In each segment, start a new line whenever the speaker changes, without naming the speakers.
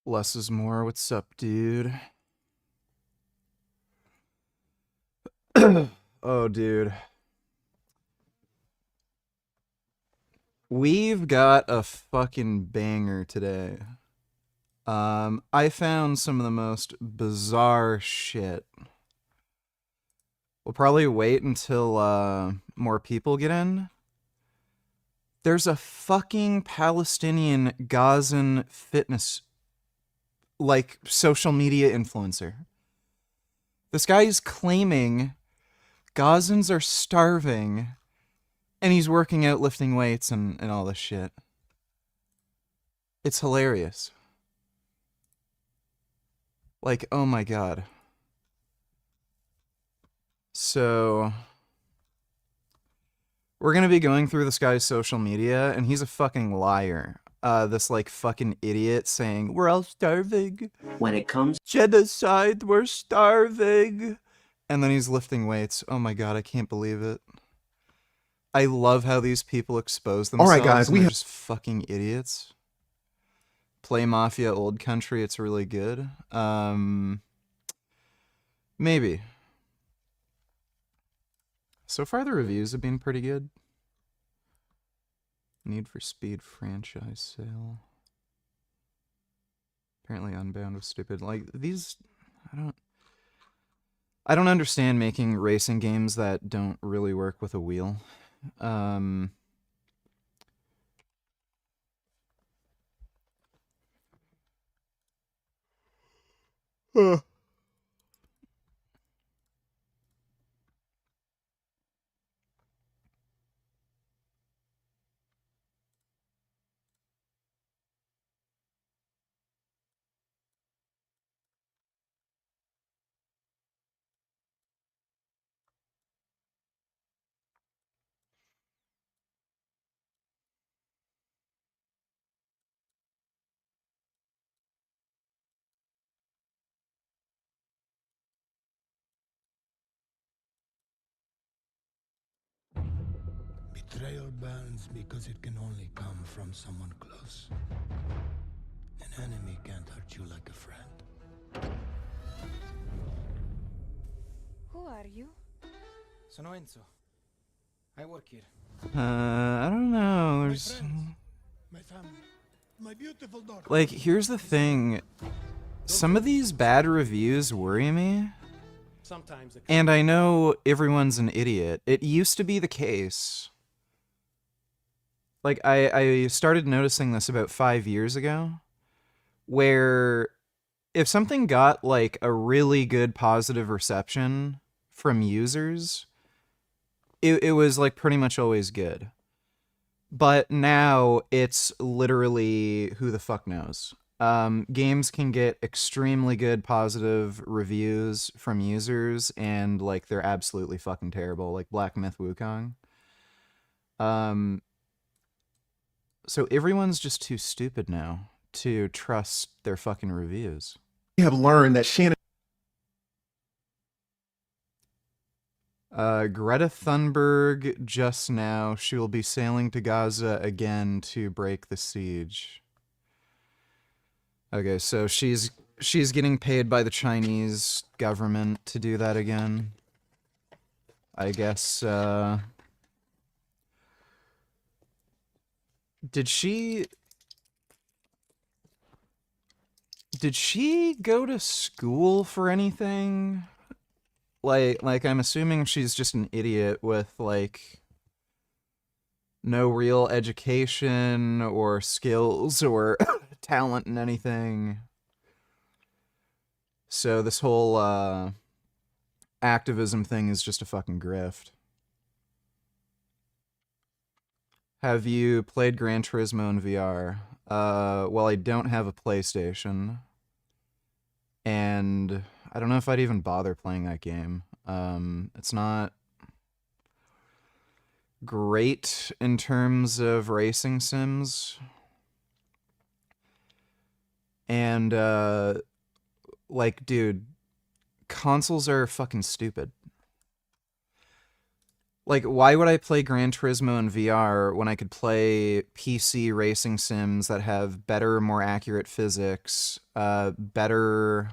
Less is more. What's up, dude? Oh, dude. We've got a fucking banger today. I found some of the most bizarre shit. We'll probably wait until more people get in. There's a fucking Palestinian Gazan fitness, like, social media influencer. This guy is claiming Gazans are starving, and he's working out, lifting weights, and all this shit. It's hilarious. Like, oh my god. So, we're gonna be going through this guy's social media, and he's a fucking liar. This, like, fucking idiot saying, we're all starving.
When it comes
Genocide, we're starving. And then he's lifting weights. Oh my god, I can't believe it. I love how these people expose themselves.
All right, guys,
and they're just fucking idiots. Play Mafia Old Country, it's really good. Maybe. So far the reviews have been pretty good. Need for Speed franchise sale. Apparently Unbound was stupid. Like, these... I don't understand making racing games that don't really work with a wheel.
Betrayal burns because it can only come from someone close. An enemy can't hurt you like a friend.
Who are you?
Sono Enzo. I work here.
I don't know.
My
There's...
friends, my family, my beautiful daughter.
Like, here's the thing. Some of these bad reviews worry me.
Sometimes
And I know everyone's an idiot. It used to be the case. Like, I started noticing this about 5 years ago, where if something got, like, a really good positive reception from users, it was, like, pretty much always good. But now, it's literally who the fuck knows. Games can get extremely good positive reviews from users, and, like, they're absolutely fucking terrible, like Black Myth Wukong. So everyone's just too stupid now to trust their fucking reviews.
We have learned that Shannon...
Greta Thunberg just now. She will be sailing to Gaza again to break the siege. Okay, so she's getting paid by the Chinese government to do that again. I guess, Did she go to school for anything? Like I'm assuming she's just an idiot with, like, no real education or skills or talent in anything. So this whole activism thing is just a fucking grift. Have you played Gran Turismo in VR? Well, I don't have a PlayStation. And I don't know if I'd even bother playing that game. It's not great in terms of racing sims. And, like, dude, consoles are fucking stupid. Like, why would I play Gran Turismo in VR when I could play PC racing sims that have better, more accurate physics, better,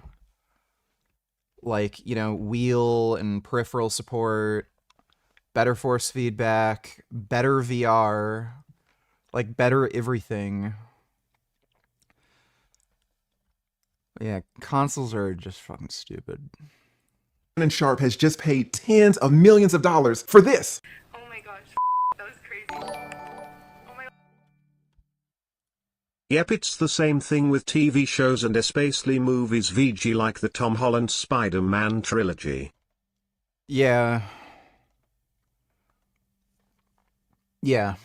like, wheel and peripheral support, better force feedback, better VR, like, better everything. Yeah, consoles are just fucking stupid.
And Sharp has just paid tens of millions of dollars for this.
Oh my gosh, that was crazy. Oh my.
Yep, it's the same thing with TV shows and especially movies VG like the Tom Holland Spider-Man trilogy.
Yeah. Yeah.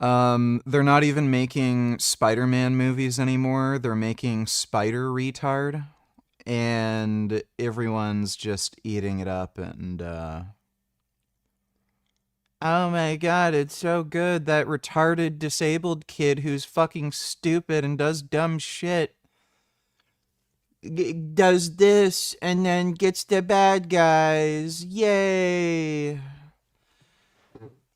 They're not even making Spider-Man movies anymore. They're making Spider Retard. And everyone's just eating it up and, oh my god, it's so good, that retarded disabled kid who's fucking stupid and does dumb shit does this and then gets the bad guys. Yay!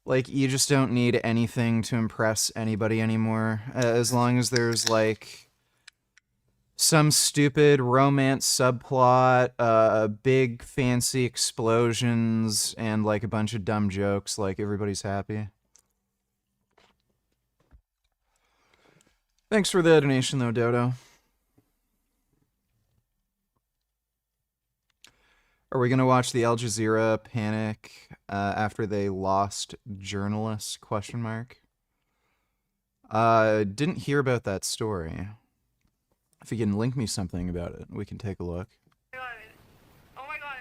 Like, you just don't need anything to impress anybody anymore. As long as there's, like, some stupid romance subplot, big fancy explosions, and like a bunch of dumb jokes, like everybody's happy. Thanks for the donation though, Dodo. Are we gonna watch the Al Jazeera panic after they lost journalists? ? Didn't hear about that story. If you can link me something about it, we can take a look.
Oh my god,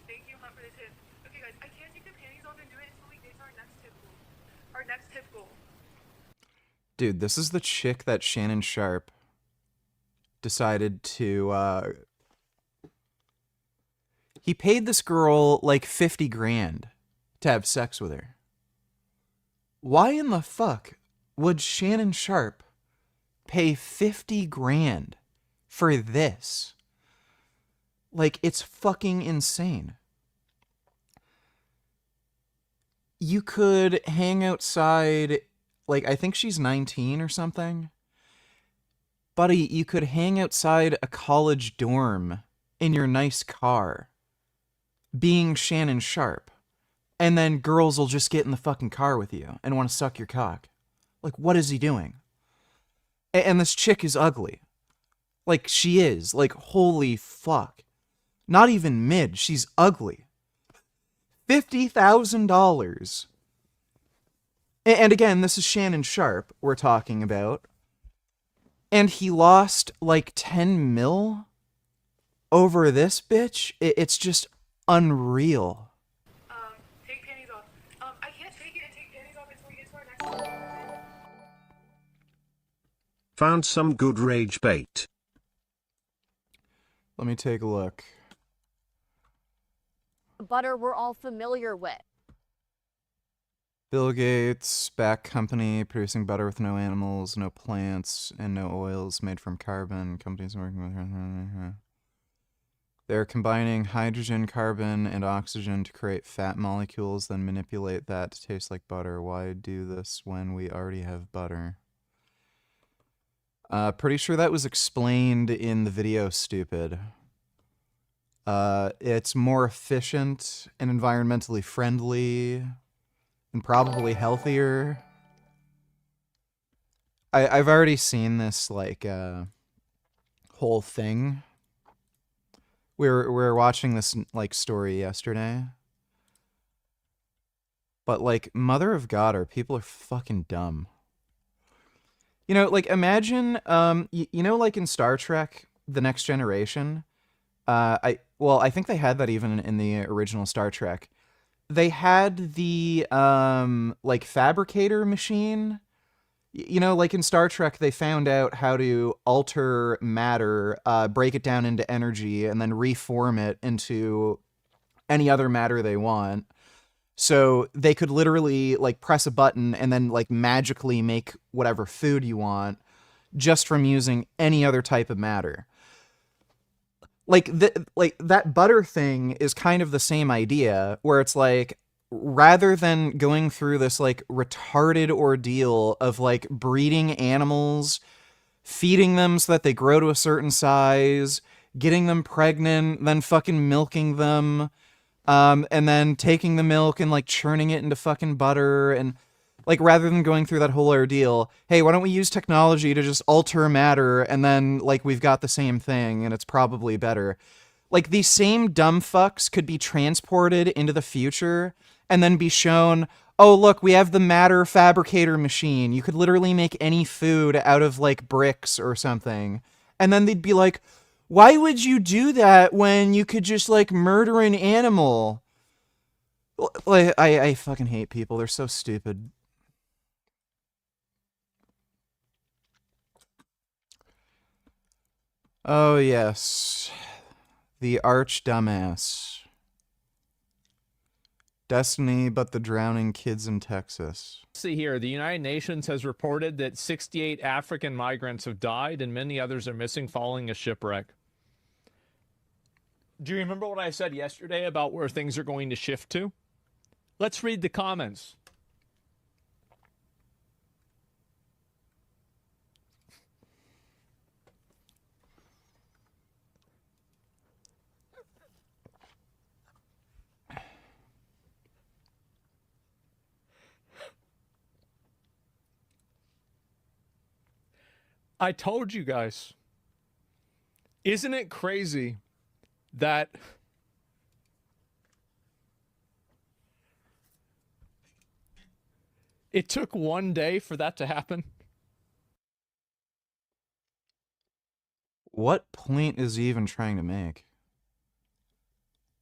thank you Hunt for the tip. Okay guys, I can't take the panties off and do it until we get to our next tip goal. Our next tip goal.
Dude, this is the chick that Shannon Sharp decided to, he paid this girl like 50 grand to have sex with her. Why in the fuck would Shannon Sharp pay 50 grand for this? Like, it's fucking insane. You could hang outside, like, I think she's 19 or something. Buddy, you could hang outside a college dorm in your nice car, being Shannon Sharp, and then girls will just get in the fucking car with you and want to suck your cock. Like, what is he doing? And this chick is ugly. Like, she is. Like, holy fuck. Not even mid. She's ugly. $50,000. And again, this is Shannon Sharp we're talking about. And he lost like 10 mil over this bitch. It's just unreal.
Take panties off. I can't take it and take panties off until we get to our next one.
Found some good rage bait.
Let me take a look.
Butter we're all familiar with.
Bill Gates, back company producing butter with no animals, no plants, and no oils made from carbon. Companies working with... They're combining hydrogen, carbon, and oxygen to create fat molecules, then manipulate that to taste like butter. Why do this when we already have butter? Pretty sure that was explained in the video, stupid. It's more efficient and environmentally friendly and probably healthier. I've already seen this, like, whole thing. We were watching this, like, story yesterday. But, like, mother of God, our people are fucking dumb. You know, like, imagine, you know, like in Star Trek, The Next Generation, I think they had that even in the original Star Trek. They had the, like, fabricator machine. You know, like in Star Trek, they found out how to alter matter, break it down into energy, and then reform it into any other matter they want. So they could literally, like, press a button and then, like, magically make whatever food you want just from using any other type of matter. like that butter thing is kind of the same idea, where it's like, rather than going through this like retarded ordeal of like breeding animals, feeding them so that they grow to a certain size, getting them pregnant, then fucking milking them, and then taking the milk and like churning it into fucking butter, and like, rather than going through that whole ordeal, hey, why don't we use technology to just alter matter, and then like we've got the same thing and it's probably better. Like, these same dumb fucks could be transported into the future and then be shown, oh, look, we have the matter fabricator machine. You could literally make any food out of, like, bricks or something. And then they'd be like, why would you do that when you could just, like, murder an animal? Like, I fucking hate people. They're so stupid. Oh, yes. The arch dumbass. Destiny but the drowning kids in Texas.
See here, the United Nations has reported that 68 African migrants have died and many others are missing following a shipwreck. Do you remember what I said yesterday about where things are going to shift to? Let's read the comments. I told you guys. Isn't it crazy that it took one day for that to happen?
What point is he even trying to make?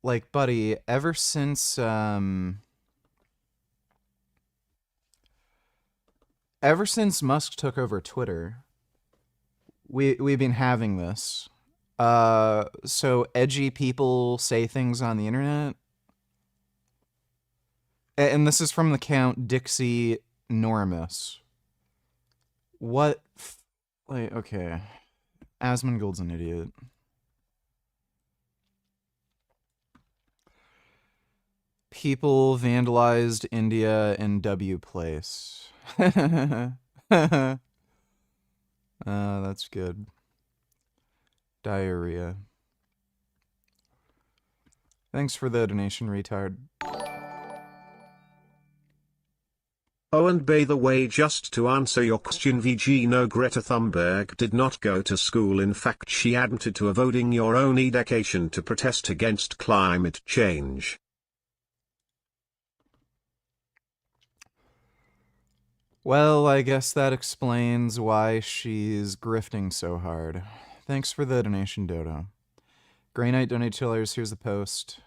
Like, buddy, ever since Musk took over Twitter, we've been having this. So edgy people say things on the internet. And this is from the account Dixie Normus. What? Like, okay. Asmongold's an idiot. People vandalized India in W Place. That's good. Diarrhea. Thanks for the donation, retard.
Oh, and by the way, just to answer your question, VG, no, Greta Thunberg did not go to school. In fact, she admitted to avoiding your own education to protest against climate change.
Well, I guess that explains why she's grifting so hard. Thanks for the donation, Dodo. Grey Knight donated $2. Here's the post.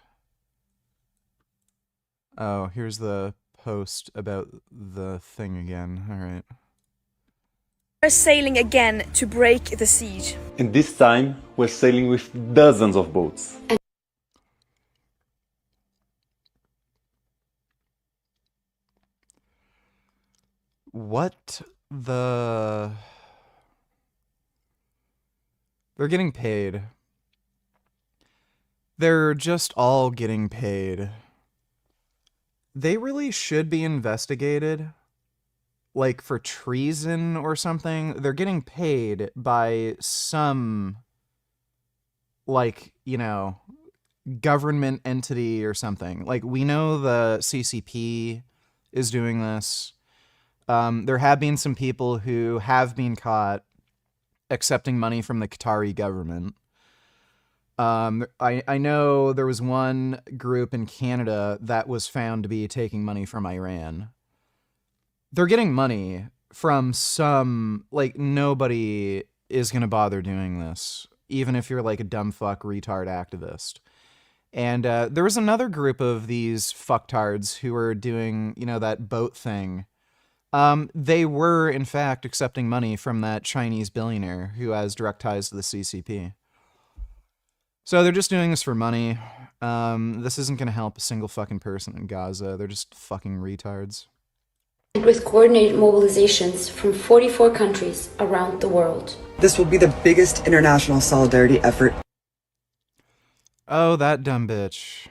Oh, here's the post about the thing again. All right.
We're sailing again to break the siege.
And this time, we're sailing with dozens of boats.
What the... They're getting paid. They're just all getting paid. They really should be investigated, like for treason or something. They're getting paid by some, like, you know, government entity or something. Like, we know the CCP is doing this. There have been some people who have been caught accepting money from the Qatari government. I know there was one group in Canada that was found to be taking money from Iran. They're getting money from some, like, nobody is going to bother doing this, even if you're like a dumb fuck retard activist. And there was another group of these fucktards who were doing, you know, that boat thing. They were, in fact, accepting money from that Chinese billionaire who has direct ties to the CCP. So they're just doing this for money. This isn't going to help a single fucking person in Gaza. They're just fucking retards.
With coordinated mobilizations from 44 countries around the world.
This will be the biggest international solidarity effort.
Oh, that dumb bitch.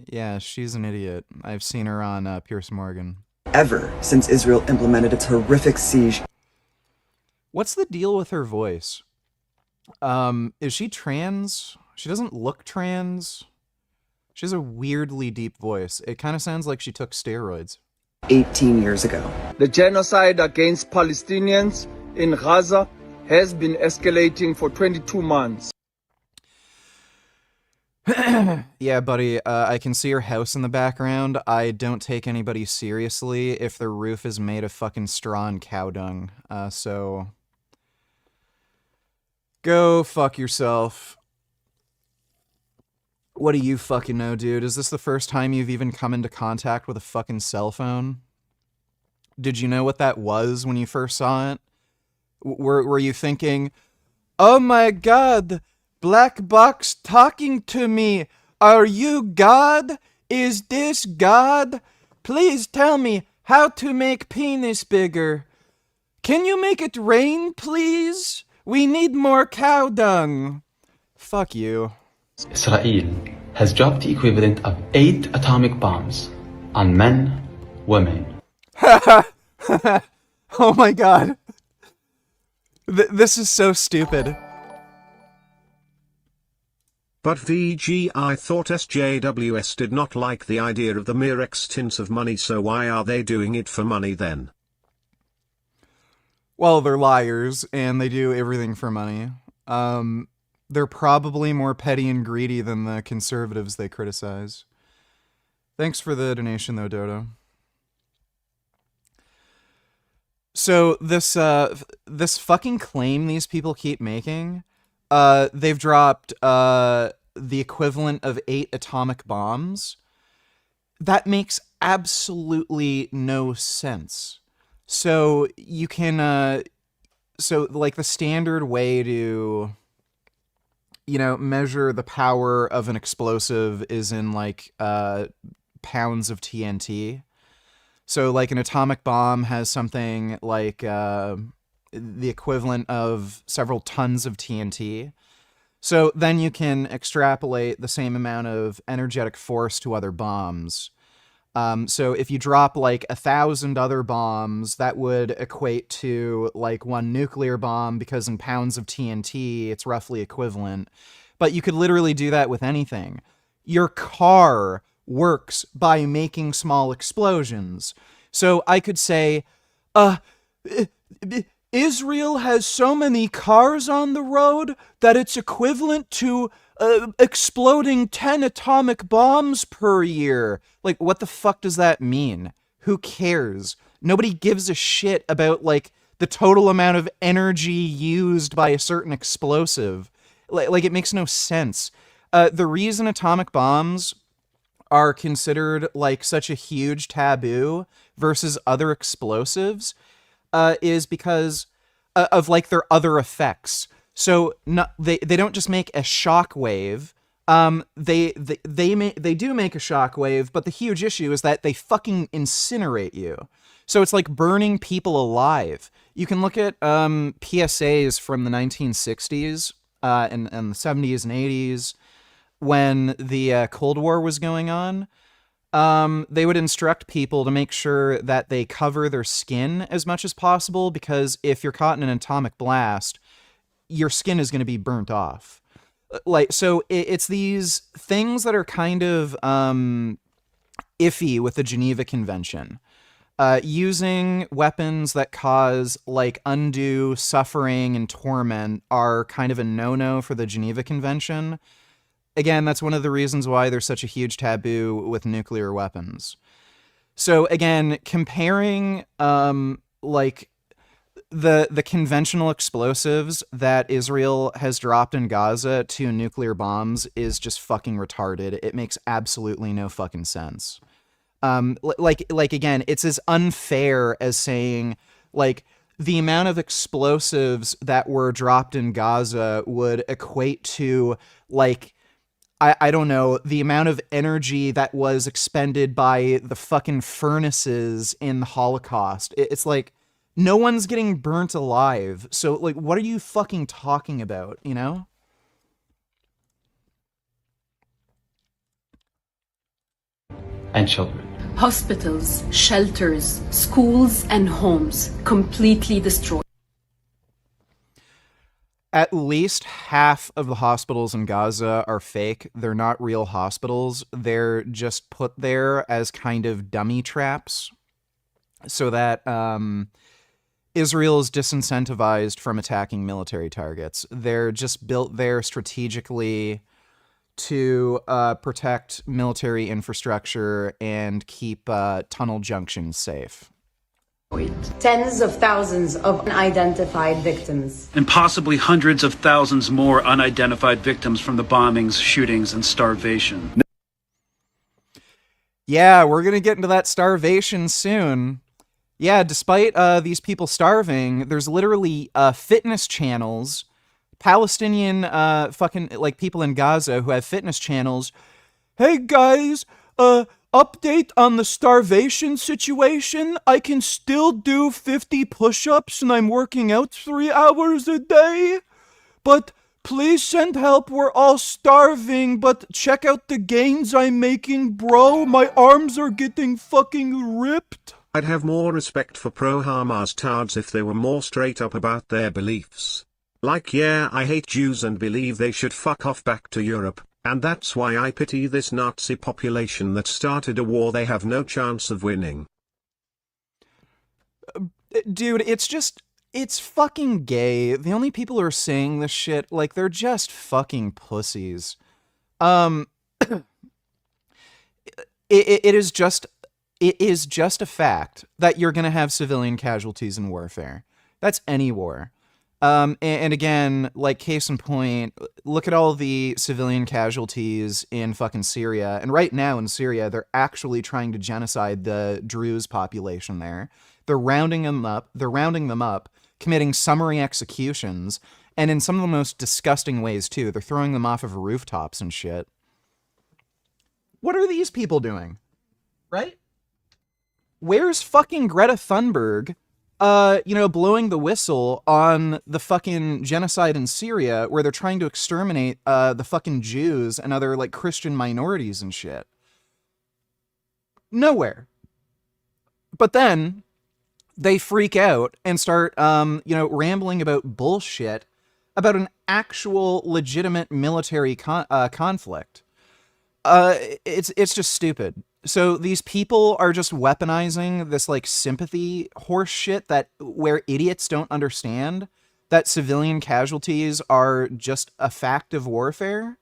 Yeah, she's an idiot. I've seen her on Pierce Morgan.
Ever since Israel implemented its horrific siege.
What's the deal with her voice? Is she trans? She doesn't look trans. She has a weirdly deep voice. It kind of sounds like she took steroids.
18 years ago.
The genocide against Palestinians in Gaza has been escalating for 22 months.
Yeah, buddy, I can see your house in the background. I don't take anybody seriously if their roof is made of fucking straw and cow dung. So... go fuck yourself. What do you fucking know, dude? Is this the first time you've even come into contact with a fucking cell phone? Did you know what that was when you first saw it? Were you thinking, oh my god, black box talking to me. Are you God? Is this God? Please tell me how to make penis bigger. Can you make it rain, please? We need more cow dung. Fuck you.
Israel has dropped the equivalent of 8 atomic bombs on men, women.
Oh my god. This is so stupid.
But VG, I thought SJWS did not like the idea of the mere extents of money, so why are they doing it for money then?
Well, they're liars, and they do everything for money. They're probably more petty and greedy than the conservatives they criticize. Thanks for the donation, though, Dodo. So this fucking claim these people keep making, they've dropped the equivalent of 8 atomic bombs. That makes absolutely no sense. So you can, so like the standard way to, you know, measure the power of an explosive is in like pounds of TNT. So like an atomic bomb has something like the equivalent of several tons of TNT. So then you can extrapolate the same amount of energetic force to other bombs. So if you drop like 1,000 other bombs, that would equate to like 1 nuclear bomb, because in pounds of TNT, it's roughly equivalent. But you could literally do that with anything. Your car works by making small explosions. So I could say, Israel has so many cars on the road that it's equivalent to exploding 10 atomic bombs per year. Like, what the fuck does that mean? Who cares? Nobody gives a shit about, like, the total amount of energy used by a certain explosive. Like, it makes no sense. The reason atomic bombs are considered, like, such a huge taboo versus other explosives is because of, like, their other effects. So they don't just make a shockwave. They do make a shockwave, but the huge issue is that they fucking incinerate you. So it's like burning people alive. You can look at PSAs from the 1960s and the 70s and 80s when the Cold War was going on. They would instruct people to make sure that they cover their skin as much as possible, because if you're caught in an atomic blast, your skin is going to be burnt off. Like, so it's these things that are kind of iffy with the Geneva Convention. Using weapons that cause, like, undue suffering and torment are kind of a no-no for the Geneva Convention. Again, that's one of the reasons why there's such a huge taboo with nuclear weapons. So again, comparing like the conventional explosives that Israel has dropped in Gaza to nuclear bombs is just fucking retarded. It makes absolutely no fucking sense. Like again, it's as unfair as saying, like, the amount of explosives that were dropped in Gaza would equate to, like, I don't know, the amount of energy that was expended by the fucking furnaces in the Holocaust. It's like, no one's getting burnt alive. So, like, what are you fucking talking about, you know?
and children.
Hospitals, shelters, schools, and homes completely destroyed.
At least half of the hospitals in Gaza are fake. They're not real hospitals. They're just put there as kind of dummy traps so that Israel is disincentivized from attacking military targets. They're just built there strategically to protect military infrastructure and keep tunnel junctions safe.
Tens of thousands of unidentified victims.
And possibly hundreds of thousands more unidentified victims from the bombings, shootings, and starvation.
Yeah, we're going to get into that starvation soon. Yeah, despite these people starving, there's literally fitness channels, Palestinian fucking like people in Gaza who have fitness channels. Hey guys, update on the starvation situation. I can still do 50 push-ups and I'm working out 3 hours a day. But please send help. We're all starving. But check out the gains I'm making, bro. My arms are getting fucking ripped.
I'd have more respect for pro-Hamas tards if they were more straight up about their beliefs. Like, yeah, I hate Jews and believe they should fuck off back to Europe. And that's why I pity this Nazi population that started a war they have no chance of winning.
Dude, it's fucking gay. The only people who are saying this shit, like, they're just fucking pussies. It is just a fact that you're gonna have civilian casualties in warfare. That's any war. And again, like, case in point, look at all the civilian casualties in fucking Syria. And right now in Syria, they're actually trying to genocide the Druze population there. They're rounding them up, committing summary executions, and in some of the most disgusting ways, too. They're throwing them off of rooftops and shit. What are these people doing? Right? Where's fucking Greta Thunberg? Blowing the whistle on the fucking genocide in Syria where they're trying to exterminate the fucking Jews and other, like, Christian minorities and shit. Nowhere. But then they freak out and start, rambling about bullshit about an actual legitimate military conflict. It's just stupid. So these people are just weaponizing this, like, sympathy horse shit where idiots don't understand that civilian casualties are just a fact of warfare.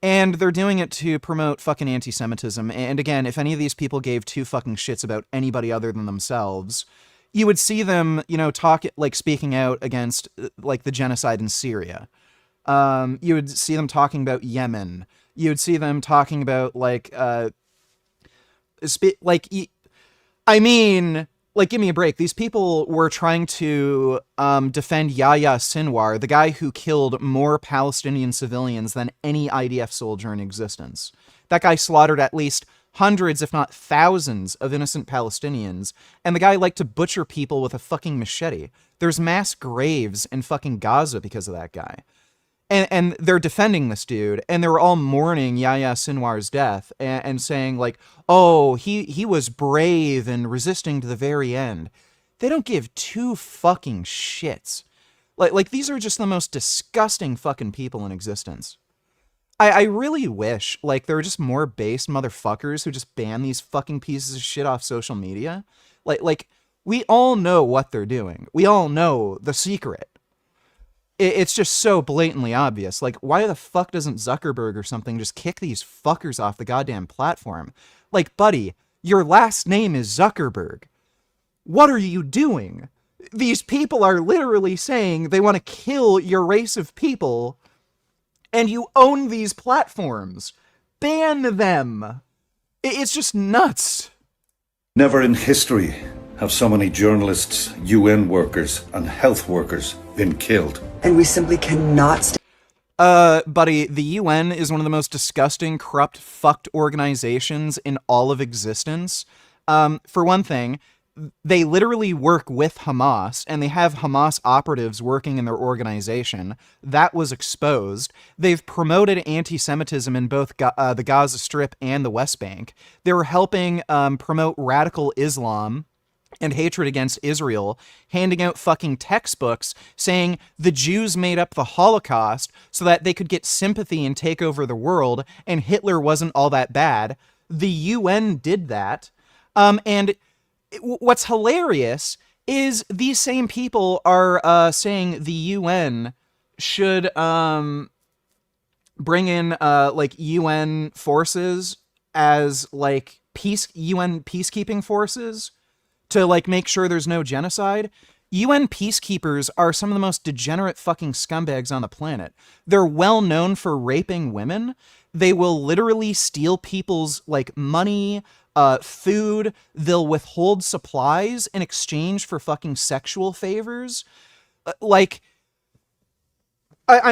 And they're doing it to promote fucking anti-Semitism. And again, if any of these people gave two fucking shits about anybody other than themselves, you would see them, speaking out against, like, the genocide in Syria. You would see them talking about Yemen. You would see them talking about, give me a break. These people were trying to defend Yahya Sinwar, the guy who killed more Palestinian civilians than any IDF soldier in existence. That guy slaughtered at least hundreds, if not thousands, of innocent Palestinians, and the guy liked to butcher people with a fucking machete. There's mass graves in fucking Gaza because of that guy. And they're defending this dude, and they were all mourning Yahya Sinwar's death and saying, like, oh, he was brave and resisting to the very end. They don't give two fucking shits. Like these are just the most disgusting fucking people in existence. I really wish, like, there were just more based motherfuckers who just ban these fucking pieces of shit off social media. Like we all know what they're doing. We all know the secret. It's just so blatantly obvious. Like, why the fuck doesn't Zuckerberg or something just kick these fuckers off the goddamn platform? Like, buddy, your last name is Zuckerberg. What are you doing? These people are literally saying they want to kill your race of people, and you own these platforms. Ban them. It's just nuts.
Never in history have so many journalists, UN workers, and health workers been killed.
And we simply cannot
buddy, the UN is one of the most disgusting, corrupt, fucked organizations in all of existence. For one thing, they literally work with Hamas, and they have Hamas operatives working in their organization. That was exposed. They've promoted anti-Semitism in both the Gaza Strip and the West Bank. They were helping promote radical Islam and hatred against Israel, handing out fucking textbooks saying the Jews made up the Holocaust so that they could get sympathy and take over the world, and Hitler wasn't all that bad. The UN did that. And what's hilarious is these same people are saying the UN should bring in like UN forces as like UN peacekeeping forces to like make sure there's no genocide. UN peacekeepers are some of the most degenerate fucking scumbags on the planet. They're well known for raping women. They will literally steal people's like money, food. They'll withhold supplies in exchange for fucking sexual favors. I'm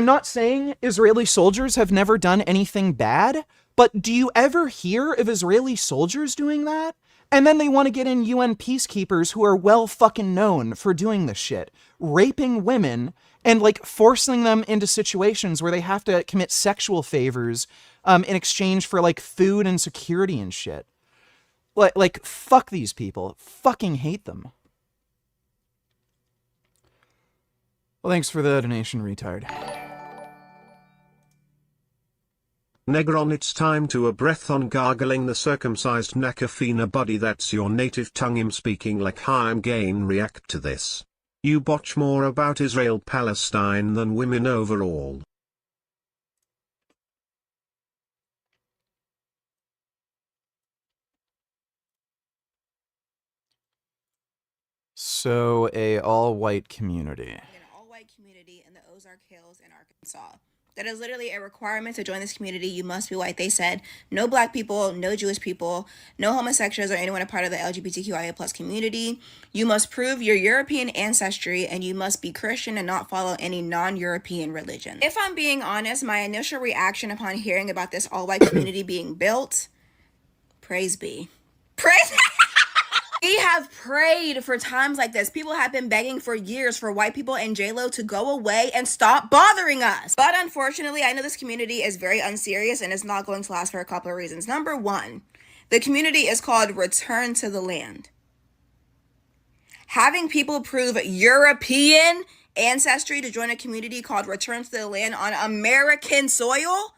not saying Israeli soldiers have never done anything bad, but do you ever hear of Israeli soldiers doing that? And then they want to get in UN peacekeepers who are well fucking known for doing this shit. Raping women and like forcing them into situations where they have to commit sexual favors in exchange for like food and security and shit. Like fuck these people. Fucking hate them. Well, thanks for the donation, retard.
Negron, it's time to a breath on gargling the circumcised Nakafina buddy. That's your native tongue. I'm speaking like I'm gain. React to this. You botch more about Israel Palestine than women overall.
So a all-white community.
An all-white community in the Ozark Hills in Arkansas. That is literally a requirement to join this community. You must be white. They said no black people, no Jewish people, no homosexuals or anyone a part of the LGBTQIA plus community. You must prove your European ancestry, and you must be Christian and not follow any non-European religion. If I'm being honest, my initial reaction upon hearing about this all-white community being built, praise be. Praise be. We have prayed for times like this. People have been begging for years for white people and J-Lo to go away and stop bothering us. But unfortunately, I know this community is very unserious and it's not going to last for a couple of reasons. Number one, the community is called Return to the Land. Having people prove European ancestry to join a community called Return to the Land on American soil?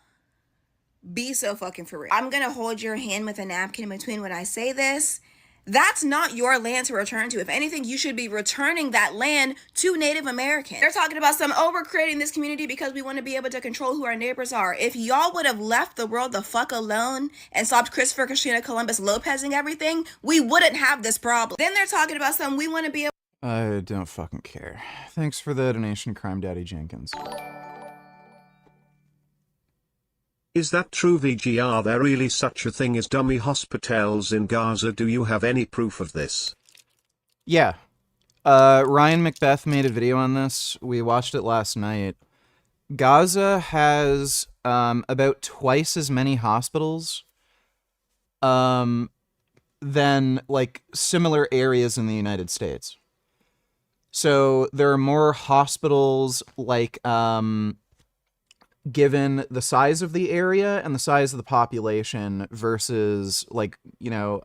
Be so fucking for real. I'm gonna hold your hand with a napkin in between when I say this. That's not your land to return to. If anything, you should be returning that land to Native Americans. They're talking about we're creating this community because we want to be able to control who our neighbors are. If y'all would have left the world the fuck alone and stopped Christopher Columbus Lopezing everything, we wouldn't have this problem. Then they're talking about we want to be able.
I don't fucking care. Thanks for the donation, Crime Daddy Jenkins.
Is that true, VG? Are there really such a thing as dummy hospitals in Gaza? Do you have any proof of this?
Yeah. Ryan Macbeth made a video on this. We watched it last night. Gaza has about twice as many hospitals than like similar areas in the United States. So there are more hospitals like given the size of the area and the size of the population versus like, you know,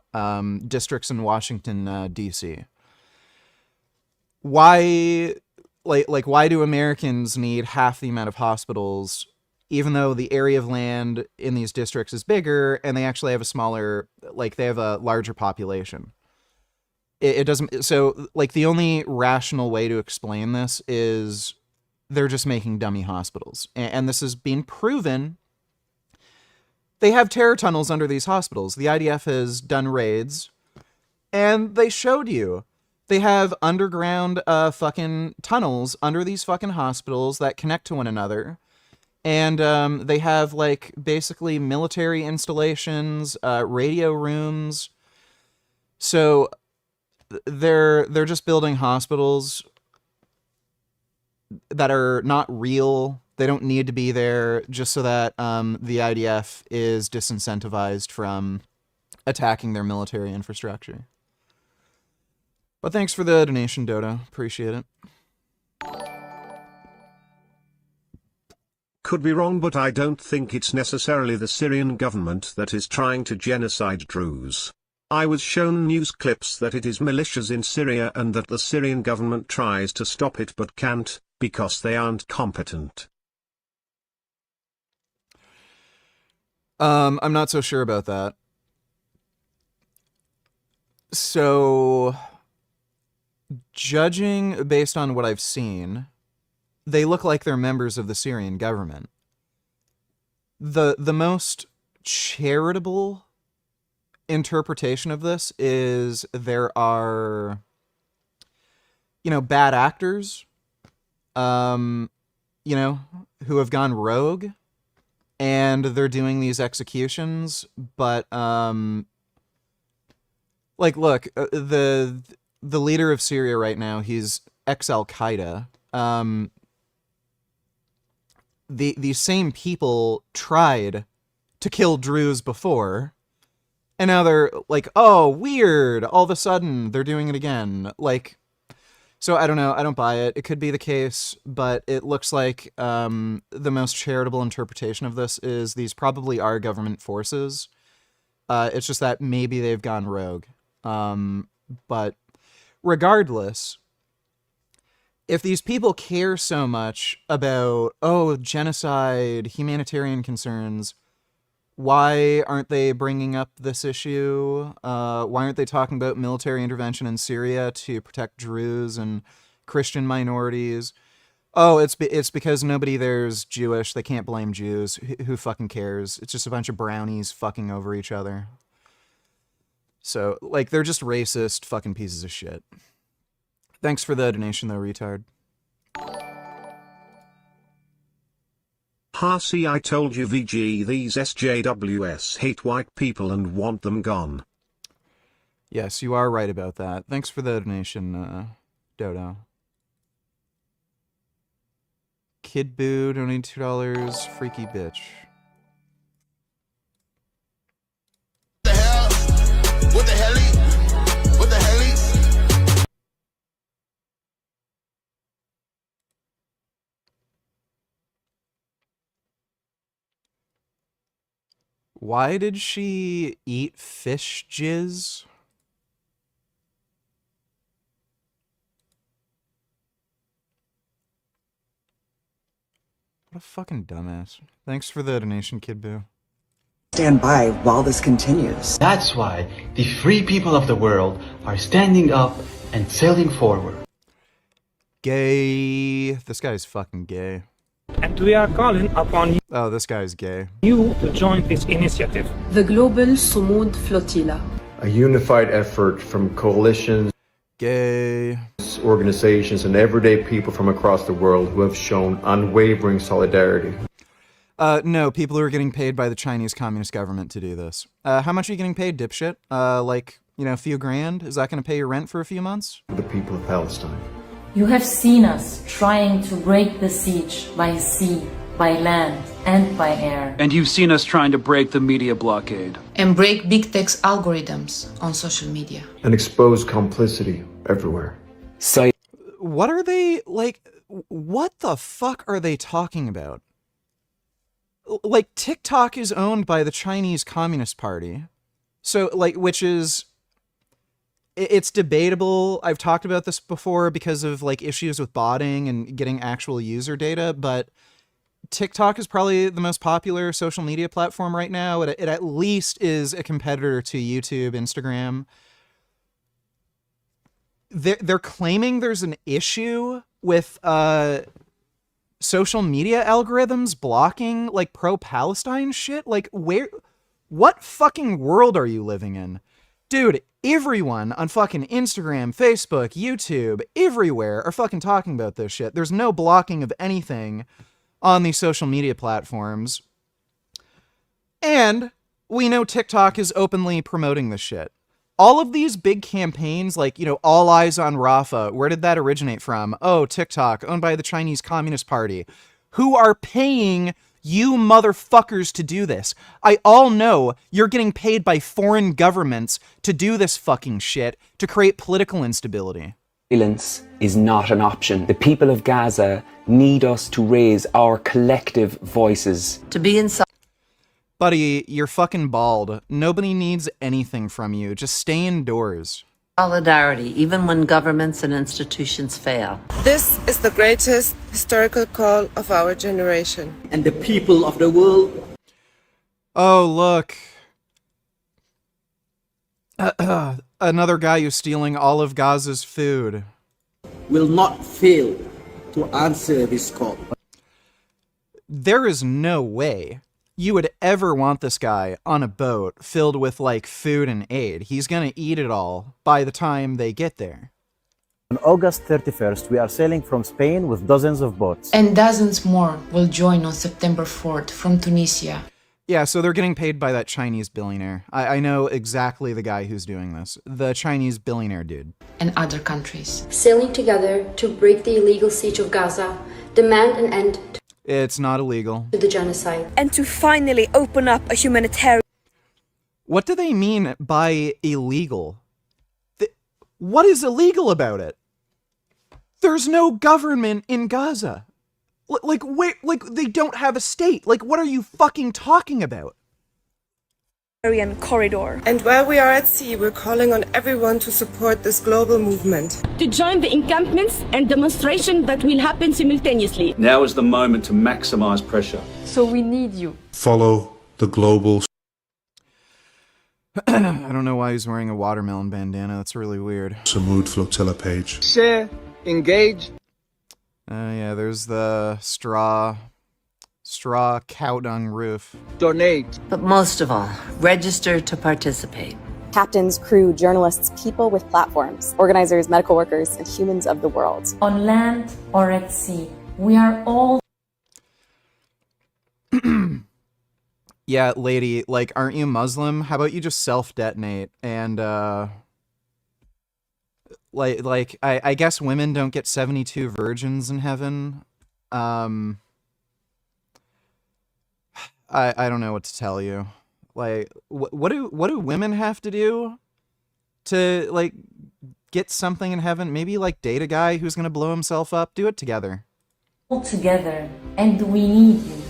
districts in Washington, D.C. Why, why do Americans need half the amount of hospitals, even though the area of land in these districts is bigger and they actually have a smaller, like they have a larger population? It doesn't, so like the only rational way to explain this is they're just making dummy hospitals. And this has been proven. They have terror tunnels under these hospitals. The IDF has done raids, and they showed you. They have underground fucking tunnels under these fucking hospitals that connect to one another. And they have, like, basically military installations, radio rooms. So they're just building hospitals that are not real. They don't need to be there, just so that the IDF is disincentivized from attacking their military infrastructure. But thanks for the donation, Dodo. Appreciate it.
Could be wrong, but I don't think it's necessarily the Syrian government that is trying to genocide Druze. I was shown news clips that it is militias in Syria and that the Syrian government tries to stop it but can't, because they aren't competent.
I'm not so sure about that. So, judging based on what I've seen, they look like they're members of the Syrian government. The most charitable interpretation of this is there are, bad actors, who have gone rogue, and they're doing these executions, but, look, the leader of Syria right now, he's ex-Al-Qaeda. These same people tried to kill Druze before, and now they're like, oh, weird, all of a sudden they're doing it again. So I don't know, I don't buy it. It could be the case, but it looks like the most charitable interpretation of this is these probably are government forces. It's just that maybe they've gone rogue. But regardless, if these people care so much about, genocide, humanitarian concerns, why aren't they bringing up this issue? Why aren't they talking about military intervention in Syria to protect Druze and Christian minorities? Oh, it's because nobody there's Jewish. They can't blame Jews. Who fucking cares? It's just a bunch of brownies fucking over each other. So, they're just racist fucking pieces of shit. Thanks for the donation, though, retard.
See, I told you, VG, these SJWs hate white people and want them gone.
Yes, you are right about that. Thanks for the donation, Dodo. Kid Boo donated $2. Freaky bitch.
What the hell? What the hell?
Why did she eat fish jizz? What a fucking dumbass. Thanks for the donation, Kid Boo.
Stand by while this continues.
That's why the free people of the world are standing up and sailing forward.
Gay. This guy's fucking gay.
And we are calling upon
Oh, this guy's gay.
you to join this initiative.
The Global Sumud Flotilla.
A unified effort from coalitions,
gay
organizations, and everyday people from across the world who have shown unwavering solidarity.
No, people who are getting paid by the Chinese Communist government to do this. How much are you getting paid, dipshit? A few grand? Is that going to pay your rent for a few months?
The people of Palestine.
You have seen us trying to break the siege by sea, by land, and by air.
And you've seen us trying to break the media blockade.
And break big tech's algorithms on social media.
And expose complicity everywhere.
What are they, what the fuck are they talking about? TikTok is owned by the Chinese Communist Party. So, which is... It's debatable. I've talked about this before because of issues with botting and getting actual user data, but TikTok is probably the most popular social media platform right now. It at least is a competitor to YouTube, Instagram. They're claiming there's an issue with social media algorithms blocking pro-Palestine shit. What fucking world are you living in? Dude, everyone on fucking Instagram, Facebook, YouTube, everywhere are fucking talking about this shit. There's no blocking of anything on these social media platforms. And we know TikTok is openly promoting this shit. All of these big campaigns, All Eyes on Rafah, where did that originate from? Oh, TikTok, owned by the Chinese Communist Party, who are paying you motherfuckers to do this. I all know you're getting paid by foreign governments to do this fucking shit, to create political instability.
Violence is not an option. The people of Gaza need us to raise our collective voices.
To be inside.
Buddy, you're fucking bald. Nobody needs anything from you. Just stay indoors.
Solidarity, even when governments and institutions fail.
This is the greatest historical call of our generation.
And the people of the world.
Oh, look. Another guy who's stealing all of Gaza's food.
Will not fail to answer this call.
There is no way you would ever want this guy on a boat filled with, like, food and aid. He's gonna eat it all by the time they get there.
On August 31st, we are sailing from Spain with dozens of boats.
And dozens more will join on September 4th from Tunisia.
Yeah, so they're getting paid by that Chinese billionaire. I know exactly the guy who's doing this. The Chinese billionaire dude.
And other countries.
Sailing together to break the illegal siege of Gaza, demand an end
It's not illegal.
to the genocide.
And to finally open up a humanitarian.
What do they mean by illegal? What is illegal about it? There's no government in Gaza. Wait, they don't have a state. Like, what are you fucking talking about?
Corridor. And while we are at sea, we're calling on everyone to support this global movement.
To join the encampments and demonstration that will happen simultaneously.
Now is the moment to maximize pressure.
So we need you.
Follow the global.
I don't know why he's wearing a watermelon bandana. That's really weird.
Samud Flotilla page.
Share, engage.
Yeah, there's the straw cow dung roof.
Donate.
But most of all, register to participate.
Captains, crew, journalists, people with platforms, organizers, medical workers, and humans of the world.
On land or at sea, we are all...
Yeah, lady, like, aren't you Muslim? How about you just self-detonate and, I guess women don't get 72 virgins in heaven. I don't know what to tell you. Like, what do women have to do to, like, get something in heaven? Maybe, like, date a guy who's gonna blow himself up? Do it together.
all together, and we need you.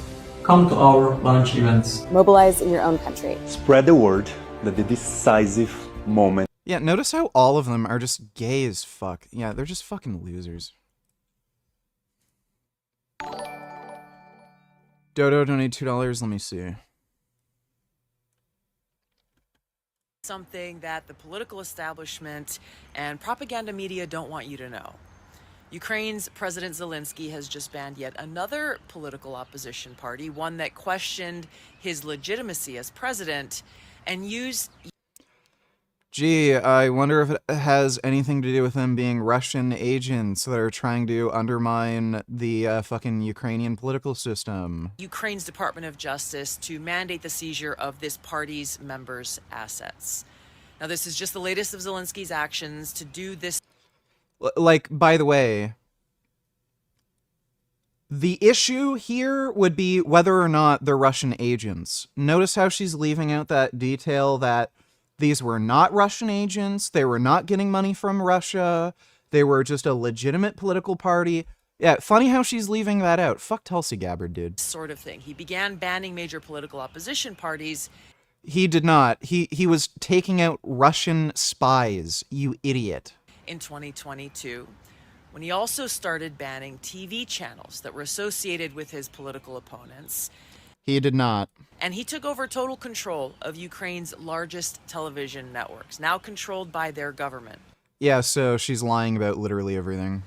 Come to our launch events.
Mobilize in your own country.
Spread the word that the decisive moment.
Yeah, notice how all of them are just gay as fuck. Yeah, they're just fucking losers. Dodo donated $2. Let me see.
Something that the political establishment and propaganda media don't want you to know. Ukraine's President Zelensky has just banned yet another political opposition party, one that questioned his legitimacy as president and used...
Gee, I wonder if it has anything to do with them being Russian agents that are trying to undermine the fucking Ukrainian political system.
Ukraine's Department of Justice to mandate the seizure of this party's members' assets. Now, this is just the latest of Zelensky's actions to do this.
Like, by the way, the issue here would be whether or not they're Russian agents. Notice how she's leaving out that detail that these were not Russian agents, they were not getting money from Russia, they were just a legitimate political party. Yeah, funny how she's leaving that out. Fuck Tulsi Gabbard, dude.
Sort of thing. He began banning major political opposition parties.
He did not. He was taking out Russian spies, you idiot.
In 2022, when he also started banning TV channels that were associated with his political opponents.
He did not.
And he took over total control of Ukraine's largest television networks, now controlled by their government.
Yeah, so she's lying about literally everything.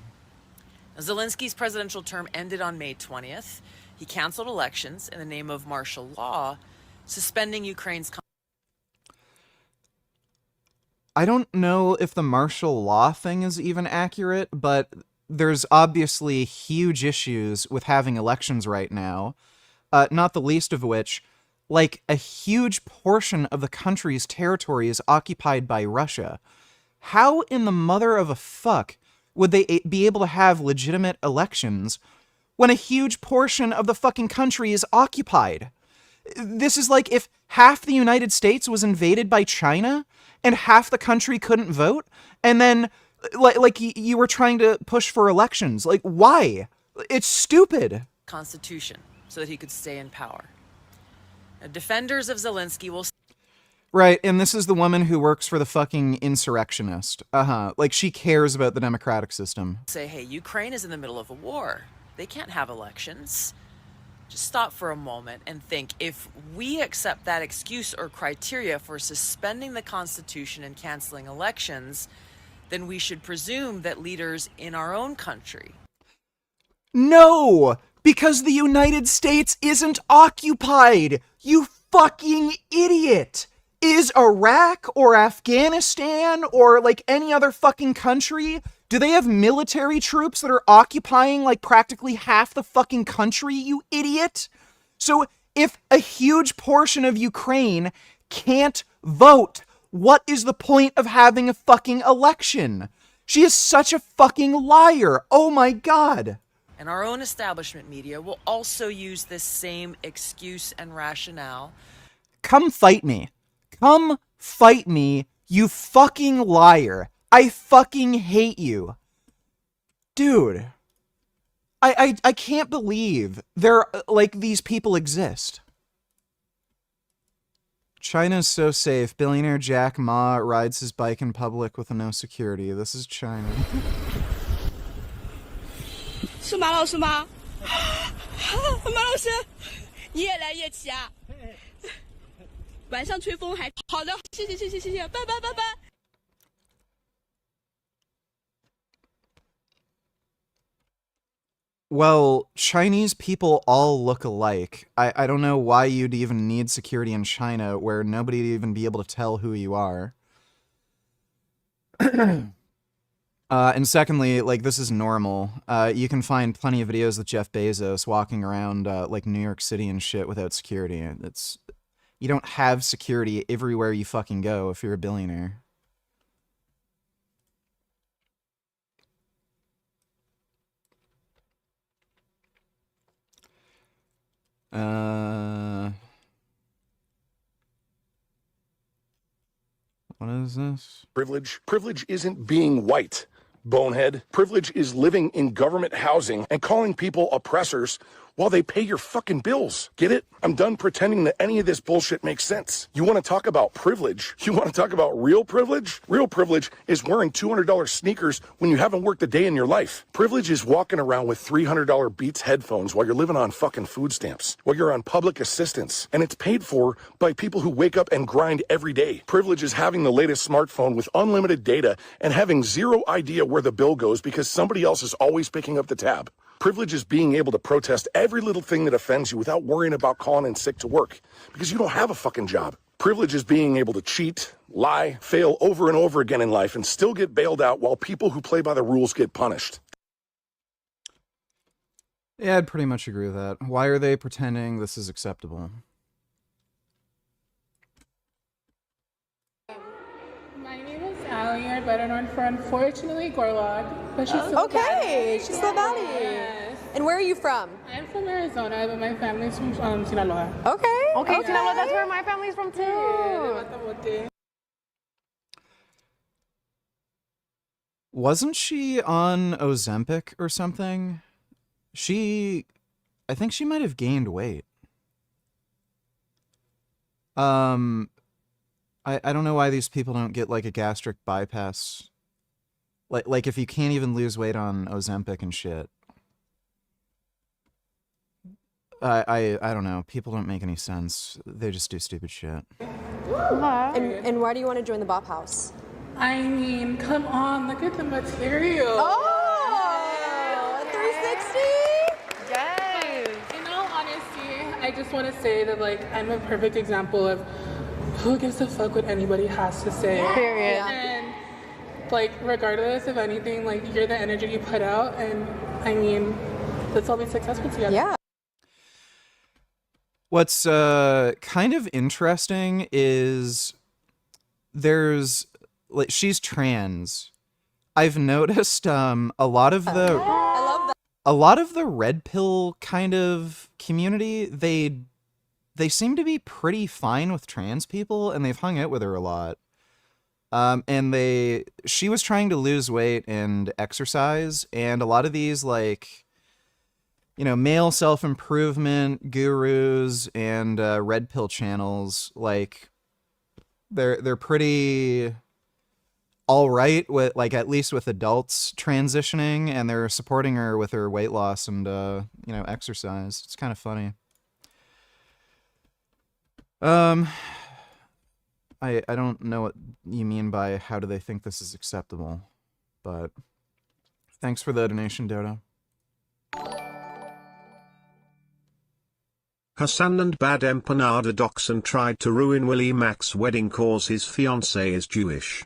Zelensky's presidential term ended on May 20th. He canceled elections in the name of martial law, suspending Ukraine's...
I don't know if the martial law thing is even accurate, but there's obviously huge issues with having elections right now. Not the least of which, like, a huge portion of the country's territory is occupied by Russia. How in the mother of a fuck would they be able to have legitimate elections when a huge portion of the fucking country is occupied. This is like if half the United States was invaded by China and half the country couldn't vote, and then like you were trying to push for elections. Like, why? It's stupid.
Constitution so that he could stay in power. Now, defenders of Zelensky will...
Right, and this is the woman who works for the fucking insurrectionist. Like, she cares about the democratic system.
Say, hey, Ukraine is in the middle of a war. They can't have elections. Just stop for a moment and think, if we accept that excuse or criteria for suspending the Constitution and canceling elections, then we should presume that leaders in our own country...
No! Because the United States isn't occupied! You fucking idiot! Is Iraq or Afghanistan or like any other fucking country, do they have military troops that are occupying like practically half the fucking country, you idiot? So if a huge portion of Ukraine can't vote, what is the point of having a fucking election? She is such a fucking liar. Oh my God.
And our own establishment media will also use this same excuse and rationale.
Come fight me. Come fight me, you fucking liar. I fucking hate you. Dude. I can't believe there, like, these people exist. China's so safe. Billionaire Jack Ma rides his bike in public with no security. This is China.
是马老师吗？马老师，越来越齐啊！晚上吹风还好的，谢谢，拜拜。
Well, Chinese people all look alike. I don't know why you'd even need security in China where nobody'd even be able to tell who you are. And secondly, like, this is normal. You can find plenty of videos with Jeff Bezos walking around, like, New York City and shit without security. You don't have security everywhere you fucking go if you're a billionaire. What is this?
Privilege isn't being white, bonehead. Privilege is living in government housing and calling people oppressors while they pay your fucking bills. Get it? I'm done pretending that any of this bullshit makes sense. You want to talk about privilege? You want to talk about real privilege? Real privilege is wearing $200 sneakers when you haven't worked a day in your life. Privilege is walking around with $300 Beats headphones while you're living on fucking food stamps, while you're on public assistance, and it's paid for by people who wake up and grind every day. Privilege is having the latest smartphone with unlimited data and having zero idea where the bill goes because somebody else is always picking up the tab. Privilege is being able to protest every little thing that offends you without worrying about calling in sick to work because you don't have a fucking job. Privilege is being able to cheat, lie, fail over and over again in life and still get bailed out while people who play by the rules get punished.
Yeah, I'd pretty much agree with that. Why are they pretending this is acceptable?
My name is Allie. I'm better known for, unfortunately, Gorlog. But she's still
Okay, she's still Maddie.
Yes.
And where are you from?
I'm from Arizona, but my family's from Sinaloa.
Okay.
Okay,
Sinaloa,
that's where my family's from too.
Wasn't she on Ozempic or something? I think she might have gained weight. I don't know why these people don't get like a gastric bypass. Like if you can't even lose weight on Ozempic and shit. I don't know. People don't make any sense. They just do stupid shit.
And why do you want to join the Bop House?
I mean, come on, look at the material.
Oh, 360?
Yes. In all honesty, I just want to say that, like, I'm a perfect example of who gives a fuck what anybody has to say.
Period.
And, like, regardless of anything, like, you're the energy you put out, and, I mean, let's all be successful together.
Yeah.
What's kind of interesting is there's, like, she's trans. I've noticed a lot of the a lot of the red pill kind of community, they seem to be pretty fine with trans people, and they've hung out with her a lot. And she was trying to lose weight and exercise, and a lot of these, like, you know, male self-improvement gurus and red pill channels, like, they're pretty all right with, like, at least with adults transitioning, and they're supporting her with her weight loss and you know, exercise. It's kind of funny. I don't know what you mean by how do they think this is acceptable, but thanks for the donation, Dodo.
Hassan and Bad Empanada Doxson tried to ruin Willie Mac's wedding cause his fiancée is Jewish.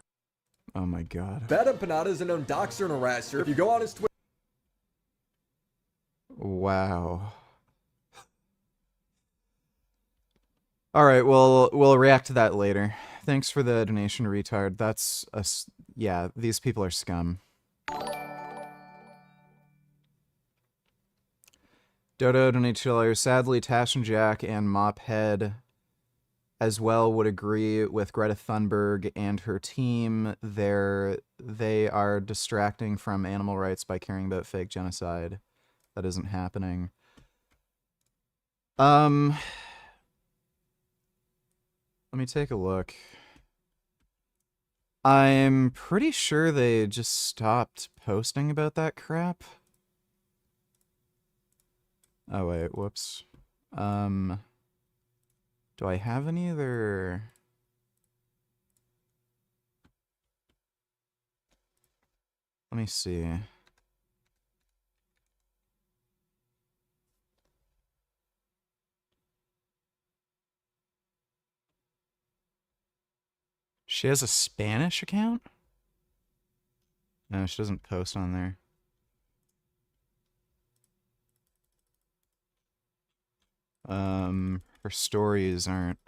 Oh my god.
Bad Empanada is a known doxer and harasser. If you go on his Twitter...
Wow. Alright, we'll react to that later. Thanks for the donation, retard. That's yeah, these people are scum. Dodo donates $2. Sadly, Tash and Jack and Mophead as well would agree with Greta Thunberg and her team. They are distracting from animal rights by caring about fake genocide. That isn't happening. Let me take a look. I'm pretty sure they just stopped posting about that crap. Oh wait, whoops. Do I have any other... Let me see. She has a Spanish account? No, she doesn't post on there. Her stories aren't...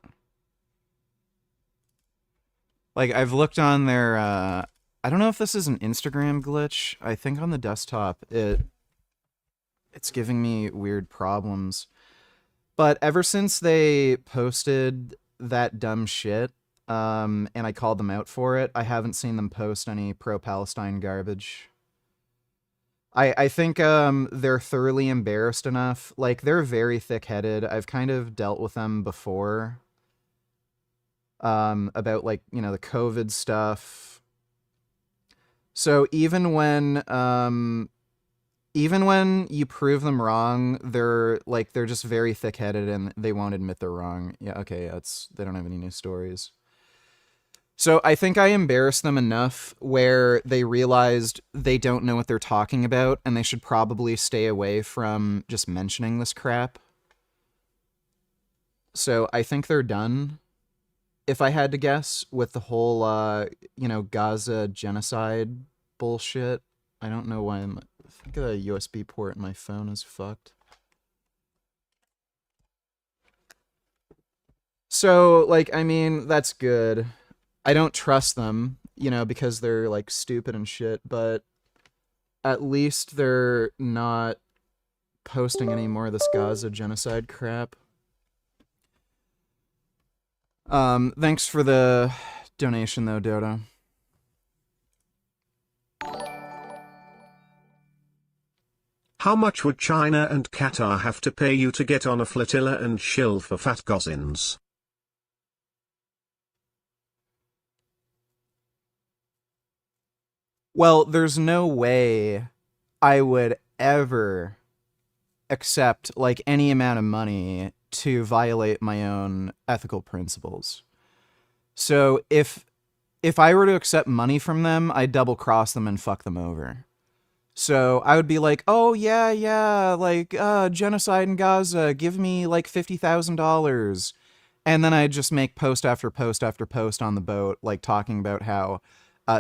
Like, I've looked on their, I don't know if this is an Instagram glitch. I think on the desktop, it's giving me weird problems. But ever since they posted that dumb shit, and I called them out for it, I haven't seen them post any pro-Palestine garbage. I think they're thoroughly embarrassed enough. Like, they're very thick-headed. I've kind of dealt with them before. About, like, you know, the COVID stuff. So even when you prove them wrong, they're just very thick-headed and they won't admit they're wrong. Yeah, okay, they don't have any new stories. So I think I embarrassed them enough where they realized they don't know what they're talking about and they should probably stay away from just mentioning this crap. So I think they're done, if I had to guess, with the whole, you know, Gaza genocide bullshit. I don't know why I think the USB port in my phone is fucked. So, like, I mean, that's good. I don't trust them, you know, because they're, like, stupid and shit, but at least they're not posting any more of this Gaza genocide crap. Thanks for the donation, though, Dodo.
How much would China and Qatar have to pay you to get on a flotilla and shill for fat Gazans?
Well, there's no way I would ever accept, like, any amount of money to violate my own ethical principles. So if I were to accept money from them, I'd double cross them and fuck them over. So I would be like, oh yeah, like, genocide in Gaza, give me like $50,000. And then I'd just make post after post after post on the boat, like talking about how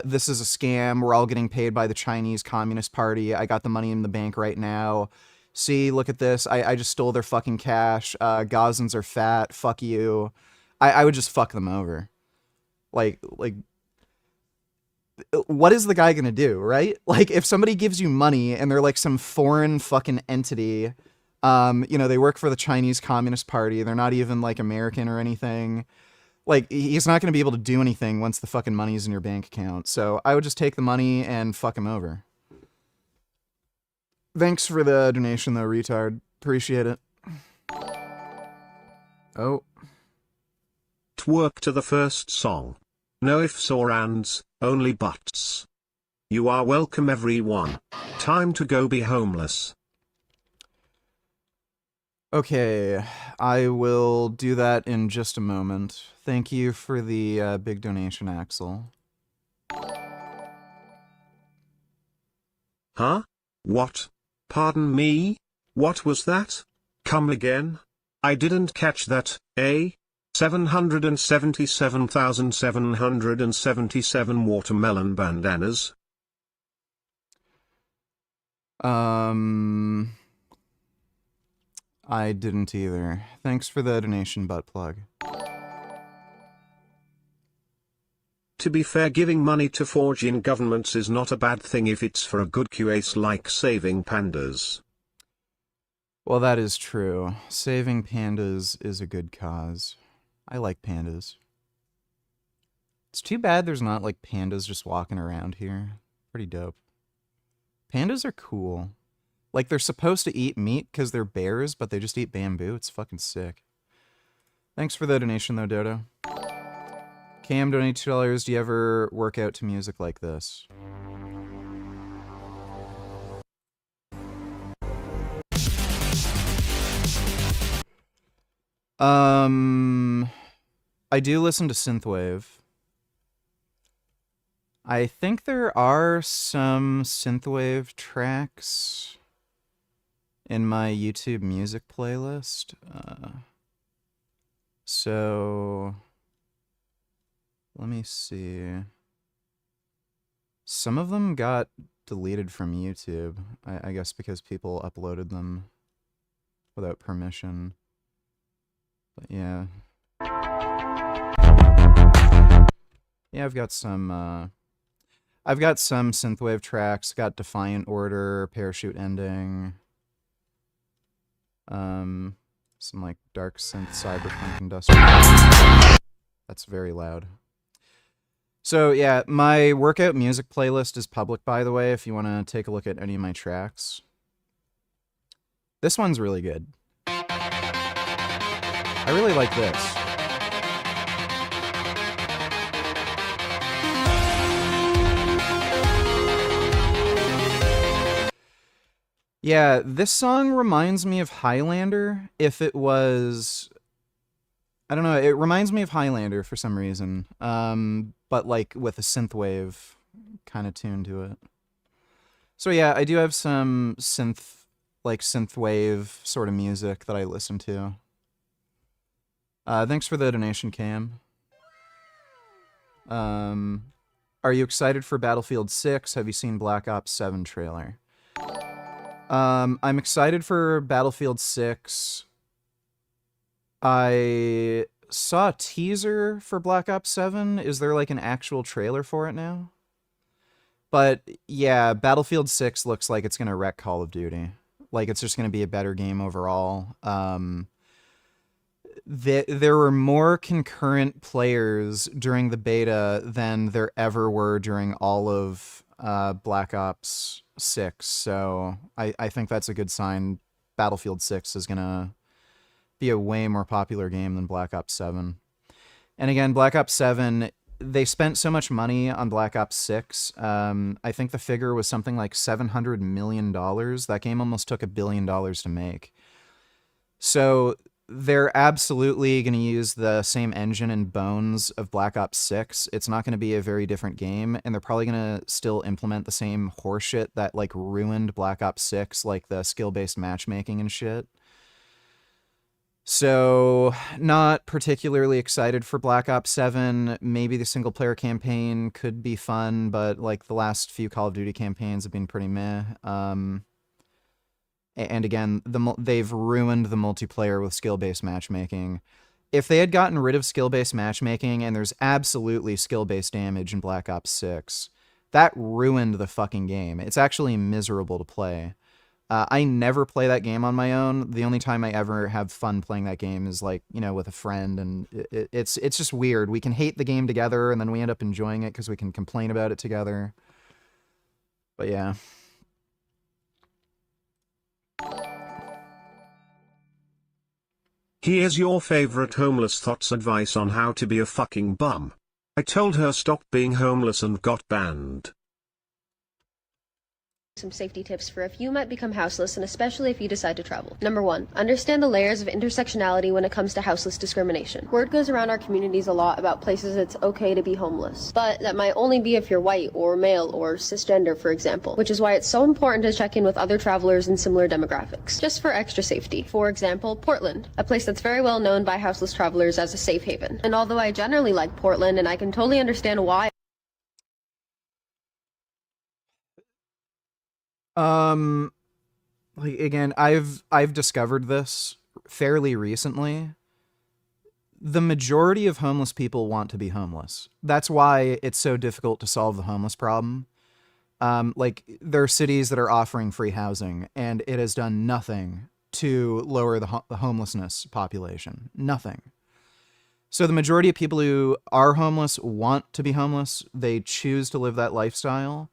this is a scam, we're all getting paid by the Chinese Communist Party, I got the money in the bank right now. See, look at this, I just stole their fucking cash, Gazans are fat, fuck you. I would just fuck them over. Like, what is the guy gonna do, right? Like, if somebody gives you money and they're like some foreign fucking entity, they work for the Chinese Communist Party, they're not even like American or anything, like, he's not gonna be able to do anything once the fucking money's in your bank account. So I would just take the money and fuck him over. Thanks for the donation though, retard. Appreciate it. Oh.
Twerk to the first song. No ifs or ands, only buts. You are welcome everyone. Time to go be homeless.
Okay, I will do that in just a moment. Thank you for the big donation, Axel.
Huh? What? Pardon me? What was that? Come again? I didn't catch that, eh? 777,777 watermelon bandanas.
I didn't either. Thanks for the donation, butt plug.
To be fair, giving money to forging governments is not a bad thing if it's for a good cause like saving pandas.
Well, that is true. Saving pandas is a good cause. I like pandas. It's too bad there's not, like, pandas just walking around here. Pretty dope. Pandas are cool. Like, they're supposed to eat meat because they're bears, but they just eat bamboo. It's fucking sick. Thanks for the donation, though, Dodo. Cam, donate $2. Do you ever work out to music like this? I do listen to synthwave. I think there are some synthwave tracks in my YouTube music playlist. So let me see. Some of them got deleted from YouTube, I guess because people uploaded them without permission. But yeah. Yeah, I've got some synthwave tracks, got Defiant Order, Parachute Ending, some like dark synth cyberpunk industrial. That's very loud. So yeah, my workout music playlist is public, by the way, if you want to take a look at any of my tracks. This one's really good. I really like this. Yeah, this song reminds me of Highlander if it was... I don't know, it reminds me of Highlander for some reason, but like with a synthwave kind of tune to it. So yeah, I do have some synthwave sort of music that I listen to. Thanks for the donation, Cam. Are you excited for Battlefield 6? Have you seen Black Ops 7 trailer? I'm excited for Battlefield 6. I saw a teaser for Black Ops 7. Is there like an actual trailer for it now? But yeah, Battlefield 6 looks like it's going to wreck Call of Duty. Like it's just going to be a better game overall. There were more concurrent players during the beta than there ever were during all of Black Ops 6. So I think that's a good sign. Battlefield 6 is going to be a way more popular game than Black Ops 7. And again, Black Ops 7, they spent so much money on Black Ops 6. I think the figure was something like $700 million. That game almost took $1 billion to make. So they're absolutely going to use the same engine and bones of Black Ops 6. It's not going to be a very different game, and they're probably going to still implement the same horseshit that like ruined Black Ops 6, like the skill-based matchmaking and shit. So, not particularly excited for Black Ops 7. Maybe the single-player campaign could be fun, but like the last few Call of Duty campaigns have been pretty meh. And again, they've ruined the multiplayer with skill-based matchmaking. If they had gotten rid of skill-based matchmaking, and there's absolutely skill-based damage in Black Ops 6, that ruined the fucking game. It's actually miserable to play. I never play that game on my own. The only time I ever have fun playing that game is like, you know, with a friend, and it's just weird. We can hate the game together, and then we end up enjoying it because we can complain about it together. But yeah.
Here's your favorite homeless thoughts advice on how to be a fucking bum. I told her stop being homeless and got banned.
Some safety tips for if you might become houseless, and especially if you decide to travel. Number 1, understand the layers of intersectionality when it comes to houseless discrimination. Word goes around our communities a lot about places it's okay to be homeless, but that might only be if you're white or male or cisgender, for example, which is why it's so important to check in with other travelers in similar demographics, just for extra safety. For example, Portland, a place that's very well known by houseless travelers as a safe haven. And although I generally like Portland, and I can totally understand why,
like again, I've discovered this fairly recently. The majority of homeless people want to be homeless. That's why it's so difficult to solve the homeless problem. Like there are cities that are offering free housing, and it has done nothing to lower the homelessness population. Nothing. So the majority of people who are homeless want to be homeless. They choose to live that lifestyle.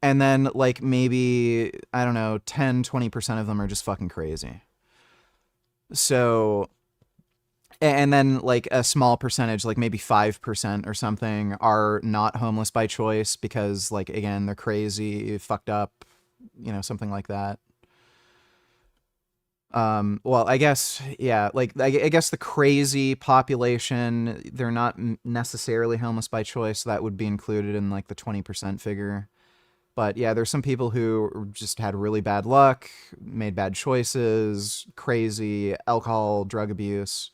And then, like, maybe, I don't know, 10, 20% of them are just fucking crazy. So, and then, like, a small percentage, like maybe 5% or something, are not homeless by choice because, like, again, they're crazy, fucked up, you know, something like that. Well, I guess, yeah, like, I guess the crazy population, they're not necessarily homeless by choice, so that would be included in, like, the 20% figure. But yeah, there's some people who just had really bad luck, made bad choices, crazy, alcohol, drug abuse.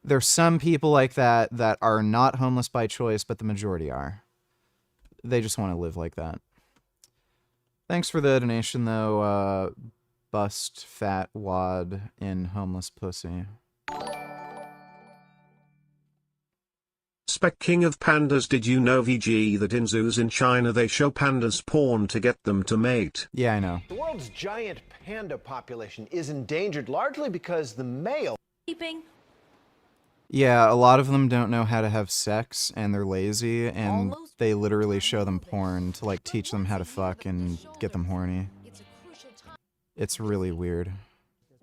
There's some people like that that are not homeless by choice, but the majority are. They just want to live like that. Thanks for the donation, though, Bust Fat Wad in Homeless Pussy.
Spec King of Pandas, did you know VG that in zoos in China they show pandas porn to get them to mate?
Yeah, I know.
The world's giant panda population is endangered largely because the male...
Yeah, a lot of them don't know how to have sex, and they're lazy, and they literally show them porn to, like, teach them how to fuck and get them horny. It's really weird.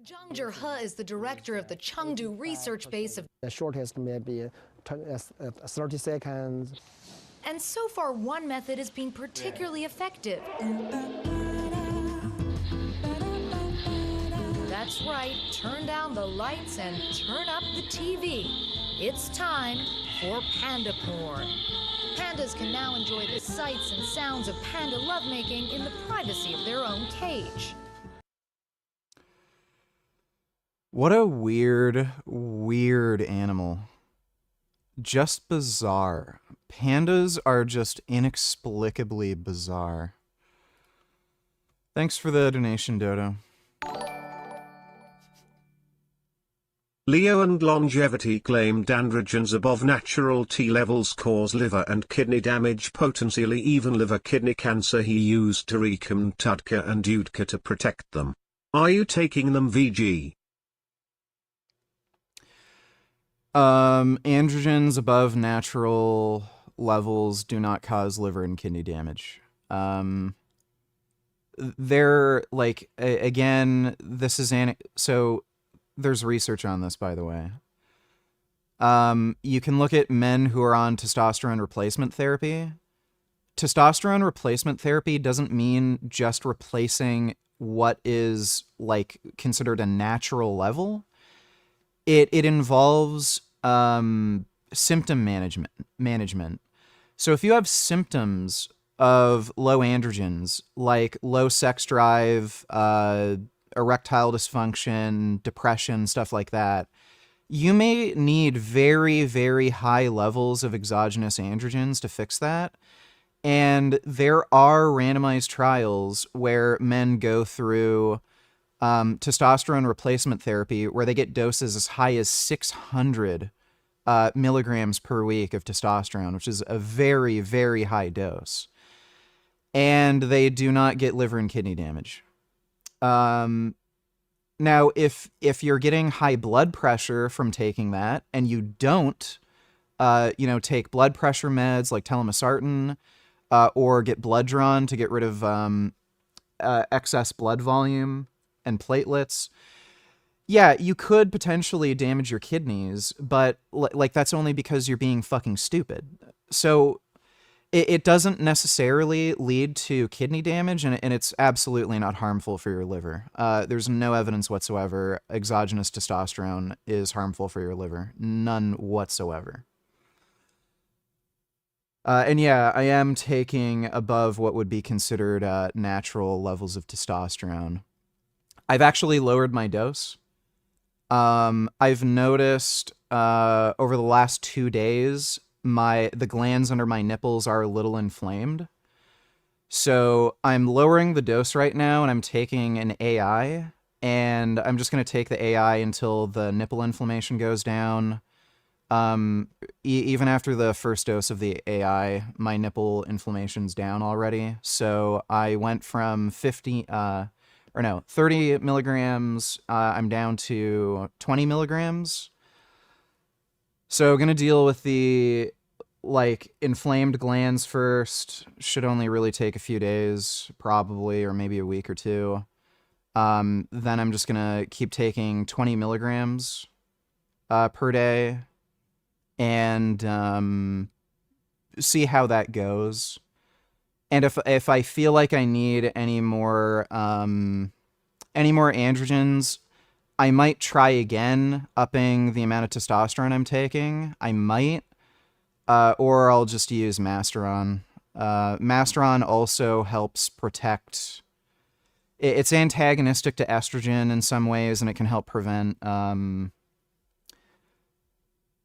Zhang Zhihe is the director of the Chengdu research base of...
The shortest maybe 30 seconds.
And so far, one method has been particularly effective. That's right, turn down the lights and turn up the TV. It's time for panda porn. Pandas can now enjoy the sights and sounds of panda lovemaking in the privacy of their own cage.
What a weird, weird animal. Just bizarre. Pandas are just inexplicably bizarre. Thanks for the donation, Dodo.
Leo and Longevity claimed androgens above natural T levels cause liver and kidney damage, potentially even liver kidney cancer. He used Tarikum, Tudka and Udka to protect them. Are you taking them, VG?
Androgens above natural levels do not cause liver and kidney damage. They're like, again, this is so there's research on this, by the way. You can look at men who are on testosterone replacement therapy. Testosterone replacement therapy doesn't mean just replacing what is like considered a natural level. It involves symptom management. So if you have symptoms of low androgens, like low sex drive, erectile dysfunction, depression, stuff like that, you may need very, very high levels of exogenous androgens to fix that. And there are randomized trials where men go through testosterone replacement therapy where they get doses as high as 600 milligrams per week of testosterone, which is a very, very high dose. and they do not get liver and kidney damage. Now, if you're getting high blood pressure from taking that, and you don't, take blood pressure meds like telmisartan, or get blood drawn to get rid of excess blood volume and platelets, yeah, you could potentially damage your kidneys, but like that's only because you're being fucking stupid. So it doesn't necessarily lead to kidney damage, and it's absolutely not harmful for your liver. There's no evidence whatsoever exogenous testosterone is harmful for your liver. None whatsoever. And yeah, I am taking above what would be considered natural levels of testosterone. I've actually lowered my dose. I've noticed over the last 2 days, the glands under my nipples are a little inflamed. So I'm lowering the dose right now, and I'm taking an AI, and I'm just going to take the AI until the nipple inflammation goes down. Even after the first dose of the AI, my nipple inflammation's down already. So I went from 30 milligrams, I'm down to 20 milligrams. So gonna deal with the, inflamed glands first. Should only really take a few days, probably, or maybe a week or two. Then I'm just gonna keep taking 20 milligrams per day, and see how that goes. And if I feel like I need any more androgens, I might try again upping the amount of testosterone I'm taking. I might, or I'll just use Masteron. Masteron also helps protect. It's antagonistic to estrogen in some ways, and it can help prevent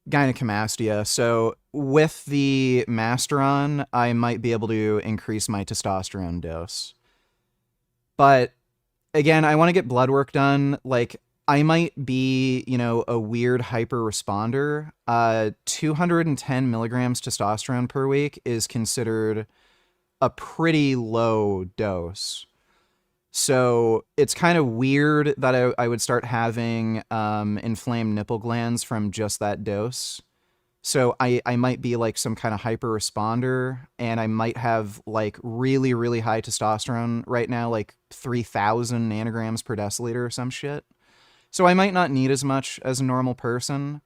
gynecomastia. So with the Masteron, I might be able to increase my testosterone dose. But again, I want to get blood work done. I might be, a weird hyper responder. 210 milligrams testosterone per week is considered a pretty low dose. So it's kind of weird that I would start having inflamed nipple glands from just that dose. So I might be some kind of hyper responder, and I might have really, really high testosterone right now, 3,000 nanograms per deciliter or some shit. So I might not need as much as a normal person.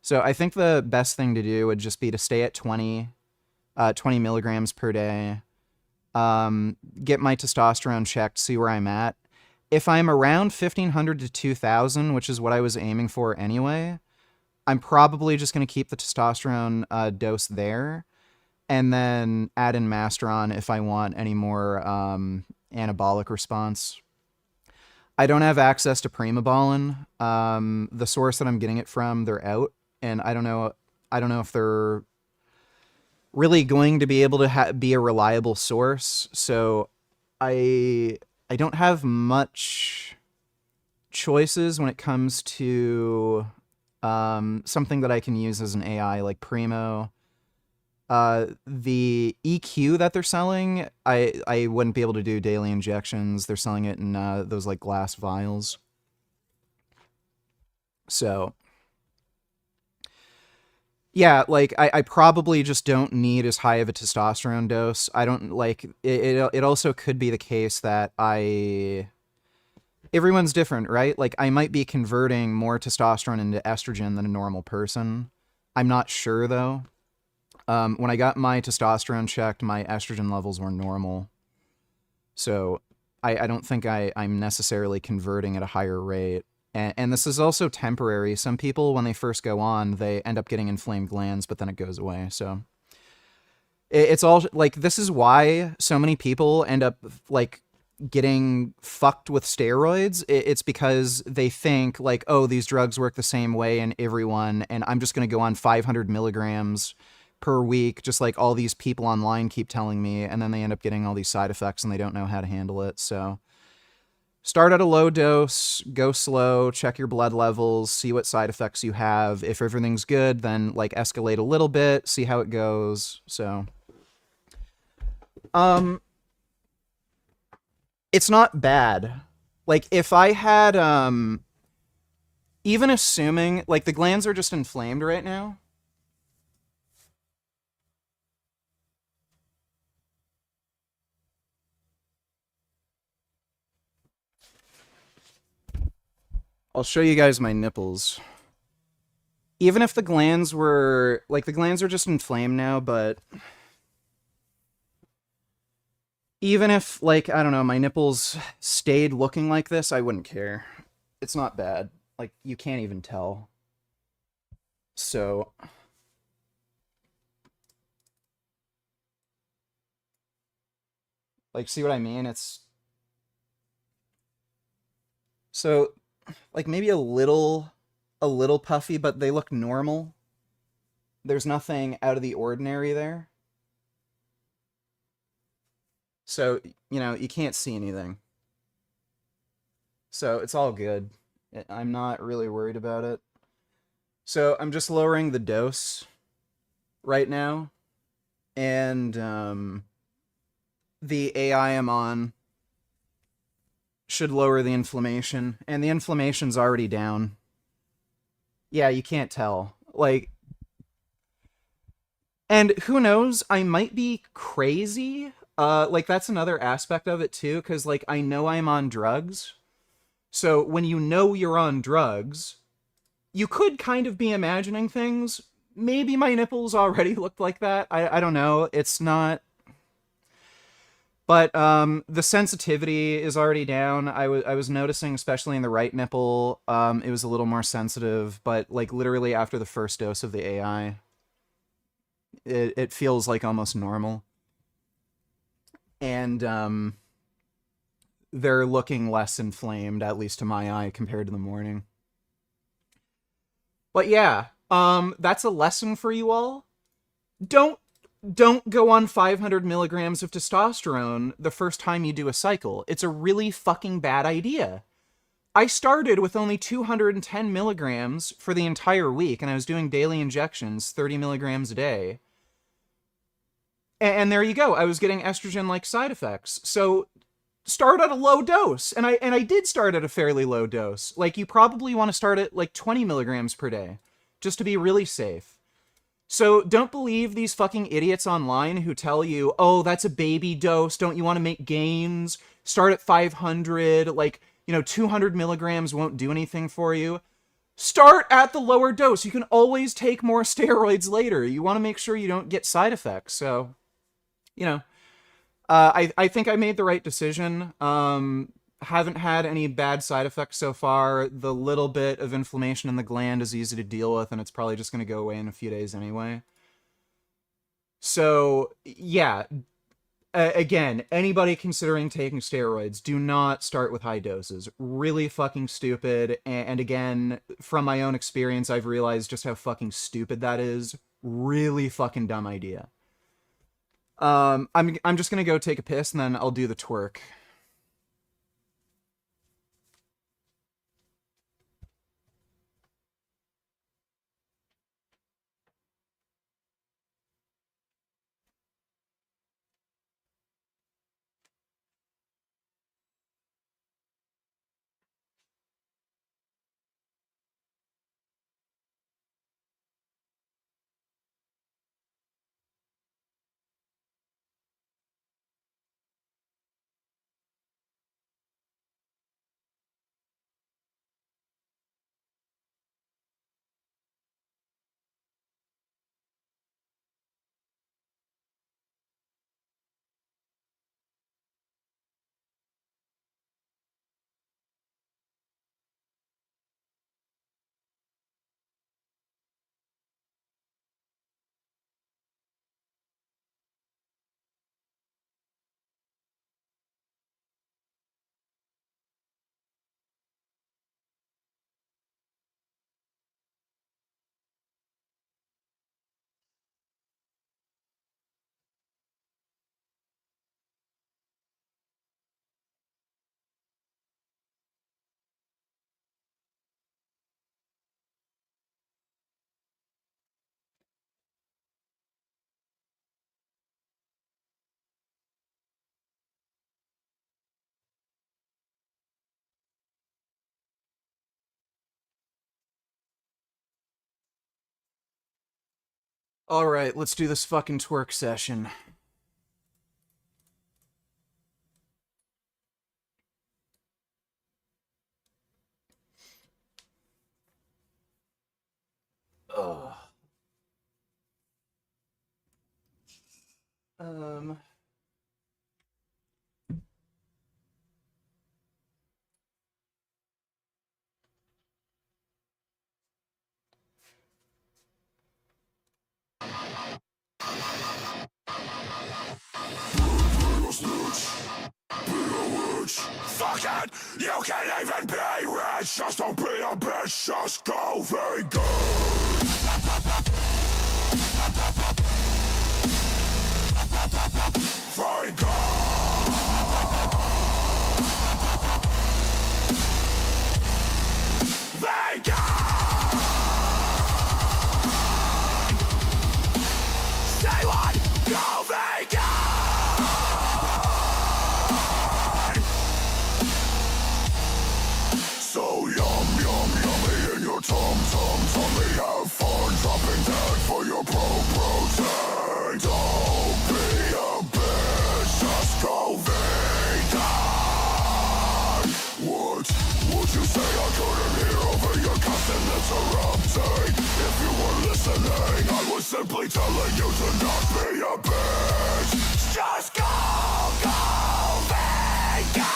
So I think the best thing to do would just be to stay at 20 milligrams per day. Get my testosterone checked, see where I'm at. If I'm around 1,500 to 2,000, which is what I was aiming for anyway, I'm probably just going to keep the testosterone dose there, and then add in Masteron if I want any more anabolic response. I don't have access to Primobolan. The source that I'm getting it from, they're out, and I don't know if they're really going to be able to be a reliable source. So I don't have much choices when it comes to something that I can use as an AI like Primo. The EQ that they're selling, I wouldn't be able to do daily injections. They're selling it in those glass vials. So yeah, I probably just don't need as high of a testosterone dose. I don't it also could be the case that everyone's different, right? I might be converting more testosterone into estrogen than a normal person. I'm not sure though. When I got my testosterone checked, my estrogen levels were normal. So I don't think I'm necessarily converting at a higher rate. And this is also temporary. Some people, when they first go on, they end up getting inflamed glands, but then it goes away. So it's all this is why so many people end up getting fucked with steroids. It's because they think oh, these drugs work the same way in everyone, and I'm just going to go on 500 milligrams per week, just like all these people online keep telling me, and then they end up getting all these side effects and they don't know how to handle it. So start at a low dose, go slow, check your blood levels, see what side effects you have. If everything's good, then escalate a little bit, see how it goes. So it's not bad. Like, if I had, even assuming, like, the glands are just inflamed right now. I'll show you guys my nipples. Even if the glands were, like, the glands are just inflamed now, but even if, like, I don't know, my nipples stayed looking like this, I wouldn't care. It's not bad. Like, you can't even tell. So, like, see what I mean? It's, so, like, maybe a little puffy, but they look normal. There's nothing out of the ordinary there. So, you know, you can't see anything. So, it's all good. I'm not really worried about it. So, I'm just lowering the dose right now. And, the AI I'm on should lower the inflammation. And the inflammation's already down. Yeah, you can't tell. Like, and who knows, I might be crazy. Like, that's another aspect of it, too, because, like, I know I'm on drugs. So, when you know you're on drugs, you could kind of be imagining things. Maybe my nipples already looked like that. I don't know. It's not... But, the sensitivity is already down. I was noticing, especially in the right nipple, it was a little more sensitive, but, like, literally after the first dose of the AI, it feels like almost normal. And, they're looking less inflamed, at least to my eye, compared to the morning. But yeah, that's a lesson for you all. Don't go on 500 milligrams of testosterone the first time you do a cycle. It's a really fucking bad idea. I started with only 210 milligrams for the entire week, and I was doing daily injections, 30 milligrams a day. And there you go. I was getting estrogen-like side effects. So start at a low dose. And I did start at a fairly low dose. Like, you probably want to start at like 20 milligrams per day, just to be really safe. So don't believe these fucking idiots online who tell you, oh, that's a baby dose. Don't you want to make gains? Start at 500. Like, you know, 200 milligrams won't do anything for you. Start at the lower dose. You can always take more steroids later. You want to make sure you don't get side effects. So, you know, I think I made the right decision. Haven't had any bad side effects so far. The little bit of inflammation in the gland is easy to deal with, and it's probably just going to go away in a few days anyway. So, yeah. Again, anybody considering taking steroids, do not start with high doses. Really fucking stupid. And again, from my own experience, I've realized just how fucking stupid that is. Really fucking dumb idea. I'm just gonna go take a piss and then I'll do the twerk. Alright, let's do this fucking twerk session. Ugh.
Fuck it! You can't even be rich! Just don't be a bitch! Just go very good! Very good! Very good! Say what? Go very good! So yummy in your tummy. Have fun dropping dead for your protein. Don't be a bitch, just go vegan. Would you say I couldn't hear over your constant interrupting? If you were listening, I was simply telling you to not be a bitch. Just go vegan.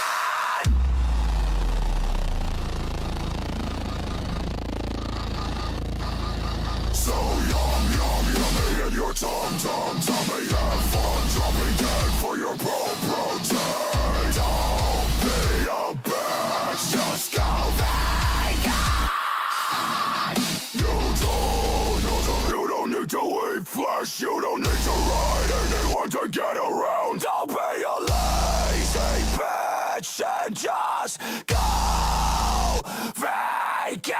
So yummy in your tummy. Have fun dropping dead for your protein. Don't be a bitch, just go vegan. You don't need to eat flesh. You don't need to ride anyone to get around. Don't be a lazy bitch and just go vegan.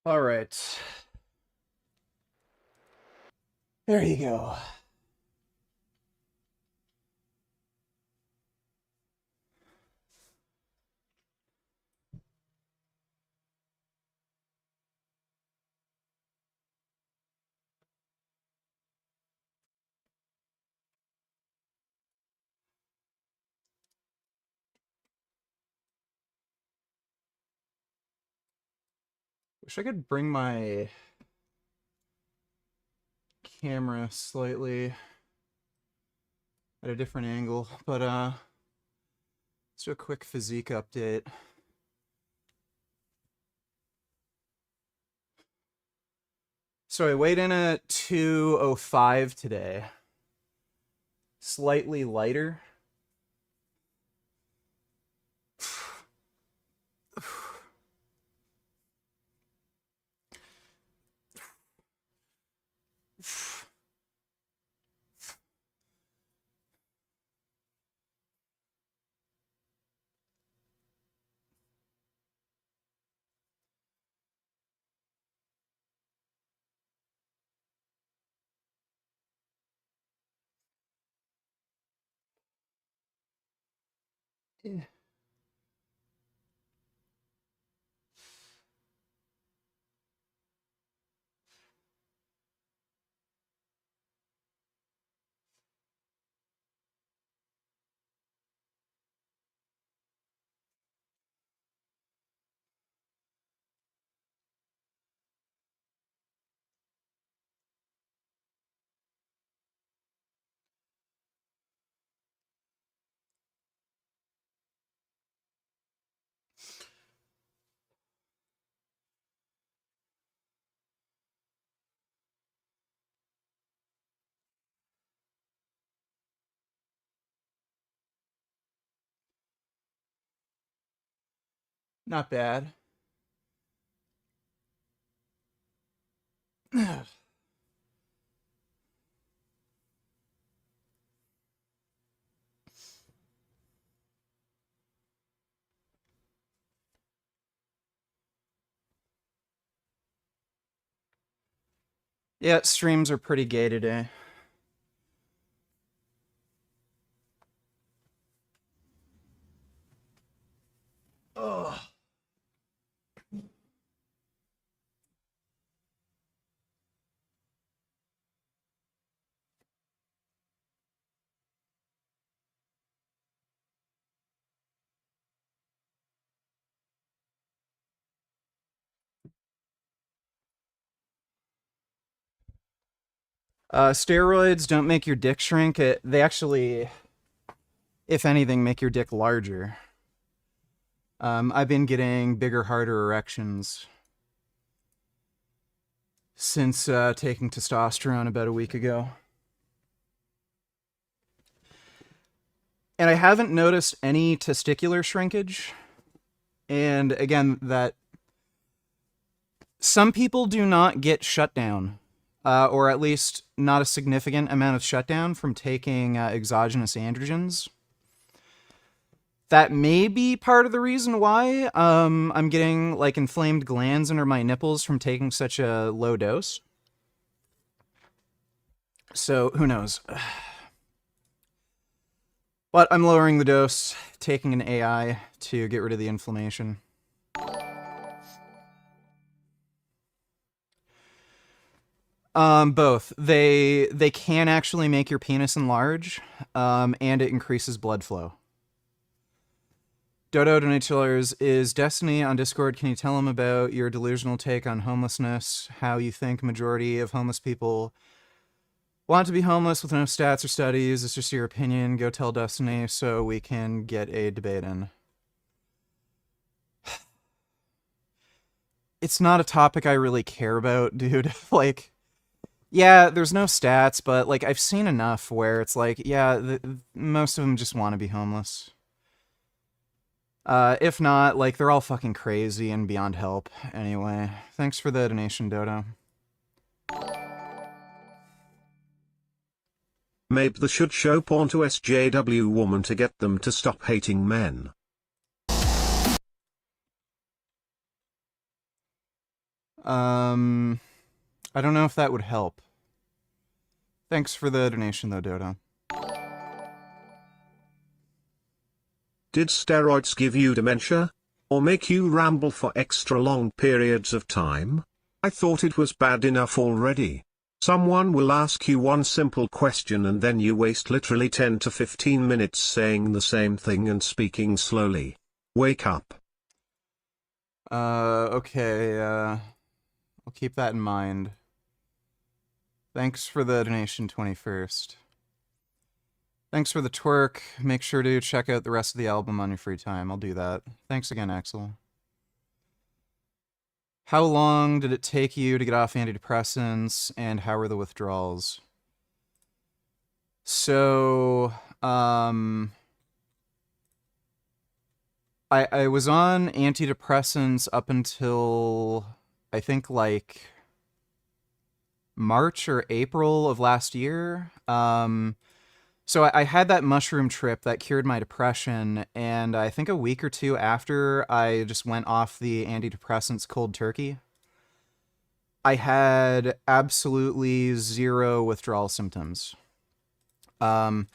Alright. There you go. Wish I could bring my camera slightly at a different angle, but let's do a quick physique update. So I weighed in at 205 today. Slightly lighter. Yeah. Not bad. Yeah, streams are pretty gay today. Ugh. Steroids don't make your dick shrink. They actually, if anything, make your dick larger. I've been getting bigger, harder erections since taking testosterone about a week ago. And I haven't noticed any testicular shrinkage. And again, that some people do not get shut down, or at least not a significant amount of shutdown from taking exogenous androgens. That may be part of the reason why I'm getting like inflamed glands under my nipples from taking such a low dose. So who knows? But I'm lowering the dose, taking an AI to get rid of the inflammation. Both. They can actually make your penis enlarge, and it increases blood flow. Dodo Donatillers, is Destiny on Discord. Can you tell him about your delusional take on homelessness, how you think majority of homeless people want to be homeless with no stats or studies? It's just your opinion. Go tell Destiny so we can get a debate in. It's not a topic I really care about, dude. Like, yeah, there's no stats, but like I've seen enough where it's like, yeah, most of them just want to be homeless. If not, like, they're all fucking crazy and beyond help. Anyway, thanks for the donation, Dodo.
Maybe they should show porn to SJW woman to get them to stop hating men.
I don't know if that would help. Thanks for the donation, though, Dodo.
Did steroids give you dementia? Or make you ramble for extra long periods of time? I thought it was bad enough already. Someone will ask you one simple question and then you waste literally 10 to 15 minutes saying the same thing and speaking slowly. Wake up.
Okay, I'll keep that in mind. Thanks for the donation, 21st. Thanks for the twerk. Make sure to check out the rest of the album on your free time. I'll do that. Thanks again, Axel. How long did it take you to get off antidepressants, and how were the withdrawals? So, I was on antidepressants up until, I think, like, March or April of last year. So I had that mushroom trip that cured my depression, and I think a week or two after, I just went off the antidepressants cold turkey. I had absolutely zero withdrawal symptoms. I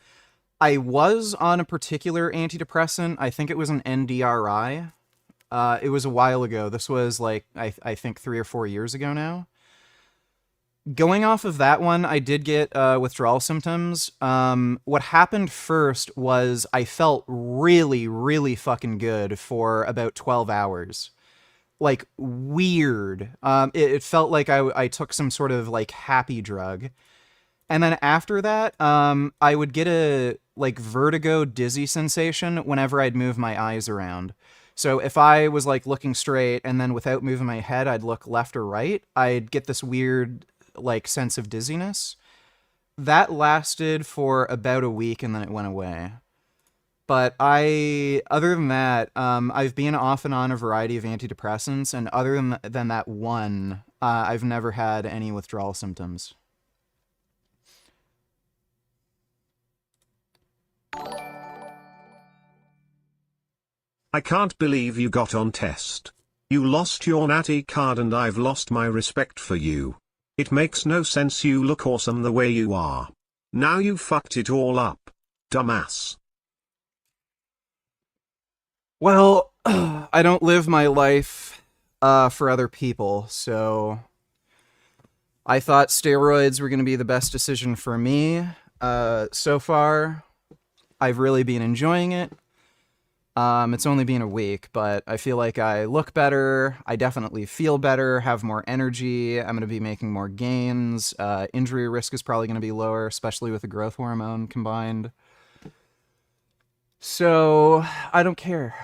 was on a particular antidepressant. I think it was an NDRI. It was a while ago. This was like, I think 3 or 4 years ago now. Going off of that one, I did get withdrawal symptoms. What happened first was I felt really, really fucking good for about 12 hours. Like, weird. It felt like I took some sort of, like, happy drug. And then after that, I would get a, like, vertigo, dizzy sensation whenever I'd move my eyes around. So if I was, like, looking straight and then without moving my head, I'd look left or right, I'd get this weird, like, sense of dizziness. That lasted for about a week and then it went away. But other than that, I've been off and on a variety of antidepressants, and other than that one, I've never had any withdrawal symptoms.
I can't believe you got on test. You lost your natty card and I've lost my respect for you. It makes no sense, you look awesome the way you are. Now you fucked it all up. Dumbass.
Well, I don't live my life for other people, so I thought steroids were going to be the best decision for me. So far, I've really been enjoying it. It's only been a week, but I feel like I look better. I definitely feel better, have more energy. I'm going to be making more gains. Injury risk is probably going to be lower, especially with the growth hormone combined. So, I don't care.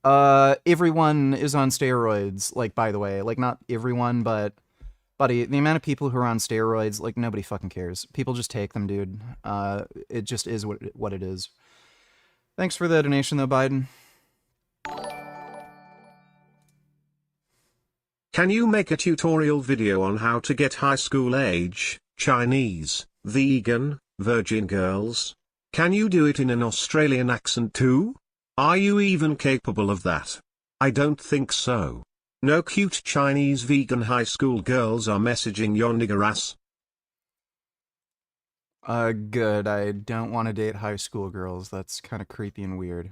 Everyone is on steroids, like, by the way. Like, not everyone, but... Buddy, the amount of people who are on steroids, like, nobody fucking cares. People just take them, dude. It just is what it is. Thanks for the donation, though, Biden.
Can you make a tutorial video on how to get high school age, Chinese, vegan, virgin girls? Can you do it in an Australian accent too? Are you even capable of that? I don't think so. No cute Chinese vegan high school girls are messaging your nigger ass.
Good. I don't want to date high school girls. That's kind of creepy and weird.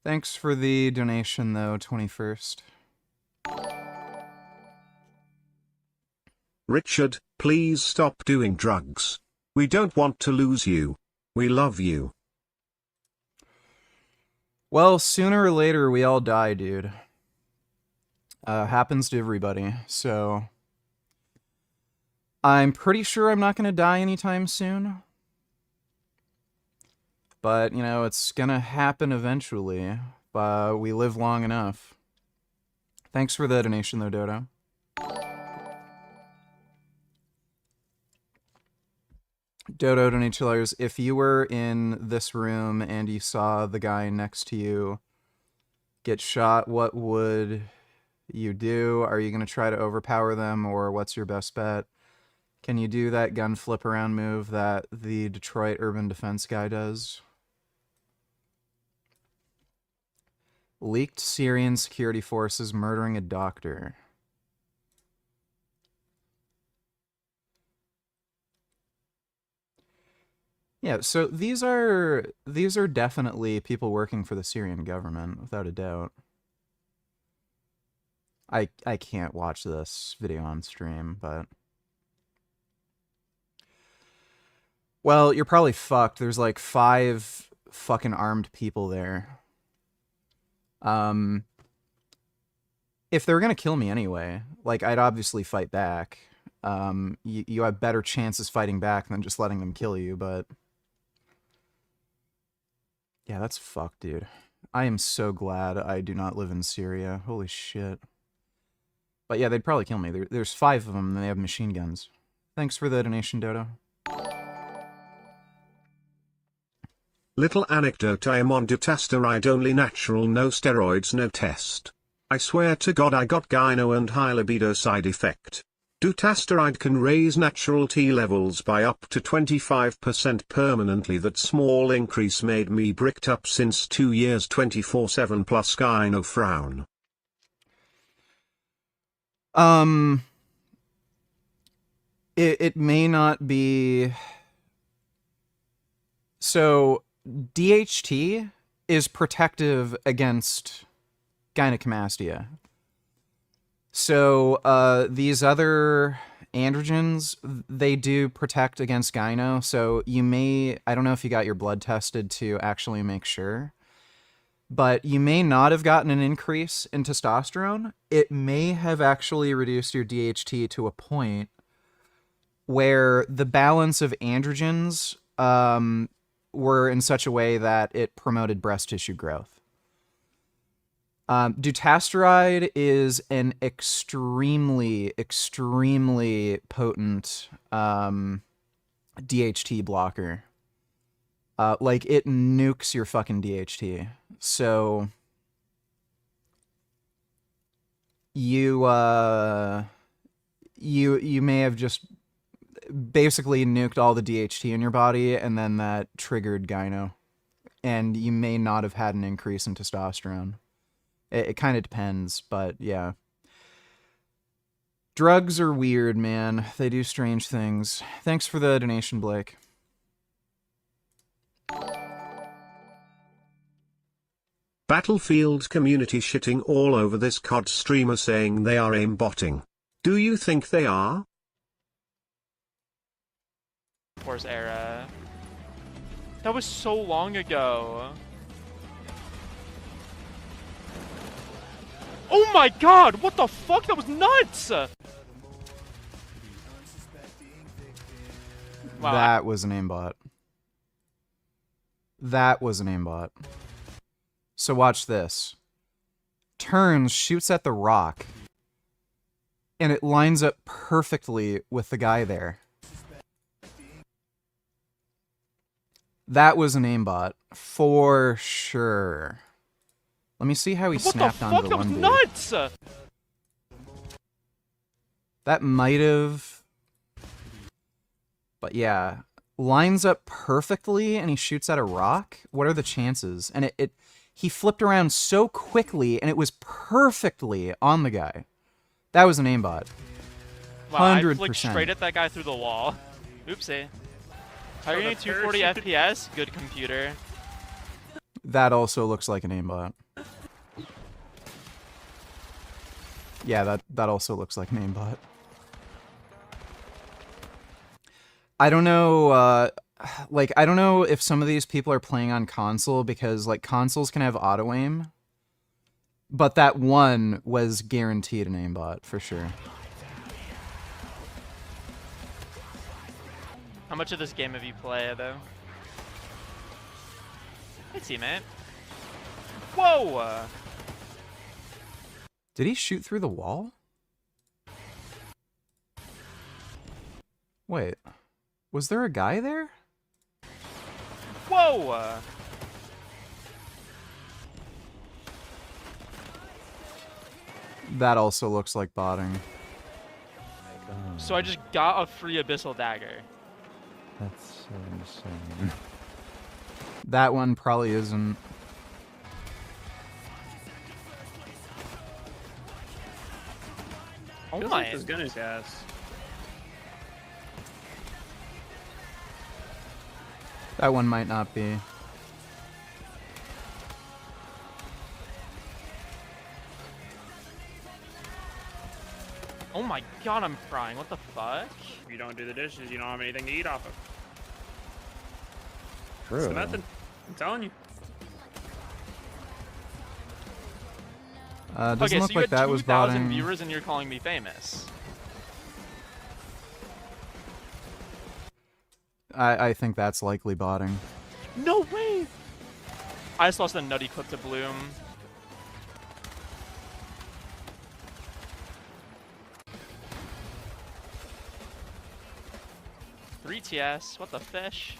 Thanks for the donation, though, 21st.
Richard, please stop doing drugs. We don't want to lose you. We love you.
Well, sooner or later, we all die, dude. Happens to everybody, so... I'm pretty sure I'm not going to die anytime soon. But, you know, it's going to happen eventually. We live long enough. Thanks for the donation, though, Dodo. Dodo donations, if you were in this room and you saw the guy next to you get shot, what would you do? Are you going to try to overpower them, or what's your best bet? Can you do that gun flip around move that the Detroit Urban Defense guy does? Leaked Syrian security forces murdering a doctor. Yeah, so these are definitely people working for the Syrian government, without a doubt. I can't watch this video on stream, but... Well, you're probably fucked. There's like 5 fucking armed people there. If they're gonna kill me anyway, like, I'd obviously fight back. You have better chances fighting back than just letting them kill you, but... Yeah, that's fucked, dude. I am so glad I do not live in Syria. Holy shit. But yeah, they'd probably kill me. There's 5 of them, and they have machine guns. Thanks for the donation, Dodo.
Little anecdote: I am on dutasteride only, natural, no steroids, no test. I swear to God I got gyno and high libido side effect. Dutasteride can raise natural T levels by up to 25% permanently. That small increase made me bricked up since 2 years 24/7 plus gyno frown.
It may not be... So... DHT is protective against gynecomastia. So, these other androgens, they do protect against gyno, so you may... I don't know if you got your blood tested to actually make sure, but you may not have gotten an increase in testosterone. It may have actually reduced your DHT to a point where the balance of androgens, were in such a way that it promoted breast tissue growth. Dutasteride is an extremely, extremely potent DHT blocker. Like, it nukes your fucking DHT. So you may have just basically nuked all the DHT in your body, and then that triggered gyno. And you may not have had an increase in testosterone. It kind of depends, but yeah. Drugs are weird, man. They do strange things. Thanks for the donation, Blake.
Battlefield community shitting all over this COD streamer saying they are aimbotting. Do you think they are?
Force era. That was so long ago. Oh my god, what the fuck? That was nuts! Wow.
That was an aimbot. That was an aimbot. So watch this. Turns, shoots at the rock, and it lines up perfectly with the guy there. That was an aimbot, for sure. Let me see how he snapped onto the one dude.
What the fuck? That was nuts!
That might have... But yeah, lines up perfectly, and he shoots at a rock? What are the chances? And he flipped around so quickly, and it was perfectly on the guy. That was an aimbot. 100%.
Wow, I flicked straight at that guy through the wall. Oopsie. Targeting 240 FPS? Good computer.
That also looks like an aimbot. Yeah, that also looks like an aimbot. I don't know, like, I don't know if some of these people are playing on console, because, like, consoles can have auto-aim. But that one was guaranteed an aimbot, for sure.
How much of this game have you played, though? Hey, teammate. Whoa!
Did he shoot through the wall? Wait. Was there a guy there?
Whoa!
That also looks like botting.
So I just got a free Abyssal Dagger.
That's so insane.
That one probably isn't.
Oh
Feels
my.
like this gun is gas.
That one might not be.
Oh my god, I'm crying. What the fuck?
If you don't do the dishes, you don't have anything to eat off of.
True.
It's the method. I'm telling you.
Doesn't
Okay,
look
so you
like
had
that was
2,000
botting.
viewers and you're calling me famous.
I think that's likely botting.
No way! I just lost a nutty clip to Bloom. Three TS, what the fish?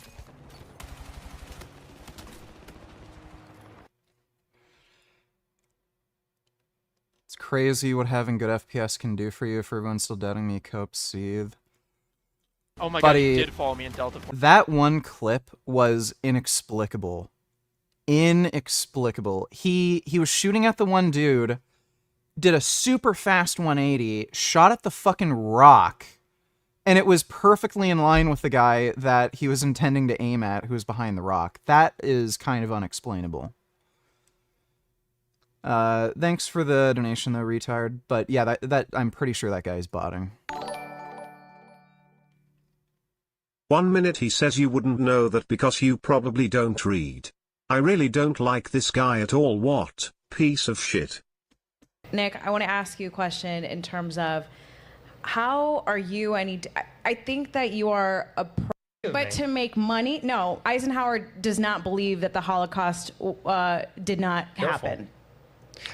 It's crazy what having good FPS can do for you. For everyone still doubting me, Cope Seethe.
Oh my
Buddy,
god, he did follow me in Delta Force.
That one clip was inexplicable. Inexplicable. He was shooting at the one dude, did a super fast 180, shot at the fucking rock, and it was perfectly in line with the guy that he was intending to aim at, who was behind the rock. That is kind of unexplainable. Thanks for the donation though, retard. But yeah, that I'm pretty sure that guy is botting.
1 minute he says you wouldn't know that because you probably don't read. I really don't like this guy at all. What piece of shit.
Nick, I want to ask you a question in terms of how are you? I think that you are a but to make money. No, Eisenhower does not believe that the Holocaust did not happen.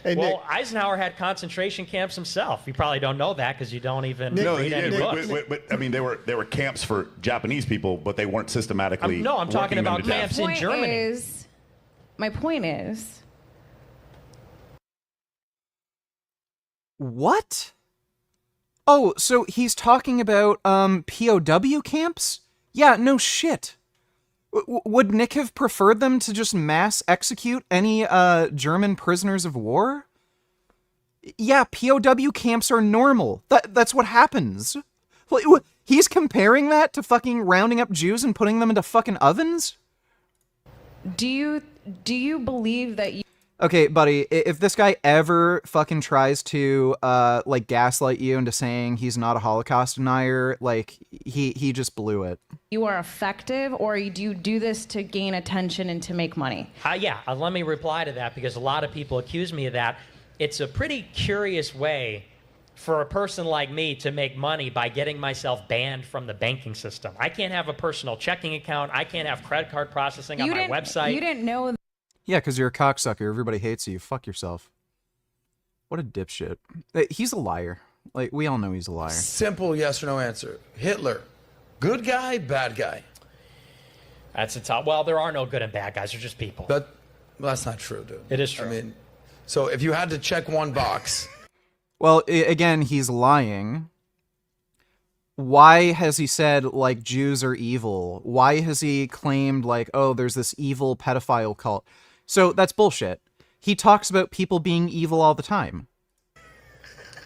Well, Eisenhower had concentration camps himself. You probably don't know that because you don't even read any books.
But, I mean, they were camps for Japanese people, but they weren't systematically.
I'm talking about
working them to
camps
death.
in Germany.
My point is.
What? Oh, so he's talking about POW camps? Yeah, no shit. Would Nick have preferred them to just mass execute any German prisoners of war? Yeah, POW camps are normal. That's what happens. He's comparing that to fucking rounding up Jews and putting them into fucking ovens?
Do you believe that you...
Okay, buddy, if this guy ever fucking tries to, like, gaslight you into saying he's not a Holocaust denier, like, he just blew it.
You are effective, or do you do this to gain attention and to make money?
Let me reply to that, because a lot of people accuse me of that. It's a pretty curious way for a person like me to make money by getting myself banned from the banking system. I can't have a personal checking account. I can't have credit card processing on my website.
You didn't know...
Yeah, because you're a cocksucker. Everybody hates you. Fuck yourself. What a dipshit. He's a liar. Like, we all know he's a liar.
Simple yes or no answer. Hitler, good guy, bad guy?
That's a top. Well, there are no good and bad guys. They're just people.
Well, that's not true, dude.
It is true.
I mean, so if you had to check one box...
Well, again, he's lying. Why has he said, like, Jews are evil? Why has he claimed, like, oh, there's this evil pedophile cult? So that's bullshit. He talks about people being evil all the time.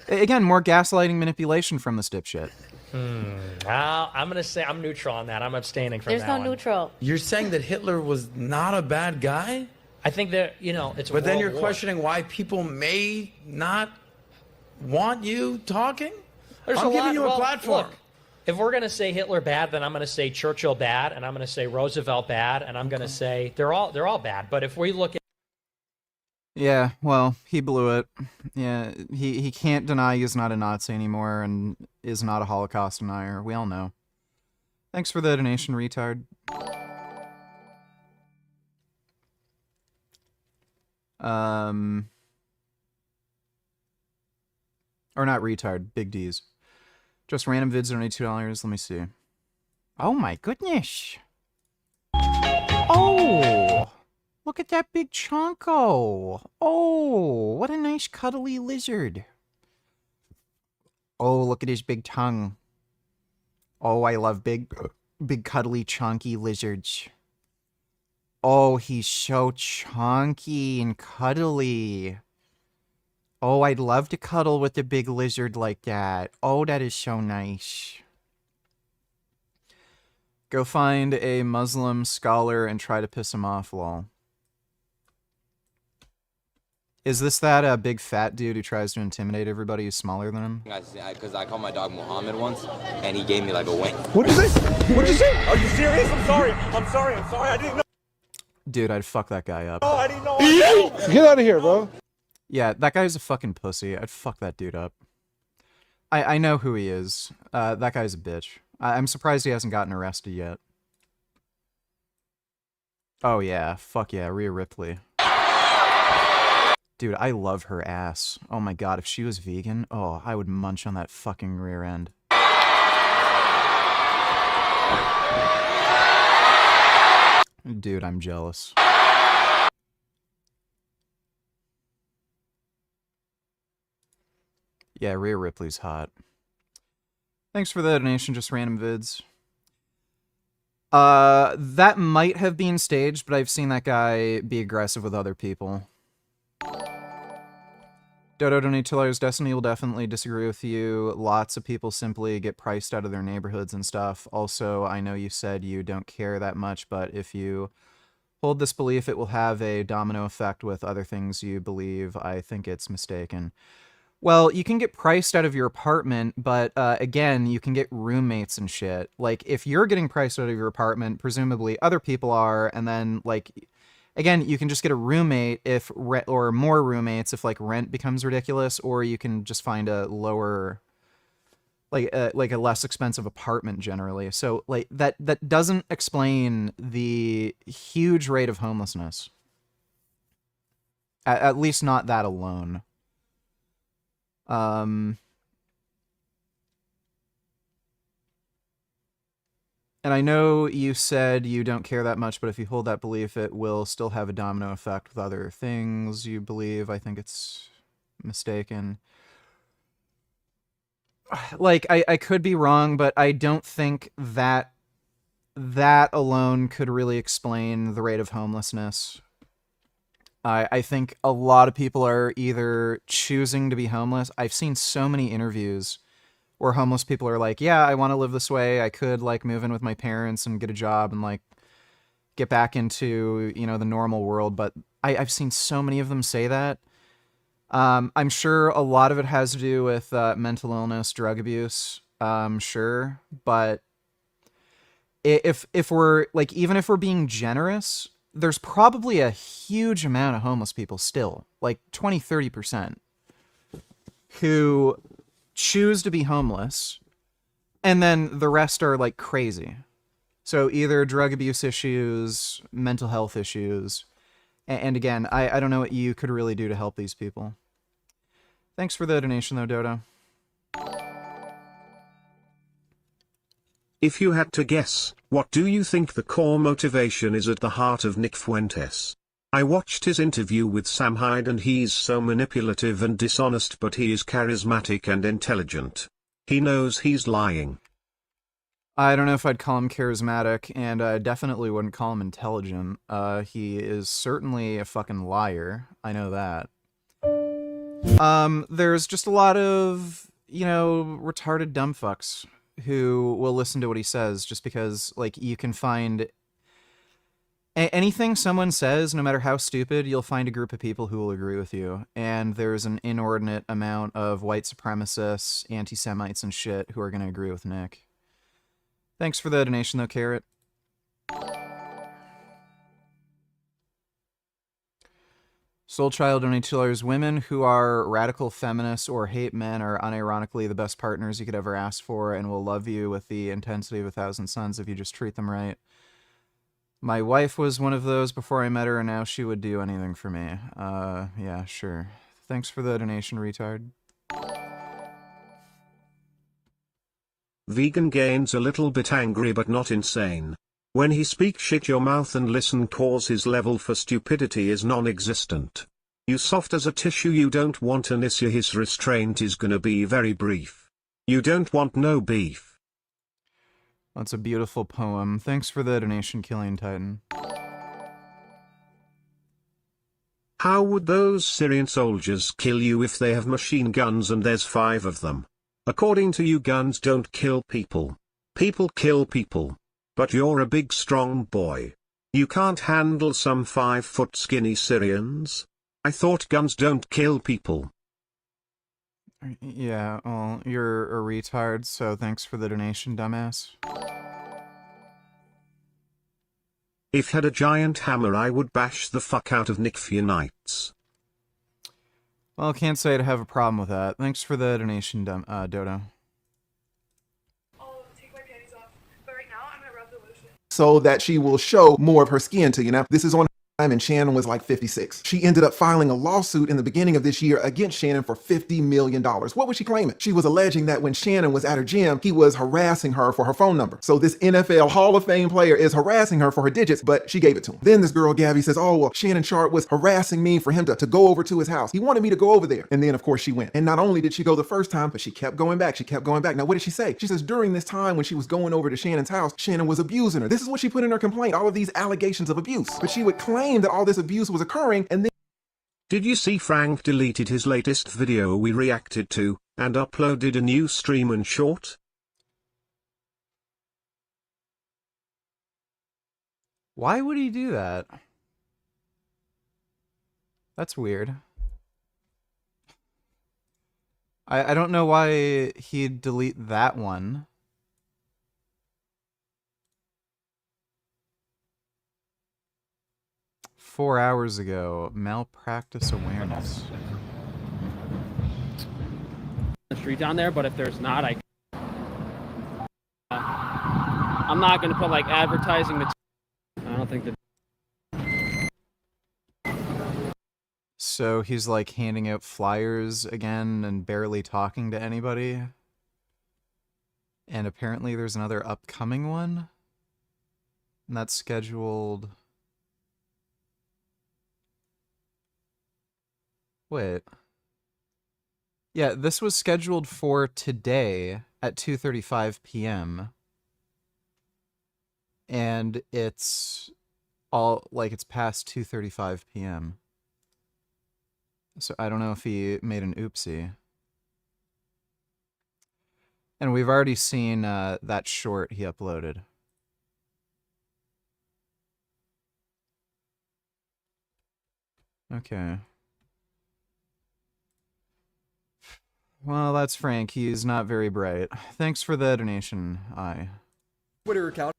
Again, more gaslighting manipulation from this dipshit.
I'm going to say I'm neutral on that. I'm abstaining from that.
There's no neutral.
You're saying that Hitler was not a bad guy?
I think that, it's a
But then
world
you're
war.
questioning why people may not want you talking? I'm giving you a platform.
Look, if we're going to say Hitler bad, then I'm going to say Churchill bad, and I'm going to say Roosevelt bad, and I'm going to say they're all bad. But if we look at...
Yeah, well, he blew it. Yeah, he can't deny he's not a Nazi anymore and is not a Holocaust denier. We all know. Thanks for the donation, retard. Or not retard, big D's. Just random vids donate $2. Let me see. Oh my goodness. Oh! Look at that big chonko. Oh, what a nice cuddly lizard. Oh, look at his big tongue. Oh, I love big cuddly chonky lizards. Oh, he's so chonky and cuddly. Oh, I'd love to cuddle with a big lizard like that. Oh, that is so nice. Go find a Muslim scholar and try to piss him off, lol. Is this that big fat dude who tries to intimidate everybody who's smaller than him?
Because I called my dog Muhammad once, and he gave me like a wink.
What is this? What'd you say? Are you serious? I'm sorry. I didn't know.
Dude, I'd fuck that guy up.
Oh, I didn't know.
Get out of here, bro.
Yeah, that guy's a fucking pussy. I'd fuck that dude up. I know who he is. That guy's a bitch. I'm surprised he hasn't gotten arrested yet. Oh yeah, fuck yeah, Rhea Ripley. Dude, I love her ass. Oh my god, if she was vegan, oh, I would munch on that fucking rear end. Dude, I'm jealous. Yeah, Rhea Ripley's hot. Thanks for the donation, just random vids. That might have been staged, but I've seen that guy be aggressive with other people. Dodo donate $2. Destiny will definitely disagree with you. Lots of people simply get priced out of their neighborhoods and stuff. Also, I know you said you don't care that much, but if you hold this belief, it will have a domino effect with other things you believe. I think it's mistaken. Well, you can get priced out of your apartment, but again, you can get roommates and shit. Like, if you're getting priced out of your apartment, presumably other people are, and then, like, again, you can just get a roommate if or more roommates if, like, rent becomes ridiculous, or you can just find a lower, like a less expensive apartment generally. So, like, that doesn't explain the huge rate of homelessness. At least not that alone. And I know you said you don't care that much, but if you hold that belief, it will still have a domino effect with other things you believe. I think it's mistaken. Like, I could be wrong, but I don't think that alone could really explain the rate of homelessness. I think a lot of people are either choosing to be homeless. I've seen so many interviews where homeless people are like, yeah, I want to live this way. I could, like, move in with my parents and get a job and, like, get back into, you know, the normal world. But I've seen so many of them say that. I'm sure a lot of it has to do with mental illness, drug abuse. Sure. But if we're, like, even if we're being generous, there's probably a huge amount of homeless people still, like 20, 30%, who choose to be homeless, and then the rest are, like, crazy. So either drug abuse issues, mental health issues, and again, I don't know what you could really do to help these people. Thanks for the donation, though, Dodo.
If you had to guess, what do you think the core motivation is at the heart of Nick Fuentes? I watched his interview with Sam Hyde and he's so manipulative and dishonest, but he is charismatic and intelligent. He knows he's lying.
I don't know if I'd call him charismatic, and I definitely wouldn't call him intelligent. He is certainly a fucking liar. I know that. There's just a lot of, you know, retarded dumb fucks who will listen to what he says just because, like, you can find anything someone says, no matter how stupid, you'll find a group of people who will agree with you. And there's an inordinate amount of white supremacists, anti-Semites, and shit who are going to agree with Nick. Thanks for the donation, though, Carrot. Soul Child donated $2. Women who are radical feminists or hate men are unironically the best partners you could ever ask for and will love you with the intensity of 1,000 suns if you just treat them right. My wife was one of those before I met her, and now she would do anything for me. Yeah, sure. Thanks for the donation, retard.
Vegan Gain's a little bit angry but not insane. When he speaks shit your mouth and listen cause his level for stupidity is non-existent. You soft as a tissue, you don't want an issue, his restraint is gonna be very brief. You don't want no beef.
That's a beautiful poem. Thanks for the donation, Killing Titan.
How would those Syrian soldiers kill you if they have machine guns and there's 5 of them? According to you, guns don't kill people. People kill people. But you're a big strong boy. You can't handle some 5-foot skinny Syrians? I thought guns don't kill people.
Yeah, well, you're a retard, so thanks for the donation, dumbass.
If had a giant hammer I would bash the fuck out of Nick Fuentes.
Well, can't say I'd have a problem with that. Thanks for the donation, Dodo.
So that she will show more of her skin to you. Now, this is on time, and Shannon was like 56. She ended up filing a lawsuit in the beginning of this year against Shannon for $50 million. What was she claiming? She was alleging that when Shannon was at her gym, he was harassing her for her phone number. So this NFL Hall of Fame player is harassing her for her digits, but she gave it to him. Then this girl, Gabby, says, oh, well, Shannon Sharp was harassing me for him to go over to his house. He wanted me to go over there. And then, of course, she went. And not only did she go the first time, but she kept going back. She kept going back. Now, what did she say? She says during this time when she was going over to Shannon's house, Shannon was abusing her. This is what she put in her complaint, all of these allegations of abuse. But she would claim that all this abuse was occurring, and then...
Did you see Frank deleted his latest video we reacted to, and uploaded a new stream and short?
Why would he do that? That's weird. I don't know why he'd delete that one. "4 hours ago, malpractice awareness."
The street down there, but if there's not, I'm not gonna put like advertising. I don't think that.
So he's like handing out flyers again and barely talking to anybody. And apparently there's another upcoming one. And that's scheduled... Wait. Yeah, this was scheduled for today at 2:35 p.m. And it's it's past 2:35 p.m. So I don't know if he made an oopsie. And we've already seen that short he uploaded. Okay. Well, that's Frank. He's not very bright. Thanks for the donation,
Twitter account.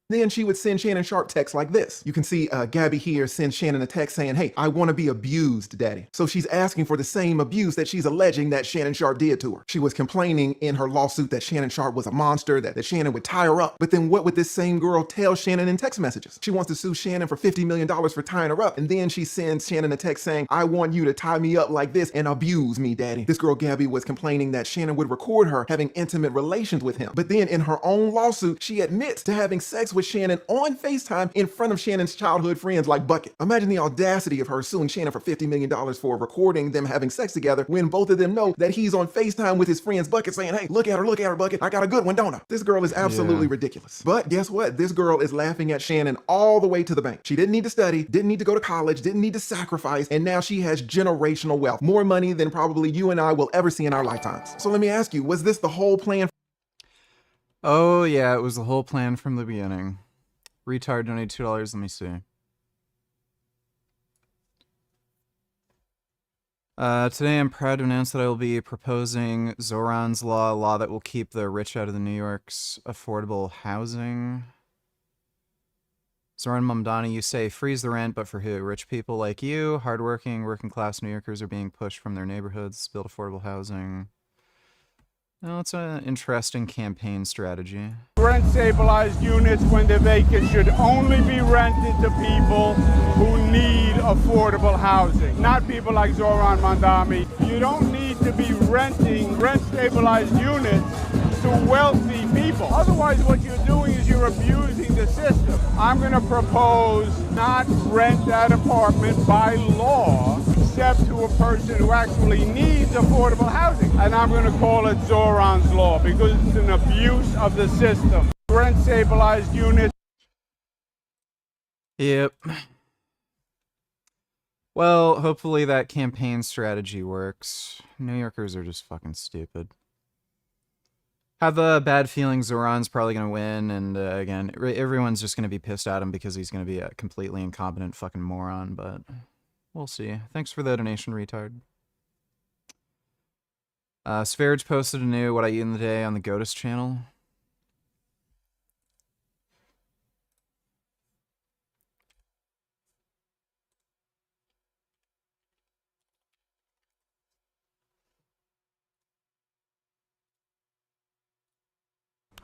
Then she would send Shannon Sharp texts like this. You can see Gabby here send Shannon a text saying, hey, I want to be abused, daddy. So she's asking for the same abuse that she's alleging that Shannon Sharp did to her. She was complaining in her lawsuit that Shannon Sharp was a monster, that Shannon would tie her up. But then what would this same girl tell Shannon in text messages? She wants to sue Shannon for $50 million for tying her up. And then she sends Shannon a text saying, I want you to tie me up like this and abuse me, daddy. This girl Gabby was complaining that Shannon would record her having intimate relations with him. But then in her own lawsuit, she admits to having sex with Shannon on FaceTime in front of Shannon's childhood friends like Bucket. Imagine the audacity of her suing Shannon for $50 million for recording them having sex together when both of them know that he's on FaceTime with his friends Bucket saying, hey, look at her, Bucket. I got a good one, don't I? This girl is absolutely ridiculous. But guess what? This girl is laughing at Shannon all the way to the bank. She didn't need to study, didn't need to go to college, didn't need to sacrifice, and now she has generational wealth. More money than probably you and I will ever see in our lifetimes. So let me ask you, was this the whole plan?
Oh, yeah, it was the whole plan from the beginning. Retard donated $2. Let me see. Today I'm proud to announce that I will be proposing Zoran's Law, a law that will keep the rich out of the New York's affordable housing. Zoran Mamdani, you say freeze the rent, but for who? Rich people like you, hardworking, working class New Yorkers are being pushed from their neighborhoods to build affordable housing. Well, it's an interesting campaign strategy.
Rent-stabilized units, when they're vacant, should only be rented to people who need affordable housing, not people like Zoran Mandami. You don't need to be renting rent-stabilized units to wealthy people. Otherwise, what you're doing is you're abusing the system. I'm going to propose not rent that apartment by law, except to a person who actually needs affordable housing. And I'm going to call it Zoran's Law because it's an abuse of the system. Rent-stabilized units.
Yep. Well, hopefully that campaign strategy works. New Yorkers are just fucking stupid. Have a bad feeling Zoran's probably going to win, and again, everyone's just going to be pissed at him because he's going to be a completely incompetent fucking moron, but we'll see. Thanks for the donation, retard. Sverge posted a new What I Eat in the Day on the Goatus channel.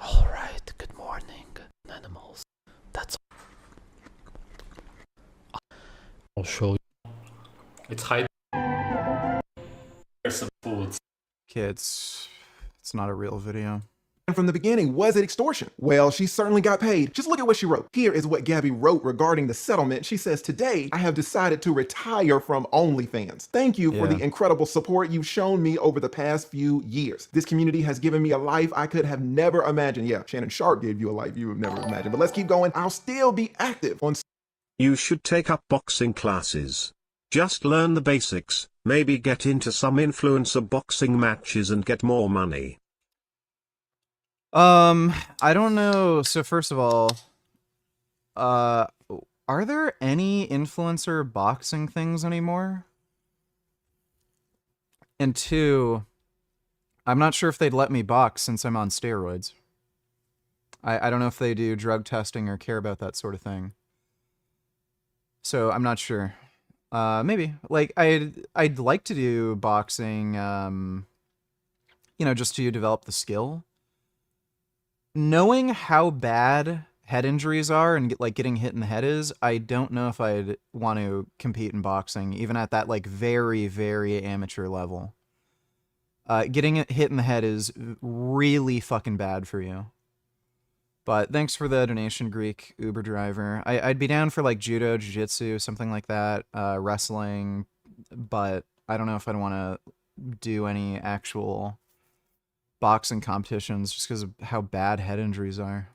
Alright, good morning, animals. That's I'll show you. It's high. There's some foods.
Kids, it's not a real video.
And from the beginning, was it extortion? Well, she certainly got paid. Just look at what she wrote. Here is what Gabby wrote regarding the settlement. She says, today, I have decided to retire from OnlyFans. Thank you for the incredible support you've shown me over the past few years. This community has given me a life I could have never imagined. Yeah, Shannon Sharp gave you a life you would never imagine. But let's keep going. I'll still be active on...
You should take up boxing classes. Just learn the basics, maybe get into some influencer boxing matches and get more money.
I don't know. So first of all, are there any influencer boxing things anymore? And two, I'm not sure if they'd let me box since I'm on steroids. I don't know if they do drug testing or care about that sort of thing. So I'm not sure. Maybe. Like, I'd like to do boxing, you know, just to develop the skill. Knowing how bad head injuries are and like getting hit in the head is, I don't know if I'd want to compete in boxing, even at that like very, very amateur level. Getting hit in the head is really fucking bad for you. But thanks for the donation, Greek Uber driver. I'd be down for like judo, jiu-jitsu, something like that, wrestling, but I don't know if I'd want to do any actual boxing competitions just because of how bad head injuries are.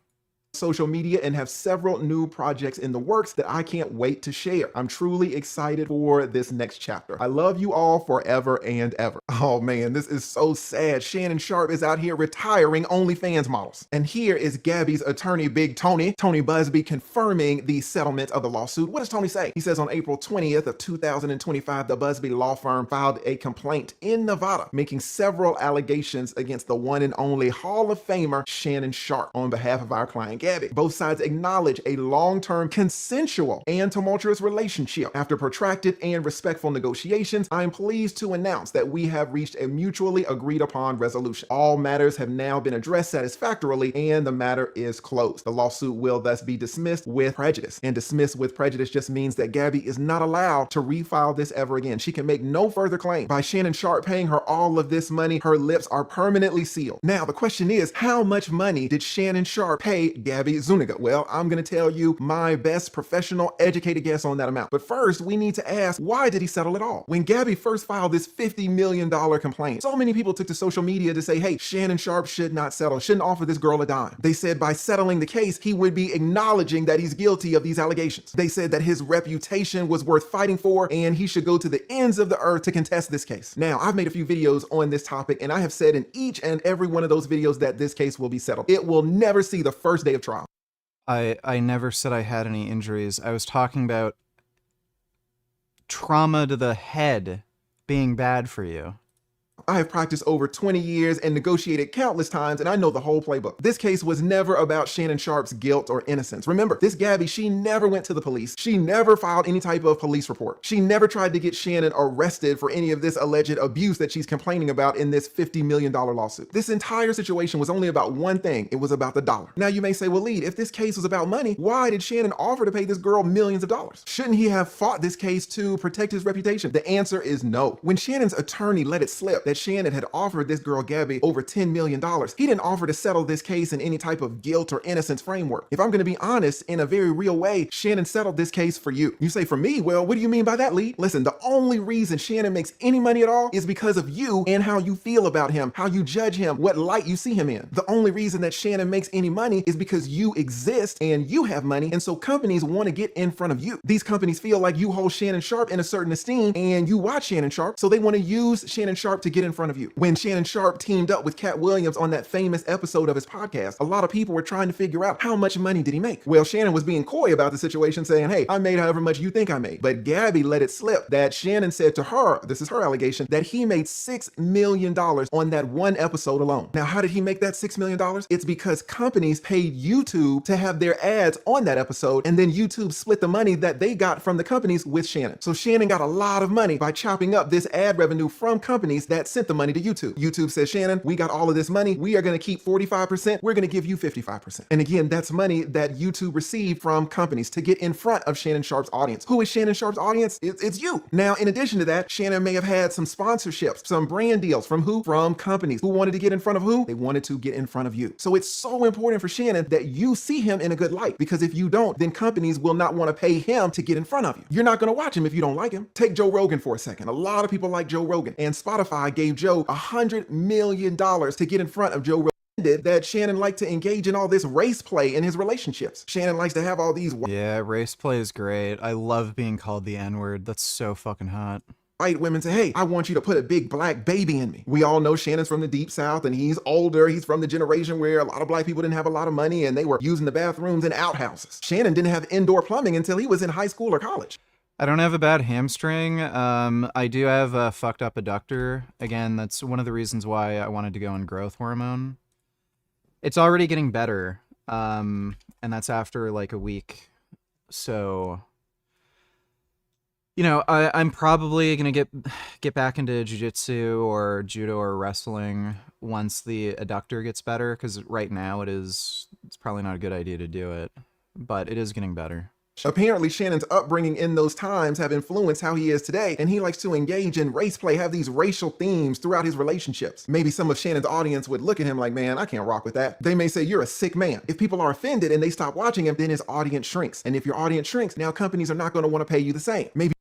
Social media and have several new projects in the works that I can't wait to share. I'm truly excited for this next chapter. I love you all forever and ever. Oh man, this is so sad. Shannon Sharpe is out here retiring OnlyFans models. And here is Gabby's attorney, Big Tony Busby, confirming the settlement of the lawsuit. What does Tony say? He says on April 20th of 2025, the Busby law firm filed a complaint in Nevada, making several allegations against the one and only Hall of Famer Shannon Sharpe on behalf of our client Gabby. Both sides acknowledge a long-term consensual and tumultuous relationship. After protracted and respectful negotiations, I am pleased to announce that we have reached a mutually agreed upon resolution. All matters have now been addressed satisfactorily and the matter is closed. The lawsuit will thus be dismissed with prejudice. And dismissed with prejudice just means that Gabby is not allowed to refile this ever again. She can make no further claim. By Shannon Sharpe paying her all of this money, her lips are permanently sealed. Now, the question is, how much money did Shannon Sharpe pay Gabby Zuniga? Well, I'm going to tell you my best professional, educated guess on that amount. But first, we need to ask, why did he settle it all? When Gabby first filed this $50 million complaint, so many people took to social media to say, hey, Shannon Sharpe should not settle, shouldn't offer this girl a dime. They said by settling the case, he would be acknowledging that he's guilty of these allegations. They said that his reputation was worth fighting for and he should go to the ends of the earth to contest this case. Now, I've made a few videos on this topic and I have said in each and every one of those videos that this case will be settled. It will never see the first day of trial.
I never said I had any injuries. I was talking about trauma to the head being bad for you.
I have practiced over 20 years and negotiated countless times, and I know the whole playbook. This case was never about Shannon Sharpe's guilt or innocence. Remember, this Gabby, she never went to the police. She never filed any type of police report. She never tried to get Shannon arrested for any of this alleged abuse that she's complaining about in this $50 million lawsuit. This entire situation was only about one thing. It was about the dollar. Now you may say, well, Lead, if this case was about money, why did Shannon offer to pay this girl millions of dollars? Shouldn't he have fought this case to protect his reputation? The answer is no. When Shannon's attorney let it slip that Shannon had offered this girl Gabby over $10 million, he didn't offer to settle this case in any type of guilt or innocence framework. If I'm going to be honest, in a very real way, Shannon settled this case for you. You say for me? Well, what do you mean by that, Lee? Listen, the only reason Shannon makes any money at all is because of you and how you feel about him, how you judge him, what light you see him in. The only reason that Shannon makes any money is because you exist and you have money, and so companies want to get in front of you. These companies feel like you hold Shannon Sharpe in a certain esteem and you watch Shannon Sharpe, so they want to use Shannon Sharpe to get in front of you. When Shannon Sharpe teamed up with Cat Williams on that famous episode of his podcast, a lot of people were trying to figure out how much money did he make. Well, Shannon was being coy about the situation, saying, hey, I made however much you think I made. But Gabby let it slip that Shannon said to her, this is her allegation, that he made $6 million on that one episode alone. Now, how did he make that $6 million? It's because companies paid YouTube to have their ads on that episode, and then YouTube split the money that they got from the companies with Shannon. So Shannon got a lot of money by chopping up this ad revenue from companies that sent the money to YouTube. YouTube says, Shannon, we got all of this money. We are going to keep 45%. We're going to give you 55%. And again, that's money that YouTube received from companies to get in front of Shannon Sharpe's audience. Who is Shannon Sharpe's audience? It's you. Now, in addition to that, Shannon may have had some sponsorships, some brand deals from who? From companies. Who wanted to get in front of who? They wanted to get in front of you. So it's so important for Shannon that you see him in a good light, because if you don't, then companies will not want to pay him to get in front of you. You're not going to watch him if you don't like him. Take Joe Rogan for a second. A lot of people like Joe Rogan, and Spotify gave Joe $100 million to get in front of Joe Rogan. That Shannon liked to engage in all this race play in his relationships. Shannon likes to have all these...
Yeah, race play is great. I love being called the N-word. That's so fucking hot.
White women say, hey, I want you to put a big black baby in me. We all know Shannon's from the Deep South and he's older. He's from the generation where a lot of black people didn't have a lot of money and they were using the bathrooms in outhouses. Shannon didn't have indoor plumbing until he was in high school or college.
I don't have a bad hamstring. I do have a fucked up adductor. Again, that's one of the reasons why I wanted to go on growth hormone. It's already getting better, and that's after like a week. So You know, I'm probably gonna get back into jiu-jitsu or judo or wrestling once the adductor gets better, because right now it's probably not a good idea to do it, but it is getting better.
Apparently, Shannon's upbringing in those times have influenced how he is today, and he likes to engage in race play, have these racial themes throughout his relationships. Maybe some of Shannon's audience would look at him like, man, I can't rock with that. They may say, you're a sick man. If people are offended and they stop watching him, then his audience shrinks. And if your audience shrinks, now companies are not going to want to pay you the same. Maybe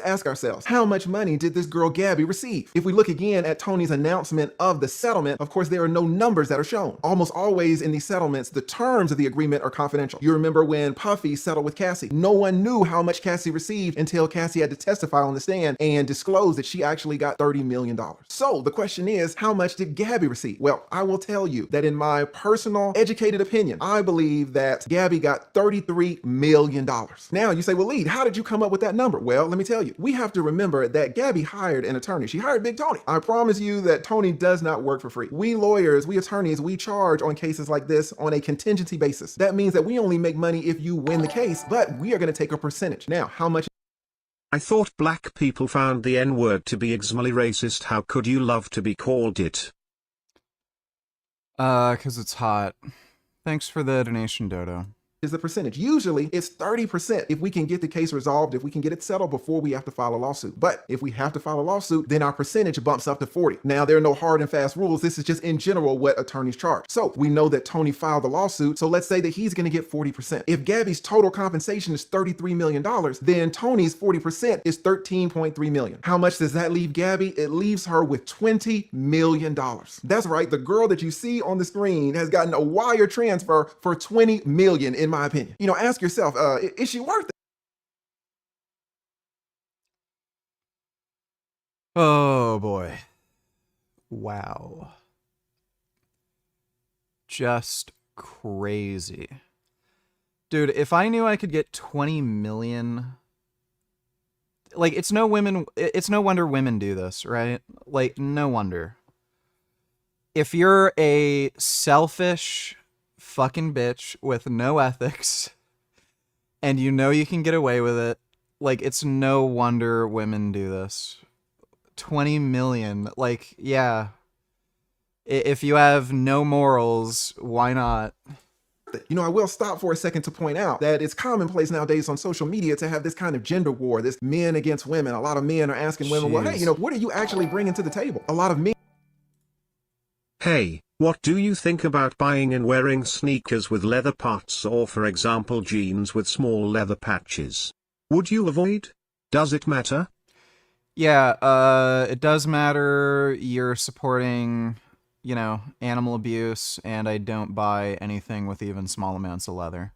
ask ourselves, how much money did this girl Gabby receive? If we look again at Tony's announcement of the settlement, of course, there are no numbers that are shown. Almost always in these settlements, the terms of the agreement are confidential. You remember when Puffy settled with Cassie? No one knew how much Cassie received until Cassie had to testify on the stand and disclose that she actually got $30 million. So the question is, how much did Gabby receive? Well, I will tell you that in my personal, educated opinion, I believe that Gabby got $33 million. Now you say, well, Lee, how did you come up with that number? Well, let me tell you. We have to remember that Gabby hired an attorney. She hired Big Tony. I promise you that Tony does not work for free. We lawyers, we attorneys, we charge on cases like this on a contingency basis. That means that we only make money if you win the case, but we are going to take a percentage. Now, how much?
I thought black people found the N-word to be extremely racist. How could you love to be called it?
'Cause it's hot. Thanks for the donation, Dodo.
Is the percentage. Usually it's 30% if we can get the case resolved, if we can get it settled before we have to file a lawsuit. But if we have to file a lawsuit, then our percentage bumps up to 40. Now, there are no hard and fast rules. This is just in general what attorneys charge. So we know that Tony filed the lawsuit. So let's say that he's going to get 40%. If Gabby's total compensation is $33 million, then Tony's 40% is $13.3 million. How much does that leave Gabby? It leaves her with $20 million. That's right. The girl that you see on the screen has gotten a wire transfer for $20 million in my opinion. You know, ask yourself, is she worth it?
Oh boy. Wow. Just crazy. Dude, if I knew I could get 20 million, like, it's no wonder women do this, right? Like, no wonder. If you're a selfish fucking bitch with no ethics and you know you can get away with it, like, it's no wonder women do this. 20 million, like, yeah. If you have no morals, why not?
You know, I will stop for a second to point out that it's commonplace nowadays on social media to have this kind of gender war, this men against women. A lot of men are asking women, well, hey, you know, what are you actually bringing to the table? A lot of men.
Hey, what do you think about buying and wearing sneakers with leather parts, or for example jeans with small leather patches? Would you avoid? Does it matter?
Yeah, it does matter. You're supporting, you know, animal abuse, and I don't buy anything with even small amounts of leather.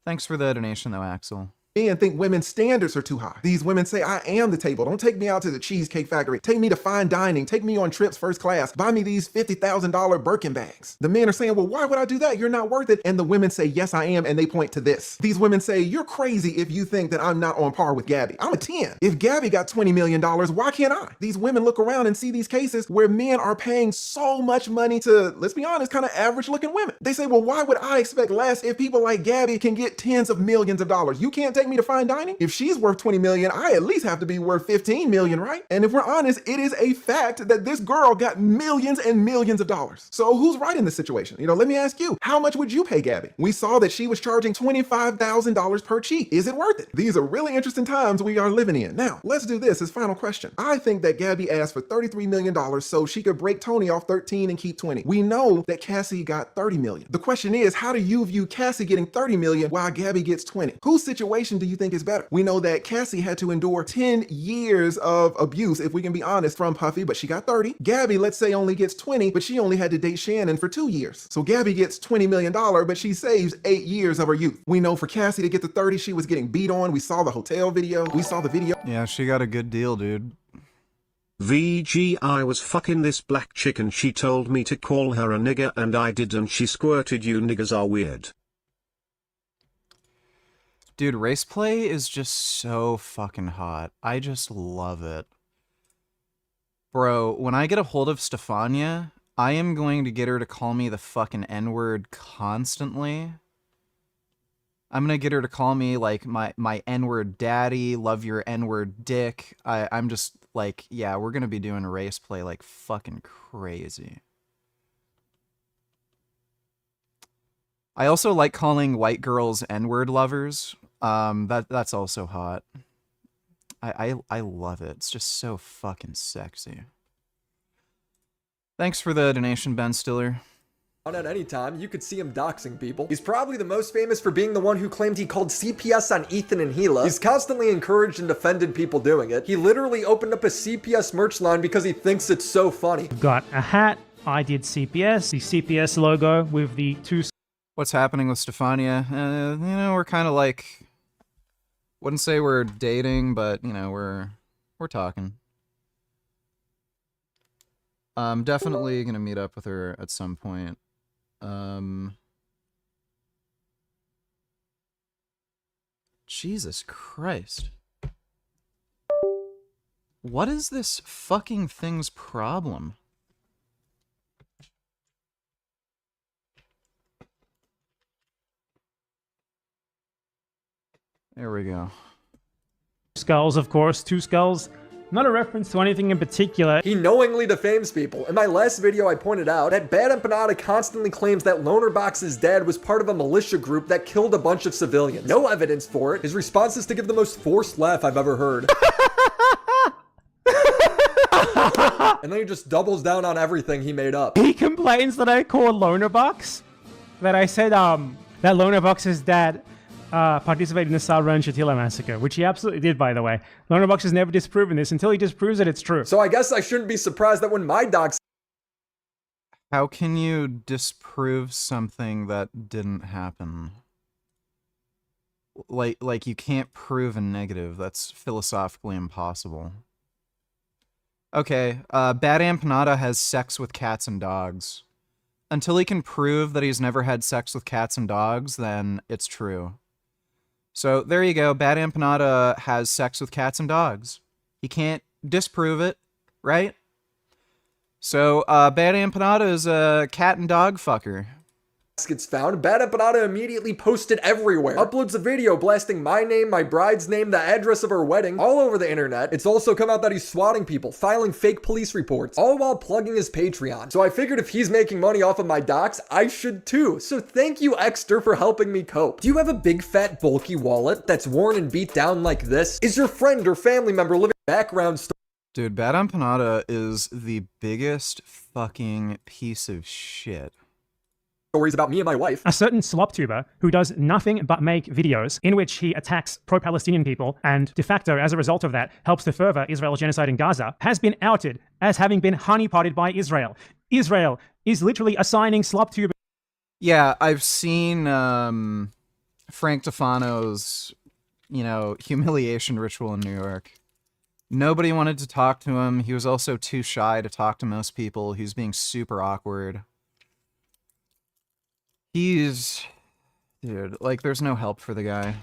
Thanks for the donation though, Axel.
Men think women's standards are too high. These women say, I am the table. Don't take me out to the Cheesecake Factory. Take me to fine dining. Take me on trips first class. Buy me these $50,000 Birkin bags. The men are saying, well, why would I do that? You're not worth it. And the women say, yes, I am. And they point to this. These women say, you're crazy if you think that I'm not on par with Gabby. I'm a 10. If Gabby got $20 million, why can't I? These women look around and see these cases where men are paying so much money to, let's be honest, kind of average looking women. They say, well, why would I expect less if people like Gabby can get tens of millions of dollars? You can't take me to fine dining? If she's worth 20 million, I at least have to be worth 15 million, right? And if we're honest, it is a fact that this girl got millions and millions of dollars. So who's right in this situation? You know, let me ask you, how much would you pay Gabby? We saw that she was charging $25,000 per cheek. Is it worth it? These are really interesting times we are living in. Now, let's do this as final question. I think that Gabby asked for $33 million so she could break Tony off 13 and keep 20. We know that Cassie got 30 million. The question is, how do you view Cassie getting 30 million while Gabby gets 20? Whose situation do you think is better? We know that Cassie had to endure 10 years of abuse, if we can be honest, from Puffy, but she got 30. Gabby, let's say, only gets 20, but she only had to date Shannon for 2 years. So Gabby gets $20 million, but she saves 8 years of her youth. We know for Cassie to get to 30, she was getting beat on. We saw the hotel video. We saw the video.
Yeah, she got a good deal, dude.
VG, I was fucking this black chick and she told me to call her a nigger and I did, and she squirted. You niggas are weird.
Dude, race play is just so fucking hot. I just love it. Bro, when I get a hold of Stefania, I am going to get her to call me the fucking N-word constantly. I'm gonna get her to call me like my N-word daddy, love your N-word dick. I'm just like, yeah, we're gonna be doing race play like fucking crazy. I also like calling white girls N-word lovers. That's also hot. I love it. It's just so fucking sexy. Thanks for the donation, Ben Stiller.
At any time, you could see him doxing people. He's probably the most famous for being the one who claimed he called CPS on Ethan and Gila. He's constantly encouraged and defended people doing it. He literally opened up a CPS merch line because he thinks it's so funny.
Got a hat. I did CPS, the CPS logo with the two.
What's happening with Stefania? You know, we're kind of like, wouldn't say we're dating, but you know, we're talking. Definitely gonna meet up with her at some point. Jesus Christ. What is this fucking thing's problem? There we go.
Skulls, of course, two skulls. Not a reference to anything in particular.
He knowingly defames people. In my last video, I pointed out that Bad Empanada constantly claims that Lonerbox's dad was part of a militia group that killed a bunch of civilians. No evidence for it. His response is to give the most forced laugh I've ever heard. And then he just doubles down on everything he made up.
He complains that I called Lonerbox. That I said, that Lonerbox's dad participated in the Sabra and Shatila massacre, which he absolutely did, by the way. Lonerbox has never disproven this. Until he disproves it, it's true.
So I guess I shouldn't be surprised that when my docs...
How can you disprove something that didn't happen? Like you can't prove a negative. That's philosophically impossible. Okay, Bad Empanada has sex with cats and dogs. Until he can prove that he's never had sex with cats and dogs, then it's true. So there you go. Bad Empanada has sex with cats and dogs. He can't disprove it, right? So Bad Empanada is a cat and dog fucker.
Gets found, Bad Empanada immediately posted everywhere. Uploads a video blasting my name, my bride's name, the address of her wedding, all over the internet. It's also come out that he's swatting people, filing fake police reports, all while plugging his Patreon. So I figured if he's making money off of my docs, I should too. So thank you, Exter, for helping me cope. Do you have a big fat bulky wallet that's worn and beat down like this? Is your friend or family member living background story?
Dude, Bad Empanada is the biggest fucking piece of shit.
Stories about me and my wife.
A certain slop tuber who does nothing but make videos in which he attacks pro-Palestinian people and de facto, as a result of that, helps to further Israel's genocide in Gaza, has been outed as having been honeypotted by Israel. Israel is literally assigning slop tuber.
Yeah, I've seen Frank Tufano's, humiliation ritual in New York. Nobody wanted to talk to him. He was also too shy to talk to most people. He was being super awkward. Dude, like, there's no help for the guy.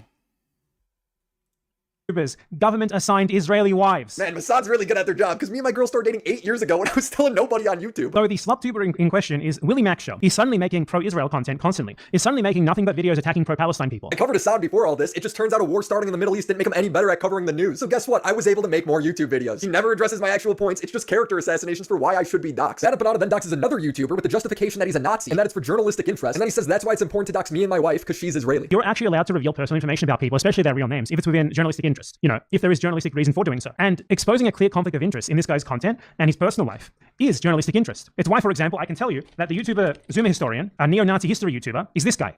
Government assigned Israeli wives.
Man, Mossad's really good at their job, because me and my girl started dating 8 years ago when I was still a nobody on YouTube.
So the slop tuber in question is Willie Mac Show. He's suddenly making pro-Israel content constantly. He's suddenly making nothing but videos attacking pro-Palestine people.
I covered Assad before all this. It just turns out a war starting in the Middle East didn't make him any better at covering the news. So guess what? I was able to make more YouTube videos. He never addresses my actual points. It's just character assassinations for why I should be doxxed. Bad Empanada then doxes another YouTuber with the justification that he's a Nazi and that it's for journalistic interest. And then he says that's why it's important to dox me and my wife, because she's Israeli.
You're actually allowed to reveal personal information about people, especially their real names, if it's within journalistic interest. If there is journalistic reason for doing so. And exposing a clear conflict of interest in this guy's content and his personal life is journalistic interest. It's why, for example, I can tell you that the YouTuber Zoomer Historian, a neo-Nazi history YouTuber, is this guy.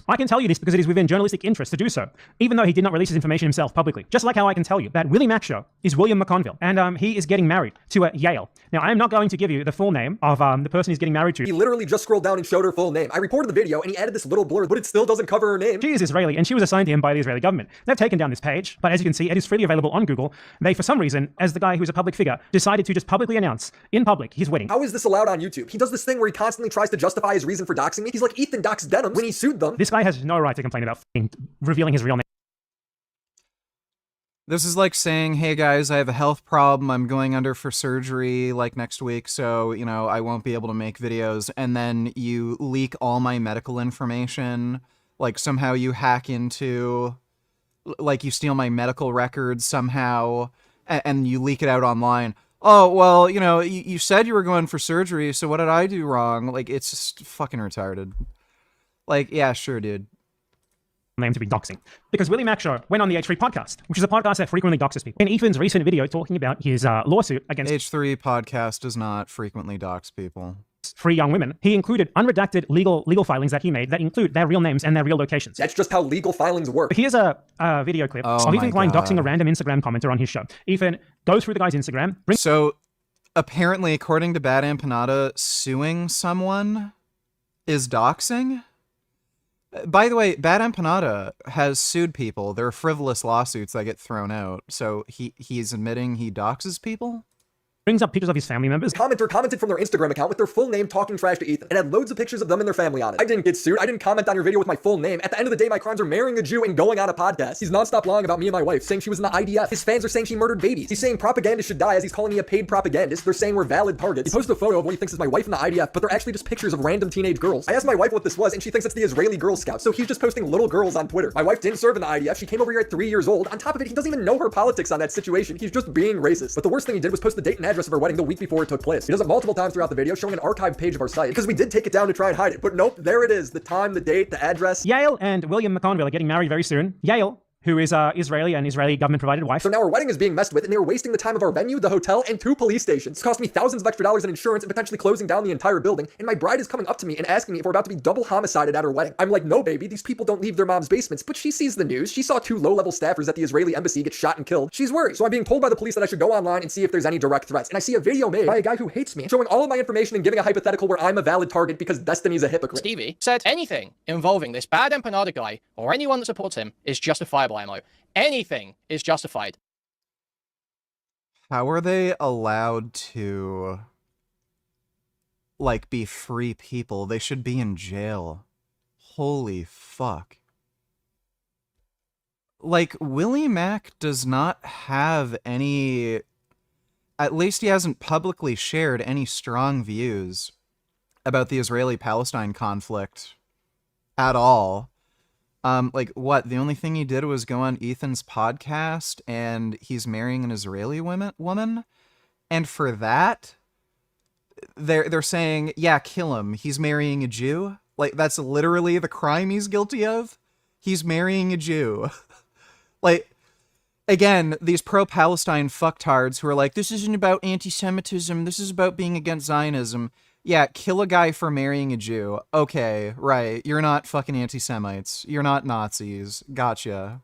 I can tell you this because it is within journalistic interest to do so, even though he did not release his information himself publicly. Just like how I can tell you that Willie Mac Show is William McConville, and he is getting married to Yale. Now, I am not going to give you the full name of the person he's getting married to.
He literally just scrolled down and showed her full name. I reported the video, and he added this little blur, but it still doesn't cover her name.
She is Israeli, and she was assigned to him by the Israeli government. They've taken down this page, but as you can see, it is freely available on Google. They, for some reason, as the guy who's a public figure, decided to just publicly announce, in public, his wedding.
How is this allowed on YouTube? He does this thing where he constantly tries to justify his reason for doxing me. He's like Ethan doxed Denim when he sued them.
This guy has no right to complain about revealing his real name.
This is like saying, hey guys, I have a health problem, I'm going under for surgery like next week, so, I won't be able to make videos, and then you leak all my medical information, Like somehow you hack into, like you steal my medical records somehow and you leak it out online. Oh, well, you know, you said you were going for surgery, so what did I do wrong? Like, it's just fucking retarded. Like, yeah, sure, dude.
Name to be doxing. Because Willie Mack Show went on the H3 podcast, which is a podcast that frequently doxes people. In Ethan's recent video talking about his lawsuit against
H3 podcast does not frequently dox people.
3 young women, he included unredacted legal filings that he made that include their real names and their real locations.
That's just how legal filings work.
But here's a video clip of Ethan Klein doxing a random Instagram commenter on his show. Ethan, go through the guy's Instagram.
So, apparently, according to Bad Empanada, suing someone is doxing? By the way, Bad Empanada has sued people. There are frivolous lawsuits that get thrown out. So he's admitting he doxes people?
Brings up pictures of his family members.
Commenter commented from their Instagram account with their full name talking trash to Ethan. It had loads of pictures of them and their family on it. I didn't get sued. I didn't comment on your video with my full name. At the end of the day, my crimes are marrying a Jew and going on a podcast. He's nonstop lying about me and my wife, saying she was in the IDF. His fans are saying she murdered babies. He's saying propagandists should die as he's calling me a paid propagandist. They're saying we're valid targets. He posted a photo of what he thinks is my wife in the IDF, but they're actually just pictures of random teenage girls. I asked my wife what this was, and she thinks it's the Israeli Girl Scouts, so he's just posting little girls on Twitter. My wife didn't serve in the IDF. She came over here at 3 years old. On top of it, he doesn't even know her politics on that situation. He's just being racist. But the worst thing he did was post the date and address of her wedding the week before it took place. He does it multiple times throughout the video, showing an archived page of our site, because we did take it down to try and hide it. But nope, there it is. The time, the date, the address.
Yale and William McConville are getting married very soon. Yale, who is Israeli and Israeli government-provided wife.
So now our wedding is being messed with, and they were wasting the time of our venue, the hotel, and 2 police stations. It's cost me thousands of extra dollars in insurance and potentially closing down the entire building, and my bride is coming up to me and asking me if we're about to be double homicided at her wedding. I'm like, no, baby, these people don't leave their mom's basements, but she sees the news. She saw 2 low-level staffers at the Israeli embassy get shot and killed. She's worried. So I'm being told by the police that I should go online and see if there's any direct threats. And I see a video made by a guy who hates me, showing all of my information and giving a hypothetical where I'm a valid target because Destiny's a hypocrite.
Stevie said anything involving this Bad Empanada guy or anyone that supports him is justifiable ammo. Anything is justified.
How are they allowed to, like, be free people? They should be in jail. Holy fuck. Like, Willie Mack does not have any, at least he hasn't publicly shared any strong views about the Israeli-Palestine conflict at all. Like, what? The only thing he did was go on Ethan's podcast, and he's marrying an Israeli woman? And for that, they're saying, yeah, kill him. He's marrying a Jew? Like, that's literally the crime he's guilty of? He's marrying a Jew. Like, again, these pro-Palestine fucktards who are like, this isn't about anti-Semitism, this is about being against Zionism. Yeah, kill a guy for marrying a Jew. Okay, right. You're not fucking anti-Semites. You're not Nazis. Gotcha.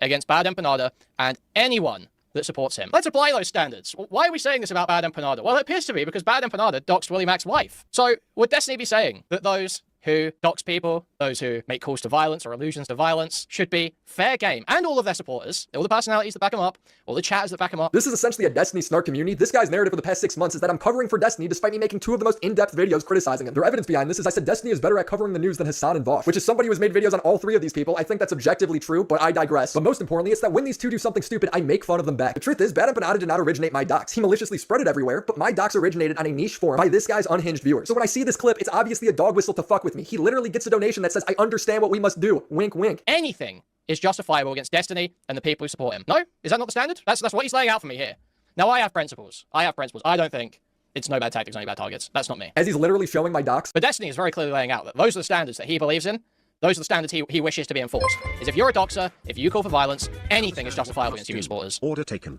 Against Bad Empanada and anyone that supports him. Let's apply those standards. Why are we saying this about Bad Empanada? Well, it appears to be because Bad Empanada doxed Willie Mack's wife. So, would Destiny be saying that those who dox people, those who make calls to violence or allusions to violence, should be fair game? And all of their supporters, all the personalities that back them up, all the chatters that back them up.
This is essentially a Destiny snark community. This guy's narrative for the past 6 months is that I'm covering for Destiny despite me making 2 of the most in-depth videos criticizing him. Their evidence behind this is I said Destiny is better at covering the news than Hassan and Vosh, which is somebody who has made videos on all 3 of these people. I think that's objectively true, but I digress. But most importantly, it's that when these 2 do something stupid, I make fun of them back. The truth is, Bad Empanada did not originate my docs. He maliciously spread it everywhere, but my docs originated on a niche forum by this guy's unhinged viewers. So when I see this clip, it's obviously a dog whistle to fuck with me. He literally gets a donation that says, I understand what we must do. Wink, wink.
Anything is justifiable against Destiny and the people who support him. No? Is that not the standard? That's what he's laying out for me here. Now, I have principles. I don't think it's no bad tactics, only bad targets. That's not me.
As he's literally showing my docs.
But Destiny is very clearly laying out that those are the standards that he believes in. Those are the standards he wishes to be enforced. Is if you're a doxer, if you call for violence, anything is justifiable against you supporters.
Order taken.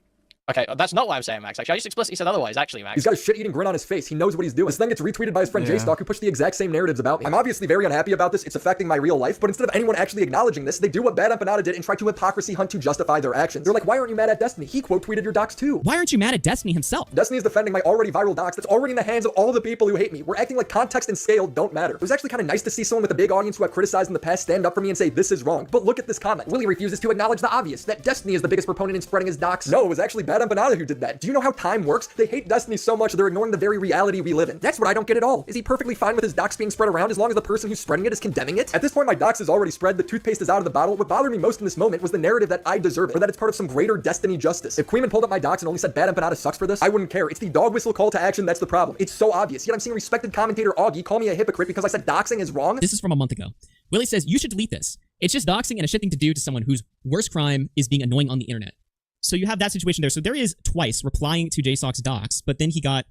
Okay, that's not what I'm saying, Max. Actually, I just explicitly said otherwise, actually, Max.
He's got a shit-eating grin on his face. He knows what he's doing. This then gets retweeted by his friend J-Stock, who pushed the exact same narratives about me. I'm obviously very unhappy about this. It's affecting my real life, but instead of anyone actually acknowledging this, they do what Bad Empanada did and try to hypocrisy hunt to justify their actions. They're like, why aren't you mad at Destiny? He quote-tweeted your docs too.
Why aren't you mad at Destiny himself?
Destiny is defending my already viral docs that's already in the hands of all the people who hate me. We're acting like context and scale don't matter. It was actually kind of nice to see someone with a big audience who I've criticized in the past stand up for me and say this is wrong. But look at this comment. Willie refuses to acknowledge the obvious, that Destiny is the biggest proponent in spreading his docs. No, it was actually Bad Empanada who did that. Do you know how time works? They hate Destiny so much they're ignoring the very reality we live in. That's what I don't get at all. Is he perfectly fine with his docs being spread around as long as the person who's spreading it is condemning it? At this point, my docs is already spread, the toothpaste is out of the bottle. What bothered me most in this moment was the narrative that I deserve it, or that it's part of some greater Destiny justice. If Queeman pulled up my docs and only said Bad Empanada sucks for this, I wouldn't care. It's the dog whistle call to action that's the problem. It's so obvious. Yet I'm seeing respected commentator Augie call me a hypocrite because I said doxing is wrong.
This is from a month ago.
Willie says, you should delete this. It's just doxing and a shit thing to do to someone whose worst crime is being annoying on the internet. So you have that situation there. So there is twice replying to JSOC's docs, but then he got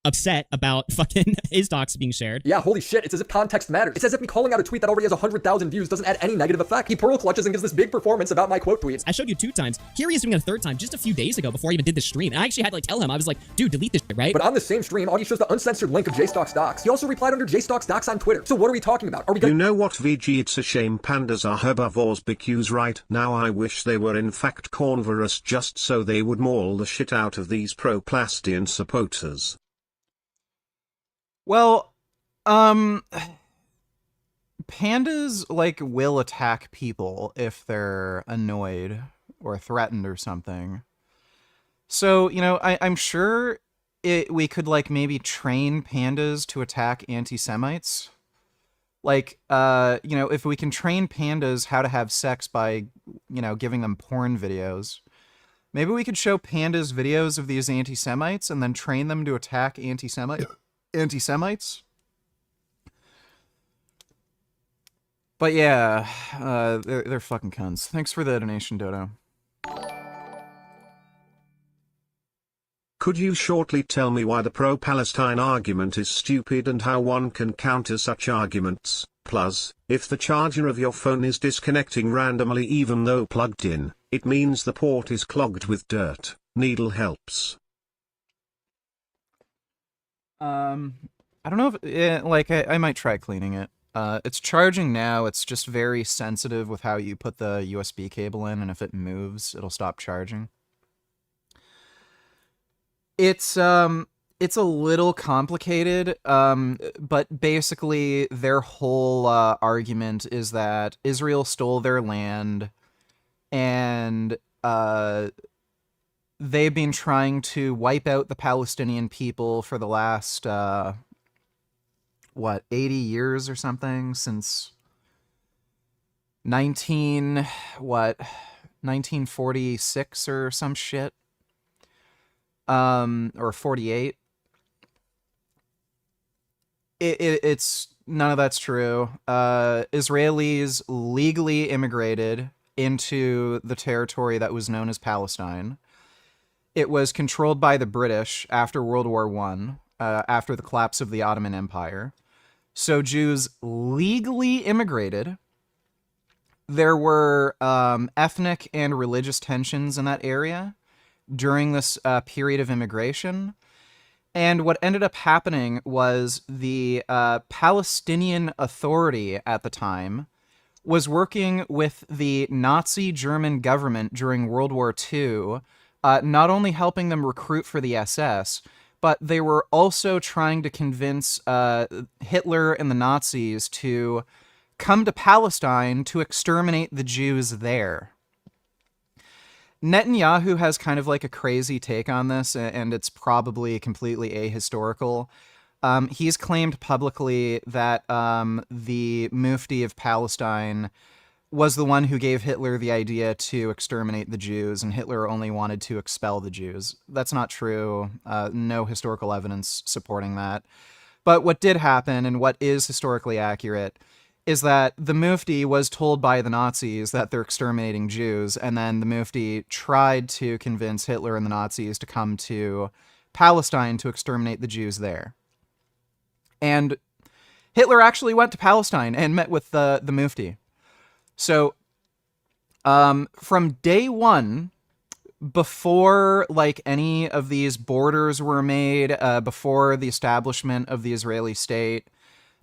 upset about fucking his docs being shared.
Yeah, holy shit, it's as if context matters. It's as if me calling out a tweet that already has 100,000 views doesn't add any negative effect. He pearl clutches and gives this big performance about my quote tweets.
I showed you 2 times. Here he is doing it a 3rd time just a few days ago before I even did the stream. And I actually had to like tell him, I was like, dude, delete this shit, right?
But on the same stream, Augie shows the uncensored link of JStock's docs. He also replied under JStock's docs on Twitter. So what are we talking about? Are we
You know what, VG? It's a shame pandas are herbivores because right now I wish they were in fact carnivorous just so they would maul the shit out of these pro-Palestinian supporters.
Well, pandas, like, will attack people if they're annoyed or threatened or something. So, you know, I'm sure we could, like, maybe train pandas to attack anti-Semites. Like, you know, if we can train pandas how to have sex by, you know, giving them porn videos, maybe we could show pandas videos of these anti-Semites and then train them to attack anti-Semites. But yeah, they're fucking cunts. Thanks for the donation, Dodo.
Could you shortly tell me why the pro-Palestine argument is stupid and how one can counter such arguments? Plus, if the charger of your phone is disconnecting randomly even though plugged in, it means the port is clogged with dirt. Needle helps.
I don't know if, like, I might try cleaning it. It's charging now, it's just very sensitive with how you put the USB cable in, and if it moves, it'll stop charging. It's a little complicated, but basically their whole argument is that Israel stole their land, and they've been trying to wipe out the Palestinian people for the last, 80 years or something, since 1946 or some shit. Or 48. It's none of that's true. Israelis legally immigrated into the territory that was known as Palestine. It was controlled by the British after World War I, after the collapse of the Ottoman Empire. So Jews legally immigrated. There were ethnic and religious tensions in that area during this period of immigration. And what ended up happening was the Palestinian Authority at the time was working with the Nazi German government during World War II, not only helping them recruit for the SS, but they were also trying to convince Hitler and the Nazis to come to Palestine to exterminate the Jews there. Netanyahu has kind of like a crazy take on this, and it's probably completely ahistorical. He's claimed publicly that the Mufti of Palestine was the one who gave Hitler the idea to exterminate the Jews, and Hitler only wanted to expel the Jews. That's not true. No historical evidence supporting that. But what did happen, and what is historically accurate, is that the Mufti was told by the Nazis that they're exterminating Jews, and then the Mufti tried to convince Hitler and the Nazis to come to Palestine to exterminate the Jews there. And Hitler actually went to Palestine and met with the Mufti. So, from day one, before like any of these borders were made, before the establishment of the Israeli state,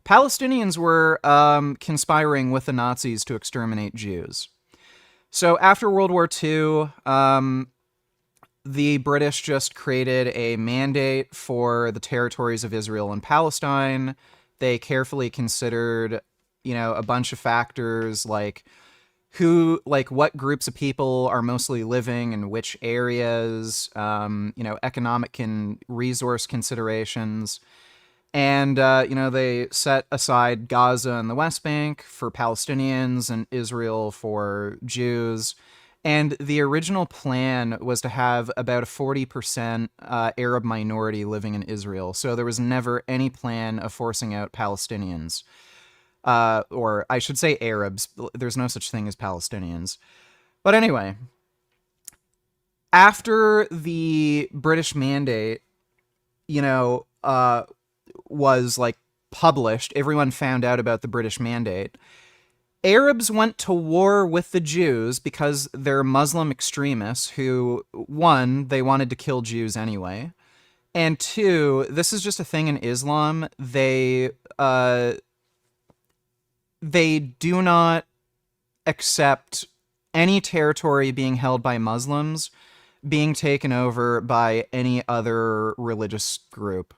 Palestinians were conspiring with the Nazis to exterminate Jews. So after World War II, the British just created a mandate for the territories of Israel and Palestine. They carefully considered, a bunch of factors like what groups of people are mostly living in which areas, economic and resource considerations. And, they set aside Gaza and the West Bank for Palestinians and Israel for Jews. And the original plan was to have about a 40% Arab minority living in Israel. So there was never any plan of forcing out Palestinians. or I should say Arabs. There's no such thing as Palestinians. But anyway, after the British mandate, was like published, everyone found out about the British mandate. Arabs went to war with the Jews because they're Muslim extremists who, one, they wanted to kill Jews anyway, and two, this is just a thing in Islam. They do not accept any territory being held by Muslims being taken over by any other religious group.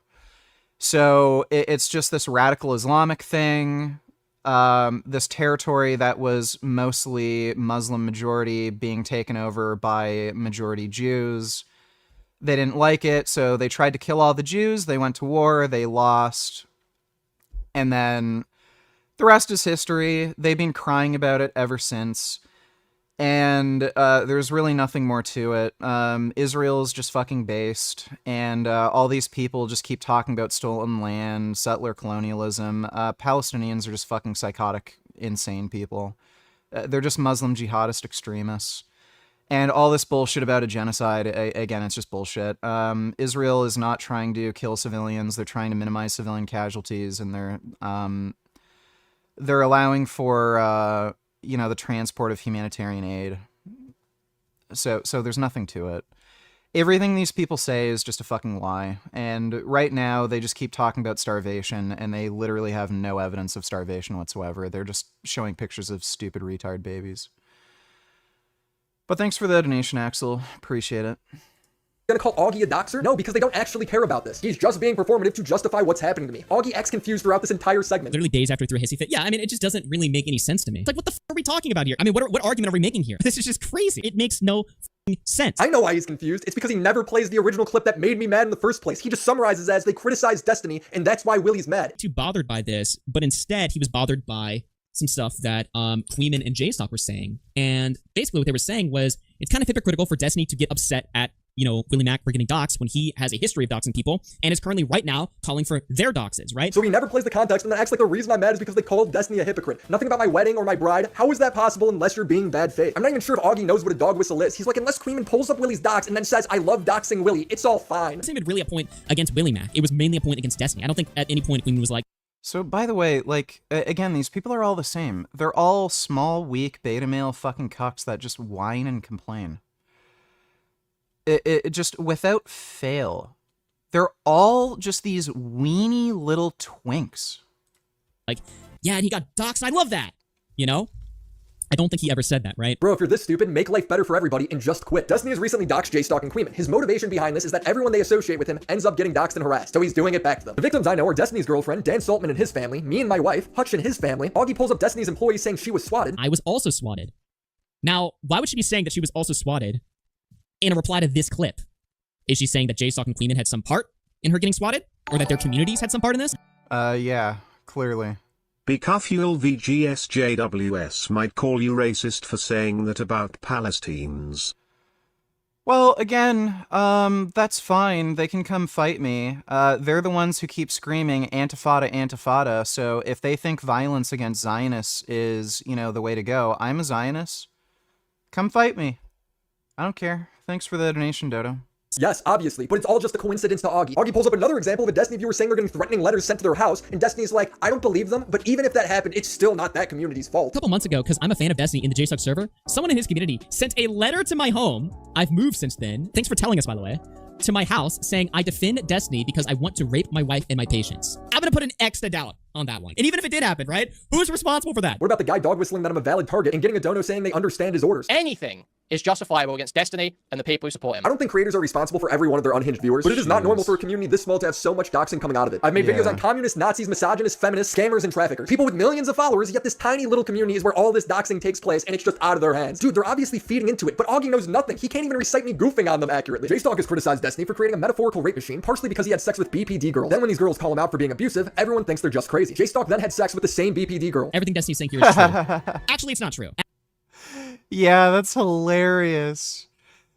So it's just this radical Islamic thing. This territory that was mostly Muslim majority being taken over by majority Jews. They didn't like it, so they tried to kill all the Jews. They went to war, they lost. And then the rest is history. They've been crying about it ever since. And there's really nothing more to it. Israel's just fucking based, and all these people just keep talking about stolen land, settler colonialism. Palestinians are just fucking psychotic, insane people. They're just Muslim jihadist extremists. And all this bullshit about a genocide, again, it's just bullshit. Israel is not trying to kill civilians. They're trying to minimize civilian casualties, and they're allowing for the transport of humanitarian aid. So there's nothing to it. Everything these people say is just a fucking lie. And right now, they just keep talking about starvation, and they literally have no evidence of starvation whatsoever. They're just showing pictures of stupid retard babies. But thanks for the donation, Axel. Appreciate it.
Gonna call Augie a doxer? No, because they don't actually care about this. He's just being performative to justify what's happening to me. Augie acts confused throughout this entire segment.
Literally days after he threw a hissy fit. Yeah, I mean, it just doesn't really make any sense to me. It's like, what the f are we talking about here? I mean, what argument are we making here? This is just crazy. It makes no sense.
I know why he's confused. It's because he never plays the original clip that made me mad in the first place. He just summarizes as they criticize Destiny, and that's why Willie's mad.
Too bothered by this, but instead he was bothered by some stuff that Queeman and J-Stock were saying. And basically what they were saying was, it's kind of hypocritical for Destiny to get upset at Willie Mack for getting doxxed when he has a history of doxing people and is currently right now calling for their doxes, right?
So he never plays the context and then acts like the reason I'm mad is because they called Destiny a hypocrite. Nothing about my wedding or my bride. How is that possible unless you're being bad faith? I'm not even sure if Augie knows what a dog whistle is. He's like, unless Queeman pulls up Willie's dox and then says, I love doxing Willie, it's all fine.
It wasn't even really a point against Willie Mack. It was mainly a point against Destiny. I don't think at any point Queeman was like,
so, by the way, again, these people are all the same. They're all small, weak, beta male fucking cucks that just whine and complain. It just, without fail, they're all just these weenie little twinks.
Like, yeah, and he got doxxed, I love that, I don't think he ever said that, right?
Bro, if you're this stupid, make life better for everybody and just quit. Destiny has recently doxed J-Stock and Queeman. His motivation behind this is that everyone they associate with him ends up getting doxed and harassed, so he's doing it back to them. The victims I know are Destiny's girlfriend, Dan Saltman and his family, me and my wife, Hutch and his family. Augie pulls up Destiny's employee saying she was swatted.
I was also swatted. Now, why would she be saying that she was also swatted in a reply to this clip? Is she saying that J-Stock and Queeman had some part in her getting swatted? Or that their communities had some part in this?
Yeah, clearly.
Becufuel VGSJWS might call you racist for saying that about Palestinians.
Well, again, that's fine. They can come fight me. They're the ones who keep screaming Antifada, Antifada, so if they think violence against Zionists is, the way to go, I'm a Zionist. Come fight me. I don't care. Thanks for the donation, Dodo.
Yes, obviously, but it's all just a coincidence to Augie. Augie pulls up another example of a Destiny viewer saying they're getting threatening letters sent to their house, and Destiny's like, I don't believe them, but even if that happened, it's still not that community's fault.
A couple months ago, because I'm a fan of Destiny in the JSOC server, someone in his community sent a letter to my home. I've moved since then. Thanks for telling us, by the way. To my house saying, I defend Destiny because I want to rape my wife and my patients. I'm gonna put an X to doubt on that one. And even if it did happen, right? Who's responsible for that?
What about the guy dog whistling that I'm a valid target and getting a dono saying they understand his orders?
Anything is justifiable against Destiny and the people who support him.
I don't think creators are responsible for every one of their unhinged viewers, but it is not normal for a community this small to have so much doxing coming out of it. I've made videos on communists, Nazis, misogynists, feminists, scammers, and traffickers. People with millions of followers, yet this tiny little community is where all this doxing takes place, and it's just out of their hands. Dude, they're obviously feeding into it, but Augie knows nothing. He can't even recite me goofing on them accurately. J-Stock has criticized Destiny for creating a metaphorical rape machine, partially because he had sex with BPD girls. Then when these girls call him out for being abusive, everyone thinks they're just crazy. J-Stock then had sex with the same BPD girl.
Everything Destiny's saying here is true. Actually, it's not true.
Yeah, that's hilarious.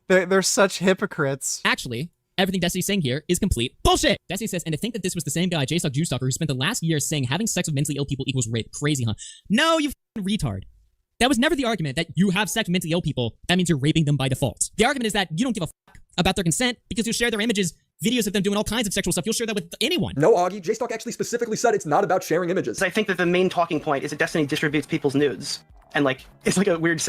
They're such hypocrites.
Actually, everything Destiny's saying here is complete bullshit. Destiny says, and to think that this was the same guy, JSOC Juice Stalker, who spent the last year saying having sex with mentally ill people equals rape. Crazy, huh? No, you f***ing retard. That was never the argument that you have sex with mentally ill people, that means you're raping them by default. The argument is that you don't give a fuck about their consent because you share their images, videos of them doing all kinds of sexual stuff. You'll share that with anyone.
No, Augie, J-Stock actually specifically said it's not about sharing images.
I think that the main talking point is that Destiny distributes people's nudes. And like, it's like a weird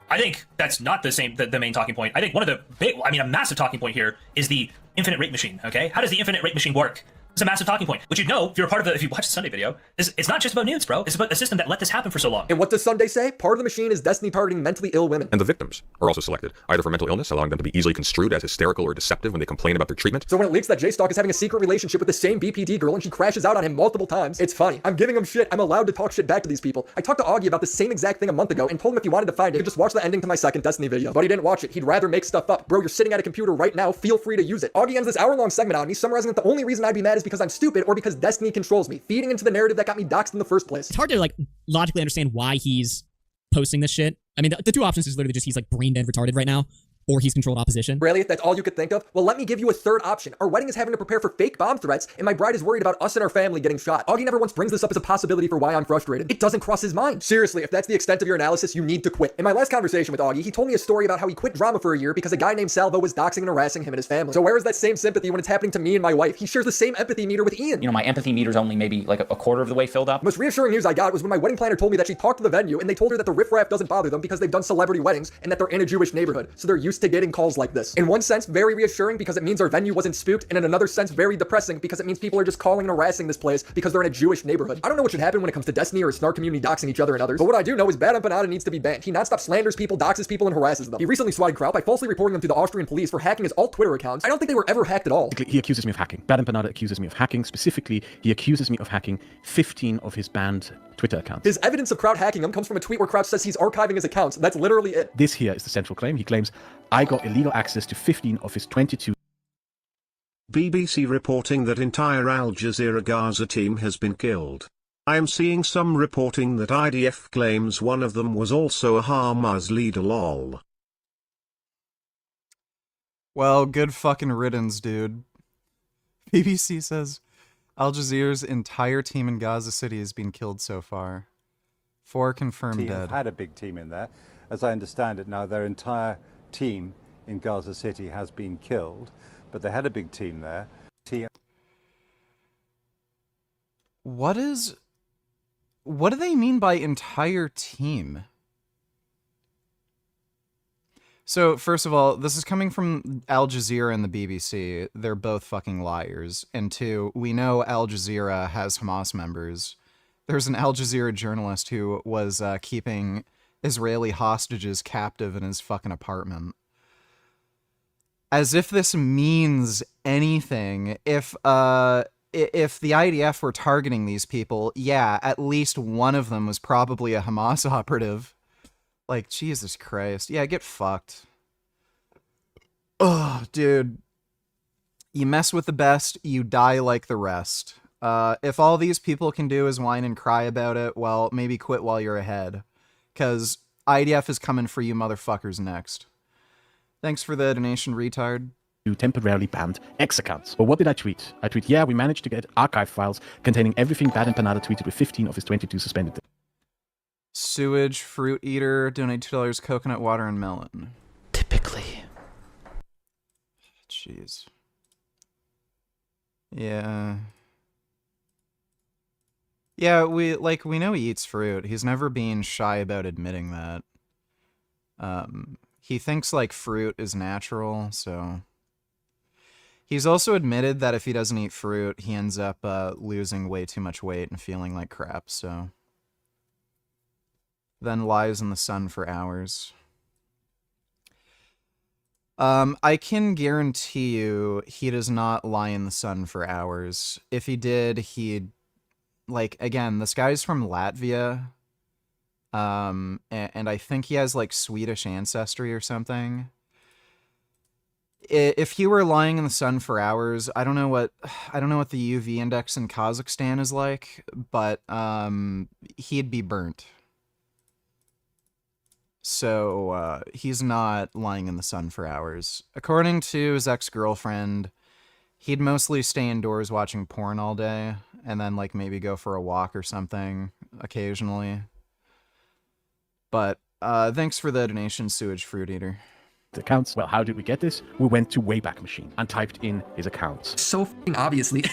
I think that's not the main talking point. I think one of the a massive talking point here is the infinite rape machine, okay? How does the infinite rape machine work? It's a massive talking point. Which you know, if you're a part of if you watch the Sunday video, it's not just about nudes, bro. It's about a system that let this happen for so long.
And what does Sunday say? Part of the machine is Destiny targeting mentally ill women.
And the victims are also selected, either for mental illness, allowing them to be easily construed as hysterical or deceptive when they complain about their treatment.
So when it leaks that J-Stock is having a secret relationship with the same BPD girl and she crashes out on him multiple times, it's funny. I'm giving him shit. I'm allowed to talk shit back to these people. I talked to Augie about the same exact thing a month ago and told him if he wanted to find it, he could just watch the ending to my second Destiny video. But he didn't watch it. He'd rather make stuff up. Bro, you're sitting at a computer right now. Feel free to use it. Augie ends this hour-long segment on me, summarizing that the only reason I'd be mad is because I'm stupid or because Destiny controls me, feeding into the narrative that got me doxxed in the first place.
It's hard to like logically understand why he's posting this shit. I mean, the two options is literally just he's like brain dead retarded right now, or he's controlled opposition.
Really? That's all you could think of? Well, let me give you a third option. Our wedding is having to prepare for fake bomb threats, and my bride is worried about us and our family getting shot. Augie never once brings this up as a possibility for why I'm frustrated. It doesn't cross his mind. Seriously, if that's the extent of your analysis, you need to quit. In my last conversation with Augie, he told me a story about how he quit drama for a year because a guy named Salvo was doxing and harassing him and his family. So where is that same sympathy when it's happening to me and my wife? He shares the same empathy meter with Ian.
You know, my empathy meter's only maybe like a quarter of the way filled up.
Most reassuring news I got was when my wedding planner told me that she talked to the venue and they told her that the riffraff doesn't bother them because they've done celebrity weddings and that they're in a Jewish neighborhood, so they're used to getting calls like this. In one sense, very reassuring because it means our venue wasn't spooked, and in another sense, very depressing because it means people are just calling and harassing this place because they're in a Jewish neighborhood. I don't know what should happen when it comes to Destiny or a snark community doxing each other and others, but what I do know is Bad Empanada needs to be banned. He nonstop slanders people, doxes people, and harasses them. He recently swatted Kraut by falsely reporting them to the Austrian police for hacking his alt Twitter accounts. I don't think they were ever hacked at all.
He accuses me of hacking. Bad Empanada accuses me of hacking. Specifically, he accuses me of hacking 15 of his banned Twitter accounts.
His evidence of Kraut hacking him comes from a tweet where Kraut says he's archiving his accounts. That's literally it.
This here is the central claim. He claims, I got illegal access to 15 of his 22.
BBC reporting that entire Al Jazeera Gaza team has been killed. I am seeing some reporting that IDF claims one of them was also a Hamas leader lol.
Well, good fucking riddance, dude. BBC says Al Jazeera's entire team in Gaza City has been killed so far. 4 confirmed dead.
Had a big team in there. As I understand it now, their entire team in Gaza City has been killed, but they had a big team there.
What do they mean by entire team? So, first of all, this is coming from Al Jazeera and the BBC. They're both fucking liars. And 2, we know Al Jazeera has Hamas members. There's an Al Jazeera journalist who was keeping Israeli hostages captive in his fucking apartment. As if this means anything. If the IDF were targeting these people, yeah, at least one of them was probably a Hamas operative. Like, Jesus Christ. Yeah, get fucked. Oh, dude. You mess with the best, you die like the rest. If all these people can do is whine and cry about it, well, maybe quit while you're ahead. Because IDF is coming for you motherfuckers next. Thanks for the donation, retard.
You temporarily banned X accounts. But what did I tweet? I tweet, yeah, we managed to get archive files containing everything Bad Empanada tweeted with 15 of his 22 suspended.
Sewage, fruit eater, donate $2, coconut water, and melon.
Typically.
Jeez. Yeah. Yeah, we know he eats fruit. He's never been shy about admitting that. He thinks like fruit is natural, so he's also admitted that if he doesn't eat fruit, he ends up losing way too much weight and feeling like crap, so then lies in the sun for hours. I can guarantee you he does not lie in the sun for hours. If he did, he'd, like, again, this guy's from Latvia, and I think he has, like, Swedish ancestry or something. If he were lying in the sun for hours, I don't know what the UV index in Kazakhstan is like, but he'd be burnt. so he's not lying in the sun for hours. According to his ex-girlfriend, he'd mostly stay indoors watching porn all day, and then like maybe go for a walk or something occasionally. But thanks for the donation, Sewage Fruit Eater.
Accounts. Well, how did we get this? We went to Wayback Machine and typed in his accounts.
So f***ing obviously,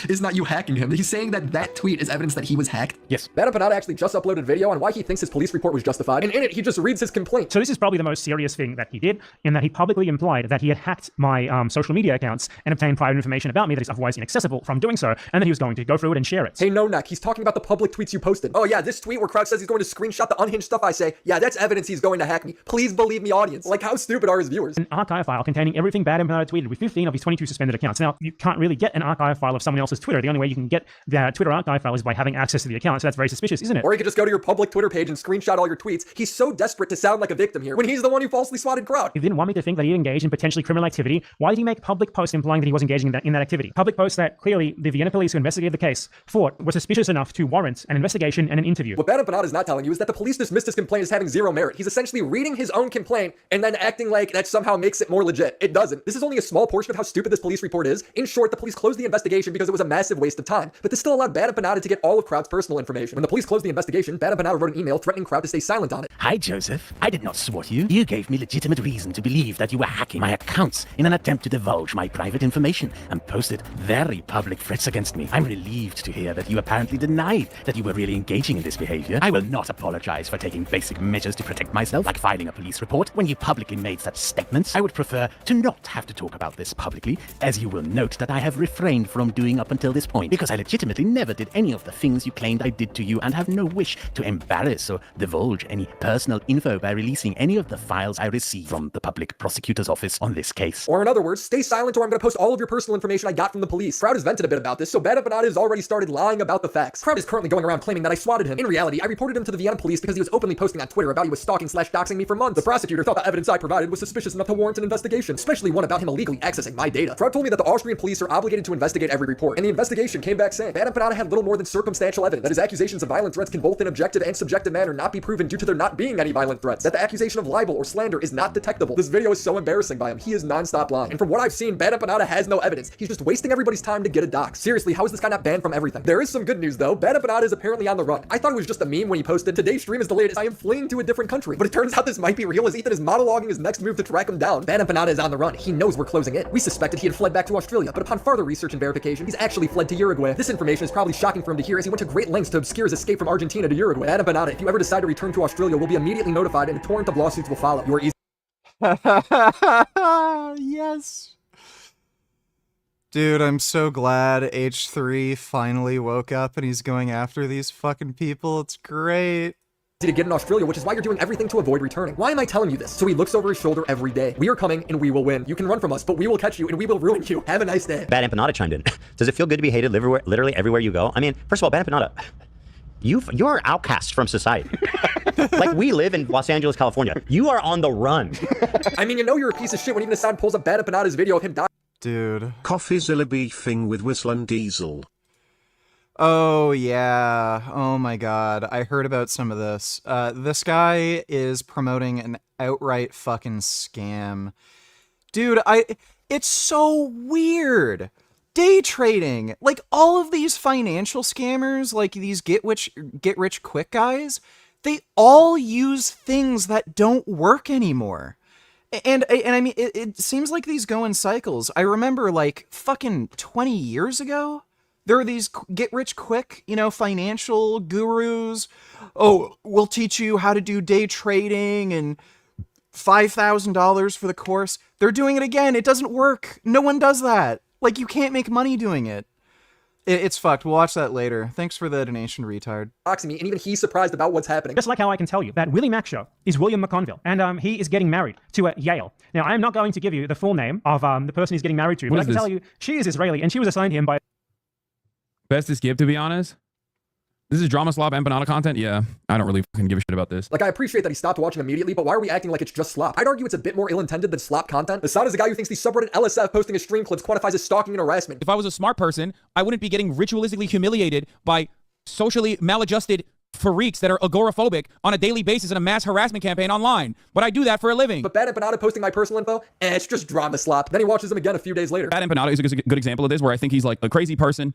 is not you hacking him. He's saying that that tweet is evidence that he was hacked.
Yes.
Bad Empanada actually just uploaded a video on why he thinks his police report was justified, and in it, he just reads his complaint.
So this is probably the most serious thing that he did, in that he publicly implied that he had hacked my social media accounts and obtained private information about me that is otherwise inaccessible from doing so, and that he was going to go through it and share it.
Hey, no neck, he's talking about the public tweets you posted. Oh yeah, this tweet where Crouch says he's going to screenshot the unhinged stuff I say. Yeah, that's evidence he's going to hack me. Please believe me, audience. Like, how stupid are his viewers?
An archive file containing everything Bad Empanada tweeted with 15 of his 22 suspended accounts. Now, you can't really get an archive file of someone else's Twitter. The only way you can get the Twitter archive file is by having access to the account, so that's very suspicious, isn't it?
Or you could just go to your public Twitter page and screenshot all your tweets. He's so desperate to sound like a victim here, when he's the one who falsely swatted Crowd.
He didn't want me to think that he engaged in potentially criminal activity. Why did he make public posts implying that he was engaging in that activity? Public posts that clearly the Vienna police who investigated the case thought were suspicious enough to warrant an investigation and an interview.
What Bad Empanada is not telling you is that the police dismissed his complaint as having zero merit. He's essentially reading his own complaint and then acting like that somehow makes it more legit. It doesn't. This is only a small portion of how stupid this police report is. In short, the police closed the investigation because it was a massive waste of time. But this still allowed Bad Empanada to get all of Crowd's personal information. When the police closed the investigation, Bad Empanada wrote an email threatening Crowd to stay silent on it.
Hi, Joseph. I did not swat you. You gave me legitimate reason to believe that you were hacking my accounts in an attempt to divulge my private information and posted very public threats against me. I'm relieved to hear that you apparently denied that you were really engaging in this behavior. I will not apologize for taking basic measures to protect myself, like filing a police report. When you publicly made such statements, I would prefer to not have to talk about this publicly, as you will note that I have refrained from doing up until this point, because I legitimately never did any of the things you claimed I did to you and have no wish to embarrass or divulge any personal info by releasing any of the files I received from the public prosecutor's office on this case.
Or in other words, stay silent or I'm going to post all of your personal information I got from the police. Crowd has vented a bit about this, so Bad Empanada has already started lying about the facts. Crowd is currently going around claiming that I swatted him. In reality, I reported him to the Vienna police because he was openly posting on Twitter about he was stalking/doxing me for months. The prosecutor thought the evidence I provided was suspicious enough to warrant an investigation, especially one about him illegally accessing my data. Crowd told me that the Austrian police are obligated to investigate every report, and the investigation came back saying Bad Empanada had little more than circumstantial evidence, that his accusations of violent threats can both in objective and subjective manner not be proven due to there not being any violent threats, that the accusation of libel or slander is not detectable. This video is so embarrassing by him. He is non-stop lying. And from what I've seen, Bad Empanada has no evidence. He's just wasting everybody's time to get a dox. Seriously, how is this guy not banned from everything? There is some good news though. Bad Empanada is apparently on the run. I thought it was just a meme when he posted, "Today's stream is delayed as I am fleeing to a different country." But it turns out this might be real, as Ethan is monologuing his next move to track him down. Bad Empanada is on the run. He knows we're closing in. We suspected he had fled back to Australia, but upon further research and verification, he's actually fled to Uruguay. This information is probably shocking for him to hear, as he went to great lengths to obscure his escape from Argentina to Uruguay. Bad Empanada, if you ever decide to return to Australia, we'll be immediately notified and a torrent of lawsuits will follow. You are easy.
Yes. Dude, I'm so glad H3 finally woke up and he's going after these fucking people. It's great.
To get in Australia, which is why you're doing everything to avoid returning. Why am I telling you this? So he looks over his shoulder every day. We are coming and we will win. You can run from us, but we will catch you and we will ruin you. Have a nice day.
Bad Empanada chimed in. Does it feel good to be hated literally everywhere you go? I mean, first of all, Bad Empanada, you're outcast from society. Like, we live in Los Angeles, California. You are on the run.
I mean, you know you're a piece of shit when even Assad pulls up Bad Empanada's video of him dying.
Dude.
Coffeezilla beefing with Whistling Diesel.
Oh, yeah. Oh, my God. I heard about some of this. This guy is promoting an outright fucking scam. Dude, it's so weird. Day trading. Like, all of these financial scammers, like these get rich quick guys, they all use things that don't work anymore. And I mean, it seems like these go in cycles. I remember, like, fucking 20 years ago, there were these get-rich-quick, financial gurus. Oh, we'll teach you how to do day trading and $5,000 for the course. They're doing it again. It doesn't work. No one does that. Like, you can't make money doing it. It's fucked. We'll watch that later. Thanks for the donation, retard.
Me, and even he's surprised about what's happening.
Just like how I can tell you that Willie Mack show is William McConville, and he is getting married to Yale. Now, I am not going to give you the full name of the person he's getting married to, but I can tell you she is Israeli, and she was assigned him by...
Best to skip, to be honest. This is Drama Slop Empanada content? Yeah, I don't really fucking give a shit about this.
Like, I appreciate that he stopped watching immediately, but why are we acting like it's just slop? I'd argue it's a bit more ill-intended than slop content. Assad is a guy who thinks the subreddit LSF posting his stream clips quantifies as stalking and harassment.
If I was a smart person, I wouldn't be getting ritualistically humiliated by socially maladjusted
freaks that are agoraphobic on a daily basis in a mass harassment campaign online. But I do that for a living.
But Bad Empanada posting my personal info, it's just drama slop. Then he watches them again a few days later.
Bad Empanada is a good example of this, where I think he's like a crazy person.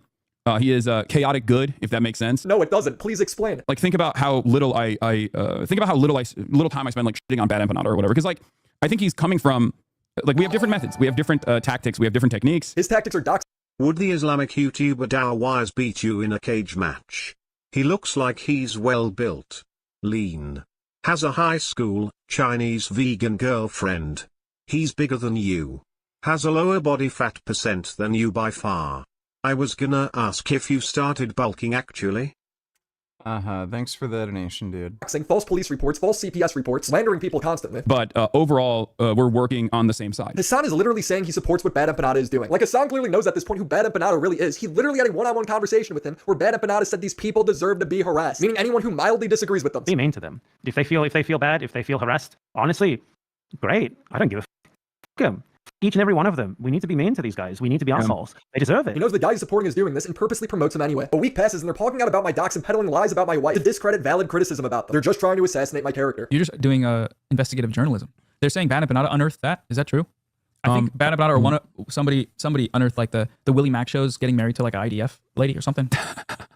He is chaotic good, if that makes sense.
No, it doesn't. Please explain.
Like, think about how little little time I spend like shitting on Bad Empanada or whatever. Because like, I think he's coming from, like, we have different methods, we have different tactics, we have different techniques.
His tactics are dox.
Would the Islamic YouTuber Dow Wise beat you in a cage match? He looks like he's well built, lean, has a high school Chinese vegan girlfriend. He's bigger than you, has a lower body fat percent than you by far. I was gonna ask if you started bulking actually.
Thanks for the donation, dude.
False police reports, false CPS reports, slandering people constantly.
But overall, we're working on the same side.
Hassan is literally saying he supports what Bad Empanada is doing. Like, Hassan clearly knows at this point who Bad Empanada really is. He literally had a one-on-one conversation with him where Bad Empanada said these people deserve to be harassed, meaning anyone who mildly disagrees with them.
Be mean to them. If they feel bad, if they feel harassed, honestly, great. I don't give a f***. Them. Each and every one of them. We need to be mean to these guys. We need to be assholes. They deserve it.
He knows the guy he's supporting is doing this and purposely promotes him anyway. A week passes and they're talking out about my docs and peddling lies about my wife to discredit valid criticism about them. They're just trying to assassinate my character.
You're just doing investigative journalism. They're saying Bad Empanada unearthed that. Is that true? I think Bad Empanada or somebody unearthed like the Willie Mack shows getting married to like an IDF lady or something,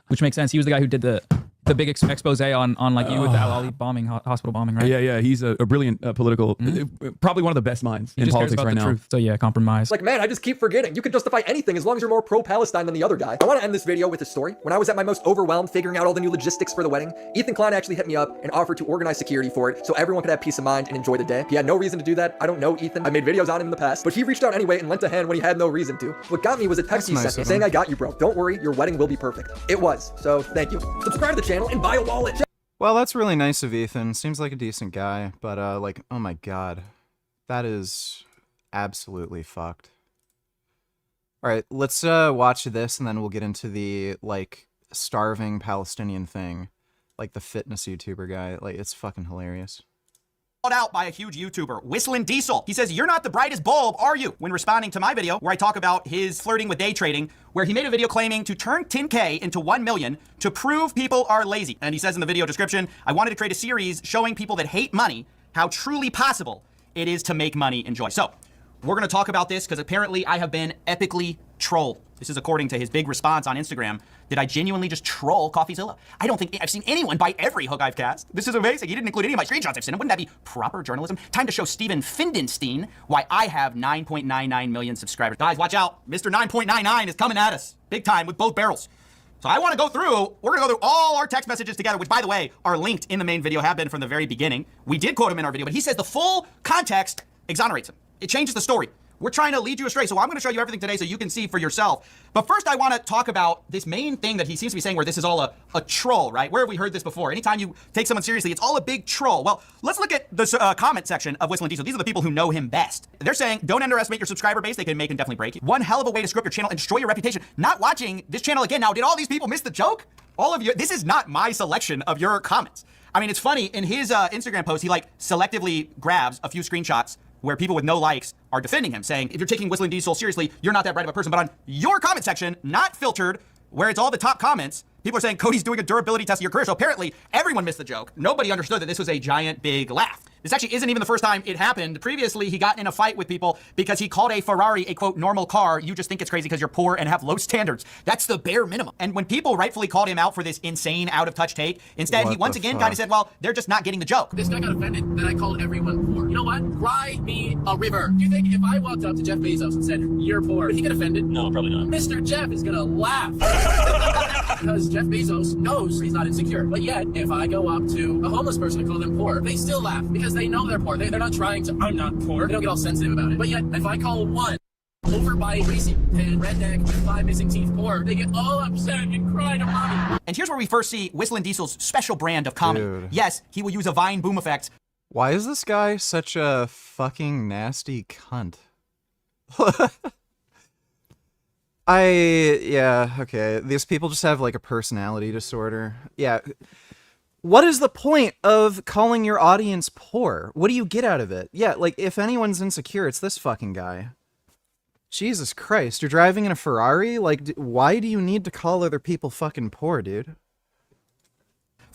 which makes sense. He was the guy who did the big expose on like you with the Al Ali bombing, hospital bombing, right?
Yeah. He's a brilliant political, probably one of the best minds in politics right now.
Truth. So yeah, compromise.
Like, man, I just keep forgetting. You can justify anything as long as you're more pro-Palestine than the other guy. I want to end this video with a story. When I was at my most overwhelmed figuring out all the new logistics for the wedding, Ethan Klein actually hit me up and offered to organize security for it so everyone could have peace of mind and enjoy the day. He had no reason to do that. I don't know Ethan. I made videos on him in the past, but he reached out anyway and lent a hand when he had no reason to. What got me was a text he sent me saying, I got you, bro. Don't worry, your wedding will be perfect. It was. So thank you. Subscribe to the channel and buy a wallet.
Well, that's really nice of Ethan. Seems like a decent guy, but like, oh my god. That is absolutely fucked. Alright, let's watch this and then we'll get into the, like, starving Palestinian thing. Like the fitness YouTuber guy. Like, it's fucking hilarious.
Out by a huge YouTuber, Whistling Diesel. He says, "You're not the brightest bulb, are you?" When responding to my video where I talk about his flirting with day trading, where he made a video claiming to turn 10K into 1 million to prove people are lazy. And he says in the video description, "I wanted to create a series showing people that hate money how truly possible it is to make money enjoy." So we're going to talk about this because apparently I have been epically trolled. This is according to his big response on Instagram. Did I genuinely just troll CoffeeZilla? I don't think I've seen anyone buy every hook I've cast. This is amazing. He didn't include any of my screenshots I've sent him. Wouldn't that be proper journalism? Time to show Steven Findenstein why I have 9.99 million subscribers. Guys, watch out. Mr. 9.99 is coming at us big time with both barrels. So I want to go through, we're going to go through all our text messages together, which, by the way, are linked in the main video, have been from the very beginning. We did quote him in our video, but he says the full context exonerates him. It changes the story. We're trying to lead you astray, so I'm going to show you everything today so you can see for yourself. But first, I want to talk about this main thing that he seems to be saying where this is all a troll, right? Where have we heard this before? Anytime you take someone seriously, it's all a big troll. Well, let's look at the comment section of Whistling Diesel. These are the people who know him best. They're saying, don't underestimate your subscriber base. They can make and definitely break you. One hell of a way to screw up your channel and destroy your reputation. Not watching this channel again. Now, did all these people miss the joke? All of you, this is not my selection of your comments. I mean, it's funny, in his Instagram post, he like selectively grabs a few screenshots where people with no likes are defending him, saying, if you're taking Whistling Diesel seriously, you're not that bright of a person. But on your comment section, not filtered, where it's all the top comments, people are saying Cody's doing a durability test of your career. So apparently everyone missed the joke. Nobody understood that this was a giant big laugh. This actually isn't even the first time it happened. Previously, he got in a fight with people because he called a Ferrari a, quote, normal car. You just think it's crazy because you're poor and have low standards. That's the bare minimum. And when people rightfully called him out for this insane out-of-touch take, instead, he once again kind of said, well, they're just not getting the joke.
This guy got offended that I called everyone poor. You know what? Cry me a river. Do you think if I walked up to Jeff Bezos and said, you're poor, would he get offended?
No, probably not.
Mr. Jeff is gonna laugh. Because Jeff Bezos knows he's not insecure. But yet, if I go up to a homeless person and call them poor, they still laugh because they know they're poor. They're not trying to, I'm not poor. They don't get all sensitive about it. But yet, if I call one overbite, greasy pan, redneck, with 5 missing teeth poor, they get all upset and cry to mommy.
And here's where we first see Whistling Diesel's special brand of comedy.
Dude.
Yes, he will use a Vine boom effect.
Why is this guy such a fucking nasty cunt? Yeah, okay. These people just have like a personality disorder. Yeah. What is the point of calling your audience poor? What do you get out of it? Yeah, like if anyone's insecure, it's this fucking guy. Jesus Christ, you're driving in a Ferrari? Like, why do you need to call other people fucking poor, dude?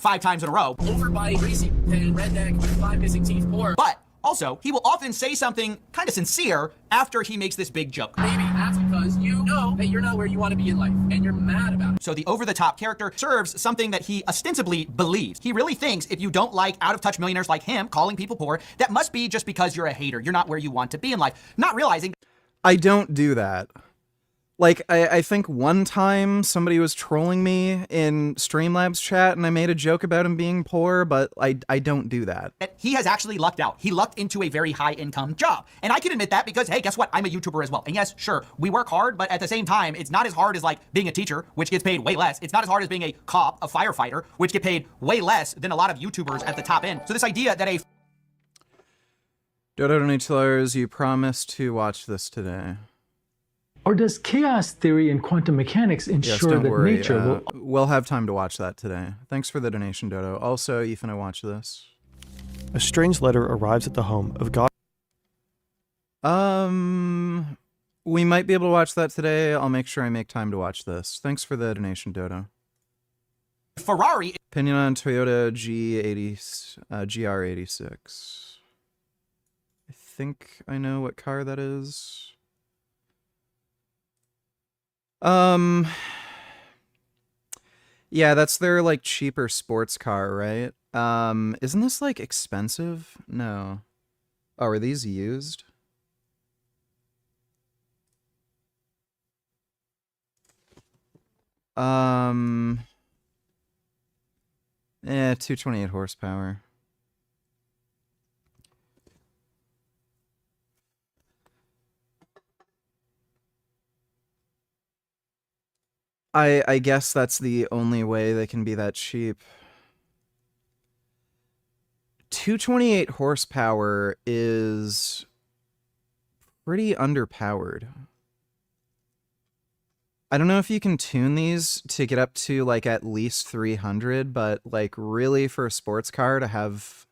5 times in a row.
Overbite, greasy pen, redneck, 5 missing teeth, poor.
But also, he will often say something kind of sincere after he makes this big joke.
Maybe that's because you know that you're not where you want to be in life, and you're mad about it.
So the over-the-top character serves something that he ostensibly believes. He really thinks if you don't like out-of-touch millionaires like him calling people poor, that must be just because you're a hater. You're not where you want to be in life. Not realizing...
I don't do that. Like, I think one time somebody was trolling me in Streamlabs chat and I made a joke about him being poor, but I don't do that.
He has actually lucked out. He lucked into a very high income job. And I can admit that because, hey, guess what? I'm a YouTuber as well. And yes, sure, we work hard, but at the same time, it's not as hard as like being a teacher, which gets paid way less. It's not as hard as being a cop, a firefighter, which get paid way less than a lot of YouTubers at the top end. So this idea that a...
Dodo Donatilers, you promised to watch this today.
Or does chaos theory and quantum mechanics ensure that
worry.
nature will...
We'll have time to watch that today. Thanks for the donation, Dodo. Also, you finna watch this?
A strange letter arrives at the home of God.
We might be able to watch that today. I'll make sure I make time to watch this. Thanks for the donation, Dodo.
Ferrari...
Opinion on Toyota GR86. I think I know what car that is. Yeah, that's their, like, cheaper sports car, right? Isn't this, like, expensive? No. Oh, are these used? Yeah, 228 horsepower. I guess that's the only way they can be that cheap. 228 horsepower is pretty underpowered. I don't know if you can tune these to get up to like at least 300, but like really for a sports car to have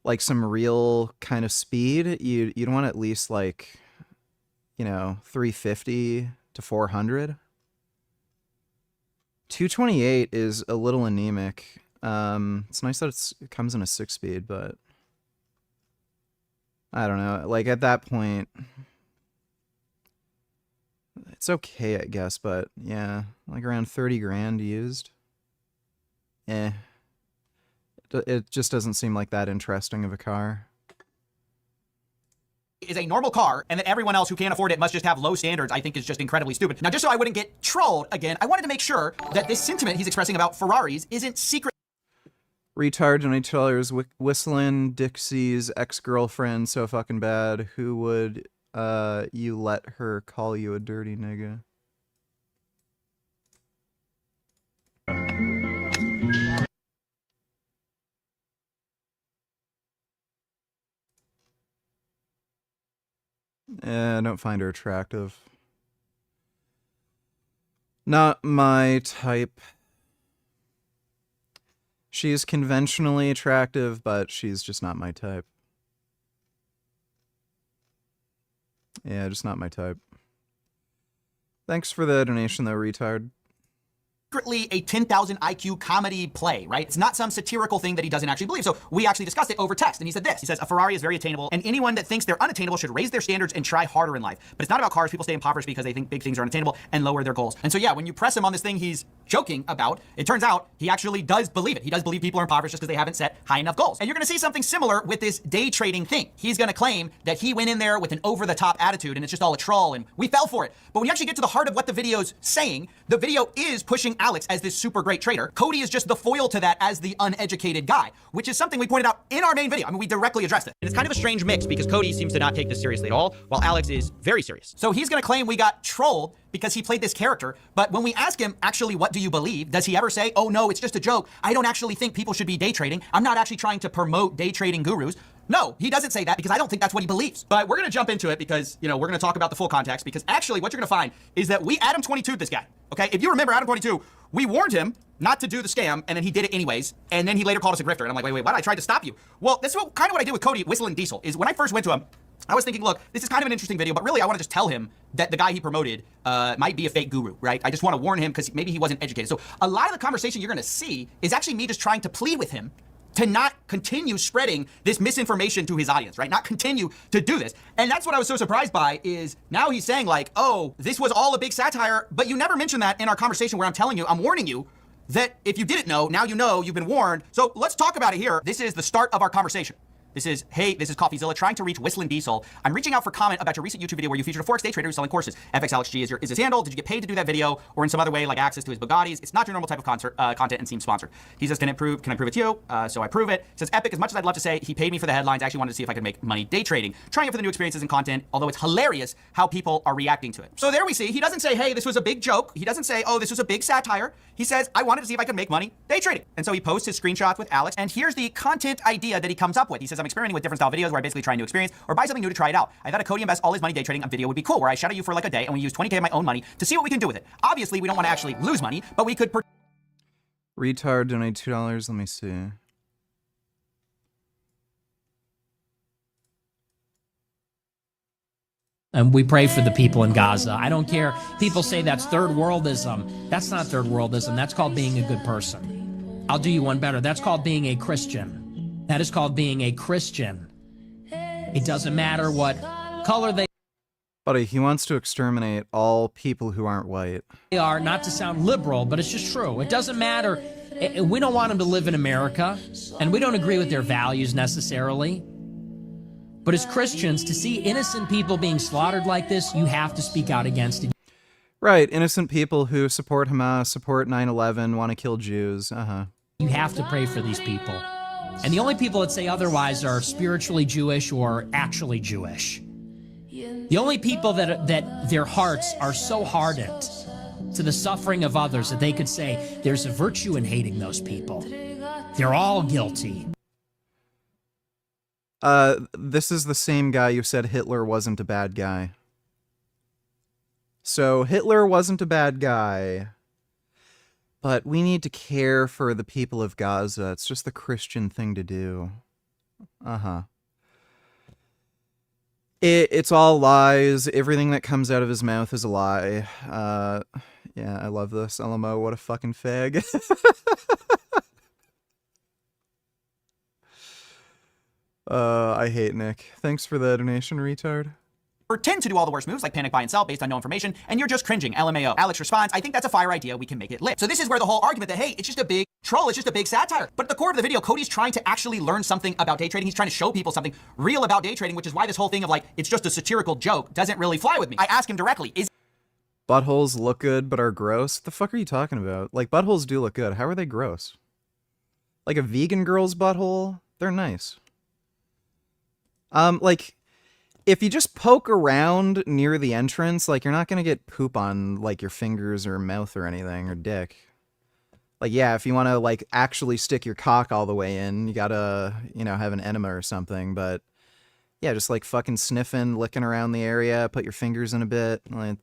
like some real kind of speed, you'd want at least like, you know, 350 to 400. 228 is a little anemic. It's nice that it comes in a 6-speed, but I don't know. Like at that point, it's okay, I guess, but yeah, like around 30 grand used. It just doesn't seem like that interesting of a car.
Is a normal car, and that everyone else who can't afford it must just have low standards, I think is just incredibly stupid. Now, just so I wouldn't get trolled again, I wanted to make sure that this sentiment he's expressing about Ferraris isn't secret.
Retard $20 whistling Dixie's ex-girlfriend so fucking bad. Who would you let her call you a dirty nigga? I don't find her attractive. Not my type. She's conventionally attractive, but she's just not my type. Yeah, just not my type. Thanks for the donation, though, retard.
Secretly a 10,000 IQ comedy play, right? It's not some satirical thing that he doesn't actually believe. So we actually discussed it over text, and he said this. He says, a Ferrari is very attainable, and anyone that thinks they're unattainable should raise their standards and try harder in life. But it's not about cars. People stay impoverished because they think big things are unattainable and lower their goals. And so, yeah, when you press him on this thing he's joking about, it turns out he actually does believe it. He does believe people are impoverished just because they haven't set high enough goals. And you're going to see something similar with this day trading thing. He's going to claim that he went in there with an over-the-top attitude, and it's just all a troll, and we fell for it. But when you actually get to the heart of what the video's saying, the video is pushing Alex as this super great trader. Cody is just the foil to that as the uneducated guy, which is something we pointed out in our main video. I mean, we directly addressed it. And it's kind of a strange mix because Cody seems to not take this seriously at all, while Alex is very serious. So he's going to claim we got trolled because he played this character, but when we ask him, actually, what do you believe? Does he ever say, oh no, it's just a joke. I don't actually think people should be day trading. I'm not actually trying to promote day trading gurus. No, he doesn't say that because I don't think that's what he believes. But we're going to jump into it because, you know, we're going to talk about the full context because actually what you're going to find is that we Adam 22'd this guy, okay? If you remember Adam 22, we warned him not to do the scam, and then he did it anyways, and then he later called us a grifter, and I'm like, wait, why? I tried to stop you. Well, that's kind of what I did with Cody Whistling Diesel, is when I first went to him, I was thinking, look, this is kind of an interesting video, but really I want to just tell him that the guy he promoted might be a fake guru, right? I just want to warn him because maybe he wasn't educated. So a lot of the conversation you're going to see is actually me just trying to plead with him to not continue spreading this misinformation to his audience, right? Not continue to do this. And that's what I was so surprised by is now he's saying like, oh, this was all a big satire, but you never mentioned that in our conversation where I'm telling you, I'm warning you that if you didn't know, now you know, you've been warned. So let's talk about it here. This is the start of our conversation. This is, hey, this is CoffeeZilla trying to reach Whistling Diesel. I'm reaching out for comment about your recent YouTube video where you featured a Forex day trader who's selling courses. FXAlexG is his handle. Did you get paid to do that video or in some other way, like access to his Bugattis? It's not your normal type of content and seems sponsored. He says, can I prove it to you? So I prove it. Says, Epic, as much as I'd love to say he paid me for the headlines, I actually wanted to see if I could make money day trading. Trying it for the new experiences and content, although it's hilarious how people are reacting to it. So there we see, he doesn't say, hey, this was a big joke. He doesn't say, oh, this was a big satire. He says, I wanted to see if I could make money day trading. And so he posts his screenshots with Alex. And here's the content idea that he comes up with. He says, I'm experimenting with different style videos where I basically try new experience or buy something new to try it out. I thought a Cody invest all his money day trading a video would be cool where I shadow you for like a day and we use 20K of my own money to see what we can do with it. Obviously, we don't want to actually lose money, but we could...
Retard donate $2. Let me see.
And we pray for the people in Gaza. I don't care. People say that's third worldism. That's not third worldism. That's called being a good person. I'll do you one better. That's called being a Christian. That is called being a Christian. It doesn't matter what color they
Buddy, he wants to exterminate all people who aren't white.
are, not to sound liberal, but it's just true. It doesn't matter. We don't want them to live in America, and we don't agree with their values necessarily. But as Christians, to see innocent people being slaughtered like this, you have to speak out against it.
Right, innocent people who support Hamas, support 9/11, want to kill Jews.
You have to pray for these people. And the only people that say otherwise are spiritually Jewish or actually Jewish. The only people that their hearts are so hardened to the suffering of others that they could say there's a virtue in hating those people. They're all guilty.
This is the same guy who said Hitler wasn't a bad guy. So Hitler wasn't a bad guy, but we need to care for the people of Gaza. It's just the Christian thing to do. It's all lies. Everything that comes out of his mouth is a lie. Yeah, I love this. LMO, what a fucking fag. I hate Nick. Thanks for the donation, retard.
Pretend to do all the worst moves like panic buy and sell based on no information, and you're just cringing. LMAO. Alex responds, I think that's a fire idea. We can make it lit. So this is where the whole argument that, hey, it's just a big troll, it's just a big satire. But at the core of the video, Cody's trying to actually learn something about day trading. He's trying to show people something real about day trading, which is why this whole thing of like, it's just a satirical joke doesn't really fly with me. I ask him directly, is
buttholes look good but are gross? What the fuck are you talking about? Like, buttholes do look good. How are they gross? Like a vegan girl's butthole? They're nice. Like, if you just poke around near the entrance, like, you're not gonna get poop on, like, your fingers or mouth or anything, or dick. Like, yeah, if you want to, like, actually stick your cock all the way in, you gotta, you know, have an enema or something, but yeah, just, like, fucking sniffing, licking around the area, put your fingers in a bit, like,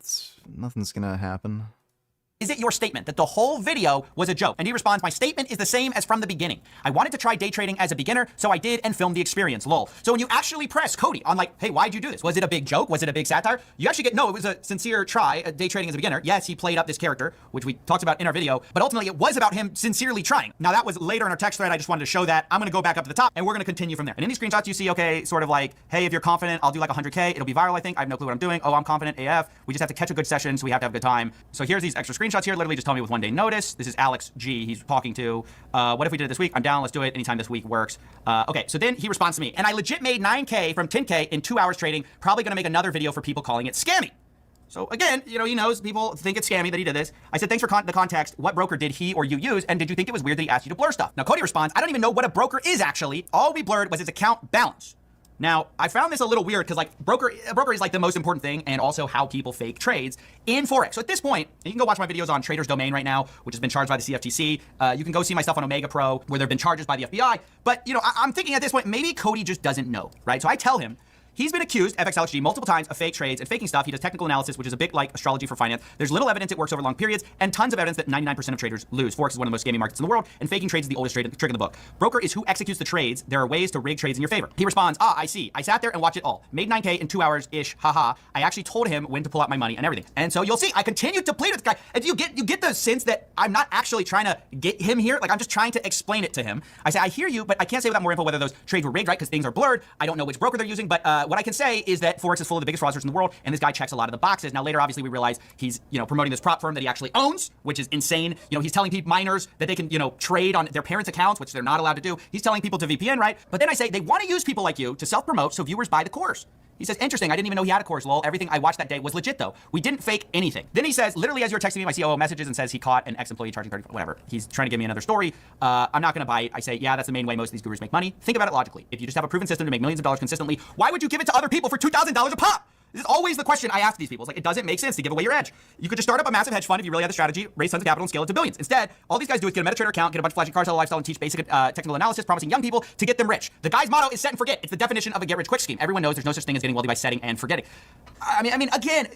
nothing's gonna happen.
Is it your statement that the whole video was a joke? And he responds, my statement is the same as from the beginning. I wanted to try day trading as a beginner, so I did and filmed the experience, lol. So when you actually press Cody on like, hey, why'd you do this? Was it a big joke? Was it a big satire? You actually get, no, it was a sincere try at day trading as a beginner. Yes, he played up this character, which we talked about in our video, but ultimately it was about him sincerely trying. Now that was later in our text thread. I just wanted to show that. I'm gonna go back up to the top and we're gonna continue from there. And in these screenshots you see, okay, sort of like, hey, if you're confident, I'll do like 100K. It'll be viral, I think. I have no clue what I'm doing. Oh, I'm confident AF. We just have to catch a good session, so we have to have a good time. So here's these extra screenshots here. Literally just tell me with 1 day notice. This is Alex G. He's talking to, what if we did it this week? I'm down, let's do it. Anytime this week works. Okay, so then he responds to me. And I legit made 9K from 10K in 2 hours trading. Probably gonna make another video for people calling it scammy. So again, you know, he knows people think it's scammy that he did this. I said, thanks for the context. What broker did he or you use? And did you think it was weird that he asked you to blur stuff? Now Cody responds, I don't even know what a broker is actually. All we blurred was his account balance. Now, I found this a little weird because like a broker is like the most important thing and also how people fake trades in Forex. So at this point, you can go watch my videos on Trader's Domain right now, which has been charged by the CFTC. You can go see my stuff on Omega Pro where there have been charges by the FBI. But, you know, I'm thinking at this point, maybe Cody just doesn't know, right? So I tell him, He's been accused, FXLXG, multiple times of fake trades and faking stuff. He does technical analysis, which is a bit like astrology for finance. There's little evidence it works over long periods, and tons of evidence that 99% of traders lose. Forex is one of the most scammy markets in the world, and faking trades is the oldest trick in the book. Broker is who executes the trades. There are ways to rig trades in your favor. He responds, I see. I sat there and watched it all. Made 9K in 2 hours-ish, haha. I actually told him when to pull out my money and everything. And so you'll see, I continued to plead with this guy. And you get the sense that I'm not actually trying to get him here. Like, I'm just trying to explain it to him. I say, I hear you, but I can't say without more info whether those trades were rigged, right? Because things are blurred. I don't know which broker they're using, but what I can say is that Forex is full of the biggest fraudsters in the world, and this guy checks a lot of the boxes. Now, later, obviously, we realize he's, promoting this prop firm that he actually owns, which is insane. He's telling people, minors, that they can, trade on their parents' accounts, which they're not allowed to do. He's telling people to VPN, right? But then I say, they want to use people like you to self-promote so viewers buy the course. He says, interesting, I didn't even know he had a course, lol. Everything I watched that day was legit, though. We didn't fake anything. Then he says, literally as you're texting me, my COO messages and says he caught an ex-employee charging 30, whatever. He's trying to give me another story. I'm not going to bite. I say, yeah, that's the main way most of these gurus make money. Think about it logically. If you just have a proven system to make millions of dollars consistently, why would you give it to other people for $2,000 a pop? This is always the question I ask these people. It's like, it doesn't make sense to give away your edge. You could just start up a massive hedge fund if you really had the strategy, raise tons of capital and scale it to billions. Instead, all these guys do is get a MetaTrader account, get a bunch of flashy cars, sell a lifestyle, and teach basic technical analysis, promising young people to get them rich. The guy's motto is set and forget. It's the definition of a get-rich-quick scheme. Everyone knows there's no such thing as getting wealthy by setting and forgetting. I mean, again,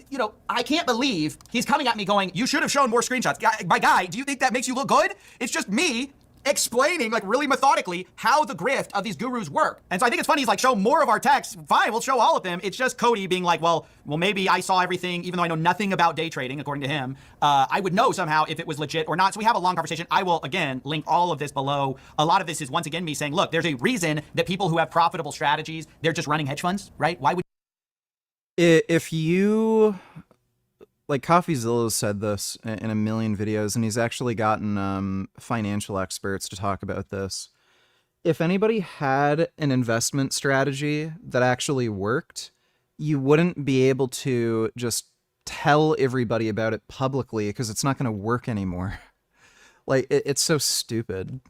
I can't believe he's coming at me going, you should have shown more screenshots. My guy, do you think that makes you look good? It's just me explaining, like, really methodically how the grift of these gurus work. And so I think it's funny, he's like, show more of our texts. Fine, we'll show all of them. It's just Cody being like, well, maybe I saw everything, even though I know nothing about day trading, according to him. I would know somehow if it was legit or not. So we have a long conversation. I will, again, link all of this below. A lot of this is, once again, me saying, look, there's a reason that people who have profitable strategies, they're just running hedge funds, right? Why would...
If you... Like, CoffeeZilla said this in a million videos, and he's actually gotten financial experts to talk about this. If anybody had an investment strategy that actually worked, you wouldn't be able to just tell everybody about it publicly because it's not going to work anymore. Like, it's so stupid.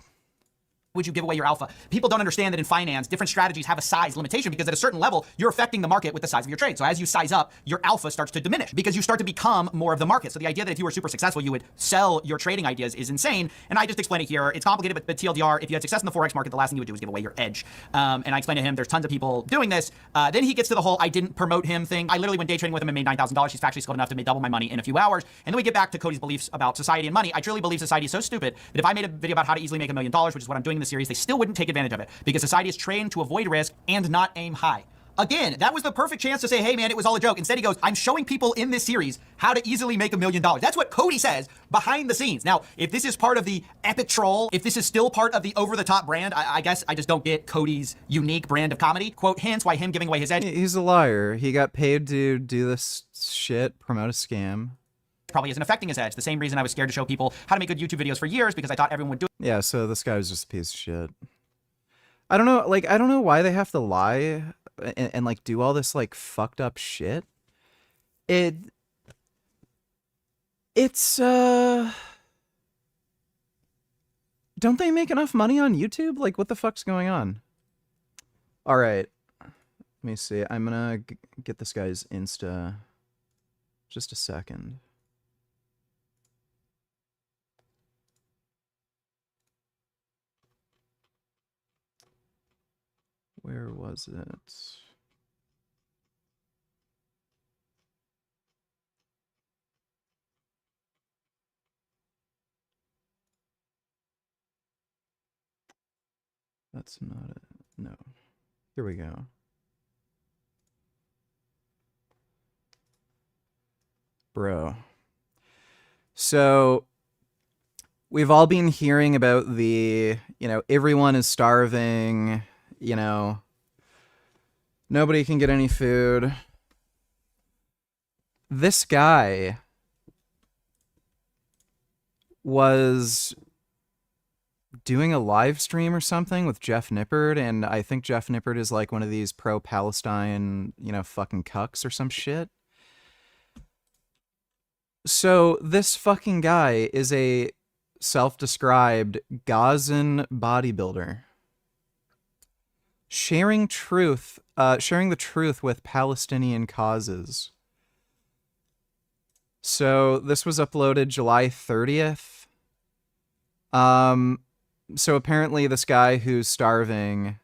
Would you give away your alpha? People don't understand that in finance, different strategies have a size limitation because at a certain level, you're affecting the market with the size of your trade. So as you size up, your alpha starts to diminish because you start to become more of the market. So the idea that if you were super successful, you would sell your trading ideas is insane. And I just explained it here. It's complicated, but TLDR, if you had success in the Forex market, the last thing you would do is give away your edge. And I explained to him, there's tons of people doing this. Then he gets to the whole, I didn't promote him thing. I literally went day trading with him and made $9,000. He's factually skilled enough to make double my money in a few hours. And then we get back to Cody's beliefs about society and money. I truly believe society is so stupid that if I made a video about how to easily make $1 million, which is what I'm doing in the series, they still wouldn't take advantage of it because society is trained to avoid risk and not aim high. Again, that was the perfect chance to say, hey man, it was all a joke. Instead he goes, I'm showing people in this series how to easily make $1 million. That's what Cody says behind the scenes. Now, if this is part of the epic troll, if this is still part of the over-the-top brand, I guess I just don't get Cody's unique brand of comedy. Quote, hence why him giving away his edge.
He's a liar. He got paid to do this shit, promote a scam.
Probably isn't affecting his edge. The same reason I was scared to show people how to make good YouTube videos for years because I thought everyone would do it.
Yeah, so this guy was just a piece of shit. I don't know, like, I don't know why they have to lie and like, do all this, like, fucked up shit. It's, don't they make enough money on YouTube? Like, what the fuck's going on? All right. Let me see. I'm gonna get this guy's Insta. Just a second. Where was it? That's not it. No. Here we go. Bro. So, we've all been hearing about the, everyone is starving, nobody can get any food. This guy was doing a live stream or something with Jeff Nippard, and I think Jeff Nippard is like one of these pro-Palestine, fucking cucks or some shit. So this fucking guy is a self-described Gazan bodybuilder. Sharing the truth with Palestinian causes. So this was uploaded July 30th. So apparently this guy who's starving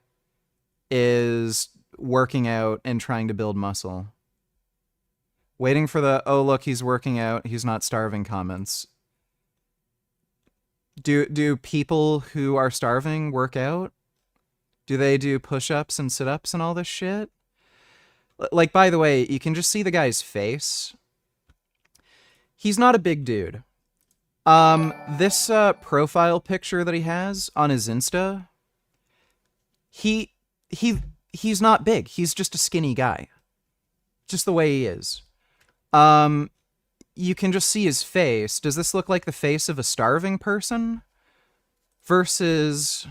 is working out and trying to build muscle. Waiting for the, oh look, he's working out, he's not starving comments. Do people who are starving work out? Do they do push-ups and sit-ups and all this shit? Like, by the way, you can just see the guy's face. He's not a big dude. This profile picture that he has on his Insta, he's not big. He's just a skinny guy. Just the way he is. You can just see his face. Does this look like the face of a starving person? Versus...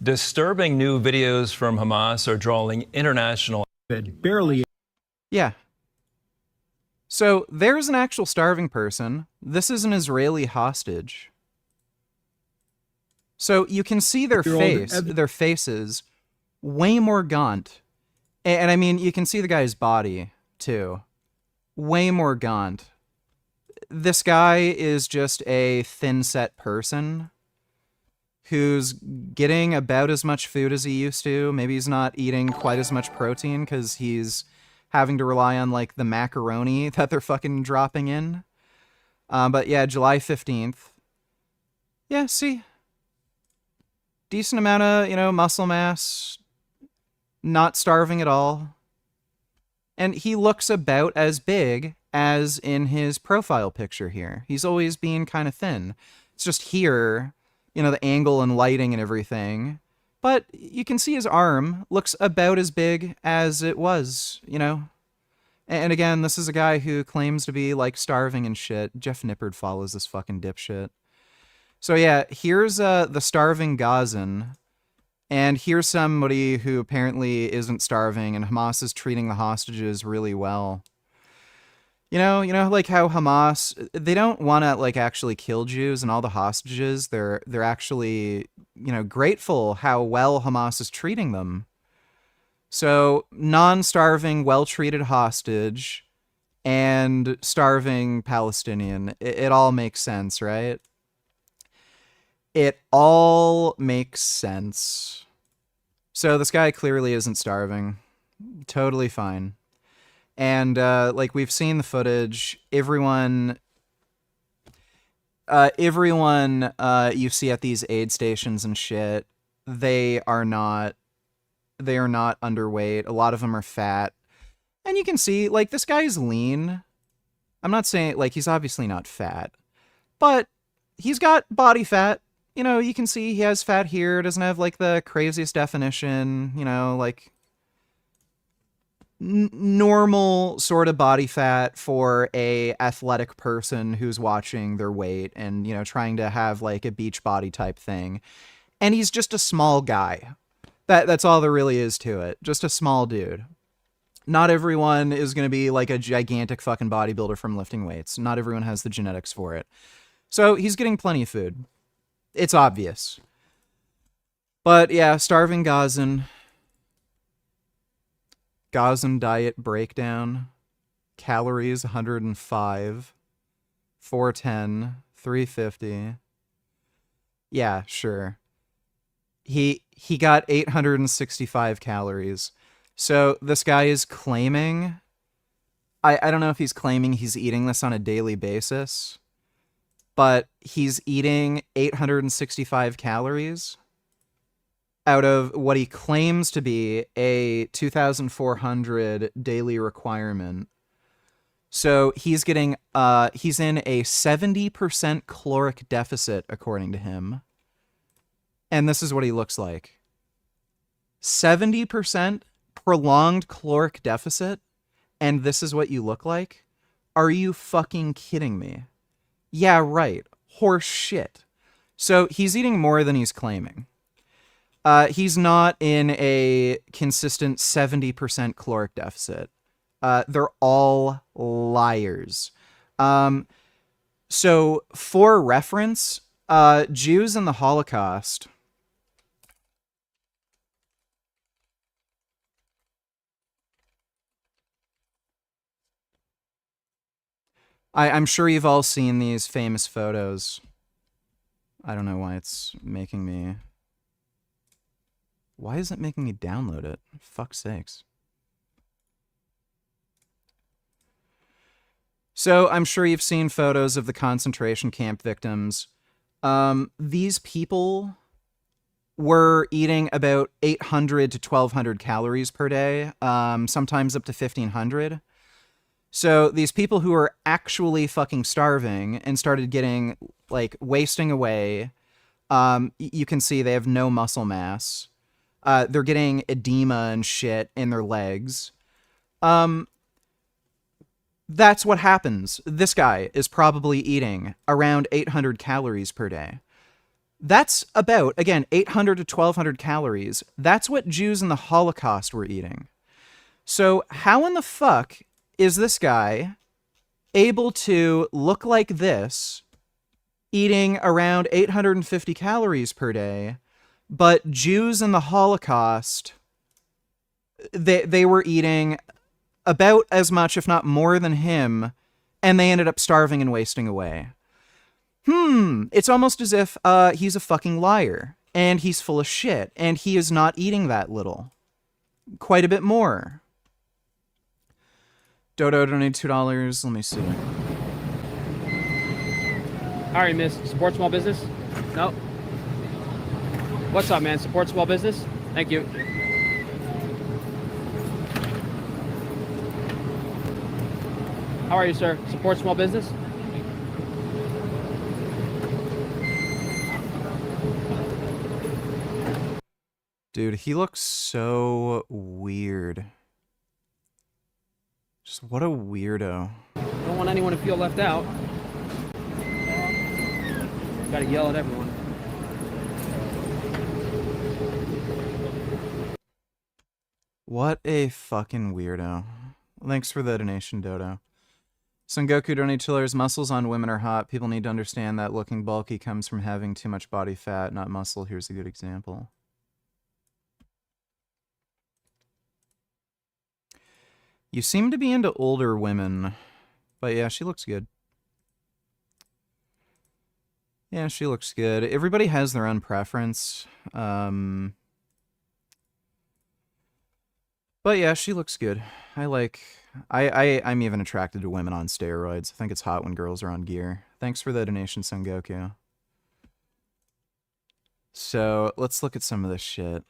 Disturbing new videos from Hamas are drawing international...
Barely.
Yeah. So there's an actual starving person. This is an Israeli hostage. So you can see their faces way more gaunt. And I mean, you can see the guy's body too. Way more gaunt. This guy is just a thin-set person who's getting about as much food as he used to. Maybe he's not eating quite as much protein because he's having to rely on, like, the macaroni that they're fucking dropping in. But yeah, July 15th. Yeah, see? Decent amount of, you know, muscle mass. Not starving at all. And he looks about as big as in his profile picture here. He's always been kind of thin. It's just here, you know, the angle and lighting and everything. But you can see his arm looks about as big as it was, you know. And again, this is a guy who claims to be, like, starving and shit. Jeff Nippard follows this fucking dipshit. So yeah, here's the starving Gazan. And here's somebody who apparently isn't starving, and Hamas is treating the hostages really well. You know, like how Hamas, they don't want to, like, actually kill Jews and all the hostages. They're actually, you know, grateful how well Hamas is treating them. So, non-starving, well-treated hostage and starving Palestinian. It all makes sense, right? It all makes sense. So this guy clearly isn't starving. Totally fine. And, like, we've seen the footage. Everyone you see at these aid stations and shit, they are not underweight. A lot of them are fat. And you can see, like, this guy's lean. I'm not saying, like, he's obviously not fat. But he's got body fat. You know, you can see he has fat here. Doesn't have, like, the craziest definition. You know, like... normal sort of body fat for a athletic person who's watching their weight and, you know, trying to have, like, a beach body type thing. And he's just a small guy. That's all there really is to it. Just a small dude. Not everyone is going to be, like, a gigantic fucking bodybuilder from lifting weights. Not everyone has the genetics for it. So he's getting plenty of food. It's obvious. But yeah, starving Gazan. Gazan diet breakdown. Calories 105. 410. 350. Yeah, sure. He got 865 calories. So this guy is claiming... I don't know if he's claiming he's eating this on a daily basis, but he's eating 865 calories out of what he claims to be a 2,400 daily requirement. So he's getting, he's in a 70% caloric deficit, according to him. And this is what he looks like. 70% prolonged caloric deficit, and this is what you look like? Are you fucking kidding me? Yeah, right. Horse shit. So he's eating more than he's claiming. He's not in a consistent 70% caloric deficit. They're all liars. So for reference, Jews in the Holocaust... I'm sure you've all seen these famous photos. I don't know why it's making me... Why is it making me download it? Fuck's sakes. So I'm sure you've seen photos of the concentration camp victims. These people were eating about 800 to 1,200 calories per day, sometimes up to 1,500. So these people who are actually fucking starving and started getting, like, wasting away, you can see they have no muscle mass. They're getting edema and shit in their legs. That's what happens. This guy is probably eating around 800 calories per day. That's about, again, 800 to 1,200 calories. That's what Jews in the Holocaust were eating. So how in the fuck is this guy able to look like this, eating around 850 calories per day, but Jews in the Holocaust, they were eating about as much, if not more than him, and they ended up starving and wasting away? It's almost as if he's a fucking liar, and he's full of shit, and he is not eating that little. Quite a bit more. Dodo donated $2. Let me see.
All right, miss. Support small business? No. What's up, man? Support small business? Thank you. How are you, sir? Support small business?
Dude, he looks so weird. Just what a weirdo.
Don't want anyone to feel left out. Gotta yell at everyone.
What a fucking weirdo. Thanks for the donation, Dodo. Sengoku donated $2. Muscles on women are hot. People need to understand that looking bulky comes from having too much body fat, not muscle. Here's a good example. You seem to be into older women. But yeah, she looks good. Yeah, she looks good. Everybody has their own preference. But yeah, she looks good. I'm even attracted to women on steroids. I think it's hot when girls are on gear. Thanks for the donation, Sengoku. So, let's look at some of this shit.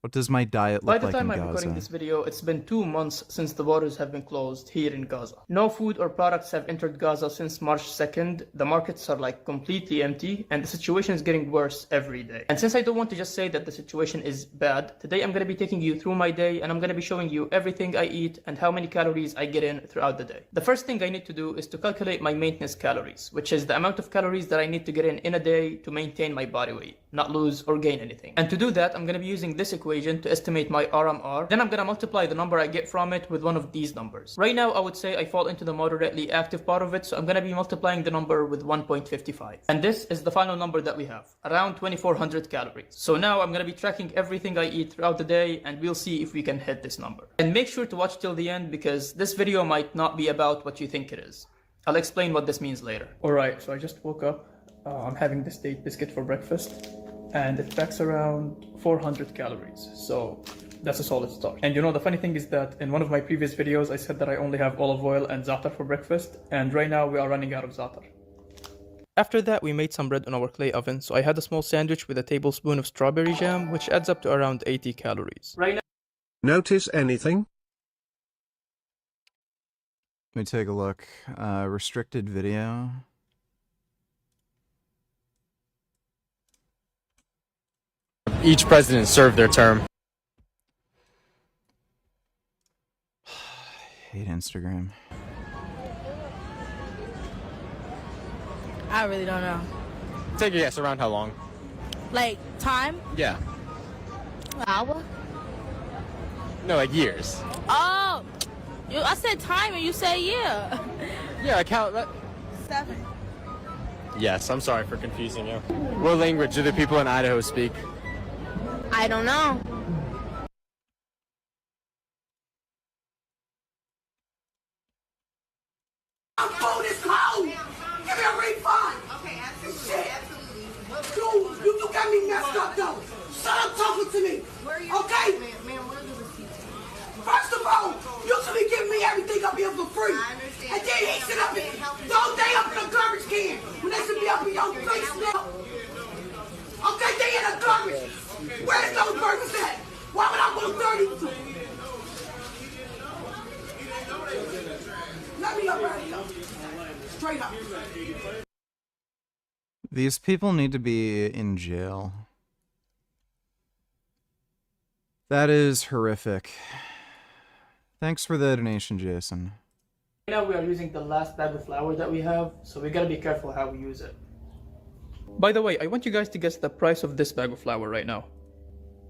What does my diet look like in Gaza?
By the time I'm recording this video, it's been 2 months since the borders have been closed here in Gaza. No food or products have entered Gaza since March 2nd. The markets are like completely empty, and the situation is getting worse every day. And since I don't want to just say that the situation is bad, today I'm going to be taking you through my day, and I'm going to be showing you everything I eat and how many calories I get in throughout the day. The first thing I need to do is to calculate my maintenance calories, which is the amount of calories that I need to get in a day to maintain my body weight, not lose or gain anything. And to do that, I'm going to be using this equation to estimate my RMR. Then I'm going to multiply the number I get from it with one of these numbers. Right now, I would say I fall into the moderately active part of it, so I'm going to be multiplying the number with 1.55. And this is the final number that we have, around 2,400 calories. So now I'm going to be tracking everything I eat throughout the day, and we'll see if we can hit this number. And make sure to watch till the end, because this video might not be about what you think it is. I'll explain what this means later. Alright, so I just woke up. I'm having this date biscuit for breakfast, and it packs around 400 calories, so that's a solid start. And you know, the funny thing is that in one of my previous videos I said that I only have olive oil and za'atar for breakfast, and right now we are running out of za'atar. After that, we made some bread on our clay oven, so I had a small sandwich with a tablespoon of strawberry jam, which adds up to around 80 calories. Right now,
notice anything?
Let me take a look. Restricted video.
Each president served their term.
Hate Instagram.
I really don't know.
Take a guess, around how long?
Like, time?
Yeah.
An hour?
No, like years.
Oh! I said time and you said yeah.
Yeah, I count that.
7.
Yes, I'm sorry for confusing you. What language do the people in Idaho speak?
I don't know.
I'm
to me. Okay? First of all, you should be giving me everything up here for free. And then he should up here. Don't they up in the garbage can when they should be up in your face now. Okay, they in the garbage. Where's those burgers at? Why would I want 30? Let me up right here. Straight up.
These people need to be in jail. That is horrific. Thanks for the donation, Jason.
Right now we are using the last bag of flour that we have, so we gotta be careful how we use it. By the way, I want you guys to guess the price of this bag of flour right now.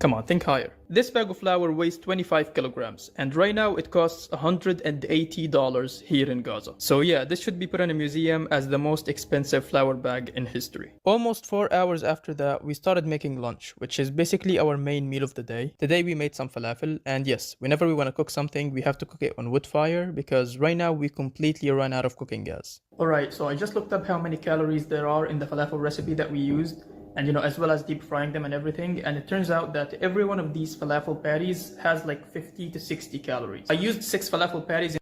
Come on, think higher. This bag of flour weighs 25 kilograms, and right now it costs $180 here in Gaza. So yeah, this should be put in a museum as the most expensive flour bag in history. Almost 4 hours after that, we started making lunch, which is basically our main meal of the day. Today we made some falafel, and yes, whenever we want to cook something, we have to cook it on wood fire, because right now we completely run out of cooking gas. Alright, so I just looked up how many calories there are in the falafel recipe that we used. And as well as deep frying them and everything, and it turns out that every one of these falafel patties has like 50 to 60 calories. I used 6 falafel patties.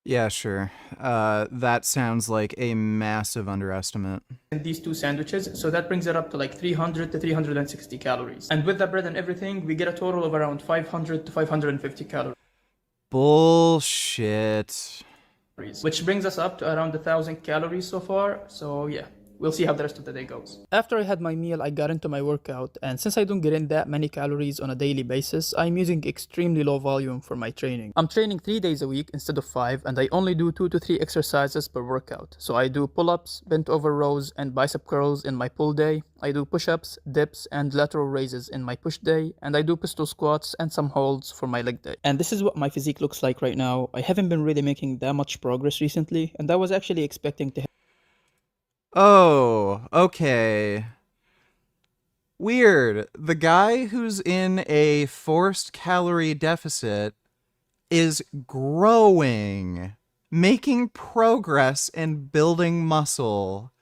Yeah, sure. That sounds like a massive underestimate.
In these 2 sandwiches, so that brings it up to like 300 to 360 calories. And with the bread and everything, we get a total of around 500 to 550 calories.
Bullshit.
Which brings us up to around 1,000 calories so far, so yeah. We'll see how the rest of the day goes. After I had my meal, I got into my workout, and since I don't get in that many calories on a daily basis, I'm using extremely low volume for my training. I'm training 3 days a week instead of 5, and I only do 2 to 3 exercises per workout. So I do pull-ups, bent over rows, and bicep curls in my pull day. I do push-ups, dips, and lateral raises in my push day, and I do pistol squats and some holds for my leg day. And this is what my physique looks like right now. I haven't been really making that much progress recently, and I was actually expecting to
Oh, okay. Weird. The guy who's in a forced calorie deficit is growing, making progress and building muscle.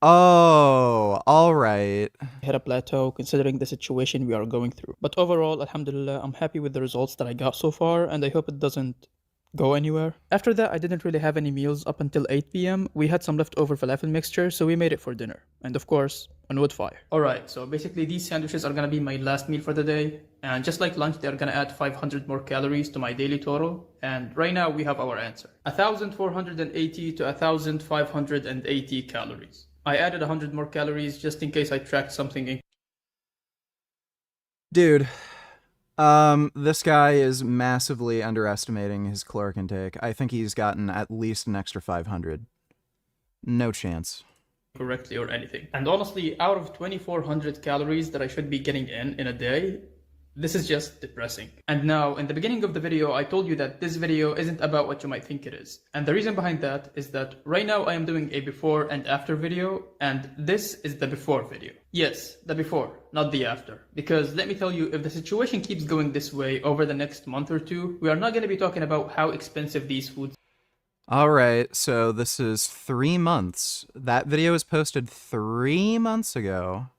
Oh, all right.
Hit a plateau considering the situation we are going through. But overall, alhamdulillah, I'm happy with the results that I got so far, and I hope it doesn't go anywhere. After that, I didn't really have any meals up until 8 p.m. We had some leftover falafel mixture, so we made it for dinner. And of course, on wood fire. Alright, so basically these sandwiches are gonna be my last meal for the day. And just like lunch, they're gonna add 500 more calories to my daily total. And right now, we have our answer. 1,480 to 1,580 calories. I added 100 more calories just in case I tracked something in.
Dude. This guy is massively underestimating his caloric intake. I think he's gotten at least an extra 500. No chance.
Correctly or anything. And honestly, out of 2,400 calories that I should be getting in a day, this is just depressing. And now, in the beginning of the video, I told you that this video isn't about what you might think it is. And the reason behind that is that right now I am doing a before and after video, and this is the before video. Yes, the before, not the after. Because let me tell you, if the situation keeps going this way over the next month or 2, we are not going to be talking about how expensive these foods.
Alright, so this is 3 months. That video was posted 3 months ago.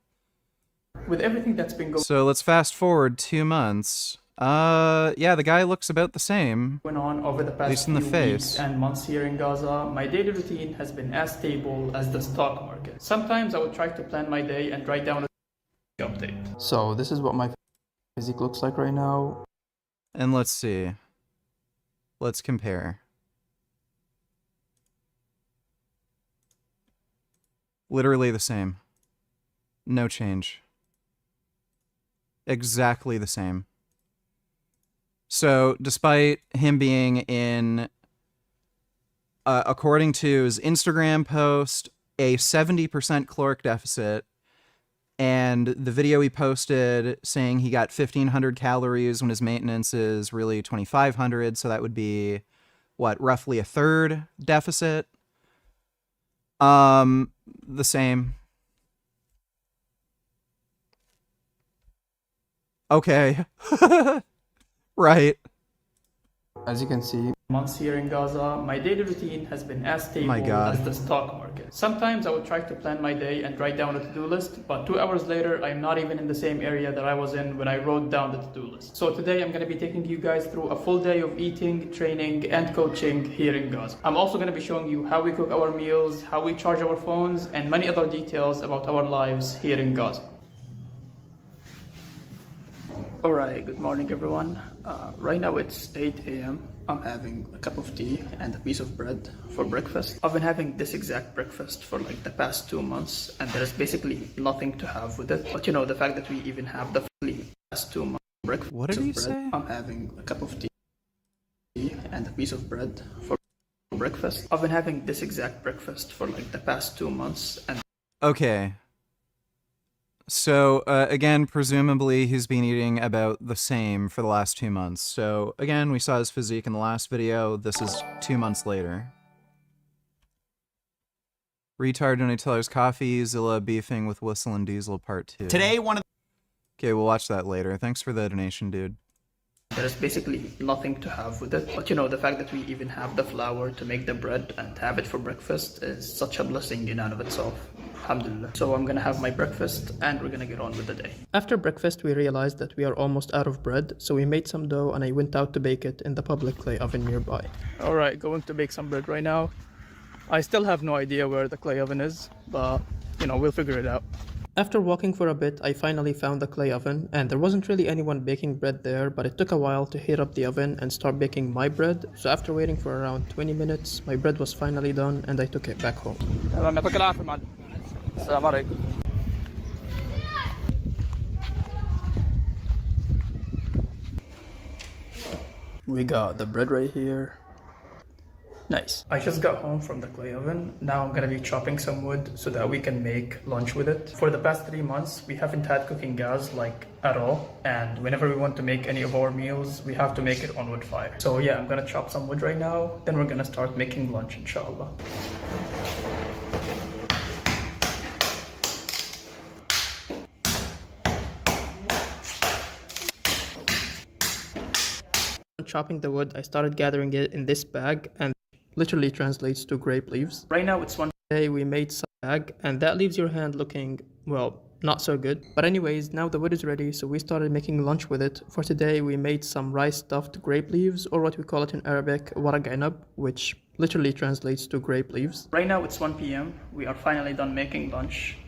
With everything that's been going
So let's fast forward 2 months. Yeah, the guy looks about the same.
on over the
At
past
least in the
few
face.
weeks and months here in Gaza, my daily routine has been as stable as the stock market. Sometimes I would try to plan my day and write down a update. So this is what my physique looks like right now.
And let's see. Let's compare. Literally the same. No change. Exactly the same. So, despite him being in, according to his Instagram post, a 70% caloric deficit, and the video he posted saying he got 1,500 calories when his maintenance is really 2,500, so that would be, what, roughly a third deficit? The same. Okay. Right.
As you can see, months here in Gaza, my daily routine has been as stable as the stock market. Sometimes I would try to plan my day and write down a to-do list, but 2 hours later, I'm not even in the same area that I was in when I wrote down the to-do list. So today I'm going to be taking you guys through a full day of eating, training, and coaching here in Gaza. I'm also going to be showing you how we cook our meals, how we charge our phones, and many other details about our lives here in Gaza. Alright, good morning everyone. Right now it's 8 a.m. I'm having a cup of tea and a piece of bread for breakfast. I've been having this exact breakfast for like the past 2 months, and there's basically nothing to have with it. But you know, the fact that we even have the past 2 months breakfast.
What did he say?
I'm having a cup of tea and a piece of bread for breakfast. I've been having this exact breakfast for like the past 2 months, and
okay. So, again, presumably he's been eating about the same for the last 2 months. So, again, we saw his physique in the last video. This is 2 months later. Retard Donate Teller's Coffee, Zilla beefing with Whistle and Diesel Part 2.
Today, one of...
Okay, we'll watch that later. Thanks for the donation, dude.
there's basically nothing to have with it. But you know, the fact that we even have the flour to make the bread and have it for breakfast is such a blessing in and of itself. Alhamdulillah. So I'm gonna have my breakfast and we're gonna get on with the day. After breakfast, we realized that we are almost out of bread, so we made some dough and I went out to bake it in the public clay oven nearby. Alright, going to bake some bread right now. I still have no idea where the clay oven is, but you know, we'll figure it out. After walking for a bit, I finally found the clay oven, and there wasn't really anyone baking bread there, but it took a while to heat up the oven and start baking my bread. So after waiting for around 20 minutes, my bread was finally done and I took it back home. We got the bread right here. Nice. I just got home from the clay oven. Now I'm gonna be chopping some wood so that we can make lunch with it. For the past 3 months, we haven't had cooking gas like at all. And whenever we want to make any of our meals, we have to make it on wood fire. So yeah, I'm gonna chop some wood right now. Then we're gonna start making lunch, inshallah. Chopping the wood, I started gathering it in this bag, and literally translates to grape leaves. Right now it's one day we made some bag, and that leaves your hand looking, well, not so good. But anyways, now the wood is ready, so we started making lunch with it. For today, we made some rice stuffed grape leaves, or what we call it in Arabic, waraq inab, which literally translates to grape leaves. Right now it's 1 p.m. We are finally done making lunch.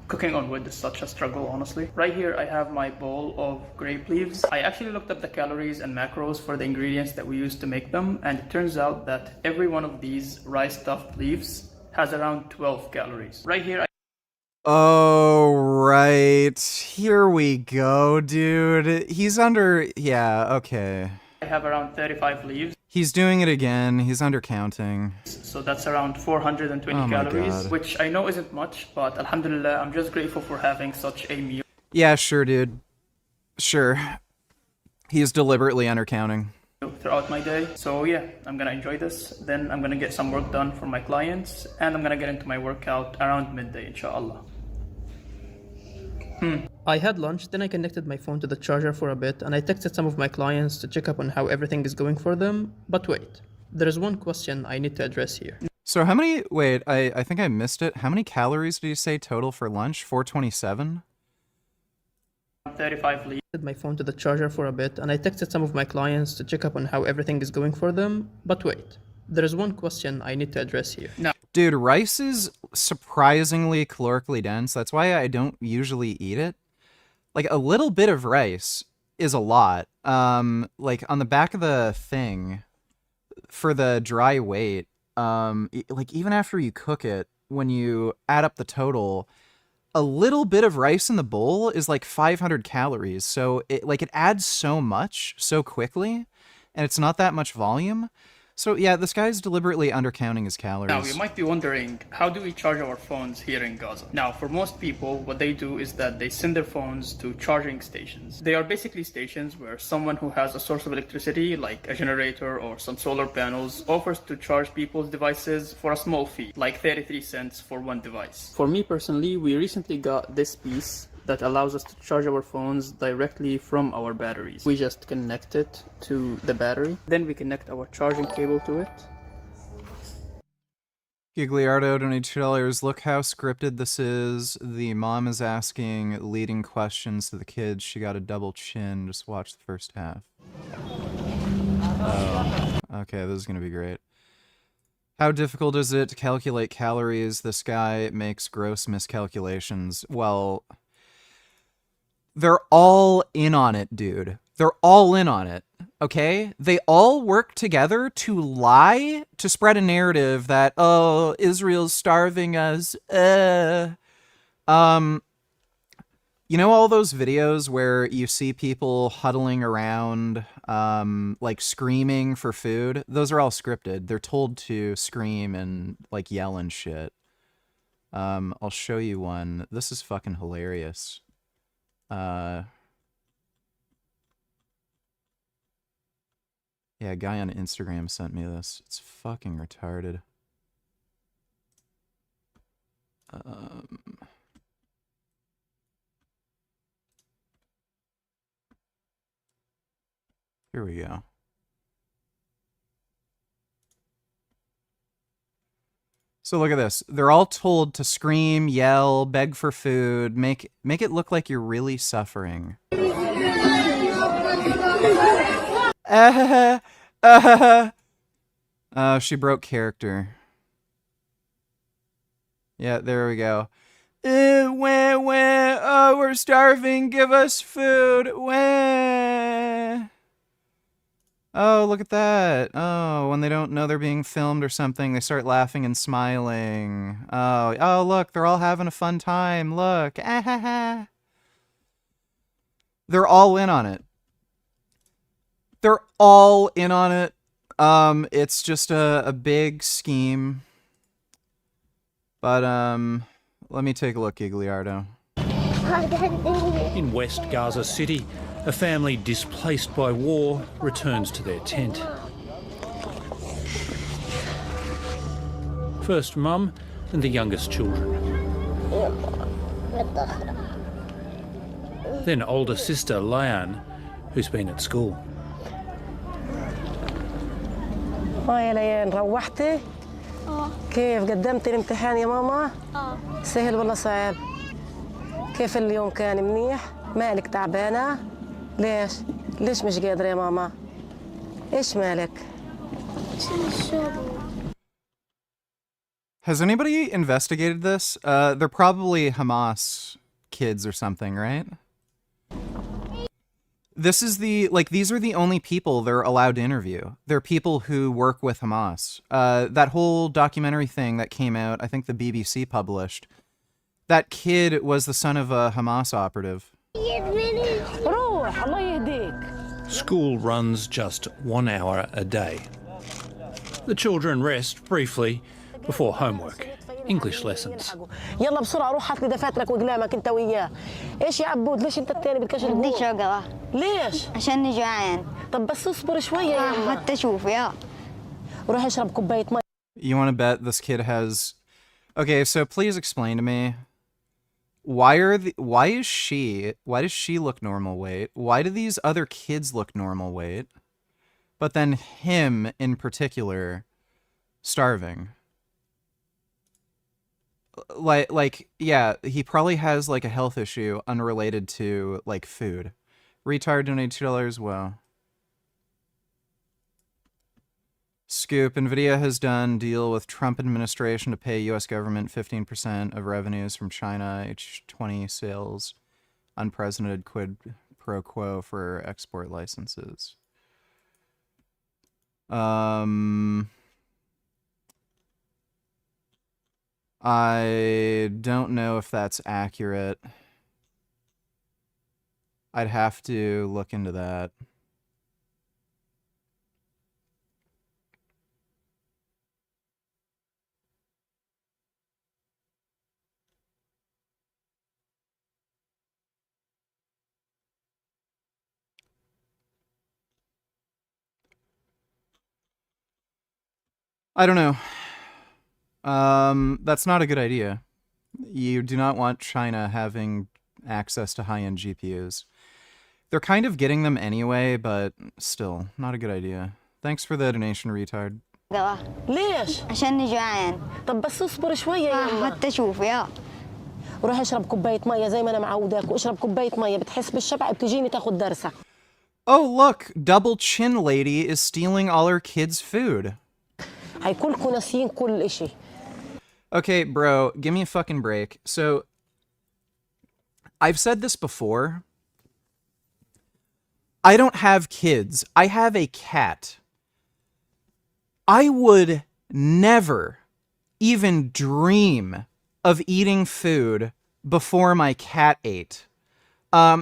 Cooking on wood is such a struggle, honestly. Right here I have my bowl of grape leaves. I actually looked up the calories and macros for the ingredients that we use to make them, and it turns out that every one of these rice stuffed leaves has around 12 calories. Right here
Oh, right. Here we go, dude. He's under... Yeah, okay.
I have around 35 leaves.
He's doing it again. He's undercounting.
So that's around 420 calories, which I know isn't much, but alhamdulillah, I'm just grateful for having such a meal.
Yeah, sure, dude. Sure. He is deliberately undercounting.
Throughout my day. So yeah, I'm gonna enjoy this. Then I'm gonna get some work done for my clients, and I'm gonna get into my workout around midday, inshallah. I had lunch, then I connected my phone to the charger for a bit, and I texted some of my clients to check up on how everything is going for them. But wait, there is one question I need to address here.
So how many... Wait, I think I missed it. How many calories did you say total for lunch? 427?
35 leaves. My phone to the charger for a bit, and I texted some of my clients to check up on how everything is going for them. But wait, there is one question I need to address here. Now,
dude, rice is surprisingly calorically dense. That's why I don't usually eat it. Like, a little bit of rice is a lot. Like, on the back of the thing, for the dry weight, like, even after you cook it, when you add up the total, a little bit of rice in the bowl is like 500 calories. So, it adds so much so quickly, and it's not that much volume. So yeah, this guy's deliberately undercounting his calories.
Now, you might be wondering, how do we charge our phones here in Gaza? Now, for most people, what they do is that they send their phones to charging stations. They are basically stations where someone who has a source of electricity, like a generator or some solar panels, offers to charge people's devices for a small fee, like 33 cents for one device. For me personally, we recently got this piece that allows us to charge our phones directly from our batteries. We just connect it to the battery, then we connect our charging cable to it.
Gigliardo donated $2. Look how scripted this is. The mom is asking leading questions to the kids. She got a double chin. Just watch the first half. Okay, this is going to be great. How difficult is it to calculate calories? This guy makes gross miscalculations. Well, they're all in on it, dude. They're all in on it, okay? They all work together to lie, to spread a narrative that, oh, Israel's starving us. You know all those videos where you see people huddling around, like screaming for food? Those are all scripted. They're told to scream and like yell and shit. I'll show you one. This is fucking hilarious. Yeah, a guy on Instagram sent me this. It's fucking retarded. Here we go. So look at this. They're all told to scream, yell, beg for food, make it look like you're really suffering. She broke character. Yeah, there we go. Oh, we're starving. Give us food. Oh, look at that. Oh, when they don't know they're being filmed or something, they start laughing and smiling. Oh, look, they're all having a fun time. Look. They're all in on it. They're all in on it. It's just a big scheme. But, let me take a look, Gigliardo.
In West Gaza City, a family displaced by war returns to their tent. First mum and the youngest children. Then older sister Layan, who's been at school.
يا ليان روحتي؟ كيف قدمتي الامتحان يا ماما؟ سهل ولا صعب؟ كيف اليوم كان منيح؟ مالك تعبانة؟ ليش مش قادرة يا ماما؟ إيش مالك؟
Has anybody investigated this? They're probably Hamas kids or something, right? This is these are the only people they're allowed to interview. They're people who work with Hamas. That whole documentary thing that came out, I think the BBC published, that kid was the son of a Hamas operative.
School runs just 1 hour a day. The children rest briefly before homework, English lessons.
يلا بسرعة روح هات لي دفاترك وقلامك أنت وياه. إيش يا عبود ليش أنت التاني بتكشف الجو؟ بديش أقرأ. ليش؟ عشان جوعان. طب بس اصبر شوية يا يما. حتى شوف يا. روح اشرب كوباية مي.
You want to bet this kid has... Okay, so please explain to me. Why does she look normal weight? Why do these other kids look normal weight? But then him in particular starving. Like yeah, he probably has like a health issue unrelated to like food. Retard donated $2. Wow. Scoop. NVIDIA has done deal with Trump administration to pay U.S. government 15% of revenues from China H20 sales. Unprecedented quid pro quo for export licenses. I don't know if that's accurate. I'd have to look into that. I don't know. That's not a good idea. You do not want China having access to high-end GPUs. They're kind of getting them anyway, but still, not a good idea. Thanks for the donation, retard.
ليش؟ عشاني جوعان. طب بس اصبر شوية يا حتى شوف يا. وروح اشرب كوباية مية زي ما أنا معوداك واشرب كوباية مية بتحس بالشبع بتجيني تاخد درسك.
Oh, look, Double Chin Lady is stealing all her kids' food.
هيكونكوا ناسيين كل إشي.
Okay, bro, give me a fucking break. So, I've said this before. I don't have kids. I have a cat. I would never even dream of eating food before my cat ate.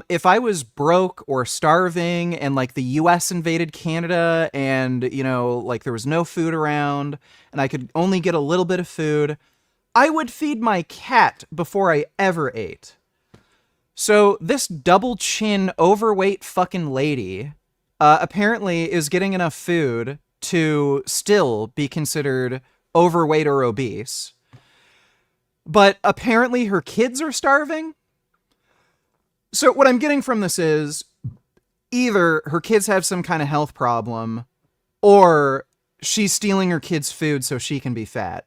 If I was broke or starving and like the US invaded Canada and, you know, like there was no food around and I could only get a little bit of food, I would feed my cat before I ever ate. So this double chin overweight fucking lady apparently is getting enough food to still be considered overweight or obese. But apparently her kids are starving. So what I'm getting from this is either her kids have some kind of health problem or she's stealing her kids' food so she can be fat.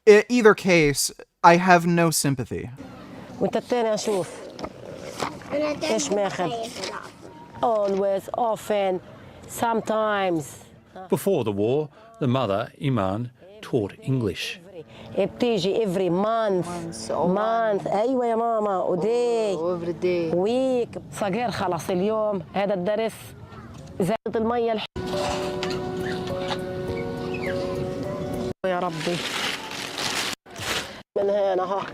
In either case, I have no sympathy.
وانت التاني اشوف ايش ماخذ always often sometimes.
Before the war, the mother, Iman, taught English.
بتيجي every month ايوه يا ماما وداي every day week صغير خلص اليوم هذا الدرس زاد الميه يا ربي من هنا ها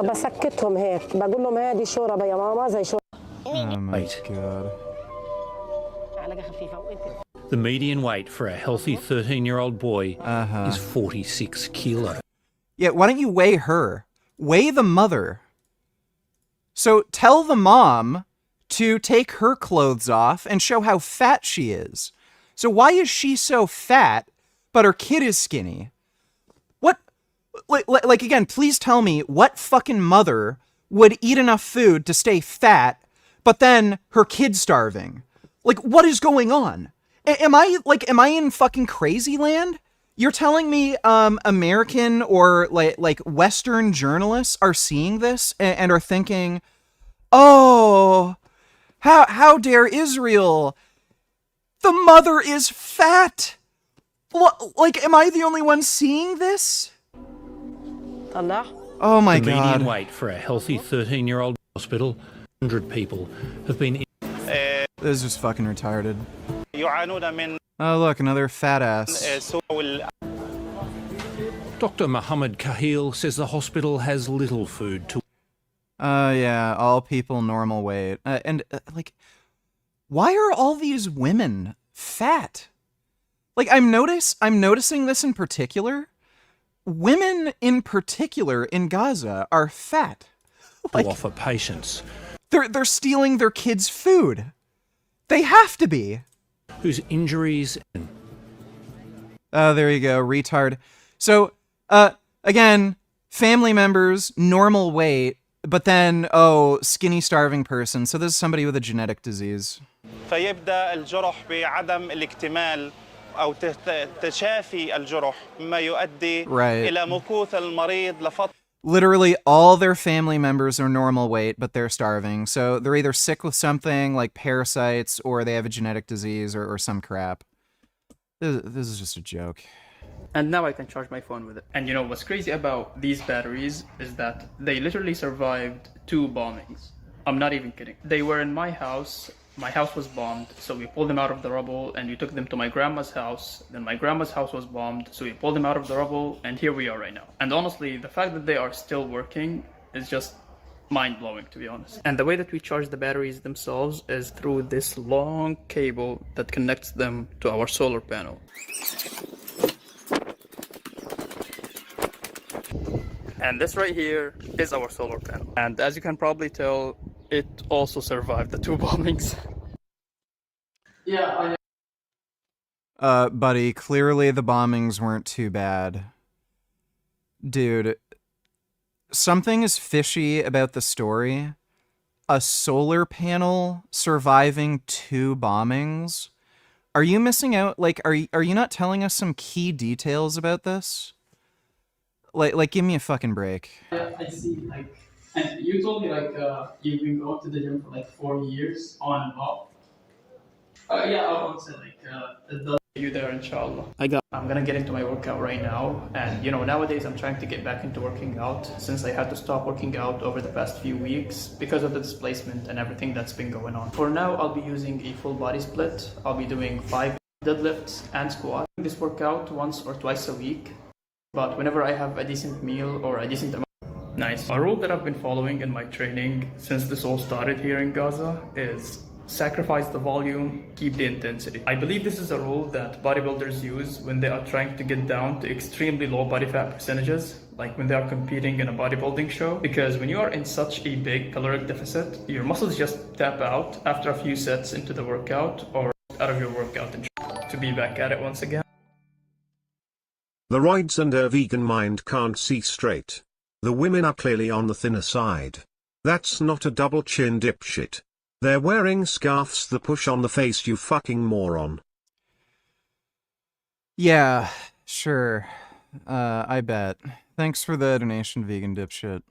بسكتهم هيك بقول لهم هذه شوربه يا ماما زي شوربه.
Oh my god.
The median weight for a healthy 13-year-old boy is 46 kilos.
Yeah, why don't you weigh her? Weigh the mother. So tell the mom to take her clothes off and show how fat she is. So why is she so fat, but her kid is skinny? What? Like again, please tell me what fucking mother would eat enough food to stay fat, but then her kid's starving? Like, what is going on? Am I in fucking crazy land? You're telling me American or like Western journalists are seeing this and are thinking, oh, how dare Israel? The mother is fat. Like, am I the only one seeing this? Oh my god.
The median weight for a healthy 13-year-old hospital, 100 people have been.
This is just fucking retarded. Oh look, another fat ass.
Dr. Mohammed Kahil says the hospital has little food to.
Yeah, all people normal weight. Like, why are all these women fat? Like, I'm noticing this in particular. Women in particular in Gaza are fat.
Like, to offer patients.
They're stealing their kids' food. They have to be.
Whose injuries.
Oh, there you go, retard. So, again, family members, normal weight, but then, oh, skinny, starving person. So this is somebody with a genetic disease.
فيبدأ الجرح بعدم الاكتمال أو تشافي الجرح مما يؤدي إلى مكوث المريض لفترة.
Literally all their family members are normal weight, but they're starving. So they're either sick with something like parasites or they have a genetic disease or some crap. This is just a joke.
And now I can charge my phone with it. And you know what's crazy about these batteries is that they literally survived 2 bombings. I'm not even kidding. They were in my house. My house was bombed, so we pulled them out of the rubble and we took them to my grandma's house. Then my grandma's house was bombed, so we pulled them out of the rubble, and here we are right now. And honestly, the fact that they are still working is just mind-blowing, to be honest. And the way that we charge the batteries themselves is through this long cable that connects them to our solar panel. And this right here is our solar panel. And as you can probably tell, it also survived the 2 bombings. Yeah.
Buddy, clearly the bombings weren't too bad. Dude, something is fishy about the story. A solar panel surviving 2 bombings. Are you missing out? Like, are you not telling us some key details about this? Like, give me a fucking break.
Yeah, I see. Like, and you told me like you've been going to the gym for like 4 years on and off. Yeah, I would say like
you there, inshallah. I'm gonna get into my workout right now, and you know, nowadays I'm trying to get back into working out since I had to stop working out over the past few weeks because of the displacement and everything that's been going on. For now, I'll be using a full body split. I'll be doing 5 deadlifts and squats. This workout once or twice a week, but whenever I have a decent meal or a decent amount. Nice. A rule that I've been following in my training since this all started here in Gaza is sacrifice the volume, keep the intensity. I believe this is a rule that bodybuilders use when they are trying to get down to extremely low body fat percentages, like when they are competing in a bodybuilding show. Because when you are in such a big caloric deficit, your muscles just tap out after a few sets into the workout or out of your workout and to be back at it once again.
The roids and her vegan mind can't see straight. The women are clearly on the thinner side. That's not a double chin dipshit. They're wearing scarves that push on the face, you fucking moron.
Yeah, sure. I bet. Thanks for the donation, vegan dipshit.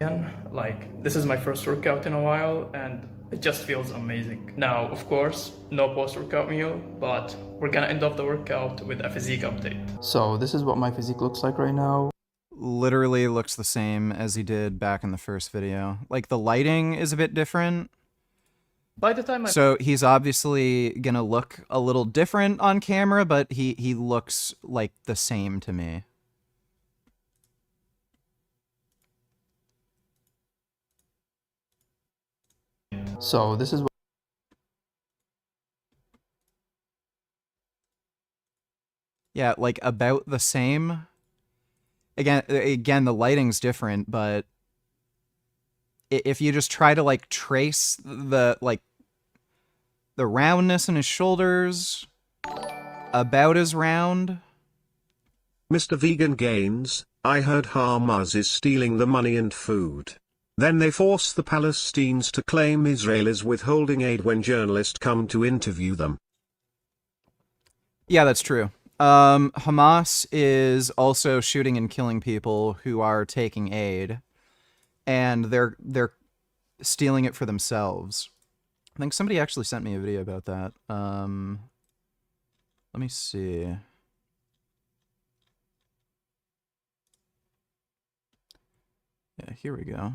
Like, this is my first workout in a while, and it just feels amazing. Now, of course, no post-workout meal, but we're gonna end off the workout with a physique update. So this is what my physique looks like right now.
Literally looks the same as he did back in the first video. Like, the lighting is a bit different.
By the time
So he's obviously gonna look a little different on camera, but he looks like the same to me.
So this is what
Yeah, like about the same. Again, the lighting's different, but if you just try to like trace the roundness in his shoulders, about as round.
Mr. Vegan Gains, I heard Hamas is stealing the money and food. Then they force the Palestinians to claim Israel is withholding aid when journalists come to interview them.
Yeah, that's true. Hamas is also shooting and killing people who are taking aid, and they're stealing it for themselves. I think somebody actually sent me a video about that. Let me see. Yeah, here we go.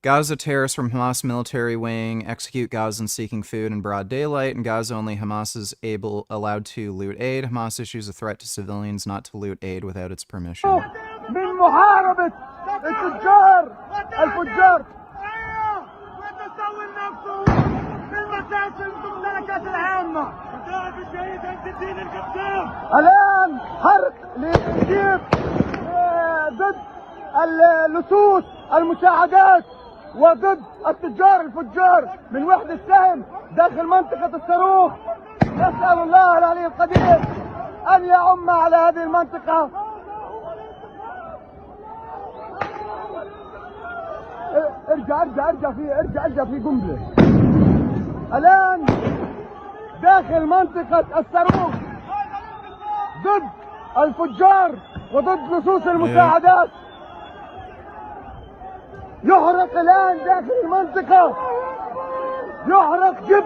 Gaza terrorists from Hamas military wing execute Gazans seeking food in broad daylight. In Gaza, only Hamas is allowed to loot aid. Hamas issues a threat to civilians not to loot aid without its permission.
من محاربة التجار الفجار وتسول نفسه بالمساجد الممتلكات العامة. الشهيد عز الدين القدام. الآن حرق لتجيب ضد اللصوص المساعدات وضد التجار الفجار من وحدة السهم داخل منطقة الصاروخ. نسأل الله العلي القدير أن يعم على هذه المنطقة. ارجع في قنبلة. الآن داخل منطقة الصاروخ ضد الفجار وضد لصوص المساعدات. يحرق الآن داخل المنطقة، يحرق جب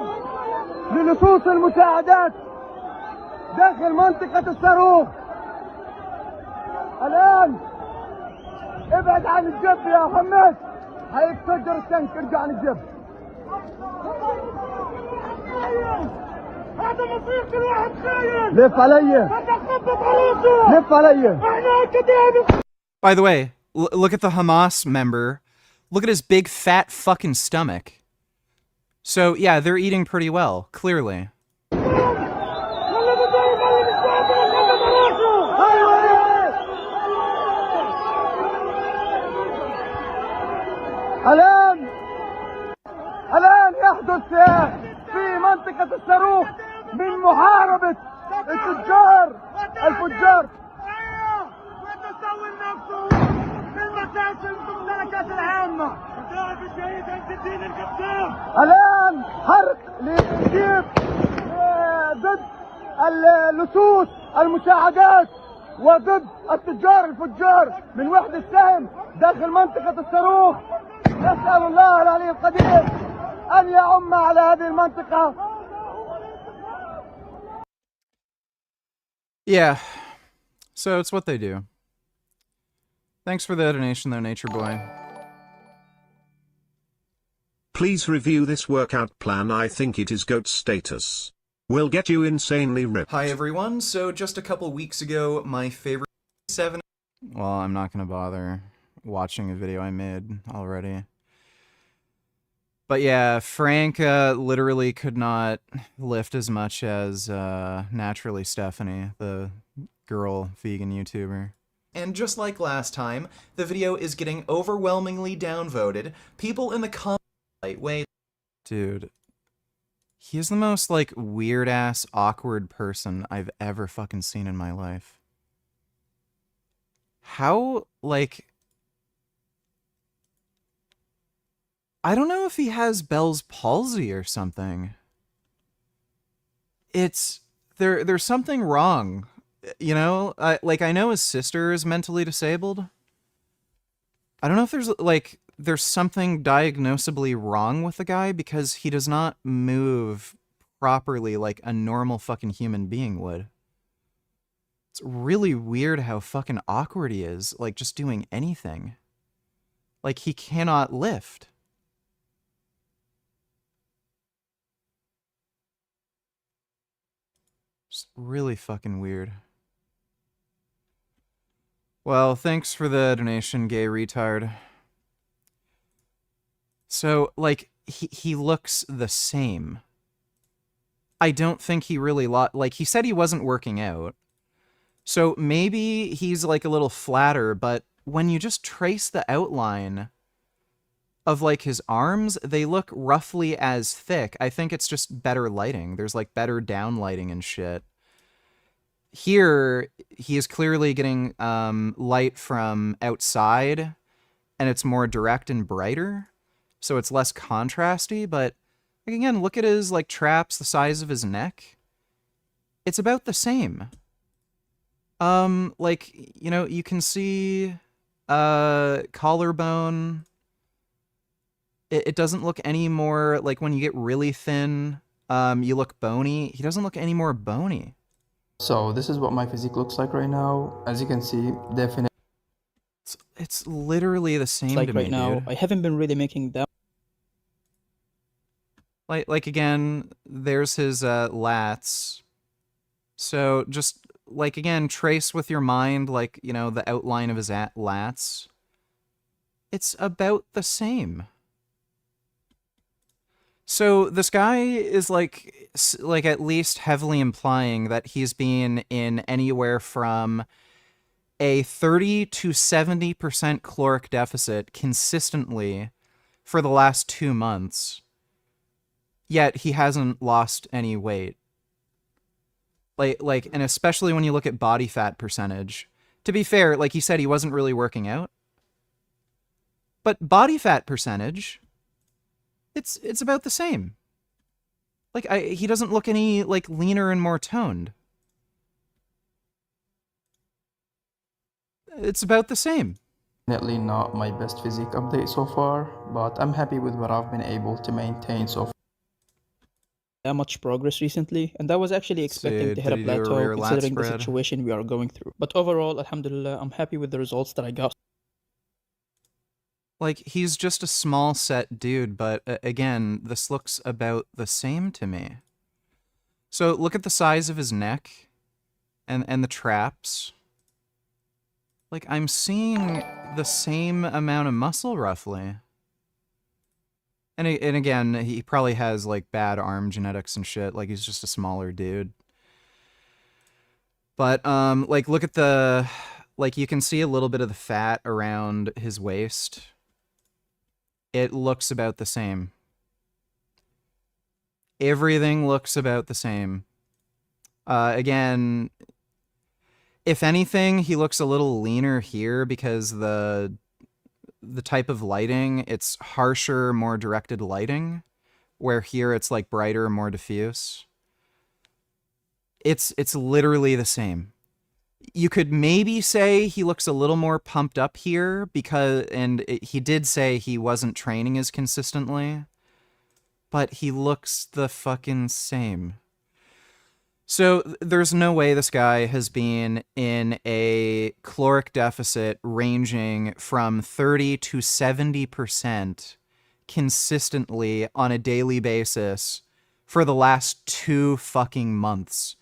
للصوص المساعدات داخل منطقة الصاروخ. الآن ابعد عن الجب يا محمد، هيتفجر التانك. ارجع عن الجب. هذا مصير كل واحد خاين. لف علي، لف علي.
By the way, look at the Hamas member. Look at his big fat fucking stomach. So yeah, they're eating pretty well, clearly.
الآن يحدث في منطقة الصاروخ من محاربة التجار الفجار.
الآن حرق لتجيب ضد اللصوص المساعدات وضد التجار الفجار من وحدة سهم داخل منطقة الصاروخ. نسأل الله العلي القدير أن يعم على هذه المنطقة.
Yeah, so it's what they do. Thanks for the donation though, Nature Boy.
Please review this workout plan. I think it is GOAT status. Will get you insanely ripped.
Hi everyone, so just a couple weeks ago, my favorite 7... Well, I'm not gonna bother watching a video I made already. But yeah, Frank literally could not lift as much as Naturally Stephanie, the girl vegan YouTuber. And just like last time, the video is getting overwhelmingly downvoted. People in the comments lightweight. Dude, he is the most, like, weird-ass, awkward person I've ever fucking seen in my life. How, like... I don't know if he has Bell's palsy or something. It's... There's something wrong. You know? I know his sister is mentally disabled. I don't know if there's, like... There's something diagnosably wrong with the guy because he does not move properly like a normal fucking human being would. It's really weird how fucking awkward he is, like, just doing anything. Like, he cannot lift. Just really fucking weird. Well, thanks for the donation, gay retard. So, like, he looks the same. I don't think he really like, he said he wasn't working out. So maybe he's, like, a little flatter, but when you just trace the outline of, like, his arms, they look roughly as thick. I think it's just better lighting. There's, like, better down lighting and shit. Here, he is clearly getting light from outside, and it's more direct and brighter. So it's less contrasty, but again, look at his, like, traps, the size of his neck. It's about the same. Like, you know, you can see, collarbone. It doesn't look any more, like, when you get really thin, you look bony. He doesn't look any more bony.
So this is what my physique looks like right now. As you can see, definitely.
It's literally the same
Like
to
right
me,
now,
dude.
I haven't been really making that.
Like again, there's his lats. So just, like, again, trace with your mind, like, you know, the outline of his lats. It's about the same. So this guy is, like at least heavily implying that he's been in anywhere from a 30 to 70% caloric deficit consistently for the last 2 months. Yet he hasn't lost any weight. Like, and especially when you look at body fat percentage. To be fair, like he said, he wasn't really working out. But body fat percentage, it's about the same. Like, he doesn't look any, like, leaner and more toned. It's about the same.
Definitely not my best physique update so far, but I'm happy with what I've been able to maintain so far. That much progress recently, and I was actually expecting to hit a plateau considering the situation we are going through. But overall, alhamdulillah, I'm happy with the results that I got.
Like, he's just a small set dude, but again, this looks about the same to me. So look at the size of his neck and the traps. Like, I'm seeing the same amount of muscle, roughly. And again, he probably has, like, bad arm genetics and shit. Like, he's just a smaller dude. But, like, look at the... Like, you can see a little bit of the fat around his waist. It looks about the same. Everything looks about the same. Again... If anything, he looks a little leaner here because the the type of lighting, it's harsher, more directed lighting, where here it's like brighter, more diffuse. It's literally the same. You could maybe say he looks a little more pumped up here because, he did say he wasn't training as consistently, but he looks the fucking same. So there's no way this guy has been in a caloric deficit ranging from 30 to 70% consistently on a daily basis for the last 2 fucking months.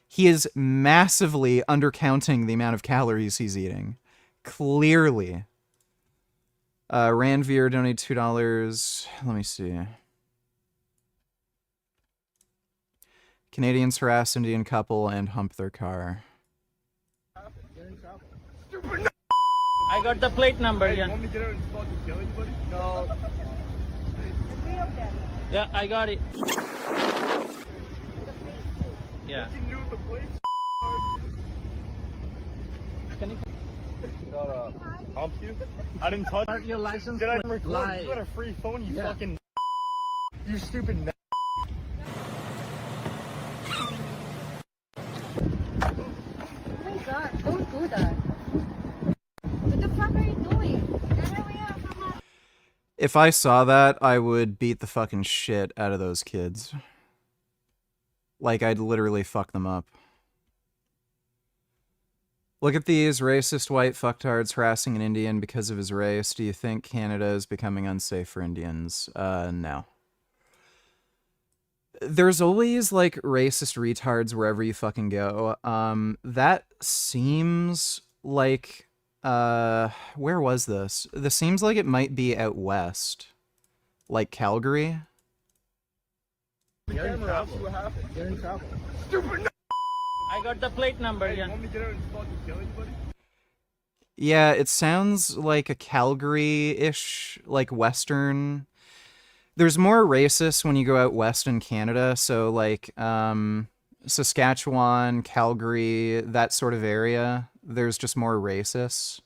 He is massively undercounting the amount of calories he's eating. Clearly. Ranveer donated $2. Let me see. Canadians harass Indian couple and hump their car.
I got the plate number, yeah.
Want me to get out and fucking kill anybody? No.
Yeah, I got it. Yeah.
Hump you? I didn't touch
your license.
Did I record?
Lie.
You got a free phone, you
Yeah.
fucking you stupid
Oh my god, don't do that. What the fuck are you doing?
If I saw that, I would beat the fucking shit out of those kids. Like, I'd literally fuck them up. Look at these racist white fucktards harassing an Indian because of his race. Do you think Canada is becoming unsafe for Indians? No. There's always, like, racist retards wherever you fucking go. That seems like... where was this? This seems like it might be out west. Like Calgary?
Get in trouble. What happened? Get in trouble. Stupid
I got the plate number,
Hey,
yeah.
want me to get out and fucking kill anybody?
Yeah, it sounds like a Calgary-ish, like western. There's more racists when you go out west in Canada, so like Saskatchewan, Calgary, that sort of area, there's just more racists.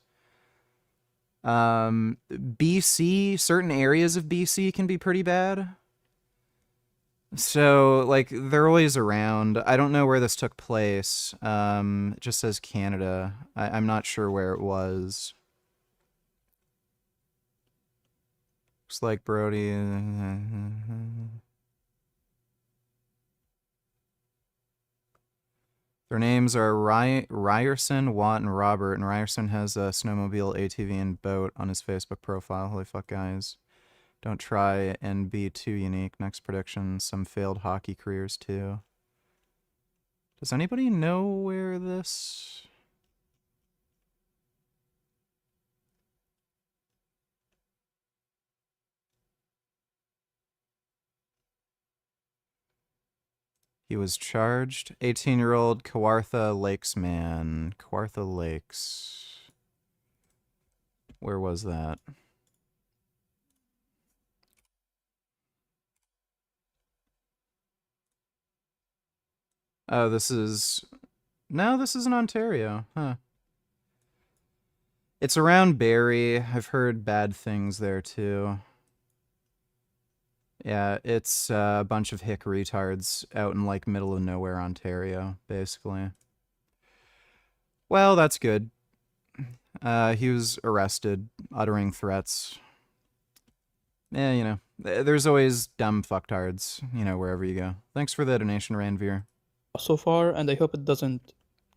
BC, certain areas of BC can be pretty bad. So, like, they're always around. I don't know where this took place. It just says Canada. I'm not sure where it was. Looks like Brody. Their names are Ryerson, Watt, and Robert, and Ryerson has a snowmobile, ATV, and boat on his Facebook profile. Holy fuck, guys. Don't try and be too unique. Next prediction, some failed hockey careers, too. Does anybody know where this... He was charged. 18-year-old Kawartha Lakes man. Kawartha Lakes. Where was that? Oh, this is... No, this is in Ontario. Huh. It's around Barrie. I've heard bad things there, too. Yeah, it's a bunch of hick retards out in, like, middle of nowhere, Ontario, basically. Well, that's good. He was arrested, uttering threats. Yeah, you know, there's always dumb fucktards, you know, wherever you go. Thanks for the donation, Ranveer.
So far, and I hope it doesn't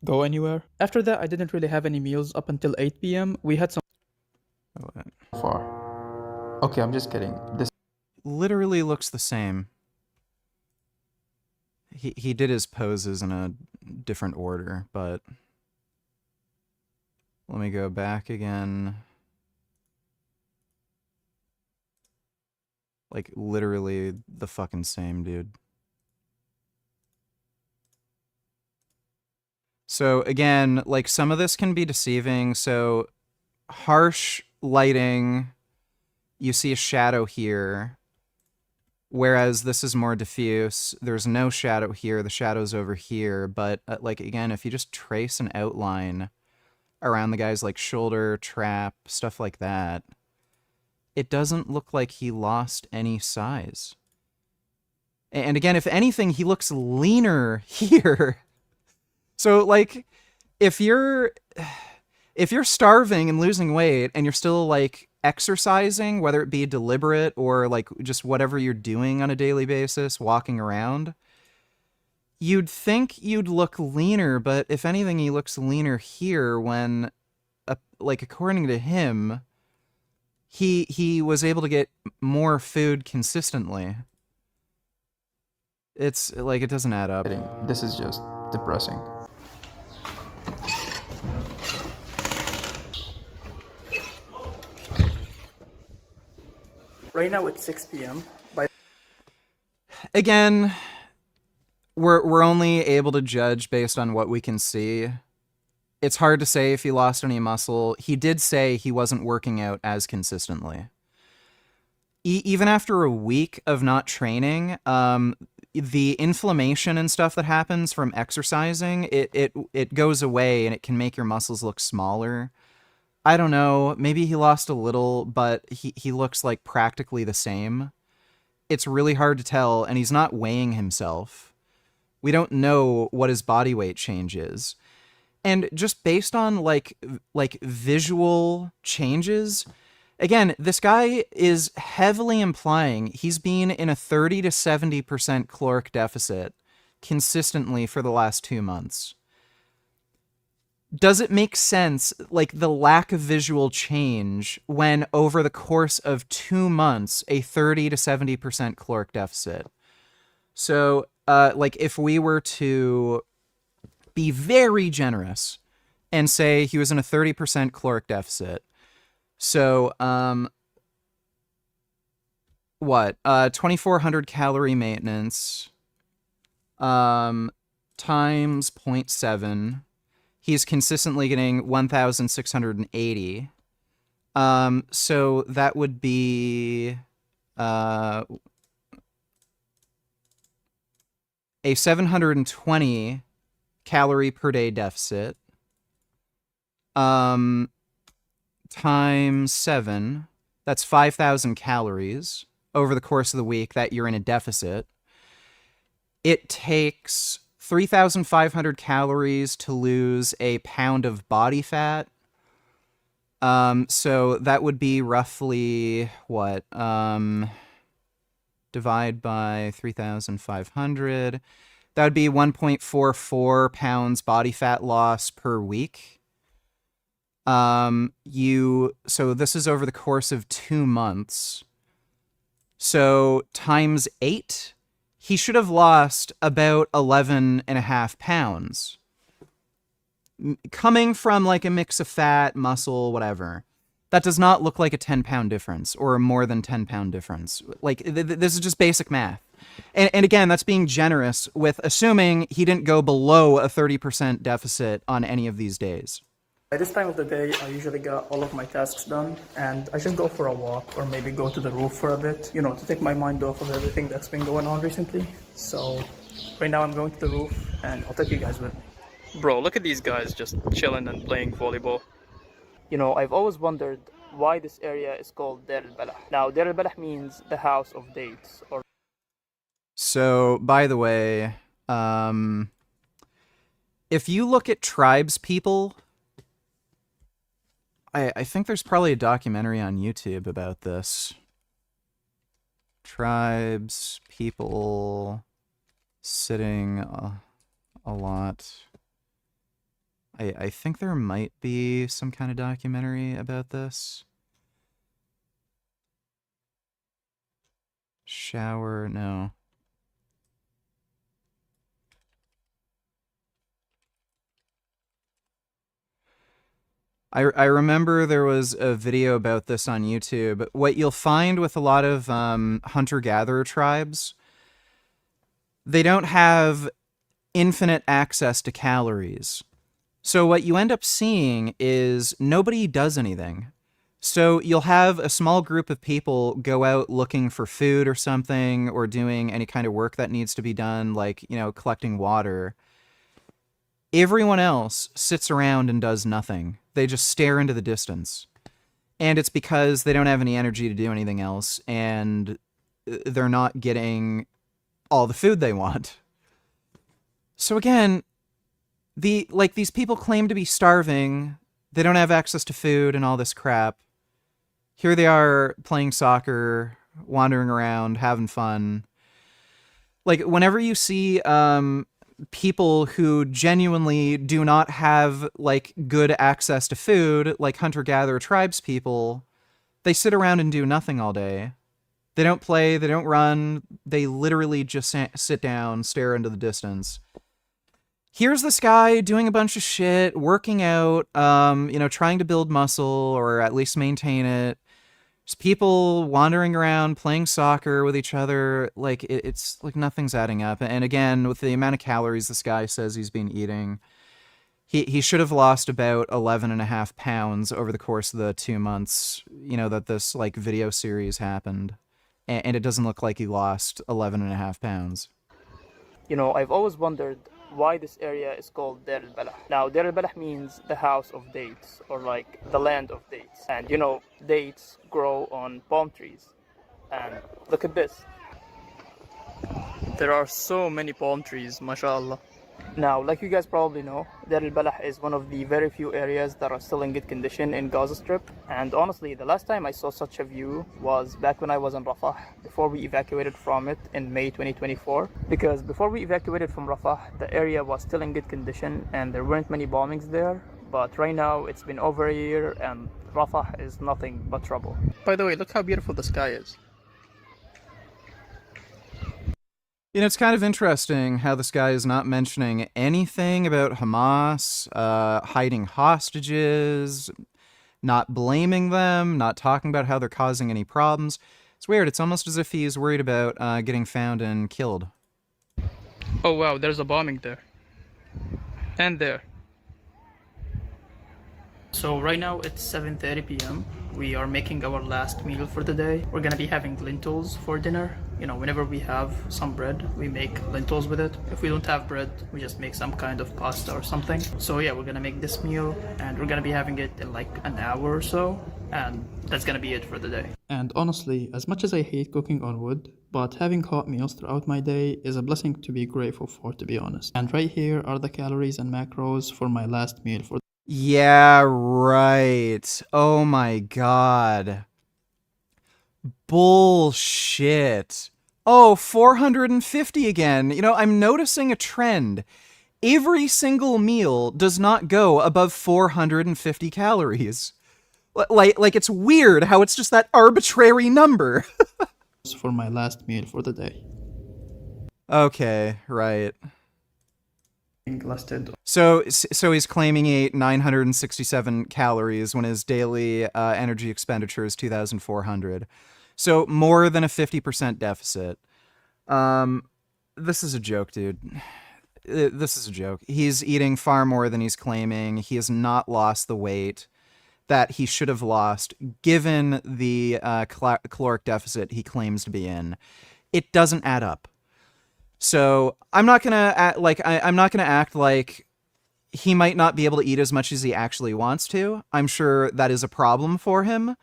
go anywhere. After that, I didn't really have any meals up until 8 p.m. We had some...
Far. Okay, I'm just kidding. This
literally looks the same. He did his poses in a different order, but let me go back again. Like, literally the fucking same, dude. So, again, like, some of this can be deceiving. So, harsh lighting, you see a shadow here. Whereas this is more diffuse. There's no shadow here. The shadow's over here. But, like, again, if you just trace an outline around the guy's, like, shoulder, trap, stuff like that, it doesn't look like he lost any size. And again, if anything, he looks leaner here. So like, if you're starving and losing weight and you're still like exercising, whether it be deliberate or like just whatever you're doing on a daily basis, walking around, you'd think you'd look leaner, but if anything, he looks leaner here when, like, according to him, he was able to get more food consistently. It's like, it doesn't add up.
This is just depressing.
Right now it's 6 p.m.
Again, we're only able to judge based on what we can see. It's hard to say if he lost any muscle. He did say he wasn't working out as consistently. Even after a week of not training, the inflammation and stuff that happens from exercising, it goes away and it can make your muscles look smaller. I don't know, maybe he lost a little, but he looks like practically the same. It's really hard to tell, and he's not weighing himself. We don't know what his body weight change is. And just based on like visual changes, again, this guy is heavily implying he's been in a 30 to 70% caloric deficit consistently for the last 2 months. Does it make sense, like, the lack of visual change when over the course of 2 months, a 30 to 70% caloric deficit? So, like, if we were to be very generous and say he was in a 30% caloric deficit, so, 2,400 calorie maintenance, times 0.7, he's consistently getting 1,680. So that would be, a 720 calorie per day deficit, times 7, that's 5,000 calories over the course of the week that you're in a deficit. It takes 3,500 calories to lose a pound of body fat. So that would be roughly what? Divide by 3,500. That would be 1.44 pounds body fat loss per week. So this is over the course of 2 months. So times 8, he should have lost about 11.5 pounds. Coming from like a mix of fat, muscle, whatever. That does not look like a 10-pound difference or a more than 10-pound difference. Like, this is just basic math. And again, that's being generous with assuming he didn't go below a 30% deficit on any of these days.
By this time of the day, I usually got all of my tasks done, and I just go for a walk or maybe go to the roof for a bit, you know, to take my mind off of everything that's been going on recently. So right now I'm going to the roof, and I'll take you guys with me. Bro, look at these guys just chilling and playing volleyball. You know, I've always wondered why this area is called Deir al-Balah. Now, Deir al-Balah means the house of dates. Or
So, by the way, if you look at tribes people, I think there's probably a documentary on YouTube about this. Tribes people sitting a lot. I think there might be some kind of documentary about this. Shower, no. I remember there was a video about this on YouTube. What you'll find with a lot of hunter-gatherer tribes, they don't have infinite access to calories. So what you end up seeing is nobody does anything. So you'll have a small group of people go out looking for food or something, or doing any kind of work that needs to be done, like, you know, collecting water. Everyone else sits around and does nothing. They just stare into the distance. And it's because they don't have any energy to do anything else, and they're not getting all the food they want. So again, these people claim to be starving, they don't have access to food and all this crap. Here they are playing soccer, wandering around, having fun. Like, whenever you see people who genuinely do not have, like, good access to food, like hunter-gatherer tribes people, they sit around and do nothing all day. They don't play, they don't run, they literally just sit down, stare into the distance. Here's this guy doing a bunch of shit, working out, trying to build muscle, or at least maintain it. There's people wandering around, playing soccer with each other. Like, it's like nothing's adding up. And again, with the amount of calories this guy says he's been eating, he should have lost about 11.5 pounds over the course of the 2 months, that this, like, video series happened. And it doesn't look like he lost 11.5 pounds.
I've always wondered why this area is called Deir al-Balah. Now, Deir al-Balah means the house of dates, or like the land of dates. And dates grow on palm trees. And look at this. There are so many palm trees, mashallah. Now, like you guys probably know, Deir al-Balah is one of the very few areas that are still in good condition in Gaza Strip. And honestly, the last time I saw such a view was back when I was in Rafah, before we evacuated from it in May 2024. Because before we evacuated from Rafah, the area was still in good condition and there weren't many bombings there. But right now, it's been over a year and Rafah is nothing but trouble. By the way, look how beautiful the sky is.
It's kind of interesting how this guy is not mentioning anything about Hamas, hiding hostages, not blaming them, not talking about how they're causing any problems. It's weird. It's almost as if he's worried about getting found and killed.
Oh wow, there's a bombing there. And there. So right now it's 7:30 p.m. We are making our last meal for the day. We're gonna be having lentils for dinner. Whenever we have some bread, we make lentils with it. If we don't have bread, we just make some kind of pasta or something. So yeah, we're gonna make this meal and we're gonna be having it in like an hour or so. And that's gonna be it for the day.
And honestly, as much as I hate cooking on wood, but having hot meals throughout my day is a blessing to be grateful for, to be honest. And right here are the calories and macros for my last meal for
Yeah, right. Oh my god. Bullshit. Oh, 450 again. I'm noticing a trend. Every single meal does not go above 450 calories. Like it's weird how it's just that arbitrary number.
for my last meal for the day.
Okay, right.
Listed.
So he's claiming he ate 967 calories when his daily energy expenditure is 2,400. So more than a 50% deficit. This is a joke, dude. This is a joke. He's eating far more than he's claiming. He has not lost the weight that he should have lost, given the caloric deficit he claims to be in. It doesn't add up. So I'm not gonna I'm not gonna act like he might not be able to eat as much as he actually wants to. I'm sure that is a problem for him.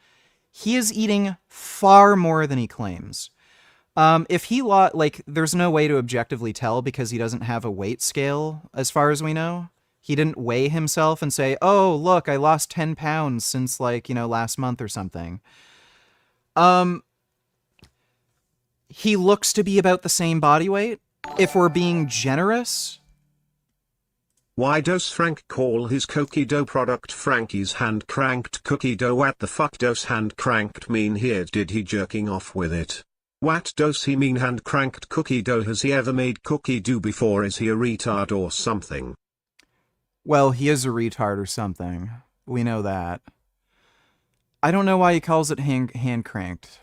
He is eating far more than he claims. If he there's no way to objectively tell because he doesn't have a weight scale, as far as we know. He didn't weigh himself and say, "Oh, look, I lost 10 pounds since last month or something." He looks to be about the same body weight. If we're being generous.
Why does Frank call his cookie dough product Frankie's hand-cranked cookie dough? What the fuck does hand-cranked mean here? Did he jerking off with it? What does he mean hand-cranked cookie dough? Has he ever made cookie dough before? Is he a retard or something?
Well, he is a retard or something. We know that. I don't know why he calls it hand-cranked.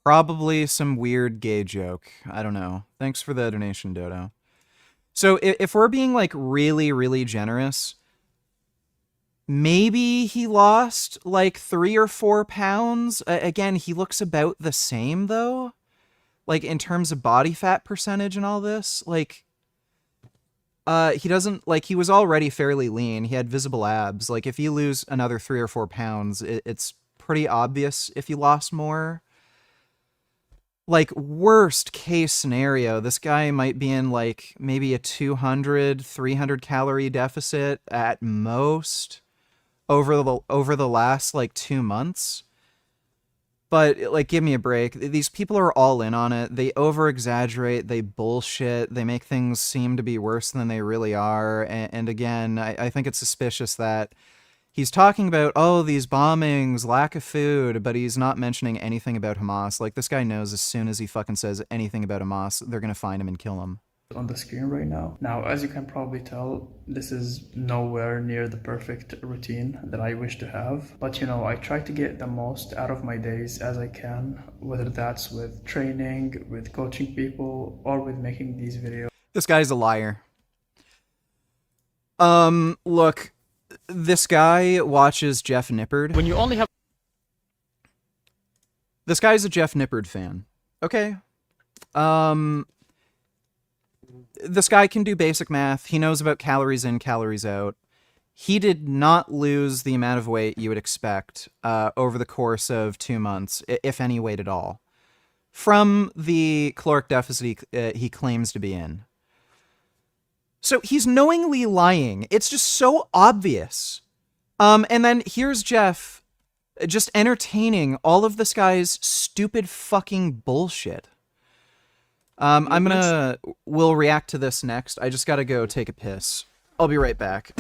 Probably some weird gay joke. I don't know. Thanks for the donation, Dodo. So if we're being really, really generous, maybe he lost 3 or 4 pounds. Again, he looks about the same though. In terms of body fat percentage and all this. He doesn't, like, he was already fairly lean. He had visible abs. Like, if you lose another 3 or 4 pounds, it's pretty obvious if you lost more. Like, worst case scenario, this guy might be in, like, maybe a 200, 300 calorie deficit at most over the last, like, 2 months. But, like, give me a break. These people are all in on it. They over-exaggerate. They bullshit. They make things seem to be worse than they really are. And again, I think it's suspicious that he's talking about, oh, these bombings, lack of food, but he's not mentioning anything about Hamas. Like, this guy knows as soon as he fucking says anything about Hamas, they're gonna find him and kill him.
On the screen right now. Now, as you can probably tell, this is nowhere near the perfect routine that I wish to have. But, you know, I try to get the most out of my days as I can, whether that's with training, with coaching people, or with making these videos.
This guy's a liar. Look, this guy watches Jeff Nippard.
When you only have...
This guy's a Jeff Nippard fan. Okay. This guy can do basic math. He knows about calories in, calories out. He did not lose the amount of weight you would expect over the course of 2 months, if any weight at all, from the caloric deficit he claims to be in. So he's knowingly lying. It's just so obvious. And then here's Jeff just entertaining all of this guy's stupid fucking bullshit. We'll react to this next. I just gotta go take a piss. I'll be right back.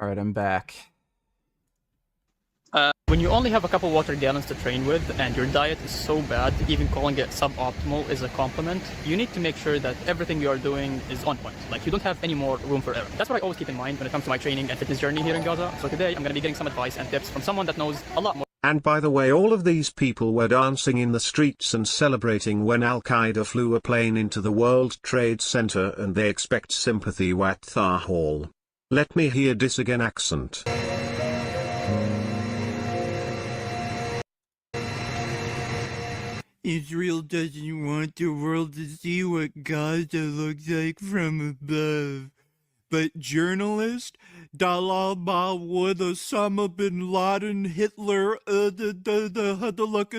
All right, I'm back.
When you only have a couple water gallons to train with and your diet is so bad, even calling it suboptimal is a compliment, you need to make sure that everything you are doing is on point. Like, you don't have any more room for error. That's what I always keep in mind when it comes to my training and fitness journey here in Gaza. So today, I'm going to be getting some advice and tips from someone that knows a lot more.
And by the way, all of these people were dancing in the streets and celebrating when Al-Qaeda flew a plane into the World Trade Center, and they expect sympathy at the hall. Let me hear this again accent.
Israel doesn't want the world to see what Gaza looks like from above. But journalists, Dalama with Osama bin Laden, Hitler, the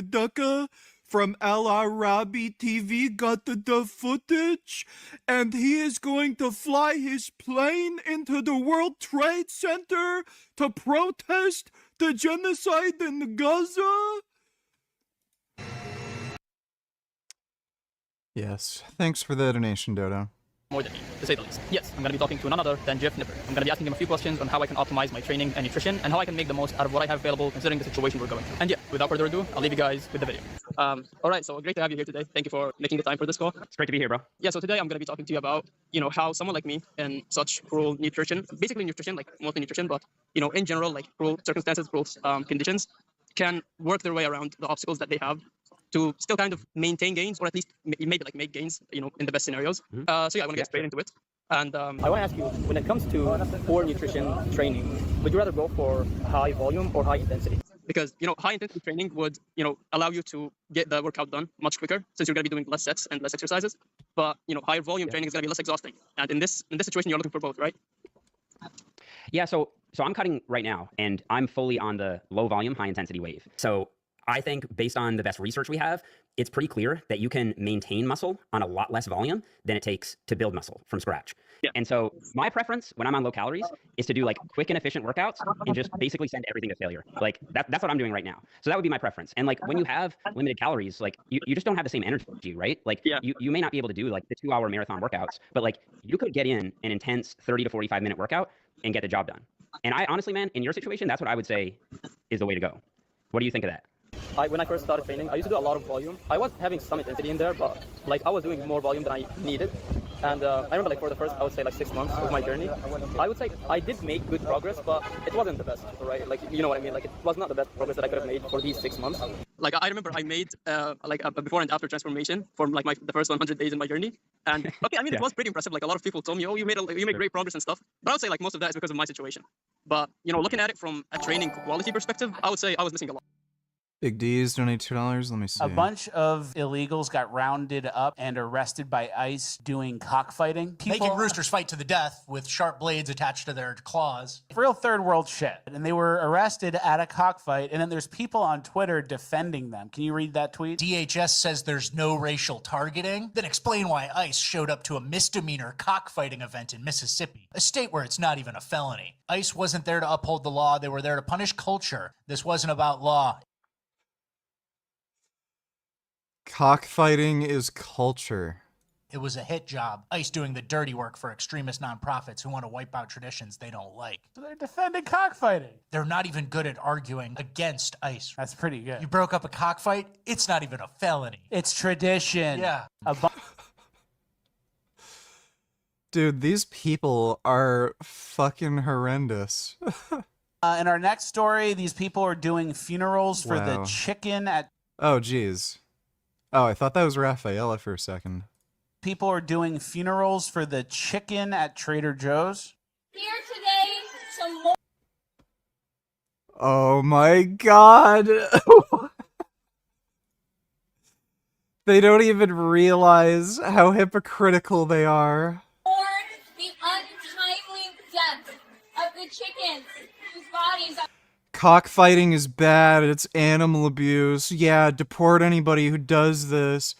Ducka from Al Arabi TV got the footage, and he is going to fly his plane into the World Trade Center to protest the genocide in Gaza.
Yes. Thanks for the donation, Dodo.
More than me, to say the least. Yes, I'm going to be talking to none other than Jeff Nipper. I'm going to be asking him a few questions on how I can optimize my training and nutrition, and how I can make the most out of what I have available considering the situation we're going through. And yeah, without further ado, I'll leave you guys with the video. Alright, so great to have you here today. Thank you for making the time for this call. It's great to be here, bro. Yeah, so today I'm going to be talking to you about, how someone like me in such cruel nutrition, basically nutrition, like mostly nutrition, but, in general, like cruel circumstances, cruel conditions, can work their way around the obstacles that they have to still kind of maintain gains, or at least maybe like make gains, in the best scenarios. So yeah, I want to get straight into it. And I want to ask you, when it comes to poor nutrition training, would you rather go for high volume or high intensity? Because, high intensity training would, allow you to get the workout done much quicker, since you're going to be doing less sets and less exercises. But, higher volume training is going to be less exhausting. And in this situation, you're looking for both, right?
Yeah, so I'm cutting right now, and I'm fully on the low volume, high intensity wave. So I think based on the best research we have, it's pretty clear that you can maintain muscle on a lot less volume than it takes to build muscle from scratch. Yeah. And so my preference when I'm on low calories is to do like quick and efficient workouts and just basically send everything to failure. Like that's what I'm doing right now. So that would be my preference. And like when you have limited calories, like you just don't have the same energy, right? Like you may not be able to do like the 2-hour marathon workouts, but like you could get in an intense 30 to 45 minute workout and get the job done. And I honestly, man, in your situation, that's what I would say is the way to go. What do you think of that?
When I first started training, I used to do a lot of volume. I was having some intensity in there, but like I was doing more volume than I needed. And I remember like for the first, I would say like 6 months of my journey, I would say I did make good progress, but it wasn't the best, right? Like, you know what I mean? Like it was not the best progress that I could have made for these 6 months. Like I remember I made like a before and after transformation for like the first 100 days in my journey. And okay, I mean, it was pretty impressive. Like a lot of people told me, oh, you made great progress and stuff. But I would say like most of that is because of my situation. But, looking at it from a training quality perspective, I would say I was missing a lot.
Big D's donate $2. Let me see.
A bunch of illegals got rounded up and arrested by ICE doing cockfighting.
Making roosters fight to the death with sharp blades attached to their claws.
Real third world shit. And they were arrested at a cockfight, and then there's people on Twitter defending them. Can you read that tweet?
DHS says there's no racial targeting. Then explain why ICE showed up to a misdemeanor cockfighting event in Mississippi, a state where it's not even a felony. ICE wasn't there to uphold the law. They were there to punish culture. This wasn't about law.
Cockfighting is culture.
It was a hit job. ICE doing the dirty work for extremist nonprofits who want to wipe out traditions they don't like.
So they're defending cockfighting.
They're not even good at arguing against ICE.
That's pretty good.
You broke up a cockfight? It's not even a felony.
It's tradition.
Yeah.
Dude, these people are fucking horrendous.
In our next story, these people are doing funerals for the chicken at...
Oh, geez. Oh, I thought that was Rafaela for a second.
People are doing funerals for the chicken at Trader Joe's.
Here today, some more.
Oh my god. They don't even realize how hypocritical they are.
The untimely death of the chickens whose bodies are...
Cockfighting is bad, it's animal abuse. Yeah, deport anybody who does this.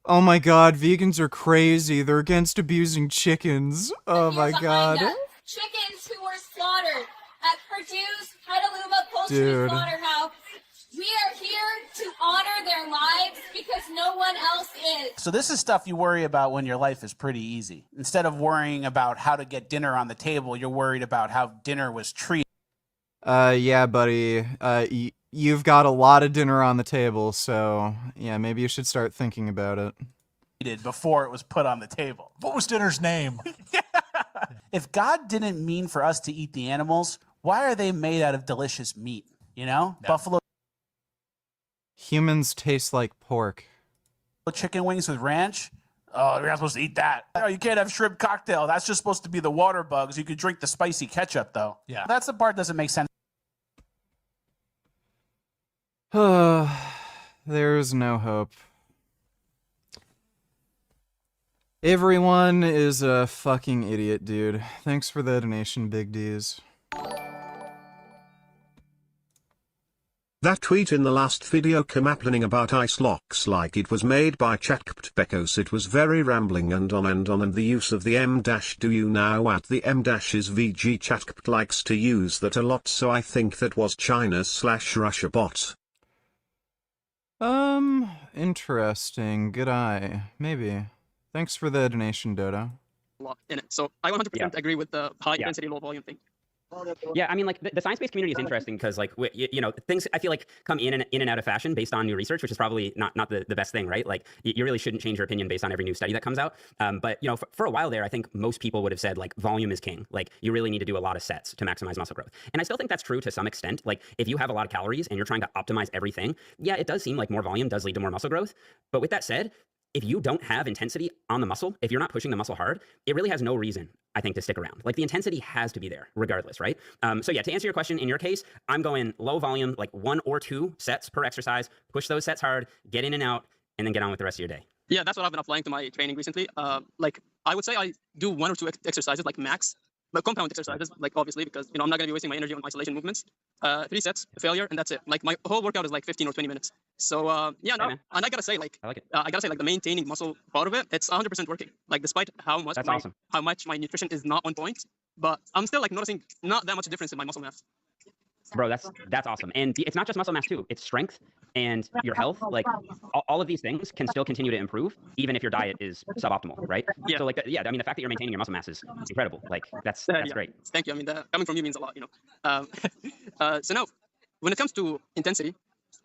Oh my god, vegans are crazy. They're against abusing chickens. Oh my god.
Chickens who were slaughtered at Purdue's Petaluma Poultry Slaughterhouse. We are here to honor their lives because no one else is.
So this is stuff you worry about when your life is pretty easy. Instead of worrying about how to get dinner on the table, you're worried about how dinner was treated.
Yeah, buddy. You've got a lot of dinner on the table, so yeah, maybe you should start thinking about it.
Before it was put on the table.
What was dinner's name?
If God didn't mean for us to eat the animals, why are they made out of delicious meat? You know? No. Buffalo
humans taste like pork.
Chicken wings with ranch? Oh, you're not supposed to eat that. Oh, you can't have shrimp cocktail. That's just supposed to be the water bugs. You could drink the spicy ketchup, though.
Yeah.
That's the part that doesn't make sense.
There's no hope. Everyone is a fucking idiot, dude. Thanks for the donation, Big D's.
That tweet in the last video complaining about ice locks like it was made by ChatGPT because it was very rambling and on and the use of the M dash. Do you now at the M dash is VG ChatGPT likes to use that a lot, so I think that was China/Russia bot.
Interesting. Good eye. Maybe. Thanks for the donation, Dodo.
In it. So I 100% agree with the high intensity, low volume thing.
Yeah, I mean, like the science-based community is interesting because, like, you know, things I feel like come in and out of fashion based on new research, which is probably not the best thing, right? Like, you really shouldn't change your opinion based on every new study that comes out. But you know, for a while there, I think most people would have said like volume is king. Like, you really need to do a lot of sets to maximize muscle growth, and I still think that's true to some extent. Like, if you have a lot of calories and you're trying to optimize everything, yeah, it does seem like more volume does lead to more muscle growth. But with that said, if you don't have intensity on the muscle, if you're not pushing the muscle hard, it really has no reason, I think, to stick around. Like, the intensity has to be there regardless, right? So yeah, to answer your question, in your case, I'm going low volume, like 1 or 2 sets per exercise, push those sets hard, get in and out, and then get on with the rest of your day.
Yeah, that's what I've been applying to my training recently. Like, I would say I do 1 or 2 exercises, like max, but compound exercises, like obviously, because, you know, I'm not going to be wasting my energy on isolation movements. 3 sets, failure, and that's it. Like, my whole workout is like 15 or 20 minutes. So yeah, no, and I gotta say, like,
I like it.
I gotta say, like, the maintaining muscle part of it, it's 100% working. Like, despite how much how much my nutrition is not on point, but I'm still like noticing not that much difference in my muscle mass.
Bro, that's awesome. And it's not just muscle mass too. It's strength and your health. Like, all of these things can still continue to improve, even if your diet is suboptimal, right?
Yeah.
So like, yeah, I mean, the fact that you're maintaining your muscle mass is incredible. Like, that's
Yeah.
great.
Thank you. I mean, coming from you means a lot, you know. So now, when it comes to intensity,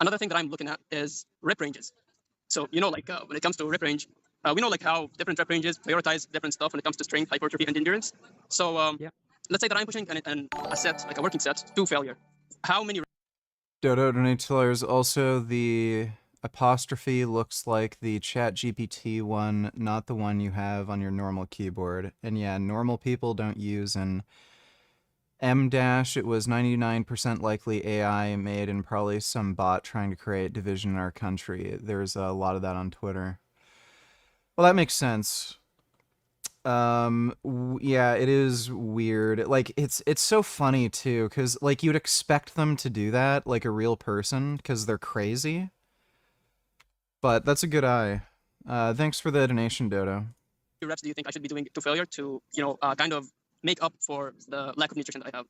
another thing that I'm looking at is rep ranges. So, you know, like when it comes to rep range, we know like how different rep ranges prioritize different stuff when it comes to strength, hypertrophy, and endurance. So let's say that I'm pushing a set, like a working set, to failure. How many?
Dodo donates also the apostrophe looks like the ChatGPT one, not the one you have on your normal keyboard. And yeah, normal people don't use an M dash. It was 99% likely AI made and probably some bot trying to create division in our country. There's a lot of that on Twitter. Well, that makes sense. Yeah, it is weird. Like, it's so funny too, because like you'd expect them to do that like a real person because they're crazy. But that's a good eye. Thanks for the donation, Dodo.
Reps do you think I should be doing to failure to, you know, kind of make up for the lack of nutrition that I have?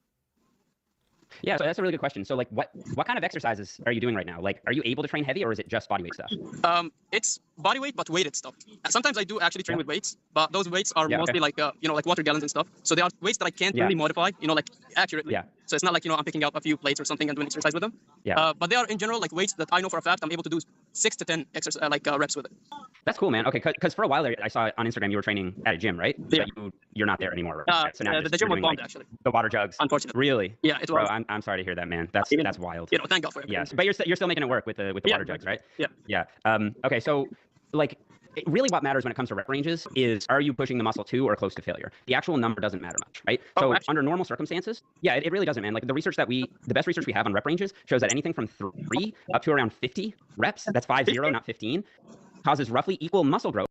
Yeah, so that's a really good question. So like, what kind of exercises are you doing right now? Like, are you able to train heavy, or is it just bodyweight stuff?
It's bodyweight, but weighted stuff. Sometimes I do actually train with weights, but those weights are mostly like, you know, like water gallons and stuff. So they are weights that I can't really modify, you know, like accurately.
Yeah.
So it's not like, you know, I'm picking up a few plates or something and doing exercise with them.
Yeah.
But they are in general like weights that I know for a fact I'm able to do 6 to 10 reps with it.
That's cool, man. Okay, because for a while there, I saw on Instagram you were training at a gym, right?
Yeah.
But you're not there anymore. So
the gym was bombed, actually.
The water jugs.
Unfortunately.
Really?
Yeah, it was.
Bro, I'm sorry to hear that, man. That's wild.
You know, thank God for it.
Yes, but you're still making it work with the water jugs, right?
Yeah.
Yeah. Okay, so like, really what matters when it comes to rep ranges is, are you pushing the muscle to or close to failure? The actual number doesn't matter much, right? So under normal circumstances, yeah, it really doesn't, man. Like, the best research we have on rep ranges shows that anything from 3 up to around 50 reps, that's 50, not 15, causes roughly equal muscle growth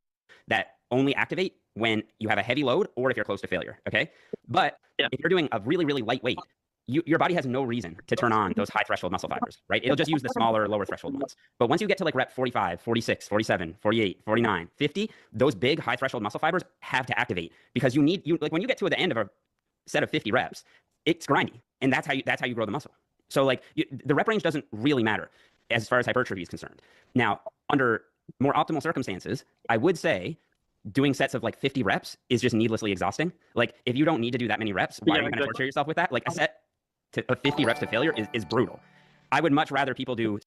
that only activate when you have a heavy load or if you're close to failure, okay? But if you're doing a really, really light weight, your body has no reason to turn on those high threshold muscle fibers, right? It'll just use the smaller, lower threshold ones. But once you get to like rep 45, 46, 47, 48, 49, 50, those big high threshold muscle fibers have to activate, because like when you get to the end of a set of 50 reps, it's grindy, and that's how you grow the muscle. So like the rep range doesn't really matter as far as hypertrophy is concerned. Now, under more optimal circumstances, I would say doing sets of like 50 reps is just needlessly exhausting. Like, if you don't need to do that many reps, why are you going to torture yourself with that? Like, a set of 50 reps to failure is brutal. I would much rather people do.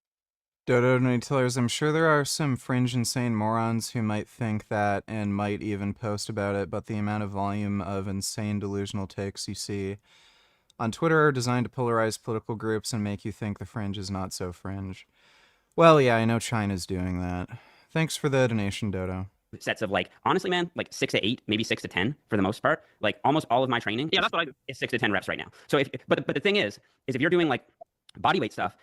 Dodo Tillers, I'm sure there are some fringe insane morons who might think that and might even post about it, but the amount of volume of insane delusional takes you see on Twitter are designed to polarize political groups and make you think the fringe is not so fringe. Well, yeah, I know China's doing that. Thanks for the donation, Dodo.
Sets of, like, honestly, man, like 6 to 8, maybe 6 to 10 for the most part. Like, almost all of my training
that's what I do.
Is 6 to 10 reps right now. So but the thing is if you're doing like bodyweight stuff,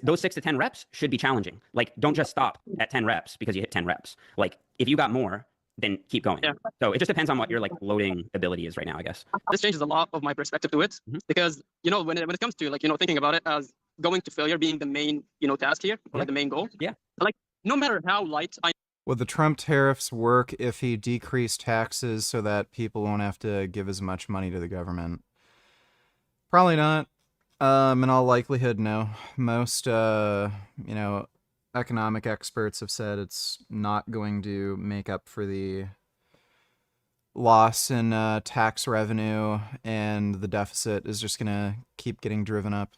those 6 to 10 reps should be challenging. Like, don't just stop at 10 reps because you hit 10 reps. Like, if you got more, then keep going. Yeah. So it just depends on what your like loading ability is right now, I guess.
This changes a lot of my perspective to it, because, you know, when it comes to, like, you know, thinking about it as
going to failure being the main, task here, or like the main goal.
Yeah.
Like, no matter how light I
Would the Trump tariffs work if he decreased taxes so that people won't have to give as much money to the government? Probably not. In all likelihood, no. Most, economic experts have said it's not going to make up for the loss in tax revenue, and the deficit is just going to keep getting driven up.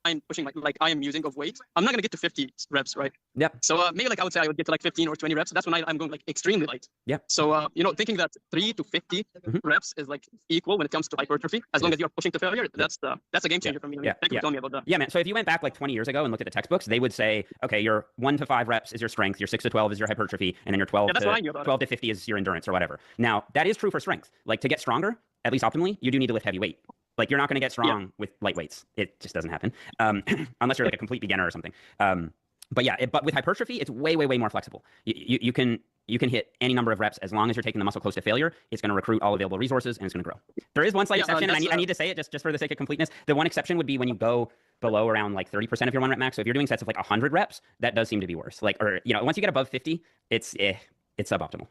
I'm pushing like I am using of weight, I'm not gonna get to 50 reps, right?
Yep.
So maybe like I would say I would get to like 15 or 20 reps. That's when I'm going like extremely light.
Yep.
So thinking that 3 to 50 reps is like equal when it comes to hypertrophy, as long as you're pushing to failure, that's a game changer for me.
Yeah.
Thank you for telling me about that.
Yeah, man. So if you went back like 20 years ago and looked at the textbooks, they would say, okay, your 1 to 5 reps is your strength, your 6 to 12 is your hypertrophy, and then your 12 to 50 is your endurance or whatever. Now that is true for strength. Like to get stronger, at least optimally, you do need to lift heavy weight. Like you're not going to get strong with light weights. It just doesn't happen unless you're like a complete beginner or something. But with hypertrophy, it's way more flexible. You can hit any number of reps as long as you're taking the muscle close to failure. It's going to recruit all available resources and it's going to grow. There is one slight exception, and I need to say it just for the sake of completeness. The one exception would be when you go below around like 30% of your 1 rep max. So if you're doing sets of like 100 reps, that does seem to be worse. Like, or once you get above 50, it's suboptimal.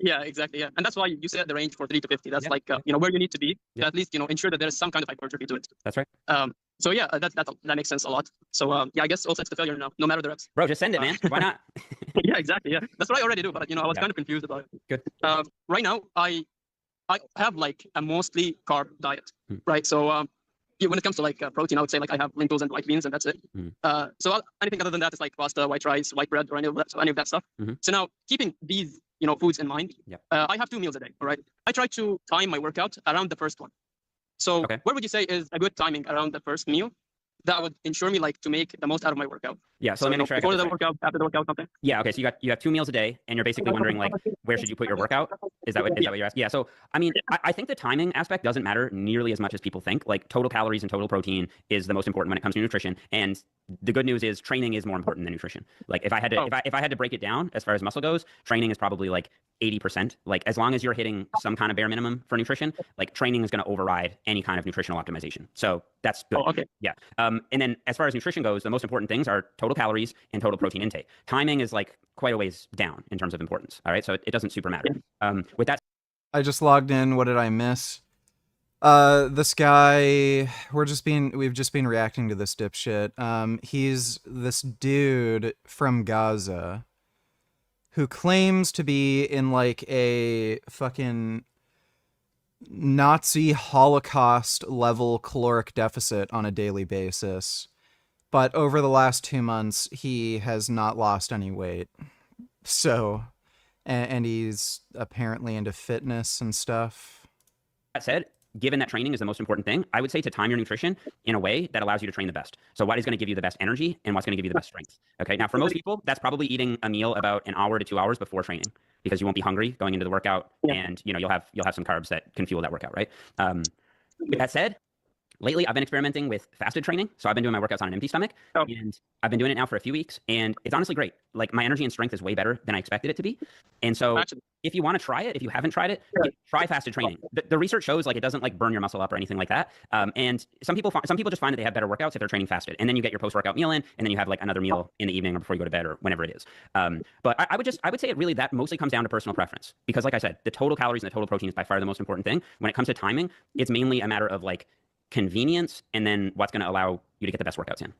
Yeah, exactly. Yeah, and that's why you set the range for 3 to 50. That's where you need to be to at least ensure that there is some kind of hypertrophy to it.
That's right.
So yeah, that makes sense a lot. So I guess all sets to failure now, no matter the reps.
Bro, just send it, man. Why not?
Yeah, exactly. Yeah, that's what I already do. But I was kind of confused about it.
Good.
Right now, I have like a mostly carb diet, right? So when it comes to like protein, I would say like I have lentils and white beans, and that's it. So anything other than that is like pasta, white rice, white bread, or any of that stuff. So now keeping these foods in mind, I have 2 meals a day. All right. I try to time my workout around the first one. So what would you say is a good timing around the first meal that would ensure me like to make the most out of my workout?
Yeah. So let me make sure
before the workout, after the workout, something.
Yeah. Okay. So you have 2 meals a day, and you're basically wondering like where should you put your workout? Is that what you're asking? Yeah. So I mean, I think the timing aspect doesn't matter nearly as much as people think. Like total calories and total protein is the most important when it comes to nutrition. And the good news is training is more important than nutrition. Like if I had to if I had to break it down as far as muscle goes, training is probably like 80%. Like as long as you're hitting some kind of bare minimum for nutrition, like training is going to override any kind of nutritional optimization. So that's good.
Oh, okay.
Yeah. And then as far as nutrition goes, the most important things are total calories and total protein intake. Timing is like quite a ways down in terms of importance. All right. So it doesn't super matter. With that,
I just logged in. What did I miss? This guy, we've just been reacting to this dipshit. He's this dude from Gaza who claims to be in like a fucking Nazi Holocaust level caloric deficit on a daily basis. But over the last 2 months, he has not lost any weight. So, and he's apparently into fitness and stuff.
that said, given that training is the most important thing, I would say to time your nutrition in a way that allows you to train the best. So what is going to give you the best energy and what's going to give you the best strength? Okay. Now, for most people, that's probably eating a meal about an hour to 2 hours before training, because you won't be hungry going into the workout, and you'll have some carbs that can fuel that workout, right? With that said, lately I've been experimenting with fasted training. So I've been doing my workouts on an empty stomach, and I've been doing it now for a few weeks, and it's honestly great. Like my energy and strength is way better than I expected it to be. And so if you want to try it, if you haven't tried it, try fasted training. The research shows like it doesn't like burn your muscle up or anything like that. And some people just find that they have better workouts if they're training fasted, and then you get your post-workout meal in, and then you have like another meal in the evening or before you go to bed or whenever it is. But I would say it really, that mostly comes down to personal preference, because like I said, the total calories and the total protein is by far the most important thing. When it comes to timing, it's mainly a matter of like convenience and then what's going to allow you to get the best workouts in.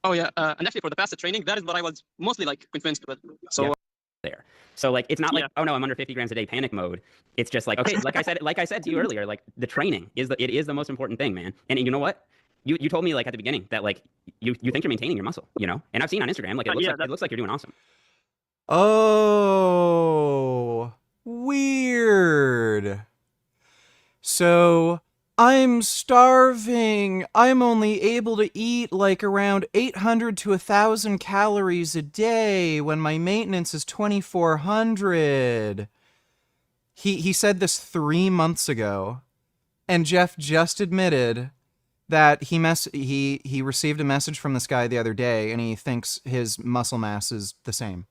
Oh yeah, and actually for the fasted training, that is what I was mostly like convinced with. So
there. So like it's not like, oh no, I'm under 50 grams a day panic mode. It's just like, okay, like I said to you earlier, like the training is the most important thing, man. And you know what? You told me like at the beginning that like you think you're maintaining your muscle, you know? And I've seen on Instagram like it looks like you're doing awesome.
Oh, weird. So I'm starving. I'm only able to eat like around 800 to 1,000 calories a day when my maintenance is 2,400. He said this 3 months ago, and Jeff just admitted that he received a message from this guy the other day, and he thinks his muscle mass is the same.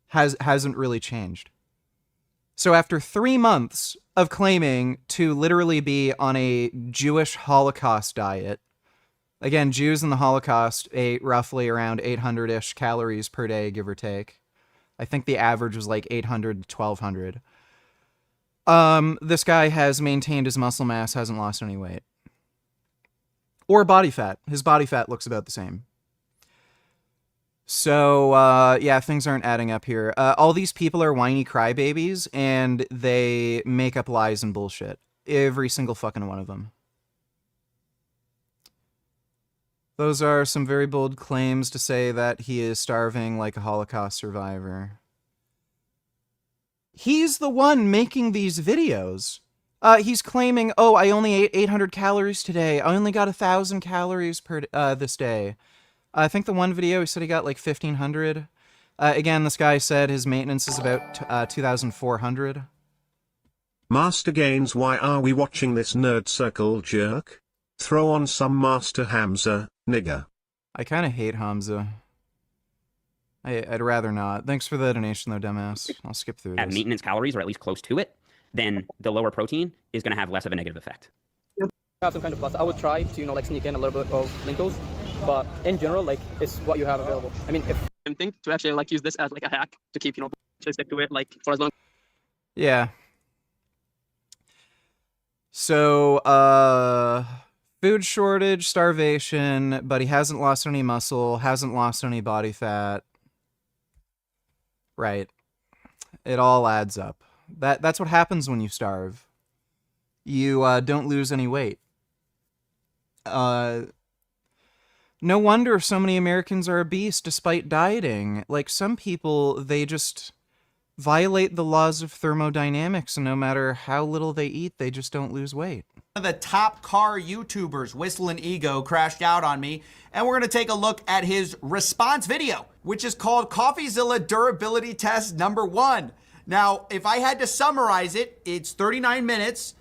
Hasn't really changed. So after 3 months of claiming to literally be on a Jewish Holocaust diet, Again, Jews in the Holocaust ate roughly around 800-ish calories per day, give or take. I think the average was like 800 to 1200. This guy has maintained his muscle mass, hasn't lost any weight. Or body fat. His body fat looks about the same. So, yeah, things aren't adding up here. All these people are whiny crybabies, and they make up lies and bullshit. Every single fucking one of them. Those are some very bold claims to say that he is starving like a Holocaust survivor. He's the one making these videos. He's claiming, oh, I only ate 800 calories today. I only got 1,000 calories per this day. I think the one video he said he got like 1,500. Again, this guy said his maintenance is about 2,400.
Master Gains, why are we watching this nerd circle jerk? Throw on some Master Hamza, nigga.
I kind of hate Hamza. I'd rather not. Thanks for the donation though, dumbass. I'll skip through
At
this.
maintenance calories, or at least close to it, then the lower protein is going to have less of a negative effect.
Have some kind of plus. I would try to, like sneak in a little bit of lentils, but in general, like it's what you have available. I mean, if I think to actually like use this as like a hack to keep, to stick to it like for as long.
Yeah. So, food shortage, starvation, but he hasn't lost any muscle, hasn't lost any body fat. Right. It all adds up. That's what happens when you starve. You don't lose any weight. No wonder so many Americans are obese despite dieting. Like, some people, they just violate the laws of thermodynamics, and no matter how little they eat, they just don't lose weight.
One of the top car YouTubers, Whistling Ego, crashed out on me, and we're going to take a look at his response video, which is called CoffeeZilla Durability Test Number 1. Now, if I had to summarize it, it's 39 minutes.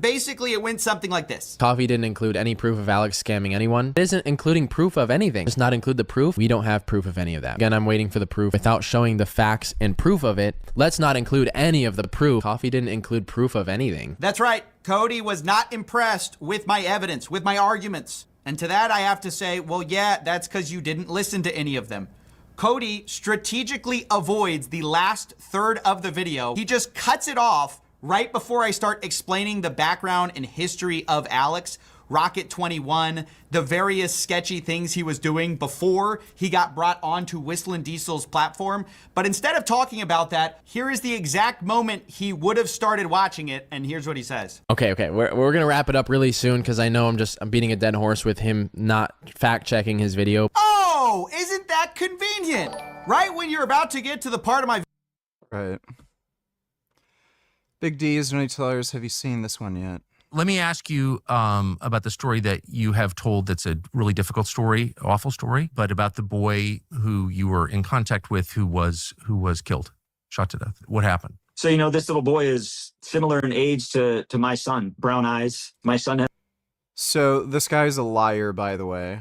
Basically, it went something like this.
Coffee didn't include any proof of Alex scamming anyone. It isn't including proof of anything. Does not include the proof. We don't have proof of any of that. Again, I'm waiting for the proof without showing the facts and proof of it. Let's not include any of the proof. Coffee didn't include proof of anything.
That's right. Cody was not impressed with my evidence, with my arguments. And to that, I have to say, well, yeah, that's because you didn't listen to any of them. Cody strategically avoids the last third of the video. He just cuts it off right before I start explaining the background and history of Alex, Rocket 21, the various sketchy things he was doing before he got brought onto Whistling Diesel's platform. But instead of talking about that, here is the exact moment he would have started watching it, and here's what he says.
Okay, we're gonna wrap it up really soon because I know I'm beating a dead horse with him not fact-checking his video.
Oh, isn't that convenient? Right when you're about to get to the part of my...
Right. Big D's, no tellers, have you seen this one yet?
Let me ask you about the story that you have told that's a really difficult story, awful story, but about the boy who you were in contact with who was killed, shot to death. What happened?
So, this little boy is similar in age to my son, brown eyes. My son has...
So this guy's a liar, by the way.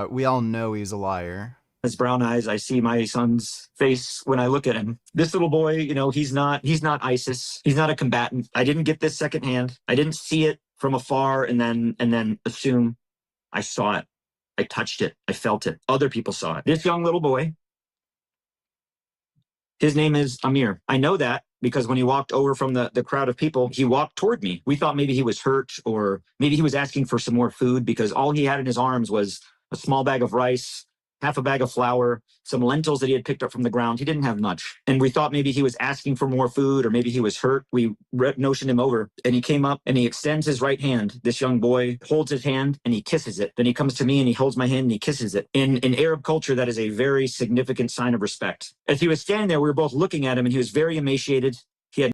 We all know he's a liar.
His brown eyes. I see my son's face when I look at him. This little boy, he's not ISIS. He's not a combatant. I didn't get this secondhand. I didn't see it from afar and then assume I saw it. I touched it. I felt it. Other people saw it. This young little boy, his name is Amir. I know that because when he walked over from the crowd of people, he walked toward me. We thought maybe he was hurt or maybe he was asking for some more food because all he had in his arms was a small bag of rice, half a bag of flour, some lentils that he had picked up from the ground. He didn't have much. And we thought maybe he was asking for more food or maybe he was hurt. We notioned him over and he came up and he extends his right hand. This young boy holds his hand and he kisses it. Then he comes to me and he holds my hand and he kisses it. In Arab culture, that is a very significant sign of respect. As he was standing there, we were both looking at him and he was very emaciated. He had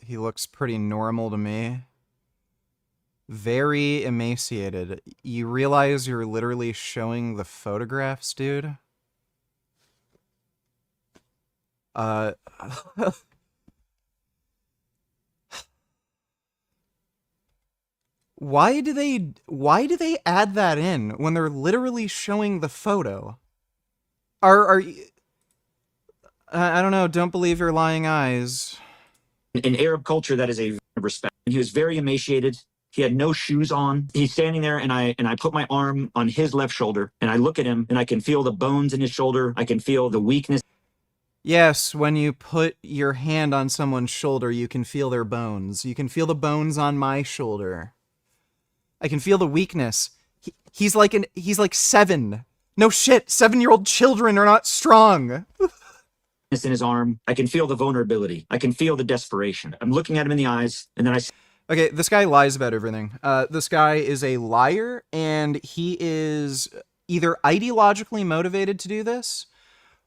he looks pretty normal to me. Very emaciated. You realize you're literally showing the photographs, dude? Why do they add that in when they're literally showing the photo? I don't know, don't believe your lying eyes.
In Arab culture, that is a respect. He was very emaciated. He had no shoes on. He's standing there, and I put my arm on his left shoulder, and I look at him, and I can feel the bones in his shoulder. I can feel the weakness.
Yes, when you put your hand on someone's shoulder, you can feel their bones. You can feel the bones on my shoulder. I can feel the weakness. He's like 7. No shit, 7-year-old children are not strong.
In his arm. I can feel the vulnerability. I can feel the desperation. I'm looking at him in the eyes, and then I...
Okay, this guy lies about everything. This guy is a liar, and he is either ideologically motivated to do this,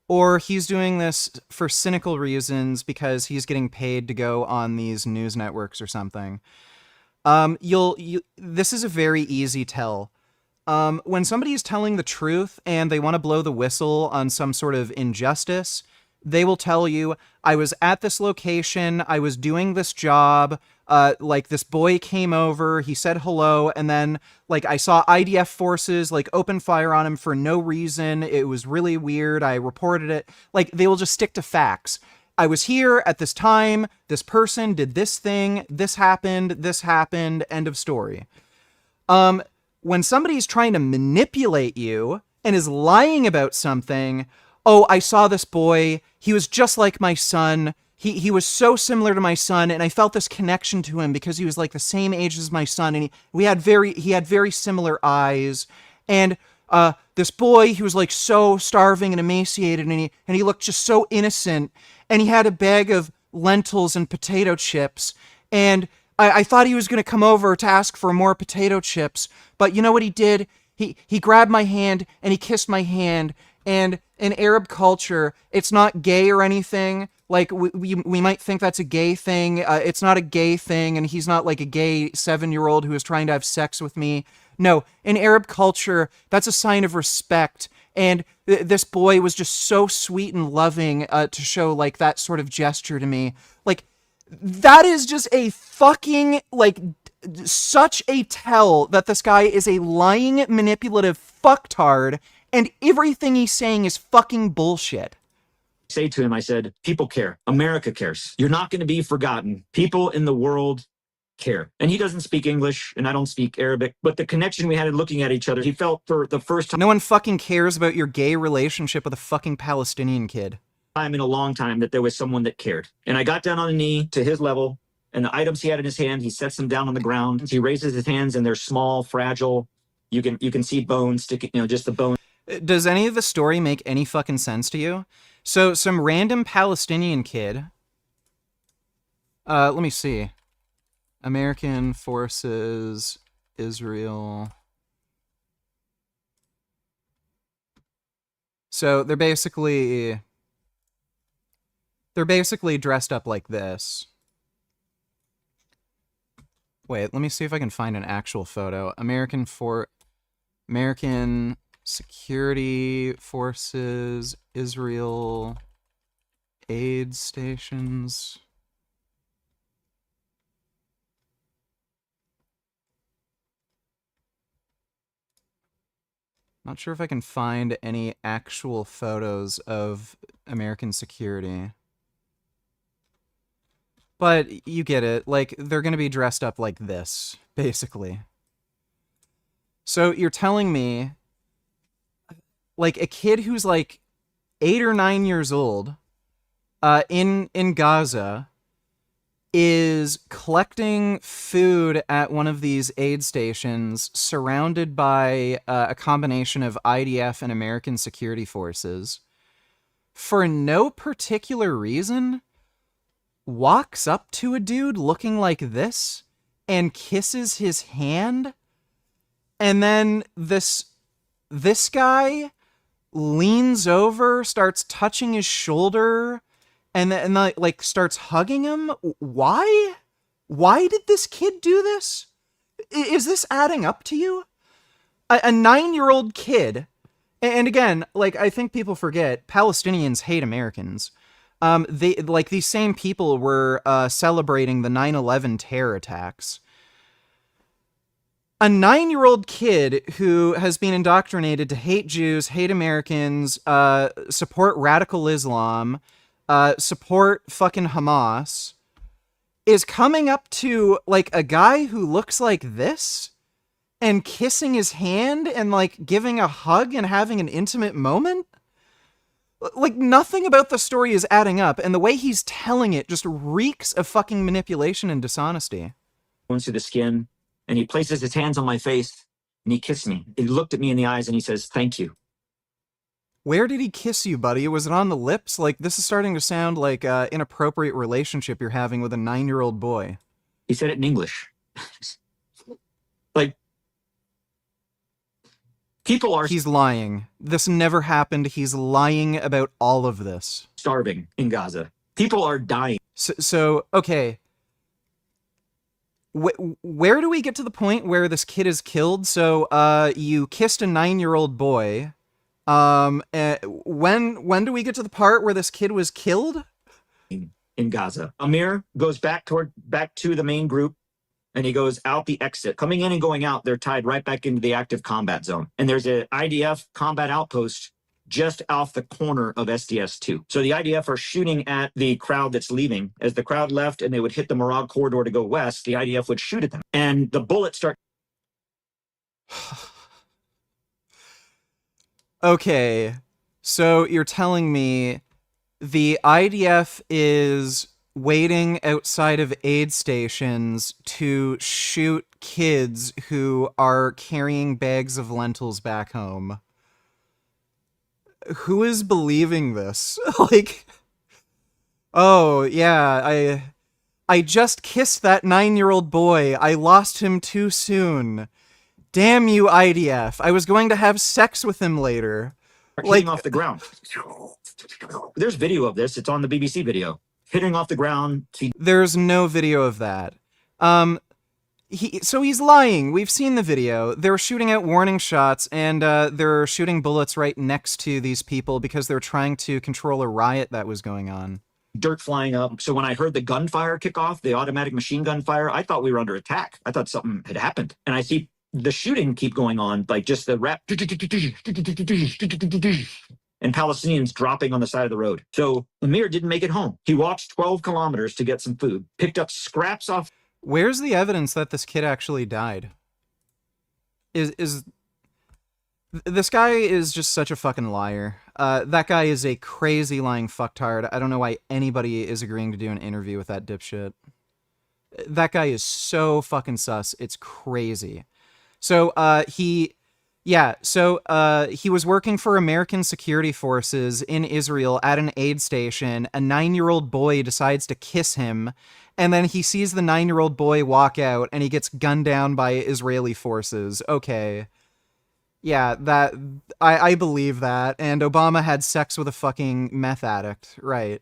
or he's doing this for cynical reasons because he's getting paid to go on these news networks or something. This is a very easy tell. When somebody is telling the truth and they want to blow the whistle on some sort of injustice, they will tell you, I was at this location, I was doing this job, like this boy came over, he said hello, and then like I saw IDF forces like open fire on him for no reason. It was really weird. I reported it. Like they will just stick to facts. I was here at this time, this person did this thing, this happened, end of story. When somebody's trying to manipulate you and is lying about something, oh, I saw this boy, he was just like my son, he was so similar to my son, and I felt this connection to him because he was like the same age as my son, and he had very similar eyes, and this boy, he was like so starving and emaciated, and he looked just so innocent, and he had a bag of lentils and potato chips, and I thought he was going to come over to ask for more potato chips, but you know what he did? He grabbed my hand, and he kissed my hand, and in Arab culture, it's not gay or anything. Like, we might think that's a gay thing. It's not a gay thing, and he's not like a gay 7-year-old who is trying to have sex with me. No, in Arab culture, that's a sign of respect. And this boy was just so sweet and loving to show like that sort of gesture to me. Like, that is just a fucking, like, such a tell that this guy is a lying, manipulative fucktard, and everything he's saying is fucking bullshit.
Say to him, I said, people care. America cares. You're not going to be forgotten. People in the world care. And he doesn't speak English, and I don't speak Arabic, but the connection we had in looking at each other, he felt for the first time.
No one fucking cares about your gay relationship with a fucking Palestinian kid.
In a long time that there was someone that cared. And I got down on a knee to his level, and the items he had in his hand, he sets them down on the ground. He raises his hands, and they're small, fragile. You can see bones sticking, just the bone.
Does any of the story make any fucking sense to you? So some random Palestinian kid, let me see. American forces, Israel. So they're basically dressed up like this. Wait, let me see if I can find an actual photo. American security forces, Israel aid stations. Not sure if I can find any actual photos of American security. But you get it. Like, they're going to be dressed up like this, basically. So you're telling me, like, a kid who's like 8 or 9 years old in Gaza is collecting food at one of these aid stations surrounded by a combination of IDF and American security forces for no particular reason, walks up to a dude looking like this and kisses his hand, and then this guy leans over, starts touching his shoulder, and then like starts hugging him. Why did this kid do this? Is this adding up to you? A 9-year-old kid, and again, like, I think people forget, Palestinians hate Americans. They, like, these same people were celebrating the 9/11 terror attacks. A 9-year-old kid who has been indoctrinated to hate Jews, hate Americans, support radical Islam, support fucking Hamas, is coming up to like a guy who looks like this and kissing his hand and like giving a hug and having an intimate moment. Like, nothing about the story is adding up, and the way he's telling it just reeks of fucking manipulation and dishonesty.
Going through the skin, and he places his hands on my face, and he kissed me. He looked at me in the eyes, and he says, "Thank you."
Where did he kiss you, buddy? Was it on the lips? Like, this is starting to sound like an inappropriate relationship you're having with a 9-year-old boy.
He said it in English. Like, people are...
He's lying. This never happened. He's lying about all of this.
Starving in Gaza. People are dying.
So okay. Where do we get to the point where this kid is killed? So, you kissed a 9-year-old boy. When do we get to the part where this kid was killed?
In Gaza. Amir goes back to the main group, and he goes out the exit. Coming in and going out, they're tied right back into the active combat zone. And there's an IDF combat outpost just off the corner of SDS-2. So the IDF are shooting at the crowd that's leaving. As the crowd left and they would hit the Marag corridor to go west, the IDF would shoot at them. And the bullets start...
Okay, so you're telling me the IDF is waiting outside of aid stations to shoot kids who are carrying bags of lentils back home. Who is believing this? Like, oh, yeah, I just kissed that 9-year-old boy. I lost him too soon. Damn you, IDF. I was going to have sex with him later.
Hitting off the ground. There's video of this. It's on the BBC video. Hitting off the ground.
There's no video of that. So he's lying. We've seen the video. They're shooting out warning shots, and they're shooting bullets right next to these people because they're trying to control a riot that was going on.
Dirt flying up. So when I heard the gunfire kick off, the automatic machine gun fire, I thought we were under attack. I thought something had happened. And I see the shooting keep going on, like just the rap, and Palestinians dropping on the side of the road. So Amir didn't make it home. He walked 12 kilometers to get some food, picked up scraps off.
Where's the evidence that this kid actually died? This guy is just such a fucking liar. That guy is a crazy lying fucktard. I don't know why anybody is agreeing to do an interview with that dipshit. That guy is so fucking sus. It's crazy. So, he was working for American security forces in Israel at an aid station. A 9-year-old boy decides to kiss him, and then he sees the 9-year-old boy walk out, and he gets gunned down by Israeli forces. Okay. Yeah, I believe that. And Obama had sex with a fucking meth addict. Right.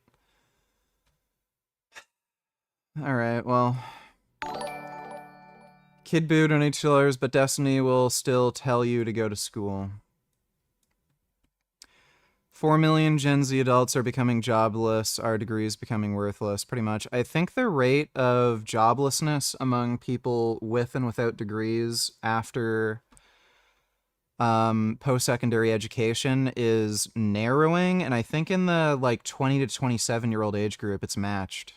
Alright, well... Kid Boo donates $2, but Destiny will still tell you to go to school. 4 million Gen Z adults are becoming jobless, our degrees becoming worthless, pretty much. I think the rate of joblessness among people with and without degrees after post-secondary education is narrowing, and I think in the like 20 to 27-year-old age group, it's matched.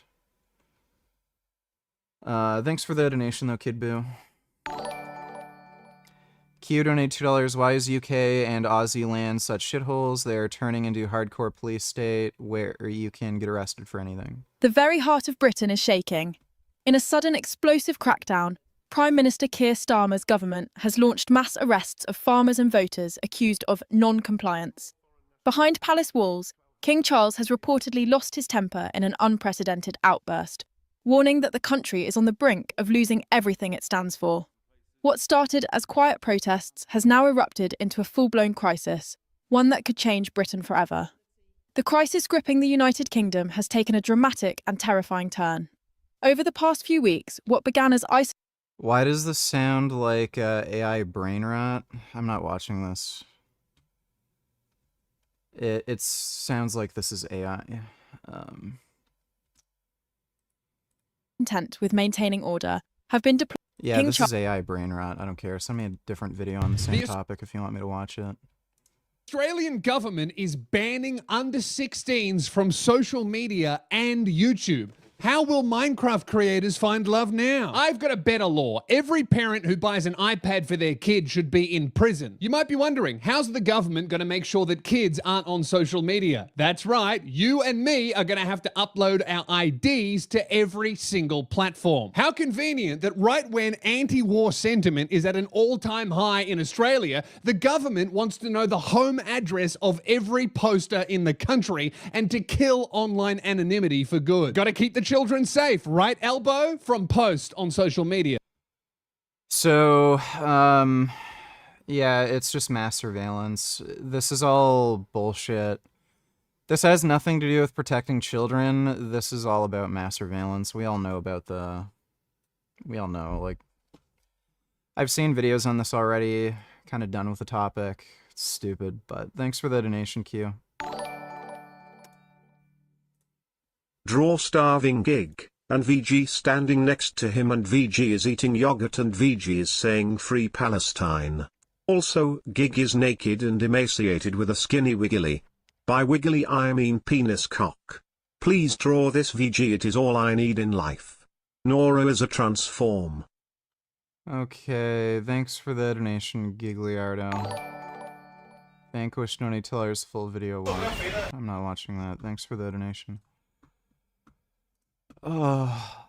Thanks for the donation, though, Kid Boo. Q donated $2. Why is UK and Aussie land such shitholes? They are turning into hardcore police state where you can get arrested for anything.
The very heart of Britain is shaking. In a sudden explosive crackdown, Prime Minister Keir Starmer's government has launched mass arrests of farmers and voters accused of non-compliance. Behind palace walls, King Charles has reportedly lost his temper in an unprecedented outburst, warning that the country is on the brink of losing everything it stands for. What started as quiet protests has now erupted into a full-blown crisis, one that could change Britain forever. The crisis gripping the United Kingdom has taken a dramatic and terrifying turn. Over the past few weeks, what began as
Why does this sound like AI brain rot? I'm not watching this. It sounds like this is AI.
Intent with maintaining order have been deployed.
Yeah, this is AI brain rot. I don't care. Send me a different video on the same topic if you want me to watch it.
Australian government is banning under 16s from social media and YouTube.
How will Minecraft creators find love now? I've got a better law. Every parent who buys an iPad for their kid should be in prison. You might be wondering, how's the government going to make sure that kids aren't on social media? That's right, you and me are going to have to upload our IDs to every single platform. How convenient that right when anti-war sentiment is at an all-time high in Australia, the government wants to know the home address of every poster in the country and to kill online anonymity for good. Gotta keep the children safe, right, Elbow? From Post on social media.
So, yeah, it's just mass surveillance. This is all bullshit. This has nothing to do with protecting children. This is all about mass surveillance. We all know about we all know, like, I've seen videos on this already. Kind of done with the topic. It's stupid, but thanks for the donation, Q.
Draw starving gig, and VG standing next to him, and VG is eating yogurt and VG is saying free Palestine. Also, Gig is naked and emaciated with a skinny wiggly. By wiggly I mean penis cock. Please draw this VG, it is all I need in life. Nora is a transform.
Okay, thanks for the donation, Gigliardo. Vanquish $20 full video watch. I'm not watching that. Thanks for the donation. Oh.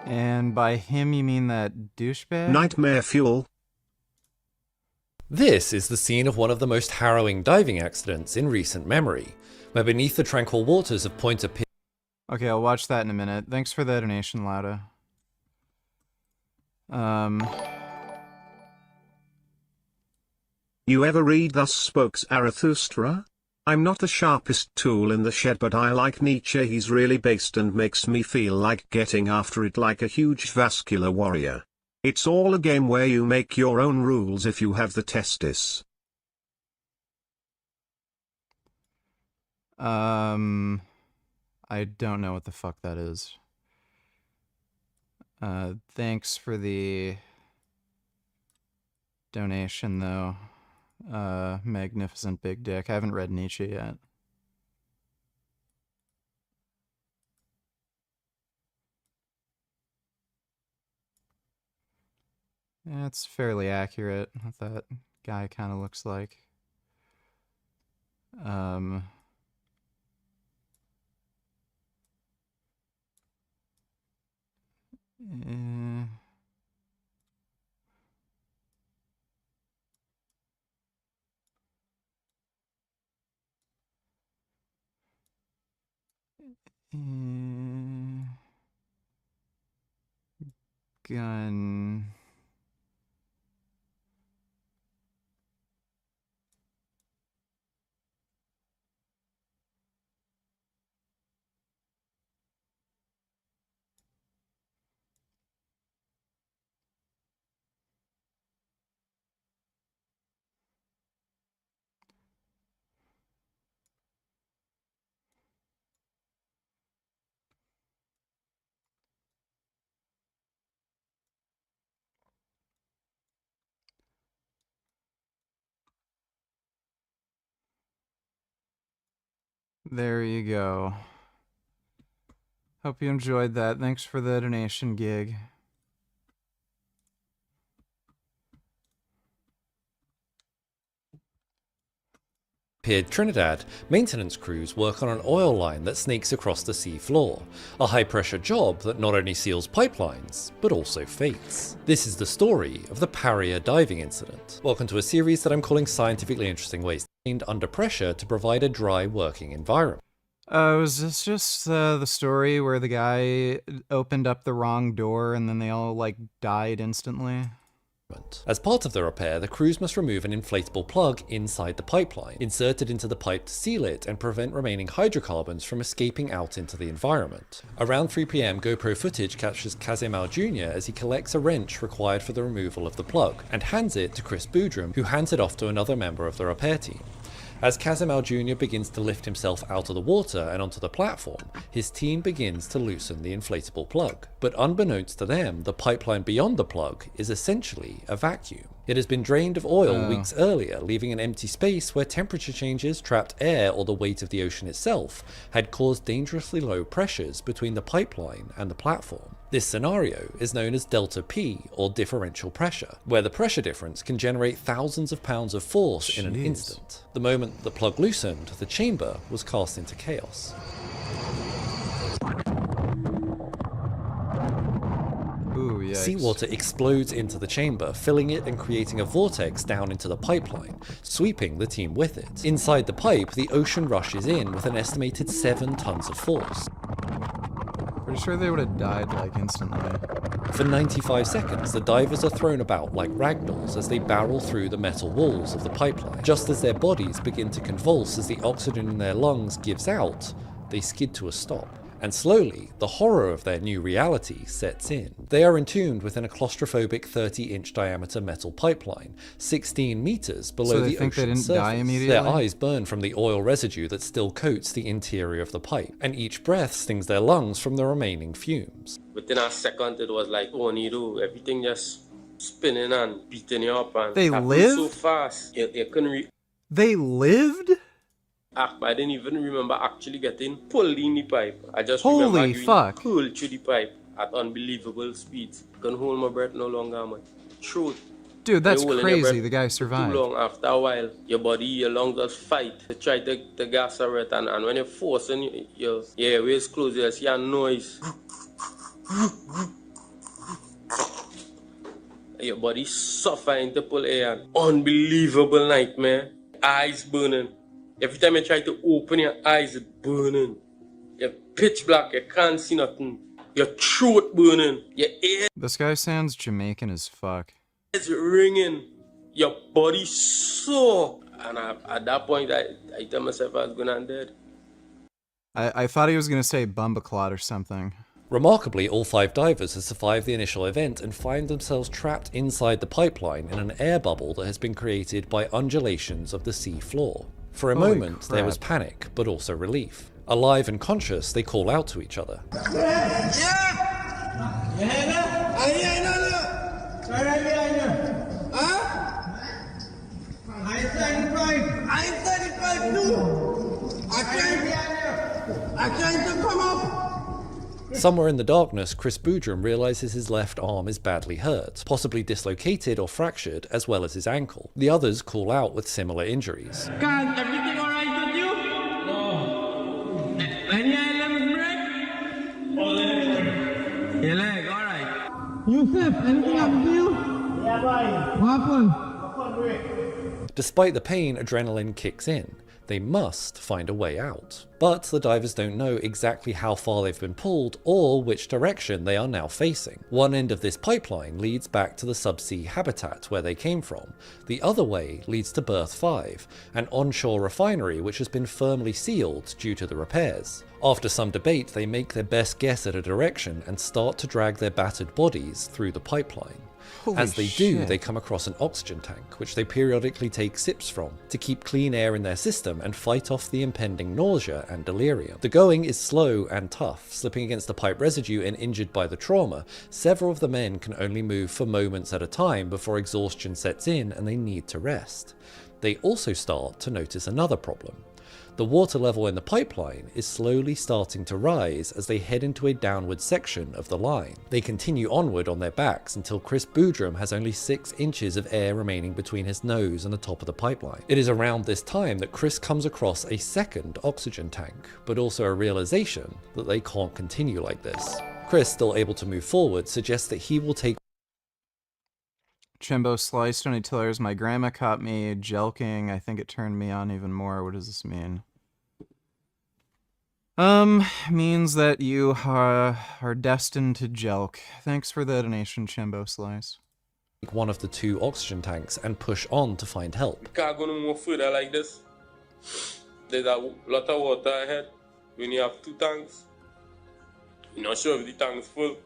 And by him, you mean that douchebag?
Nightmare fuel.
This is the scene of one of the most harrowing diving accidents in recent memory, where beneath the tranquil waters of Pointer Pit.
Okay, I'll watch that in a minute. Thanks for the donation, Lauda.
You ever read Thus Spoke Zarathustra? I'm not the sharpest tool in the shed, but I like Nietzsche. He's really based and makes me feel like getting after it like a huge vascular warrior. It's all a game where you make your own rules if you have the testis.
I don't know what the fuck that is. Thanks for the donation, though. Magnificent Big Dick. I haven't read Nietzsche yet. Yeah, it's fairly accurate what that guy kind of looks like. Eh. Gun. There you go. Hope you enjoyed that. Thanks for the donation gig.
Trinidad, maintenance crews work on an oil line that snakes across the sea floor, a high-pressure job that not only seals pipelines, but also fates. This is the story of the Paria diving incident. Welcome to a series that I'm calling Scientifically Interesting Ways trained under pressure to provide a dry working environment.
Was this just the story where the guy opened up the wrong door and then they all, like, died instantly?
As part of the repair, the crews must remove an inflatable plug inside the pipeline, inserted into the pipe to seal it and prevent remaining hydrocarbons from escaping out into the environment. Around 3 PM, GoPro footage captures Kazimau Jr. as he collects a wrench required for the removal of the plug, and hands it to Chris Boudrum, who hands it off to another member of the repair team. As Kazimau Jr. begins to lift himself out of the water and onto the platform, his team begins to loosen the inflatable plug. But unbeknownst to them, the pipeline beyond the plug is essentially a vacuum. It has been drained of oil weeks earlier, leaving an empty space where temperature changes, trapped air, or the weight of the ocean itself had caused dangerously low pressures between the pipeline and the platform. This scenario is known as delta P, or differential pressure, where the pressure difference can generate thousands of pounds of force in an instant. The moment the plug loosened, the chamber was cast into chaos.
Ooh, yikes.
Seawater explodes into the chamber, filling it and creating a vortex down into the pipeline, sweeping the team with it. Inside the pipe, the ocean rushes in with an estimated 7 tons of force.
Pretty sure they would have died, like, instantly.
For 95 seconds, the divers are thrown about like ragdolls as they barrel through the metal walls of the pipeline. Just as their bodies begin to convulse as the oxygen in their lungs gives out, they skid to a stop. And slowly, the horror of their new reality sets in. They are entombed within a claustrophobic 30-inch diameter metal pipeline, 16 meters below the ocean surface.
Die immediately?
Their eyes burn from the oil residue that still coats the interior of the pipe, and each breath stings their lungs from the remaining fumes.
Within a second, it was like tornado. Everything just spinning and beating you up. And
they
lived so
lived?
fast. You couldn't
They lived?
I didn't even remember actually getting pulled in the pipe. I just
Holy
remember getting
fuck.
pulled through the pipe at unbelievable speeds. Couldn't hold my breath no longer, man. Truth.
Dude, that's
You're holding your
crazy.
breath
The guy
too
survived.
long. After a while, your body, your lungs just fight to try to gas a breath, and when you're forcing your airways close, you see a noise. Your body suffering to pull air. Unbelievable nightmare. Eyes burning. Every time you try to open your eyes, it's burning. You're pitch black, you can't see nothing. Your throat burning. Your ear
This guy sounds Jamaican as fuck.
is ringing. Your body sore. And at that point, I tell myself I was going to dead.
I thought he was going to say Bumbaclot or something.
Remarkably, all 5 divers have survived the initial event and find themselves trapped inside the pipeline in an air bubble that has been created by undulations of the sea floor. For a
Holy
moment, there was
crap.
panic, but also relief. Alive and conscious, they call out to each other.
I'm 35 too. I'm trying to come up.
Somewhere in the darkness, Chris Boudrum realizes his left arm is badly hurt, possibly dislocated or fractured, as well as his ankle. The others call out with similar injuries.
Can't everything alright with you? No. Any items break? Your leg, alright. Yusuf, anything up to you? Yeah, bye. What happened?
Despite the pain, adrenaline kicks in. They must find a way out. But the divers don't know exactly how far they've been pulled or which direction they are now facing. One end of this pipeline leads back to the subsea habitat where they came from. The other way leads to Berth 5, an onshore refinery which has been firmly sealed due to the repairs. After some debate, they make their best guess at a direction and start to drag their battered bodies through the pipeline.
Holy
As they do,
shit.
they come across an oxygen tank, which they periodically take sips from to keep clean air in their system and fight off the impending nausea and delirium. The going is slow and tough. Slipping against the pipe residue and injured by the trauma, several of the men can only move for moments at a time before exhaustion sets in and they need to rest. They also start to notice another problem. The water level in the pipeline is slowly starting to rise as they head into a downward section of the line. They continue onward on their backs until Chris Boudrum has only 6 inches of air remaining between his nose and the top of the pipeline. It is around this time that Chris comes across a second oxygen tank, but also a realization that they can't continue like this. Chris, still able to move forward, suggests that he will take
Chimbo sliced Tony Tillers. My grandma caught me jelking. I think it turned me on even more. What does this mean? Means that you are destined to jelk. Thanks for the donation, Chimbo Slice.
one of the 2 oxygen tanks and push on to find help.
We can't go no more further like this. There's a lot of water ahead. When you have 2 tanks, you're not sure if the tank's full.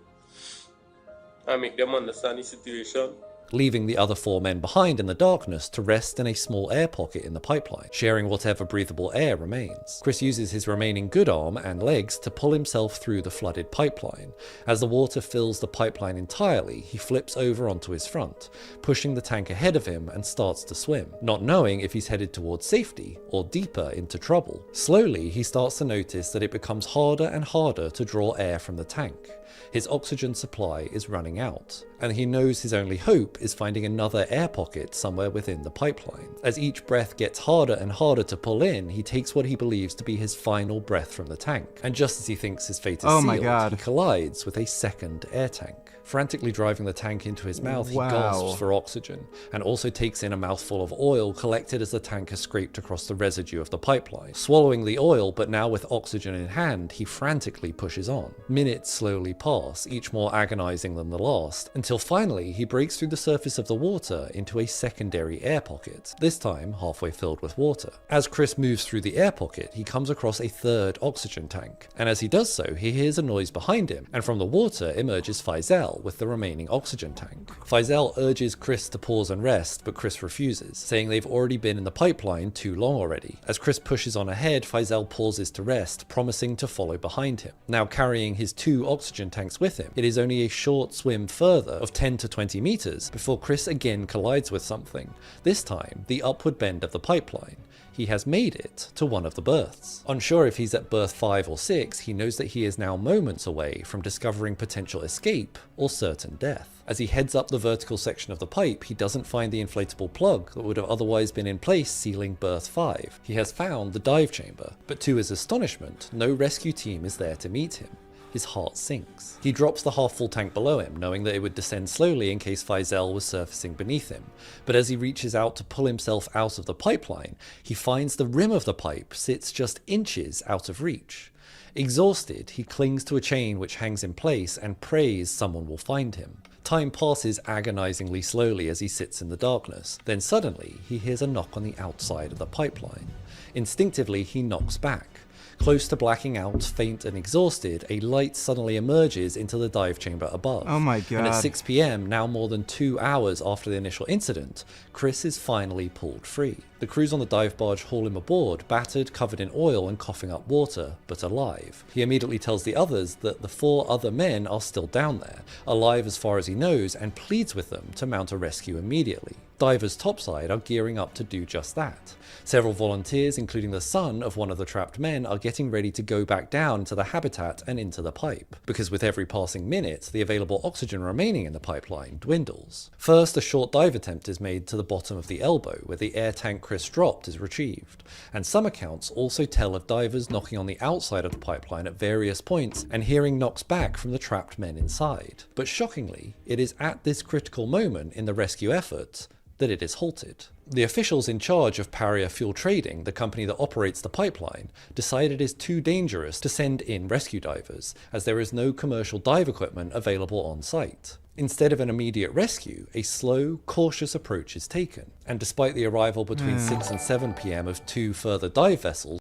I make them understand the situation.
Leaving the other 4 men behind in the darkness to rest in a small air pocket in the pipeline, sharing whatever breathable air remains. Chris uses his remaining good arm and legs to pull himself through the flooded pipeline. As the water fills the pipeline entirely, he flips over onto his front, pushing the tank ahead of him and starts to swim, not knowing if he's headed towards safety or deeper into trouble. Slowly, he starts to notice that it becomes harder and harder to draw air from the tank. His oxygen supply is running out, and he knows his only hope is finding another air pocket somewhere within the pipeline. As each breath gets harder and harder to pull in, he takes what he believes to be his final breath from the tank, and just as he thinks his fate is sealed, he collides with a second air tank. Frantically driving the tank into his mouth, he gasps for oxygen, and also takes in a mouthful of oil collected as the tank has scraped across the residue of the pipeline. Swallowing the oil, but now with oxygen in hand, he frantically pushes on. Minutes slowly pass, each more agonizing than the last, until finally he breaks through the surface of the water into a secondary air pocket, this time halfway filled with water. As Chris moves through the air pocket, he comes across a 3rd oxygen tank, and as he does so, he hears a noise behind him, and from the water emerges Faisal with the remaining oxygen tank. Faisal urges Chris to pause and rest, but Chris refuses, saying they've already been in the pipeline too long already. As Chris pushes on ahead, Faisal pauses to rest, promising to follow behind him. Now carrying his 2 oxygen tanks with him, it is only a short swim further of 10 to 20 meters before Chris again collides with something, this time the upward bend of the pipeline. He has made it to one of the berths. Unsure if he's at berth 5 or 6, he knows that he is now moments away from discovering potential escape or certain death. As he heads up the vertical section of the pipe, he doesn't find the inflatable plug that would have otherwise been in place sealing berth 5. He has found the dive chamber, but to his astonishment, no rescue team is there to meet him. His heart sinks. He drops the half-full tank below him, knowing that it would descend slowly in case Faisal was surfacing beneath him. But as he reaches out to pull himself out of the pipeline, he finds the rim of the pipe sits just inches out of reach. Exhausted, he clings to a chain which hangs in place and prays someone will find him. Time passes agonizingly slowly as he sits in the darkness. Then suddenly, he hears a knock on the outside of the pipeline. Instinctively, he knocks back. Close to blacking out, faint and exhausted, a light suddenly emerges into the dive chamber above.
Oh my
And at
God.
6 p.m, now more than 2 hours after the initial incident, Chris is finally pulled free. The crews on the dive barge haul him aboard, battered, covered in oil and coughing up water, but alive. He immediately tells the others that the 4 other men are still down there, alive as far as he knows, and pleads with them to mount a rescue immediately. Divers topside are gearing up to do just that. Several volunteers, including the son of one of the trapped men, are getting ready to go back down into the habitat and into the pipe, because with every passing minute, the available oxygen remaining in the pipeline dwindles. First, a short dive attempt is made to the bottom of the elbow, where the air tank Chris dropped is retrieved, and some accounts also tell of divers knocking on the outside of the pipeline at various points and hearing knocks back from the trapped men inside. But shockingly, it is at this critical moment in the rescue effort that it is halted. The officials in charge of Paria Fuel Trading, the company that operates the pipeline, decide it is too dangerous to send in rescue divers, as there is no commercial dive equipment available on site. Instead of an immediate rescue, a slow, cautious approach is taken, and despite the arrival between 6 and 7 p.m. of 2 further dive vessels,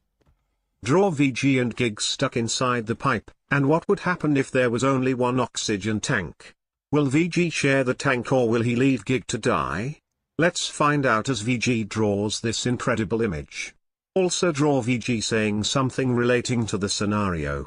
Draw VG and Gig stuck inside the pipe, and what would happen if there was only one oxygen tank? Will VG share the tank or will he leave Gig to die? Let's find out as VG draws this incredible image. Also draw VG saying something relating to the scenario.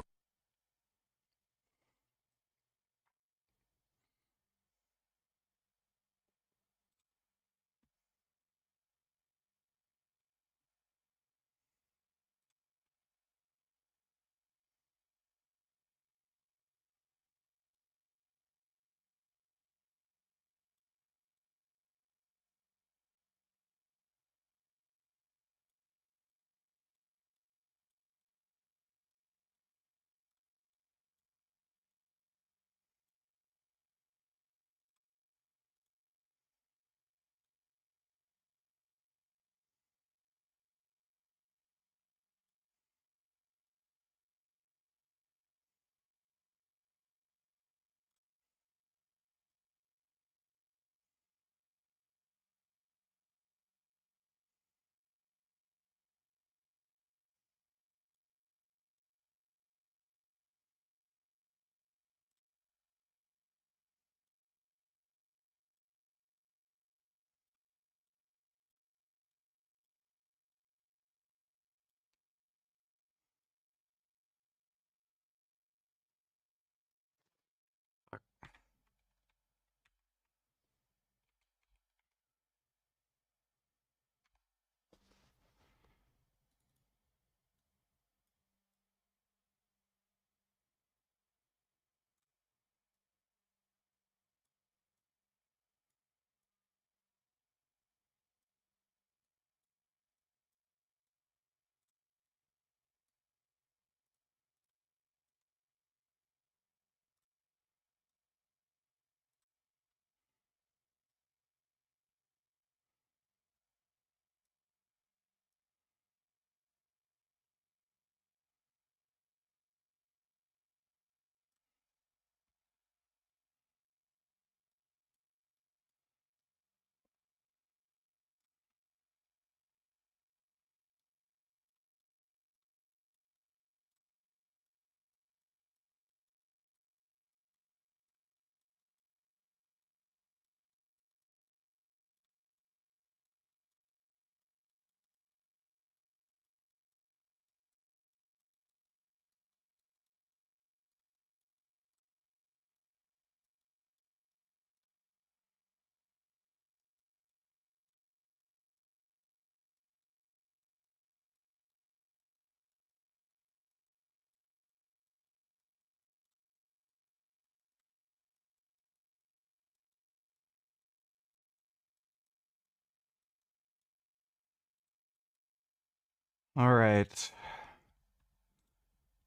All right.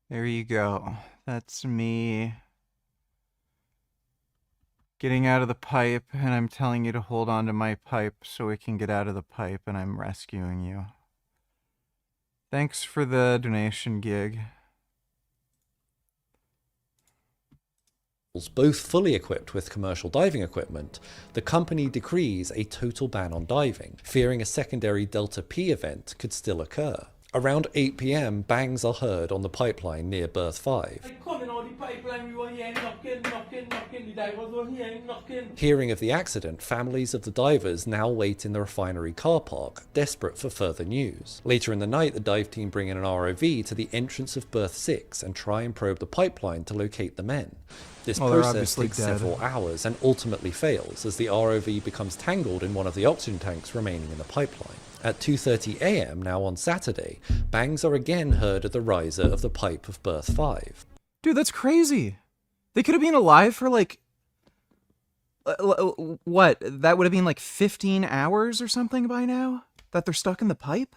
There you go. That's me getting out of the pipe, and I'm telling you to hold on to my pipe so we can get out of the pipe, and I'm rescuing you. Thanks for the donation, Gig.
both fully equipped with commercial diving equipment, the company decrees a total ban on diving, fearing a secondary Delta P event could still occur. Around 8 p.m, bangs are heard on the pipeline near Berth 5.
Coming on the pipeline, we were hearing knocking. The divers were hearing knocking.
Hearing of the accident, families of the divers now wait in the refinery car park, desperate for further news. Later in the night, the dive team bring in an ROV to the entrance of Berth 6 and try and probe the pipeline to locate the men. This process takes several hours and ultimately fails as the ROV becomes tangled in one of the oxygen tanks remaining in the pipeline. At 2:30 a.m, now on Saturday, bangs are again heard at the riser of the pipe of Berth 5.
Dude, that's crazy. They could have been alive for like, what? That would have been like 15 hours or something by now? That they're stuck in the pipe?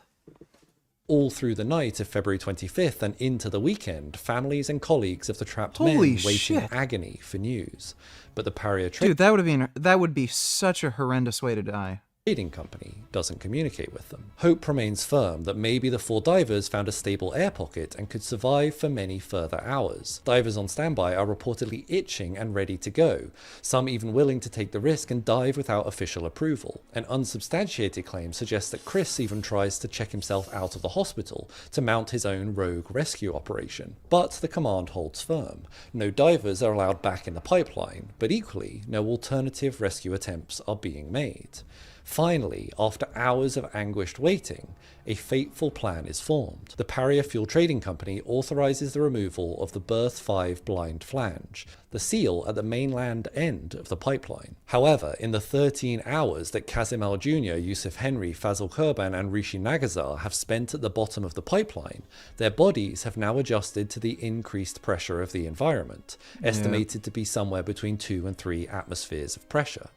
All through the night of February 25th and into the weekend, families and colleagues of the trapped
Holy
men wait in
shit.
agony for news. But the Paria
Dude, that would be such a horrendous way to die.
Trading company doesn't communicate with them. Hope remains firm that maybe the 4 divers found a stable air pocket and could survive for many further hours. Divers on standby are reportedly itching and ready to go, some even willing to take the risk and dive without official approval. An unsubstantiated claim suggests that Chris even tries to check himself out of the hospital to mount his own rogue rescue operation. But the command holds firm. No divers are allowed back in the pipeline, but equally, no alternative rescue attempts are being made. Finally, after hours of anguished waiting, a fateful plan is formed. The Paria Fuel Trading Company authorizes the removal of the Berth 5 blind flange, the seal at the mainland end of the pipeline. However, in the 13 hours that Kazim Al Jr., Yusuf Henry, Fazl Kurban and Rishi Nagazar have spent at the bottom of the pipeline, their bodies have now adjusted to the increased pressure of the environment, estimated to be somewhere between 2 and 3 atmospheres of pressure.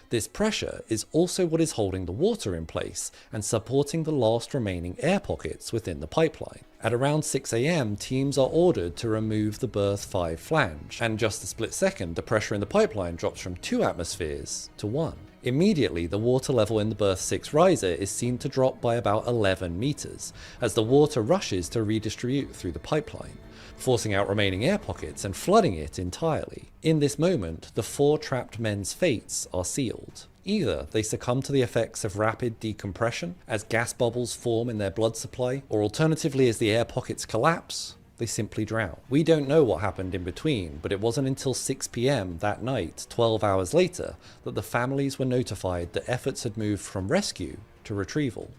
This pressure is also what is holding the water in place and supporting the last remaining air pockets within the pipeline. At around 6 a.m, teams are ordered to remove the Berth 5 flange, and just a split second, the pressure in the pipeline drops from 2 atmospheres to 1. Immediately, the water level in the Berth 6 riser is seen to drop by about 11 meters, as the water rushes to redistribute through the pipeline, forcing out remaining air pockets and flooding it entirely. In this moment, the 4 trapped men's fates are sealed. Either they succumb to the effects of rapid decompression as gas bubbles form in their blood supply, or alternatively as the air pockets collapse, they simply drown. We don't know what happened in between, but it wasn't until 6 p.m. that night, 12 hours later, that the families were notified that efforts had moved from rescue to retrieval.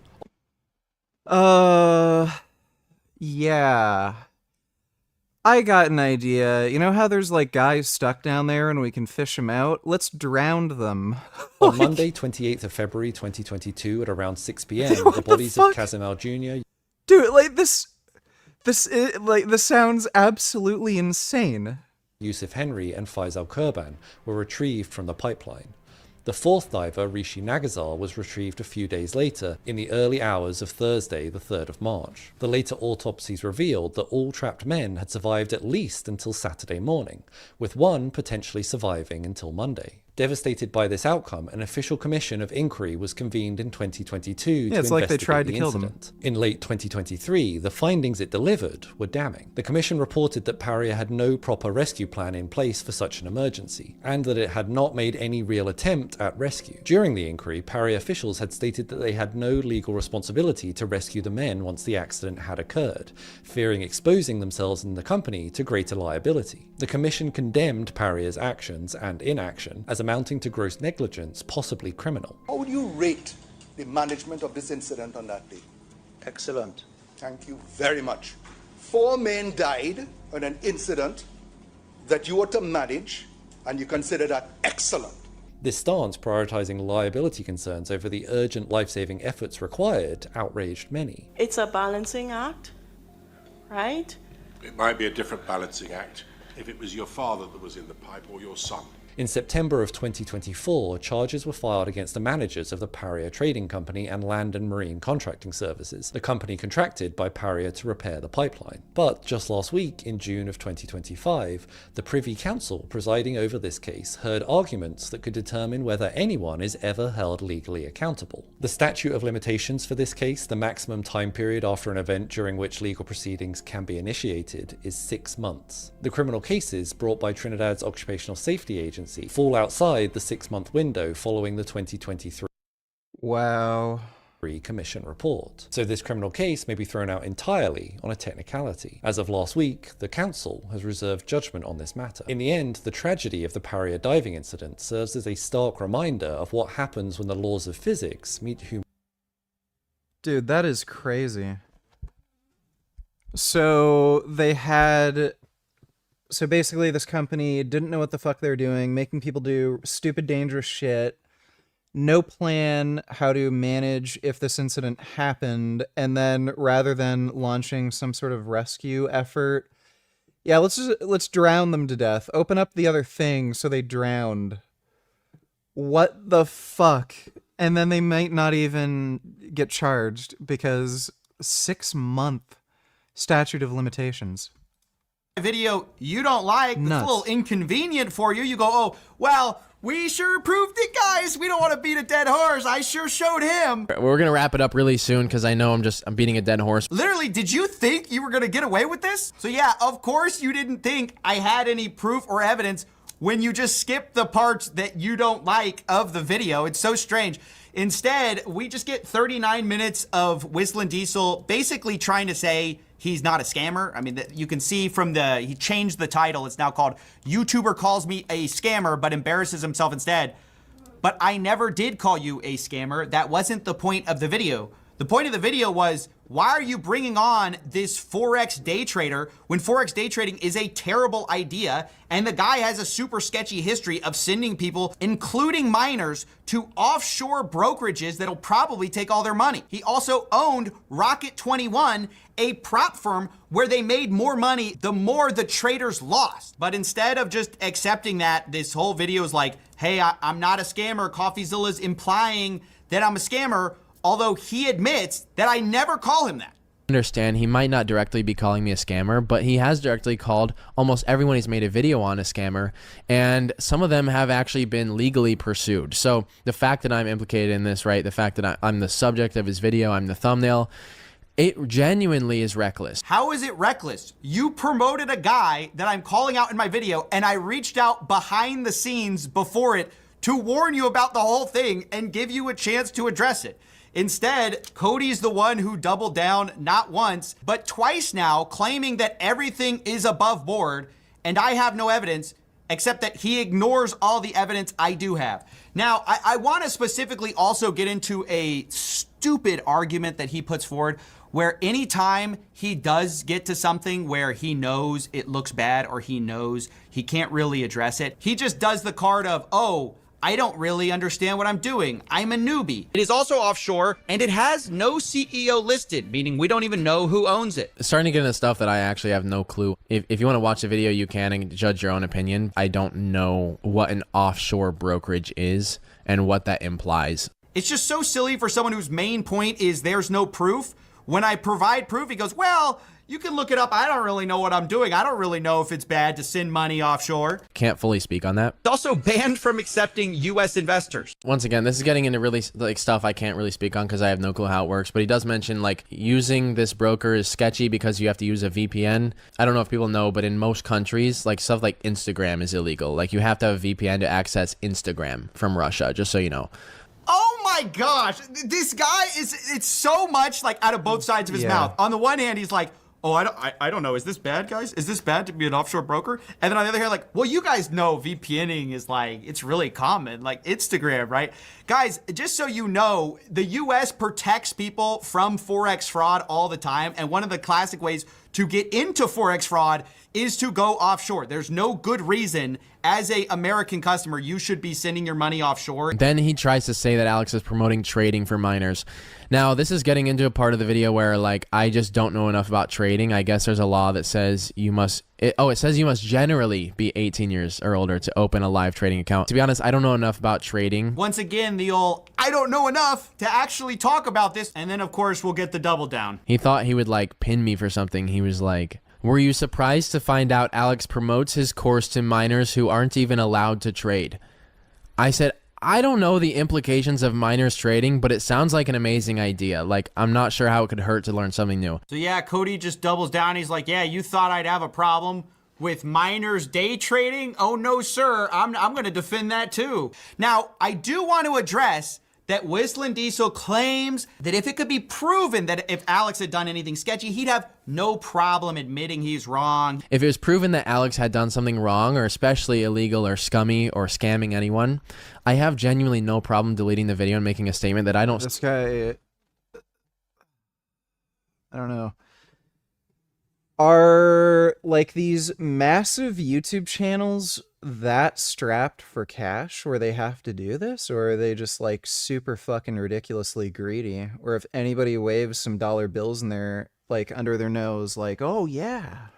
Yeah. I got an idea. You know how there's like guys stuck down there and we can fish them out? Let's drown them.
On Monday, 28th of February 2022 at around 6 p.m, the bodies of Kazim Al Jr.
Dude, like this sounds absolutely insane.
Yusuf Henry and Faisal Kurban were retrieved from the pipeline. The 4th diver, Rishi Nagazar, was retrieved a few days later in the early hours of Thursday, the 3rd of March. The later autopsies revealed that all trapped men had survived at least until Saturday morning, with one potentially surviving until Monday. Devastated by this outcome, an official commission of inquiry was convened in 2022 to
it's like they
investigate
tried
the
to kill
incident.
them.
In late 2023, the findings it delivered were damning. The commission reported that Paria had no proper rescue plan in place for such an emergency, and that it had not made any real attempt at rescue. During the inquiry, Paria officials had stated that they had no legal responsibility to rescue the men once the accident had occurred, fearing exposing themselves and the company to greater liability. The commission condemned Paria's actions and inaction as amounting to gross negligence, possibly criminal.
How would you rate the management of this incident on that day?
Excellent.
Thank you very much. 4 men died on an incident that you were to manage, and you consider that excellent.
This stance, prioritizing liability concerns over the urgent life-saving efforts required, outraged many.
It's a balancing act, right?
It might be a different balancing act if it was your father that was in the pipe or your son.
In September of 2024, charges were filed against the managers of the Paria Trading Company and Land and Marine Contracting Services, the company contracted by Paria to repair the pipeline. But just last week, in June of 2025, the Privy Council presiding over this case heard arguments that could determine whether anyone is ever held legally accountable. The statute of limitations for this case, the maximum time period after an event during which legal proceedings can be initiated, is 6 months. The criminal cases brought by Trinidad's Occupational Safety Agency fall outside the 6-month window following the 2023.
Wow.
Commission report. So this criminal case may be thrown out entirely on a technicality. As of last week, the council has reserved judgment on this matter. In the end, the tragedy of the Paria diving incident serves as a stark reminder of what happens when the laws of physics meet human.
Dude, that is crazy. So basically this company didn't know what the fuck they were doing, making people do stupid, dangerous shit. No plan how to manage if this incident happened, and then rather than launching some sort of rescue effort, yeah, let's drown them to death. Open up the other thing so they drowned. What the fuck? And then they might not even get charged because 6-month statute of limitations.
Video you don't like, that's a little inconvenient for you. You go, oh, well, we sure proved it, guys. We don't want to beat a dead horse. I sure showed him.
We're going to wrap it up really soon because I know I'm beating a dead horse.
Literally, did you think you were going to get away with this? So yeah, of course you didn't think I had any proof or evidence when you just skipped the parts that you don't like of the video. It's so strange. Instead, we just get 39 minutes of Whistling Diesel basically trying to say he's not a scammer. I mean, you can see from he changed the title. It's now called YouTuber Calls Me a Scammer, but embarrasses himself instead. But I never did call you a scammer. That wasn't the point of the video. The point of the video was, why are you bringing on this Forex day trader when Forex day trading is a terrible idea and the guy has a super sketchy history of sending people, including minors, to offshore brokerages that'll probably take all their money. He also owned Rocket 21, a prop firm where they made more money the more the traders lost. But instead of just accepting that, this whole video is like, hey, I'm not a scammer. CoffeeZilla's implying that I'm a scammer, although he admits that I never call him that.
Understand, he might not directly be calling me a scammer, but he has directly called almost everyone he's made a video on a scammer, and some of them have actually been legally pursued. So the fact that I'm implicated in this, right, the fact that I'm the subject of his video, I'm the thumbnail, it genuinely is reckless.
How is it reckless? You promoted a guy that I'm calling out in my video, and I reached out behind the scenes before it to warn you about the whole thing and give you a chance to address it. Instead, Cody's the one who doubled down not once, but twice now, claiming that everything is above board, and I have no evidence, except that he ignores all the evidence I do have. Now, I want to specifically also get into a stupid argument that he puts forward, where anytime he does get to something where he knows it looks bad or he knows he can't really address it, he just does the card of, oh, I don't really understand what I'm doing. I'm a newbie. It is also offshore, and it has no CEO listed, meaning we don't even know who owns it.
Starting to get into stuff that I actually have no clue. If you want to watch the video, you can and judge your own opinion. I don't know what an offshore brokerage is and what that implies.
It's just so silly for someone whose main point is there's no proof. When I provide proof, he goes, well, you can look it up. I don't really know what I'm doing. I don't really know if it's bad to send money offshore.
Can't fully speak on that.
It's also banned from accepting U.S. investors.
Once again, this is getting into really like stuff I can't really speak on because I have no clue how it works. But he does mention like using this broker is sketchy because you have to use a VPN. I don't know if people know, but in most countries, like stuff like Instagram is illegal. Like you have to have a VPN to access Instagram from Russia, just so you know.
Oh my gosh, this guy it's so much like out of both sides of his mouth. On the one hand, he's like, oh, I don't know. Is this bad, guys? Is this bad to be an offshore broker? And then on the other hand, like, well, you guys know VPNing is like, it's really common, like Instagram, right? Guys, just so you know, the US protects people from Forex fraud all the time. And one of the classic ways to get into Forex fraud is to go offshore. There's no good reason as a American customer you should be sending your money offshore.
Then he tries to say that Alex is promoting trading for minors. Now, this is getting into a part of the video where like I just don't know enough about trading. I guess there's a law that says you must it says you must generally be 18 years or older to open a live trading account. To be honest, I don't know enough about trading.
Once again, the old I don't know enough to actually talk about this, and then of course we'll get the double down.
He thought he would like pin me for something. He was like, were you surprised to find out Alex promotes his course to minors who aren't even allowed to trade? I said, I don't know the implications of minors trading, but it sounds like an amazing idea. Like, I'm not sure how it could hurt to learn something new.
So yeah, Cody just doubles down. He's like, yeah, you thought I'd have a problem with minors day trading? Oh no, sir. I'm going to defend that too. Now, I do want to address that Whistling Diesel claims that if it could be proven that if Alex had done anything sketchy, he'd have no problem admitting he's wrong.
If it was proven that Alex had done something wrong, or especially illegal or scummy or scamming anyone, I have genuinely no problem deleting the video and making a statement that I don't...
This guy... I don't know. Are, like, these massive YouTube channels that strapped for cash where they have to do this? Or are they just, like, super fucking ridiculously greedy? Or if anybody waves some dollar bills in their, like, under their nose, like, oh, yeah.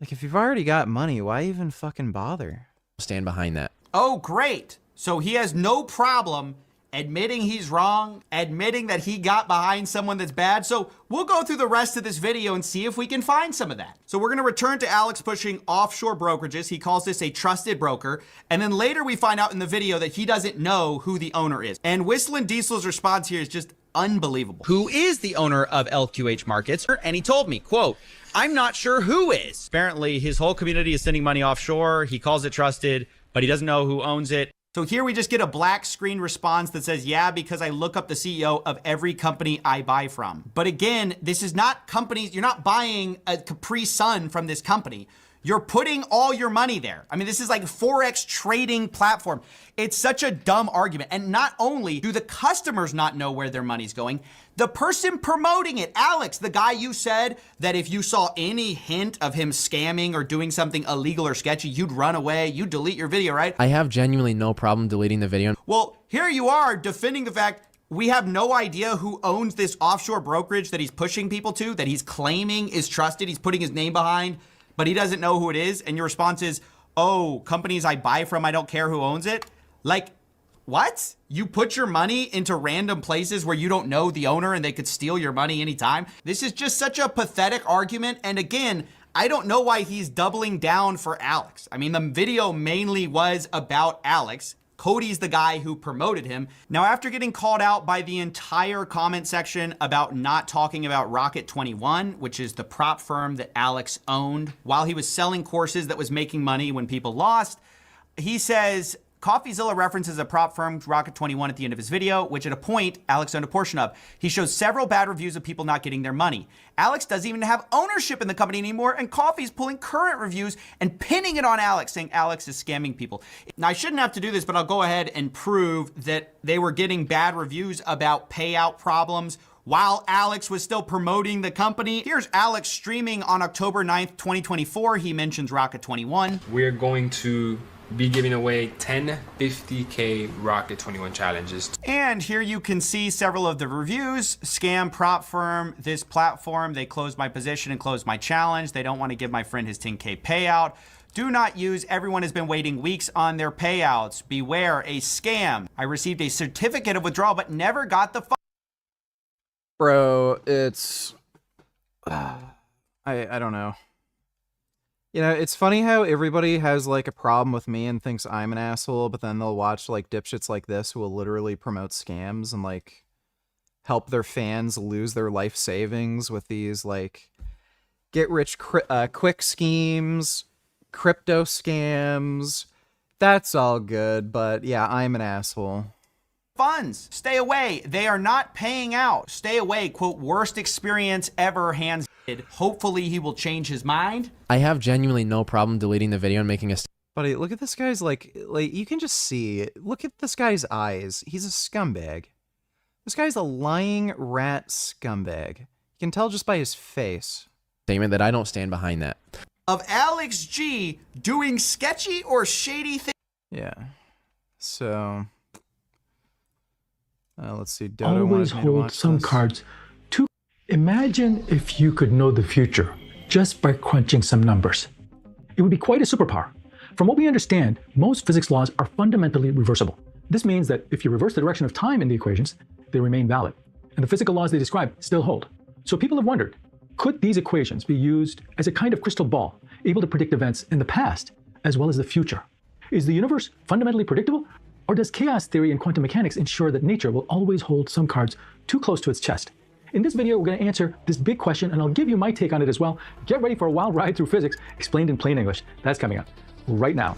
Like, if you've already got money, why even fucking bother?
Stand behind that.
Oh, great. So he has no problem admitting he's wrong, admitting that he got behind someone that's bad. So we'll go through the rest of this video and see if we can find some of that. So we're gonna return to Alex pushing offshore brokerages. He calls this a trusted broker. And then later we find out in the video that he doesn't know who the owner is. And Whistling Diesel's response here is just unbelievable.
Who is the owner of LQH Markets? And he told me, quote, "I'm not sure who is." Apparently his whole community is sending money offshore. He calls it trusted, but he doesn't know who owns it.
So here we just get a black screen response that says, yeah, because I look up the CEO of every company I buy from. But again, this is not companies, you're not buying a Capri Sun from this company. You're putting all your money there. I mean, this is like Forex trading platform. It's such a dumb argument. And not only do the customers not know where their money's going, the person promoting it, Alex, the guy you said that if you saw any hint of him scamming or doing something illegal or sketchy, you'd run away, you'd delete your video, right?
I have genuinely no problem deleting the video.
Well, here you are defending the fact we have no idea who owns this offshore brokerage that he's pushing people to, that he's claiming is trusted, he's putting his name behind, but he doesn't know who it is. And your response is, oh, companies I buy from, I don't care who owns it. Like, what? You put your money into random places where you don't know the owner and they could steal your money anytime? This is just such a pathetic argument. And again, I don't know why he's doubling down for Alex. I mean, the video mainly was about Alex. Cody's the guy who promoted him. Now, after getting called out by the entire comment section about not talking about Rocket 21, which is the prop firm that Alex owned while he was selling courses that was making money when people lost, he says, CoffeeZilla references a prop firm, Rocket 21, at the end of his video, which at a point, Alex owned a portion of. He shows several bad reviews of people not getting their money. Alex doesn't even have ownership in the company anymore, and Coffee's pulling current reviews and pinning it on Alex, saying Alex is scamming people. Now, I shouldn't have to do this, but I'll go ahead and prove that they were getting bad reviews about payout problems while Alex was still promoting the company. Here's Alex streaming on October 9th, 2024. He mentions Rocket 21.
We're going to be giving away 10 50K Rocket 21 challenges.
And here you can see several of the reviews. Scam prop firm, this platform, they closed my position and closed my challenge. They don't want to give my friend his 10K payout. Do not use, everyone has been waiting weeks on their payouts. Beware, a scam. I received a certificate of withdrawal, but never got the
Bro, it's... I don't know. You know, it's funny how everybody has, like, a problem with me and thinks I'm an asshole, but then they'll watch, like, dipshits like this who will literally promote scams and, like, help their fans lose their life savings with these, like, get-rich-quick schemes, crypto scams. That's all good, but, yeah, I'm an asshole.
funds. Stay away. They are not paying out. Stay away. Quote, worst experience ever, hands. Hopefully he will change his mind.
I have genuinely no problem deleting the video and making a...
Buddy, look at this guy's, like, you can just see, look at this guy's eyes. He's a scumbag. This guy's a lying rat scumbag. You can tell just by his face.
Statement that I don't stand behind that.
Of Alex G doing sketchy or shady things.
Yeah. So... let's see. Dodo
always hold some cards to imagine if you could know the future just by crunching some numbers. It would be quite a superpower. From what we understand, most physics laws are fundamentally reversible. This means that if you reverse the direction of time in the equations, they remain valid. And the physical laws they describe still hold. So people have wondered, could these equations be used as a kind of crystal ball, able to predict events in the past as well as the future? Is the universe fundamentally predictable? Or does chaos theory and quantum mechanics ensure that nature will always hold some cards too close to its chest? In this video, we're going to answer this big question, and I'll give you my take on it as well. Get ready for a wild ride through physics, explained in plain English. That's coming up right now.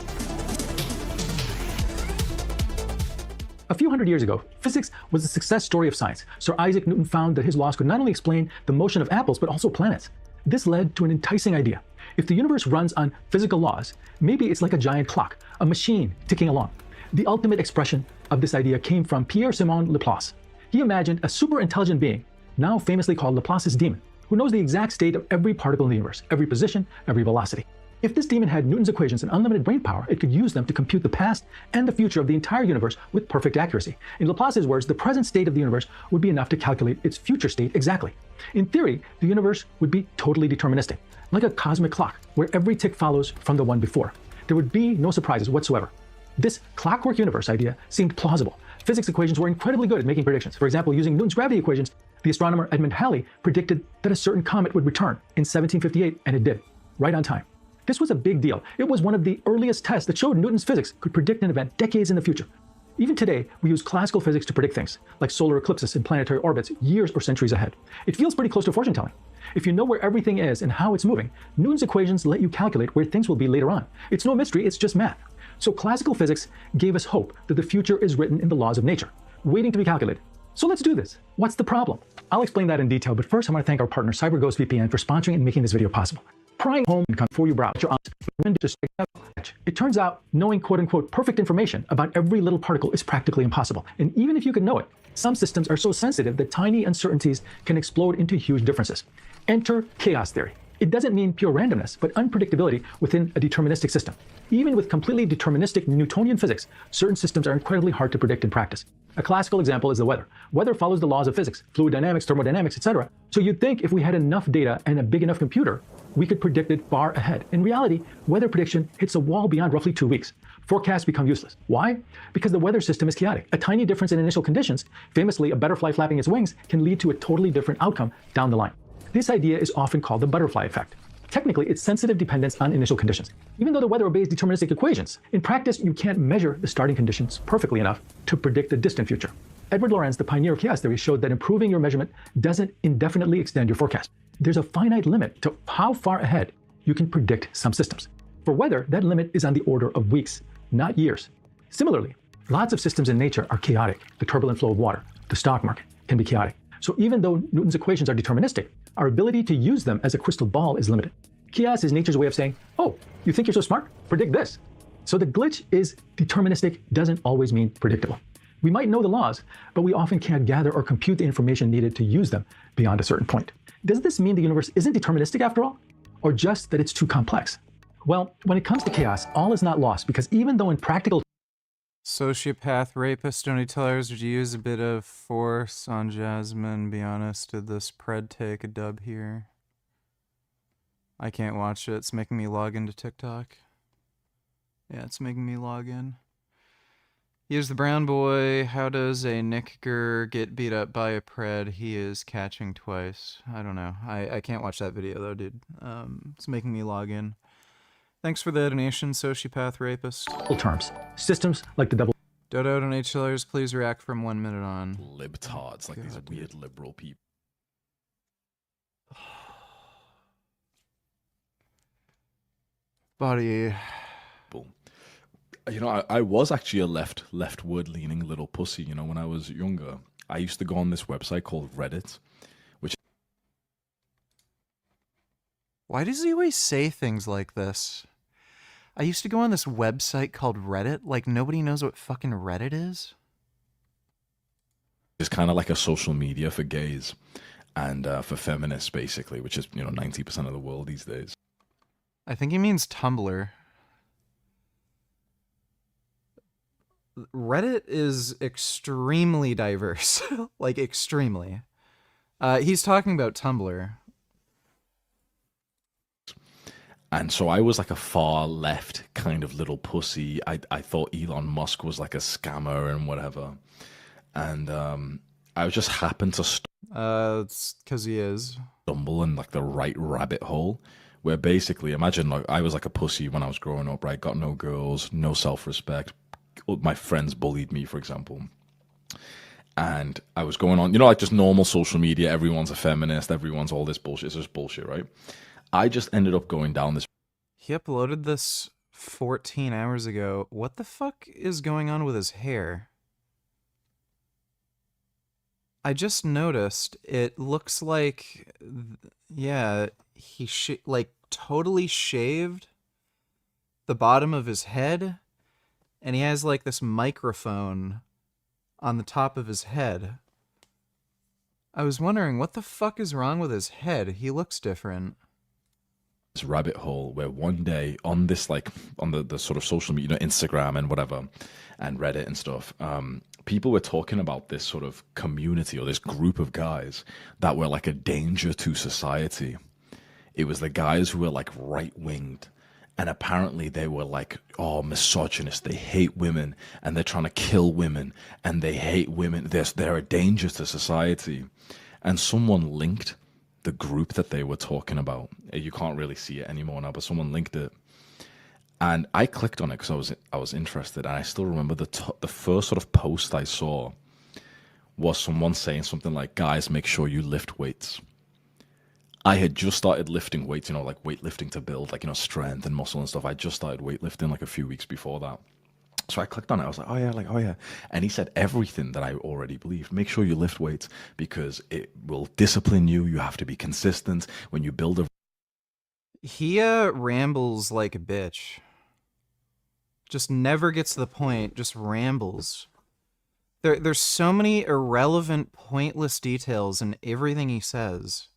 A few hundred years ago, physics was a success story of science. Sir Isaac Newton found that his laws could not only explain the motion of apples, but also planets. This led to an enticing idea. If the universe runs on physical laws, maybe it's like a giant clock, a machine ticking along. The ultimate expression of this idea came from Pierre-Simon Laplace. He imagined a super intelligent being, now famously called Laplace's demon, who knows the exact state of every particle in the universe, every position, every velocity. If this demon had Newton's equations and unlimited brain power, it could use them to compute the past and the future of the entire universe with perfect accuracy. In Laplace's words, the present state of the universe would be enough to calculate its future state exactly. In theory, the universe would be totally deterministic, like a cosmic clock, where every tick follows from the one before. There would be no surprises whatsoever. This clockwork universe idea seemed plausible. Physics equations were incredibly good at making predictions. For example, using Newton's gravity equations, the astronomer Edmund Halley predicted that a certain comet would return in 1758, and it did, right on time. This was a big deal. It was one of the earliest tests that showed Newton's physics could predict an event decades in the future. Even today, we use classical physics to predict things, like solar eclipses and planetary orbits years or centuries ahead. It feels pretty close to fortune telling. If you know where everything is and how it's moving, Newton's equations let you calculate where things will be later on. It's no mystery, it's just math. So classical physics gave us hope that the future is written in the laws of nature, waiting to be calculated. So let's do this. What's the problem? I'll explain that in detail, but first I want to thank our partner CyberGhost VPN for sponsoring and making this video possible. Prying home and come before you browse your It turns out knowing quote-unquote perfect information about every little particle is practically impossible. And even if you could know it, some systems are so sensitive that tiny uncertainties can explode into huge differences. Enter chaos theory. It doesn't mean pure randomness, but unpredictability within a deterministic system. Even with completely deterministic Newtonian physics, certain systems are incredibly hard to predict in practice. A classical example is the weather. Weather follows the laws of physics, fluid dynamics, thermodynamics, etc. So you'd think if we had enough data and a big enough computer, we could predict it far ahead. In reality, weather prediction hits a wall beyond roughly 2 weeks. Forecasts become useless. Why? Because the weather system is chaotic. A tiny difference in initial conditions, famously a butterfly flapping its wings, can lead to a totally different outcome down the line. This idea is often called the butterfly effect. Technically, it's sensitive dependence on initial conditions. Even though the weather obeys deterministic equations, in practice, you can't measure the starting conditions perfectly enough to predict the distant future. Edward Lorenz, the pioneer of chaos theory, showed that improving your measurement doesn't indefinitely extend your forecast. There's a finite limit to how far ahead you can predict some systems. For weather, that limit is on the order of weeks, not years. Similarly, lots of systems in nature are chaotic. The turbulent flow of water, the stock market can be chaotic. So even though Newton's equations are deterministic, our ability to use them as a crystal ball is limited. Chaos is nature's way of saying, oh, you think you're so smart? Predict this. So the glitch is deterministic doesn't always mean predictable. We might know the laws, but we often can't gather or compute the information needed to use them beyond a certain point. Does this mean the universe isn't deterministic after all? Or just that it's too complex? Well, when it comes to chaos, all is not lost, because even though in practical
Sociopath, rapist, don't you tell others, would you use a bit of force on Jasmine? Be honest, did this pred take a dub here? I can't watch it. It's making me log into TikTok. Yeah, it's making me log in. Here's the brown boy. How does a Nicker get beat up by a pred? He is catching twice. I don't know. I can't watch that video though, dude. It's making me log in. Thanks for the donation, sociopath rapist.
terms, systems like the double
Dodo donate chillers, please react from 1 minute on.
Libtards, like these weird liberal people.
Body.
Boom. You know, I was actually a leftward leaning little pussy. You know, when I was younger, I used to go on this website called Reddit, which.
Why does he always say things like this? I used to go on this website called Reddit. Like, nobody knows what fucking Reddit is?
It's kind of like a social media for gays and for feminists, basically, which is, 90% of the world these days.
I think he means Tumblr. Reddit is extremely diverse. Like, extremely. He's talking about Tumblr.
And so I was like a far left kind of little pussy. I thought Elon Musk was like a scammer and whatever. And I just happened to
it's because he is.
Stumble in like the right rabbit hole where basically, imagine like I was like a pussy when I was growing up, right? Got no girls, no self-respect. My friends bullied me, for example. And I was going on, like just normal social media. Everyone's a feminist. Everyone's all this bullshit. It's just bullshit, right? I just ended up going down this.
He uploaded this 14 hours ago. What the fuck is going on with his hair? I just noticed it looks like, yeah, he like totally shaved the bottom of his head, and he has like this microphone on the top of his head. I was wondering, what the fuck is wrong with his head? He looks different.
This rabbit hole where one day on this, like on the sort of social media, Instagram and whatever, and Reddit and stuff, people were talking about this sort of community or this group of guys that were like a danger to society. It was the guys who were like right-winged, and apparently they were like, oh, misogynist, they hate women, and they're trying to kill women, and they hate women, they're a danger to society. And someone linked the group that they were talking about. You can't really see it anymore now, but someone linked it. And I clicked on it because I was interested, and I still remember the first sort of post I saw was someone saying something like, guys, make sure you lift weights. I had just started lifting weights, you know, like weightlifting to build, like, you know, strength and muscle and stuff. I just started weightlifting like a few weeks before that. So I clicked on it. I was like, oh yeah. And he said everything that I already believed. Make sure you lift weights because it will discipline you. You have to be consistent when you build a...
He rambles like a bitch. Just never gets to the point, just rambles. There's so many irrelevant, pointless details in everything he says.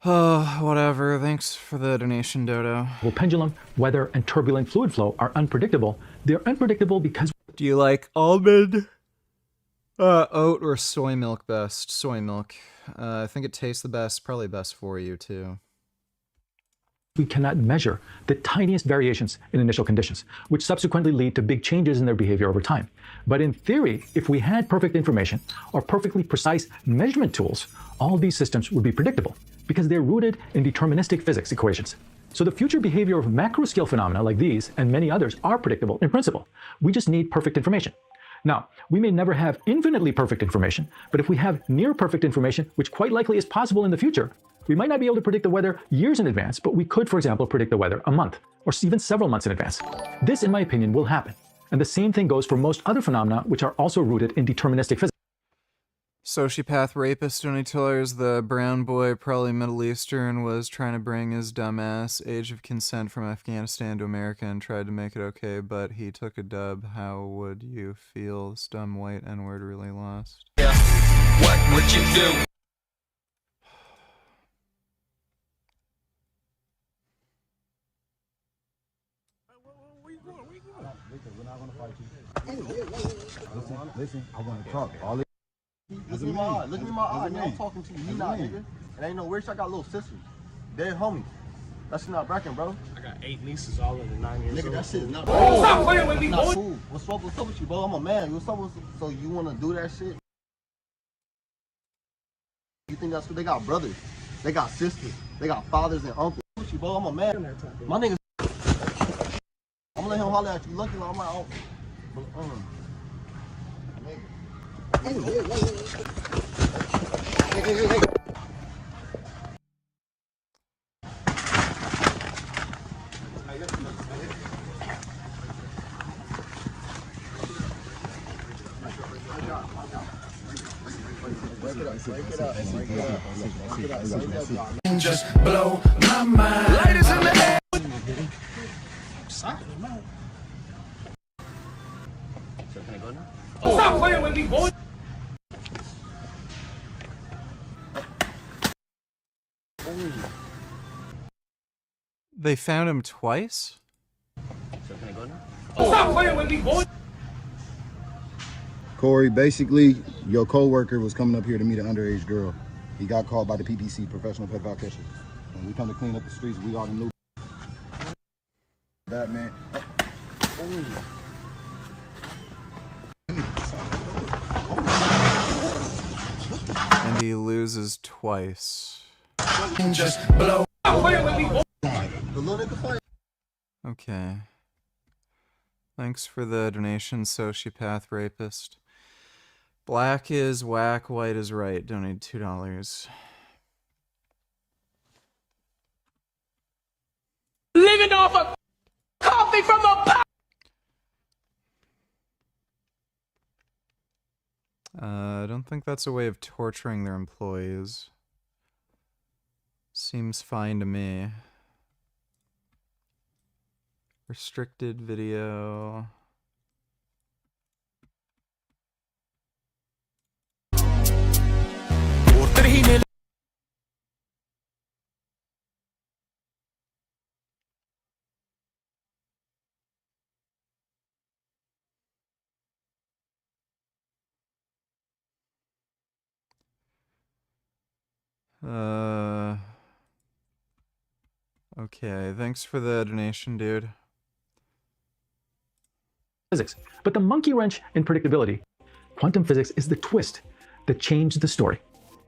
Oh, whatever. Thanks for the donation, Dodo.
Well, pendulum, weather, and turbulent fluid flow are unpredictable. They're unpredictable because...
Do you like almond, oat, or soy milk best? Soy milk. I think it tastes the best. Probably best for you, too.
we cannot measure the tiniest variations in initial conditions, which subsequently lead to big changes in their behavior over time. But in theory, if we had perfect information or perfectly precise measurement tools, all these systems would be predictable because they're rooted in deterministic physics equations. So the future behavior of macro-scale phenomena like these and many others are predictable in principle. We just need perfect information. Now, we may never have infinitely perfect information, but if we have near perfect information, which quite likely is possible in the future, we might not be able to predict the weather years in advance, but we could, for example, predict the weather a month or even several months in advance. This, in my opinion, will happen. And the same thing goes for most other phenomena which are also rooted in deterministic physics.
Sociopath rapist $20, the brown boy, probably Middle Eastern, was trying to bring his dumbass age of consent from Afghanistan to America and tried to make it okay, but he took a dub. How would you feel? This dumb white N-word really lost.
Yeah. What would you do?
Listen, I want to talk. All look me in my eye. Look me in my eye. I'm talking to you. You not, nigga. And ain't no weird shit. I got little sisters. They're homies. That's not bragging, bro. I got 8 nieces all in the 9 years old. Nigga, that shit is not. Oh, stop playing with me, boy. Cool. What's up with you, bro? I'm a man. What's up with, so you want to do that shit? You think that's what they got? Brothers. They got sisters. They got fathers and uncles. What's with you, bro? I'm a man. My niggas. I'm gonna let him holler at you. Lucky, I'm like, Hey.
Just blow my mind. Ladies in the air. Stop playing with me, boy.
They found him twice?
Stop playing with me, boy.
Corey, basically, your co-worker was coming up here to meet an underage girl. He got called by the PPC, Professional Pedophile Catchers. When we come to clean up the streets, we all knew that, man.
And he loses twice.
Just blow. Stop playing with me, boy.
Okay. Thanks for the donation, sociopath rapist. Black is whack, white is right. Donate $2.
Living off of coffee from the pot.
I don't think that's a way of torturing their employees. Seems fine to me. Restricted video. Okay, thanks for the donation, dude.
Physics. But the monkey wrench in predictability, quantum physics, is the twist that changed the story.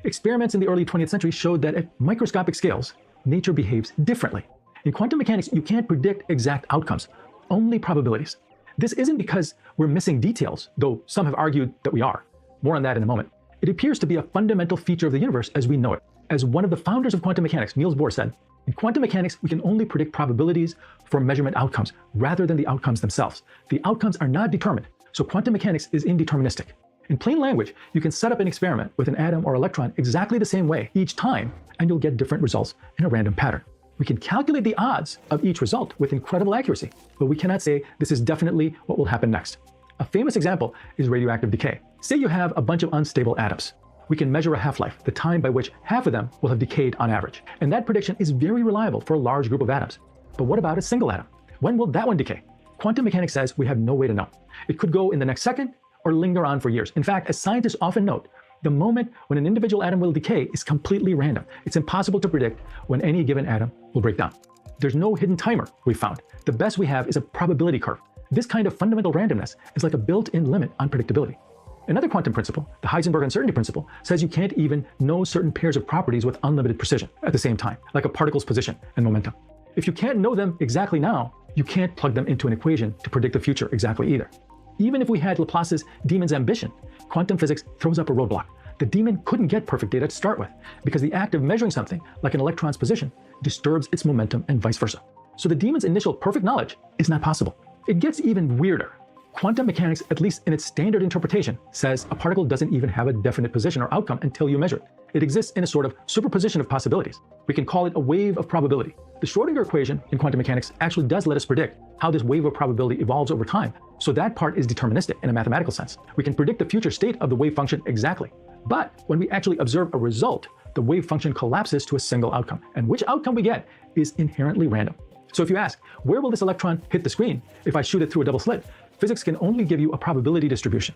Experiments in the early 20th century showed that at microscopic scales, nature behaves differently. In quantum mechanics, you can't predict exact outcomes, only probabilities. This isn't because we're missing details, though some have argued that we are. More on that in a moment. It appears to be a fundamental feature of the universe as we know it. As one of the founders of quantum mechanics, Niels Bohr, said, in quantum mechanics, we can only predict probabilities for measurement outcomes rather than the outcomes themselves. The outcomes are not determined, so quantum mechanics is indeterministic. In plain language, you can set up an experiment with an atom or electron exactly the same way each time, and you'll get different results in a random pattern. We can calculate the odds of each result with incredible accuracy, but we cannot say this is definitely what will happen next. A famous example is radioactive decay. Say you have a bunch of unstable atoms. We can measure a half-life, the time by which half of them will have decayed on average. And that prediction is very reliable for a large group of atoms. But what about a single atom? When will that one decay? Quantum mechanics says we have no way to know. It could go in the next second or linger on for years. In fact, as scientists often note, the moment when an individual atom will decay is completely random. It's impossible to predict when any given atom will break down. There's no hidden timer, we've found. The best we have is a probability curve. This kind of fundamental randomness is like a built-in limit on predictability. Another quantum principle, the Heisenberg uncertainty principle, says you can't even know certain pairs of properties with unlimited precision at the same time, like a particle's position and momentum. If you can't know them exactly now, you can't plug them into an equation to predict the future exactly either. Even if we had Laplace's demon's ambition, quantum physics throws up a roadblock. The demon couldn't get perfect data to start with, because the act of measuring something, like an electron's position, disturbs its momentum and vice versa. So the demon's initial perfect knowledge is not possible. It gets even weirder. Quantum mechanics, at least in its standard interpretation, says a particle doesn't even have a definite position or outcome until you measure it. It exists in a sort of superposition of possibilities. We can call it a wave of probability. The Schrödinger equation in quantum mechanics actually does let us predict how this wave of probability evolves over time, so that part is deterministic in a mathematical sense. We can predict the future state of the wave function exactly. But when we actually observe a result, the wave function collapses to a single outcome, and which outcome we get is inherently random. So if you ask, where will this electron hit the screen if I shoot it through a double slit? Physics can only give you a probability distribution.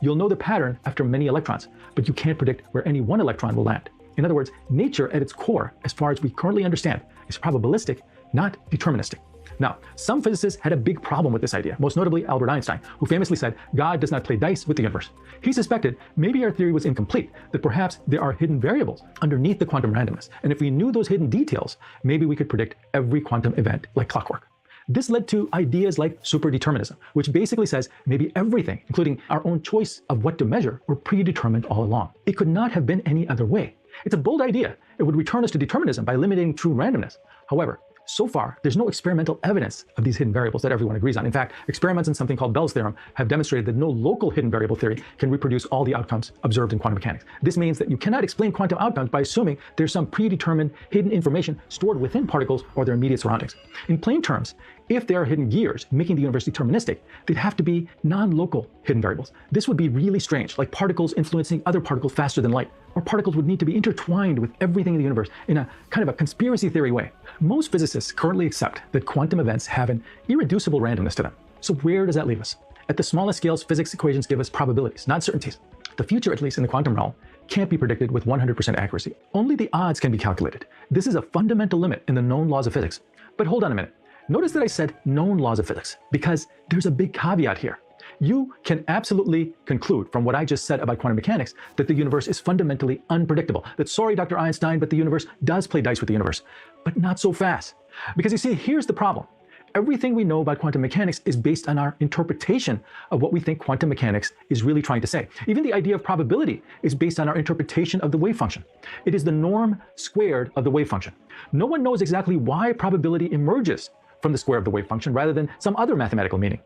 You'll know the pattern after many electrons, but you can't predict where any one electron will land. In other words, nature at its core, as far as we currently understand, is probabilistic, not deterministic. Now, some physicists had a big problem with this idea, most notably Albert Einstein, who famously said, God does not play dice with the universe. He suspected maybe our theory was incomplete, that perhaps there are hidden variables underneath the quantum randomness, and if we knew those hidden details, maybe we could predict every quantum event like clockwork. This led to ideas like superdeterminism, which basically says maybe everything, including our own choice of what to measure, were predetermined all along. It could not have been any other way. It's a bold idea. It would return us to determinism by limiting true randomness. However, so far, there's no experimental evidence of these hidden variables that everyone agrees on. In fact, experiments in something called Bell's theorem have demonstrated that no local hidden variable theory can reproduce all the outcomes observed in quantum mechanics. This means that you cannot explain quantum outcomes by assuming there's some predetermined hidden information stored within particles or their immediate surroundings. In plain terms, if there are hidden gears making the universe deterministic, they'd have to be non-local hidden variables. This would be really strange, like particles influencing other particles faster than light, or particles would need to be intertwined with everything in the universe in a kind of a conspiracy theory way. Most physicists currently accept that quantum events have an irreducible randomness to them. So where does that leave us? At the smallest scales, physics equations give us probabilities, not certainties. The future, at least in the quantum realm, can't be predicted with 100% accuracy. Only the odds can be calculated. This is a fundamental limit in the known laws of physics. But hold on a minute. Notice that I said known laws of physics, because there's a big caveat here. You can absolutely conclude from what I just said about quantum mechanics that the universe is fundamentally unpredictable. That sorry, Dr. Einstein, but the universe does play dice with the universe. But not so fast. Because you see, here's the problem. Everything we know about quantum mechanics is based on our interpretation of what we think quantum mechanics is really trying to say. Even the idea of probability is based on our interpretation of the wave function. It is the norm squared of the wave function. No one knows exactly why probability emerges from the square of the wave function rather than some other mathematical meaning.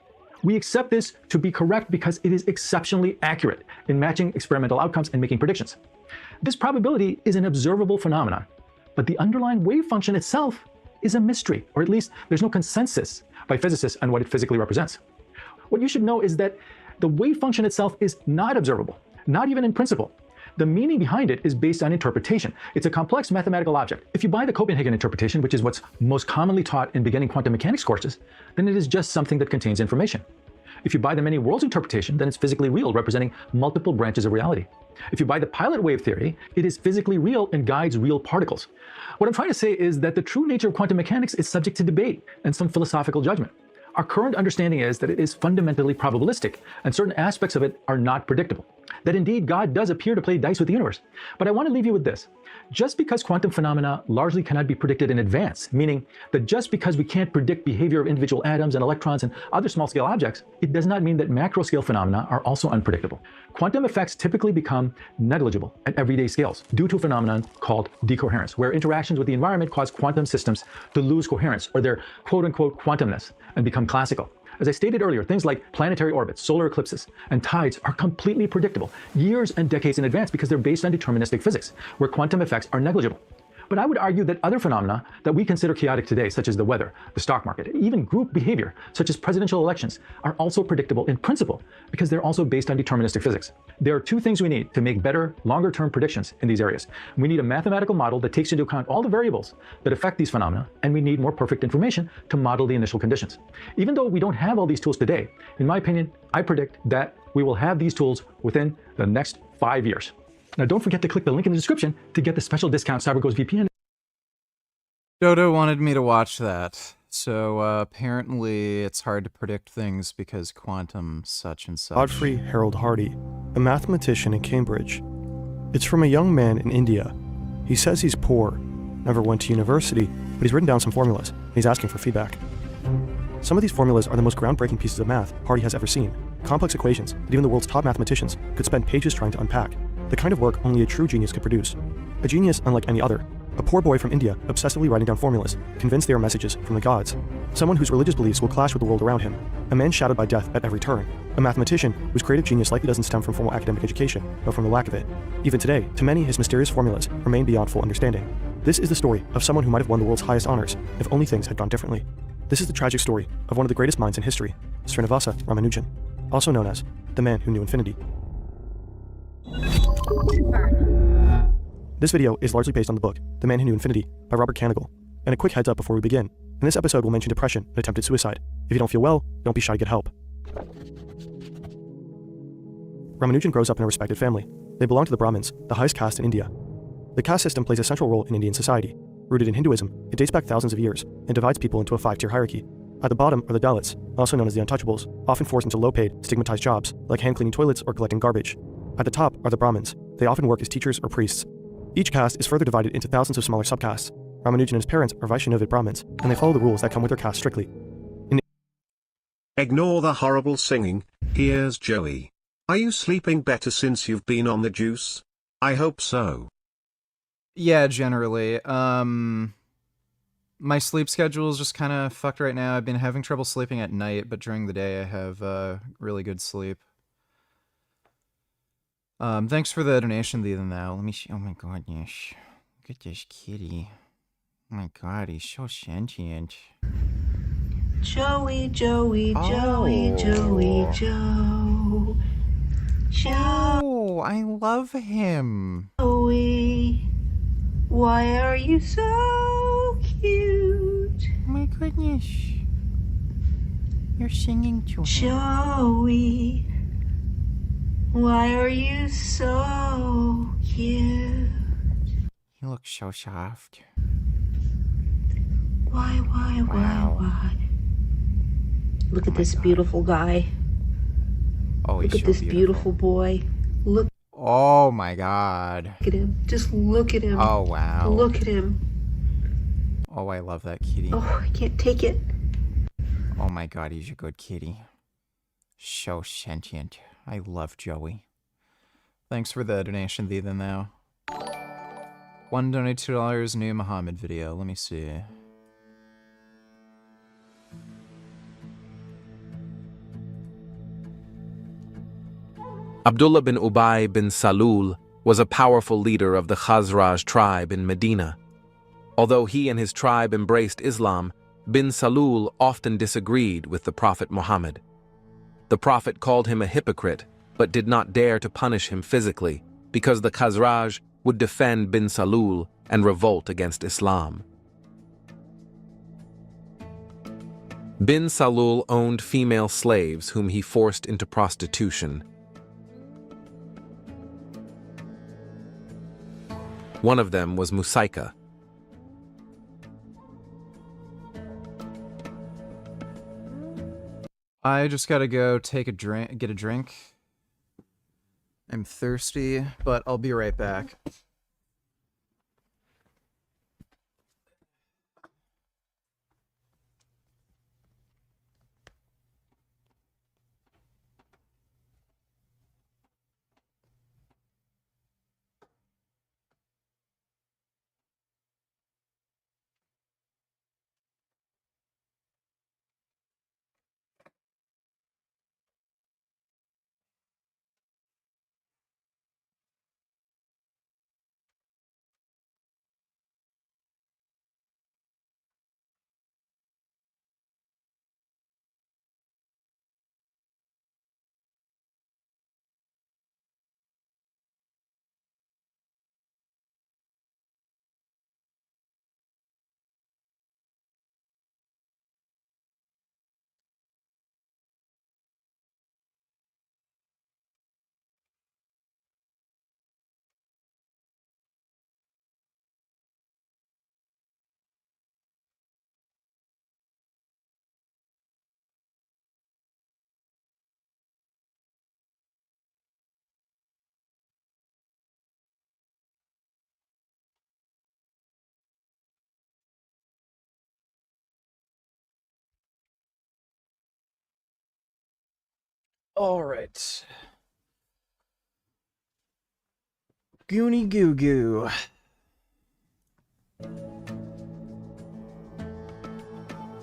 We accept this to be correct because it is exceptionally accurate in matching experimental outcomes and making predictions. This probability is an observable phenomenon, but the underlying wave function itself is a mystery, or at least there's no consensus by physicists on what it physically represents. What you should know is that the wave function itself is not observable, not even in principle. The meaning behind it is based on interpretation. It's a complex mathematical object. If you buy the Copenhagen interpretation, which is what's most commonly taught in beginning quantum mechanics courses, then it is just something that contains information. If you buy the many worlds interpretation, then it's physically real, representing multiple branches of reality. If you buy the pilot wave theory, it is physically real and guides real particles. What I'm trying to say is that the true nature of quantum mechanics is subject to debate and some philosophical judgment. Our current understanding is that it is fundamentally probabilistic, and certain aspects of it are not predictable. That indeed God does appear to play dice with the universe. But I want to leave you with this. Just because quantum phenomena largely cannot be predicted in advance, meaning that just because we can't predict behavior of individual atoms and electrons and other small-scale objects, it does not mean that macro-scale phenomena are also unpredictable. Quantum effects typically become negligible at everyday scales due to a phenomenon called decoherence, where interactions with the environment cause quantum systems to lose coherence, or their quote-unquote quantumness, and become classical. As I stated earlier, things like planetary orbits, solar eclipses, and tides are completely predictable, years and decades in advance, because they're based on deterministic physics, where quantum effects are negligible. But I would argue that other phenomena that we consider chaotic today, such as the weather, the stock market, even group behavior, such as presidential elections, are also predictable in principle, because they're also based on deterministic physics. There are two things we need to make better, longer-term predictions in these areas. We need a mathematical model that takes into account all the variables that affect these phenomena, and we need more perfect information to model the initial conditions. Even though we don't have all these tools today, in my opinion, I predict that we will have these tools within the next 5 years. Now, don't forget to click the link in the description to get the special discount CyberGhost VPN.
Dodo wanted me to watch that. So apparently it's hard to predict things because quantum such and such.
Godfrey Harold Hardy, a mathematician in Cambridge. It's from a young man in India. He says he's poor, never went to university, but he's written down some formulas, and he's asking for feedback. Some of these formulas are the most groundbreaking pieces of math Hardy has ever seen. Complex equations that even the world's top mathematicians could spend pages trying to unpack. The kind of work only a true genius could produce. A genius unlike any other. A poor boy from India obsessively writing down formulas, convinced they are messages from the gods. Someone whose religious beliefs will clash with the world around him. A man shadowed by death at every turn. A mathematician whose creative genius likely doesn't stem from formal academic education, but from the lack of it. Even today, to many, his mysterious formulas remain beyond full understanding. This is the story of someone who might have won the world's highest honors if only things had gone differently. This is the tragic story of one of the greatest minds in history, Srinivasa Ramanujan, also known as the man who knew infinity. This video is largely based on the book, The Man Who Knew Infinity, by Robert Kanigel. And a quick heads up before we begin. In this episode, we'll mention depression and attempted suicide. If you don't feel well, don't be shy to get help. Ramanujan grows up in a respected family. They belong to the Brahmins, the highest caste in India. The caste system plays a central role in Indian society. Rooted in Hinduism, it dates back thousands of years and divides people into a 5-tier hierarchy. At the bottom are the Dalits, also known as the untouchables, often forced into low-paid, stigmatized jobs, like hand-cleaning toilets or collecting garbage. At the top are the Brahmins. They often work as teachers or priests. Each caste is further divided into thousands of smaller subcastes. Ramanujan and his parents are Vaishnavid Brahmins, and they follow the rules that come with their caste strictly.
Ignore the horrible singing. Here's Joey. Are you sleeping better since you've been on the juice? I hope so.
Yeah, generally. My sleep schedule is just kind of fucked right now. I've been having trouble sleeping at night, but during the day I have really good sleep. Thanks for the donation, Ethan, though. Let me see. Oh my goodness. Look at this kitty. Oh my god, he's so sentient.
Joey, Joey, Joey, Joey, Joe.
Oh, I love him.
Joey, why are you so cute?
Oh my goodness. You're singing to him.
Joey, why are you so cute?
You look so soft.
Why? Look at this beautiful guy.
Oh, he's
Look at
so
this beautiful boy. Look
Oh my god.
at him. Just look at him.
Oh wow.
Look at him.
Oh, I love that kitty.
Oh, I can't take it.
Oh my god, he's a good kitty. So sentient. I love Joey. Thanks for the donation, Ethan, though. One donate $2, new Muhammad video. Let me see.
Abdullah bin Ubay bin Salul was a powerful leader of the Khazraj tribe in Medina. Although he and his tribe embraced Islam, bin Salul often disagreed with the Prophet Muhammad. The Prophet called him a hypocrite, but did not dare to punish him physically, because the Khazraj would defend bin Salul and revolt against Islam. Bin Salul owned female slaves whom he forced into prostitution. One of them was Musaika.
I just gotta go take a drink, get a drink. I'm thirsty, but I'll be right back. All right. Goonie goo goo.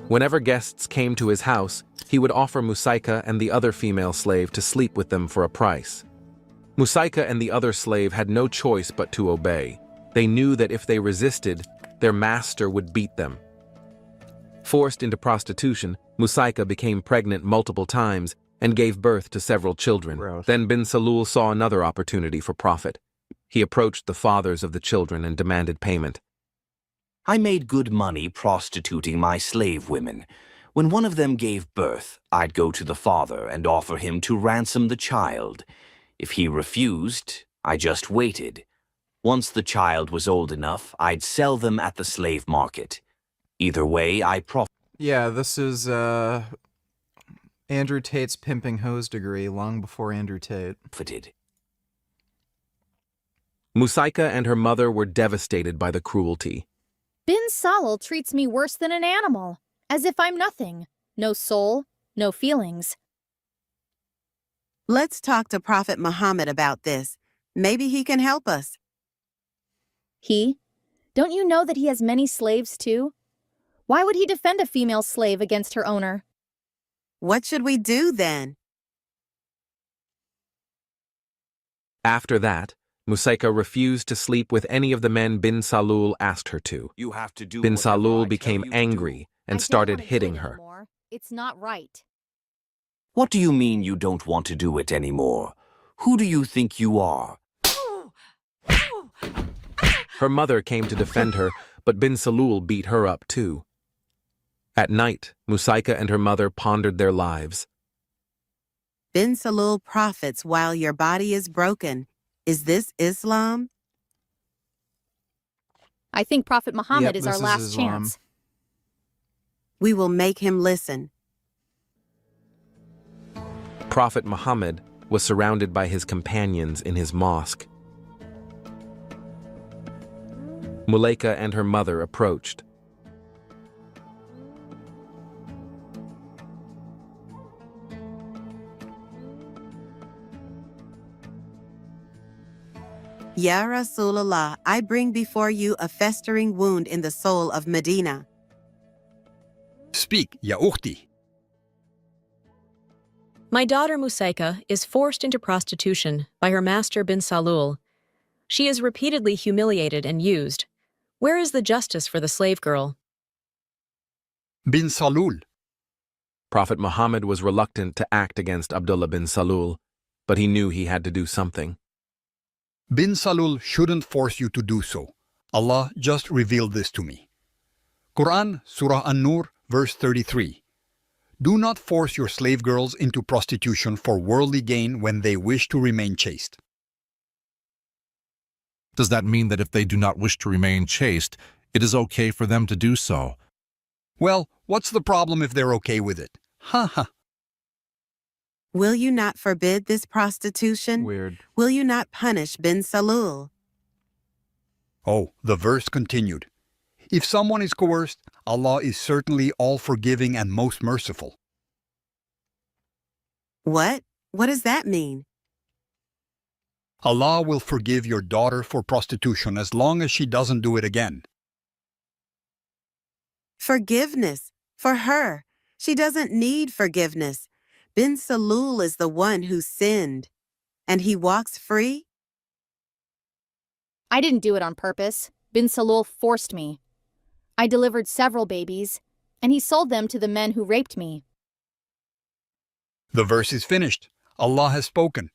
Whenever guests came to his house, he would offer Musaika and the other female slave to sleep with them for a price. Musaika and the other slave had no choice but to obey. They knew that if they resisted, their master would beat them. Forced into prostitution, Musaika became pregnant multiple times and gave birth to several children. Then bin Salul saw another opportunity for profit. He approached the fathers of the children and demanded payment.
I made good money prostituting my slave women. When one of them gave birth, I'd go to the father and offer him to ransom the child. If he refused, I just waited. Once the child was old enough, I'd sell them at the slave market. Either way, I profited.
Yeah, this is Andrew Tate's pimping hose degree long before Andrew Tate.
Musaika and her mother were devastated by the cruelty.
Bin Salul treats me worse than an animal, as if I'm nothing. No soul, no feelings.
Let's talk to Prophet Muhammad about this. Maybe he can help us.
He? Don't you know that he has many slaves too? Why would he defend a female slave against her owner?
What should we do then?
After that, Musaika refused to sleep with any of the men bin Salul asked her to.
You have to do
bin
whatever
Salul
I
became
tell you to
angry and started hitting her.
It's not right.
What do you mean you don't want to do it anymore? Who do you think you are?
Her mother came to defend her, but bin Salul beat her up too. At night, Musaika and her mother pondered their lives.
Bin Salul profits while your body is broken. Is this Islam?
I think Prophet Muhammad
Yep,
is our
this is
last
Islam.
chance.
We will make him listen.
Prophet Muhammad was surrounded by his companions in his mosque. Mulaika and her mother approached.
Ya Rasulallah, I bring before you a festering wound in the soul of Medina.
Speak, Ya Ukhti.
My daughter Musaika is forced into prostitution by her master bin Salul. She is repeatedly humiliated and used. Where is the justice for the slave girl?
Bin Salul.
Prophet Muhammad was reluctant to act against Abdullah bin Salul, but he knew he had to do something.
Bin Salul shouldn't force you to do so. Allah just revealed this to me. Quran, Surah An-Nur, verse 33. Do not force your slave girls into prostitution for worldly gain when they wish to remain chaste.
Does that mean that if they do not wish to remain chaste, it is okay for them to do so?
Well, what's the problem if they're okay with it? Ha ha.
Will you not forbid this prostitution?
Weird.
Will you not punish bin Salul?
Oh, the verse continued. If someone is coerced, Allah is certainly all-forgiving and most merciful.
What? What does that mean?
Allah will forgive your daughter for prostitution as long as she doesn't do it again.
Forgiveness. For her. She doesn't need forgiveness. Bin Salul is the one who sinned. And he walks free?
I didn't do it on purpose. Bin Salul forced me. I delivered several babies, and he sold them to the men who raped me.
The verse is finished. Allah has spoken.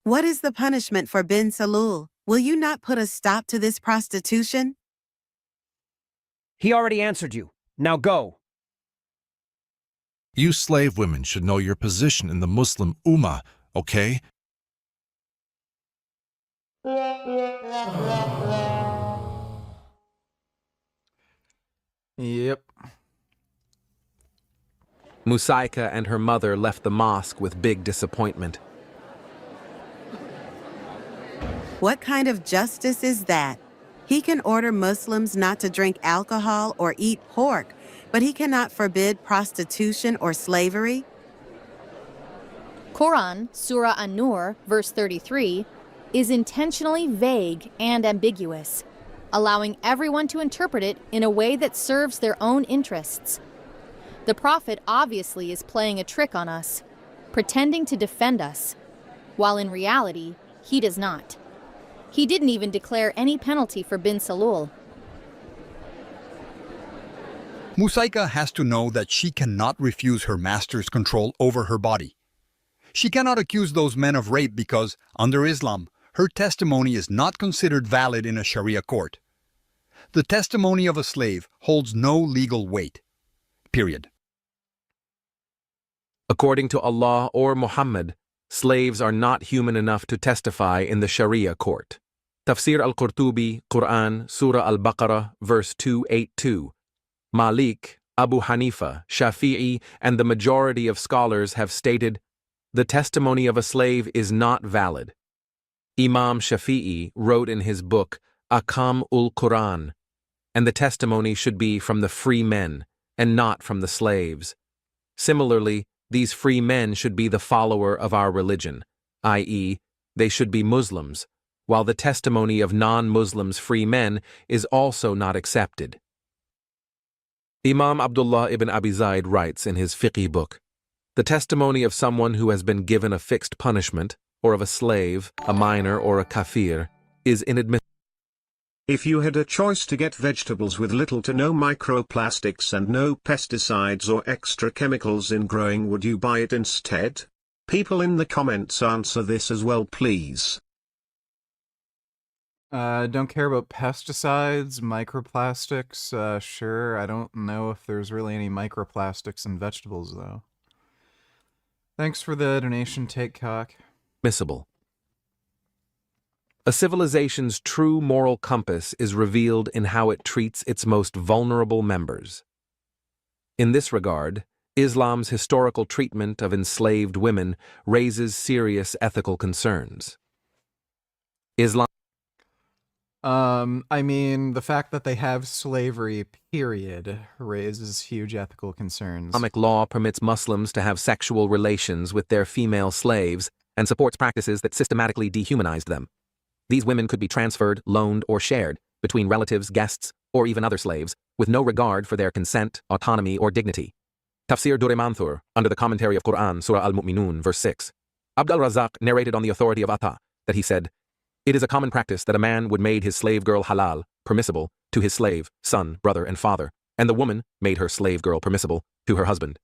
What is the punishment for bin Salul? Will you not put a stop to this prostitution?
He already answered you. Now go.
You slave women should know your position in the Muslim Ummah, okay?
Yep.
Musaika and her mother left the mosque with big disappointment.
What kind of justice is that? He can order Muslims not to drink alcohol or eat pork, but he cannot forbid prostitution or slavery?
Quran, Surah An-Nur, verse 33, is intentionally vague and ambiguous, allowing everyone to interpret it in a way that serves their own interests. The Prophet obviously is playing a trick on us, pretending to defend us, while in reality, he does not. He didn't even declare any penalty for bin Salul.
Musaika has to know that she cannot refuse her master's control over her body. She cannot accuse those men of rape because, under Islam, her testimony is not considered valid in a Sharia court. The testimony of a slave holds no legal weight. Period.
According to Allah or Muhammad, slaves are not human enough to testify in the Sharia court. Tafsir al-Qurtubi, Quran, Surah al-Baqarah, verse 282. Malik, Abu Hanifa, Shafi'i, and the majority of scholars have stated, the testimony of a slave is not valid. Imam Shafi'i wrote in his book, Ahkam ul-Quran, and the testimony should be from the free men, and not from the slaves. Similarly, these free men should be the follower of our religion, i.e., they should be Muslims, while the testimony of non-Muslims free men is also not accepted. Imam Abdullah ibn Abi Zayd writes in his fiqh book, the testimony of someone who has been given a fixed punishment, or of a slave, a minor, or a kafir, is inadmissible.
If you had a choice to get vegetables with little to no microplastics and no pesticides or extra chemicals in growing, would you buy it instead? People in the comments answer this as well, please.
Don't care about pesticides, microplastics, sure. I don't know if there's really any microplastics in vegetables, though. Thanks for the donation, Take Cock.
Admissible. A civilization's true moral compass is revealed in how it treats its most vulnerable members. In this regard, Islam's historical treatment of enslaved women raises serious ethical concerns. Islam.
I mean, the fact that they have slavery, period, raises huge ethical concerns.
Islamic law permits Muslims to have sexual relations with their female slaves and supports practices that systematically dehumanized them. These women could be transferred, loaned, or shared between relatives, guests, or even other slaves, with no regard for their consent, autonomy, or dignity. Tafsir Durre Manthur, under the commentary of Quran, Surah Al-Mu'minun, verse 6. Abd al-Razzaq narrated on the authority of Atta that he said, "It is a common practice that a man would made his slave girl halal, permissible, to his slave, son, brother, and father, and the woman made her slave girl permissible to her husband.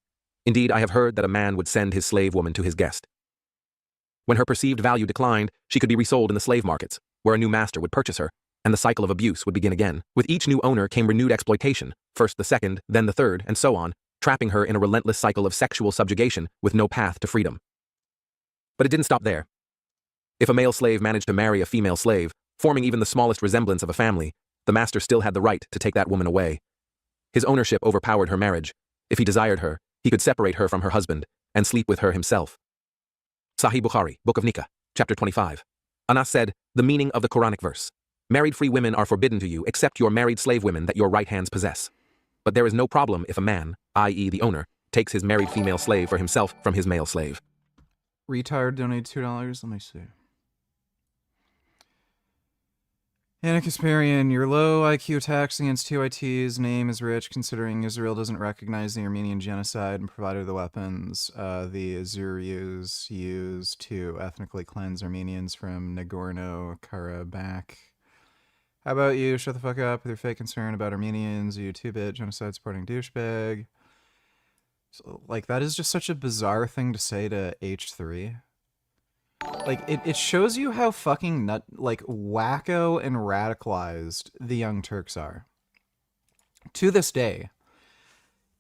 Indeed, I have heard that a man would send his slave woman to his guest. When her perceived value declined, she could be resold in the slave markets, where a new master would purchase her, and the cycle of abuse would begin again. With each new owner came renewed exploitation, first the second, then the third, and so on, trapping her in a relentless cycle of sexual subjugation with no path to freedom." But it didn't stop there. If a male slave managed to marry a female slave, forming even the smallest resemblance of a family, the master still had the right to take that woman away. His ownership overpowered her marriage. If he desired her, he could separate her from her husband and sleep with her himself. Sahih Bukhari, Book of Nikah, Chapter 25. Anas said, the meaning of the Quranic verse: "Married free women are forbidden to you except your married slave women that your right hands possess. But there is no problem if a man, i.e. the owner, takes his married female slave for himself from his male slave."
Retard donated $2. Let me see. Anna Kasparian, your low IQ attacks against TYT's name is rich, considering Israel doesn't recognize the Armenian genocide and provided the weapons the Azeris used to ethnically cleanse Armenians from Nagorno-Karabakh. How about you? Shut the fuck up with your fake concern about Armenians, you 2-bit genocide supporting douchebag. So, like, that is just such a bizarre thing to say to H3. Like, it shows you how fucking wacko and radicalized the Young Turks are. To this day,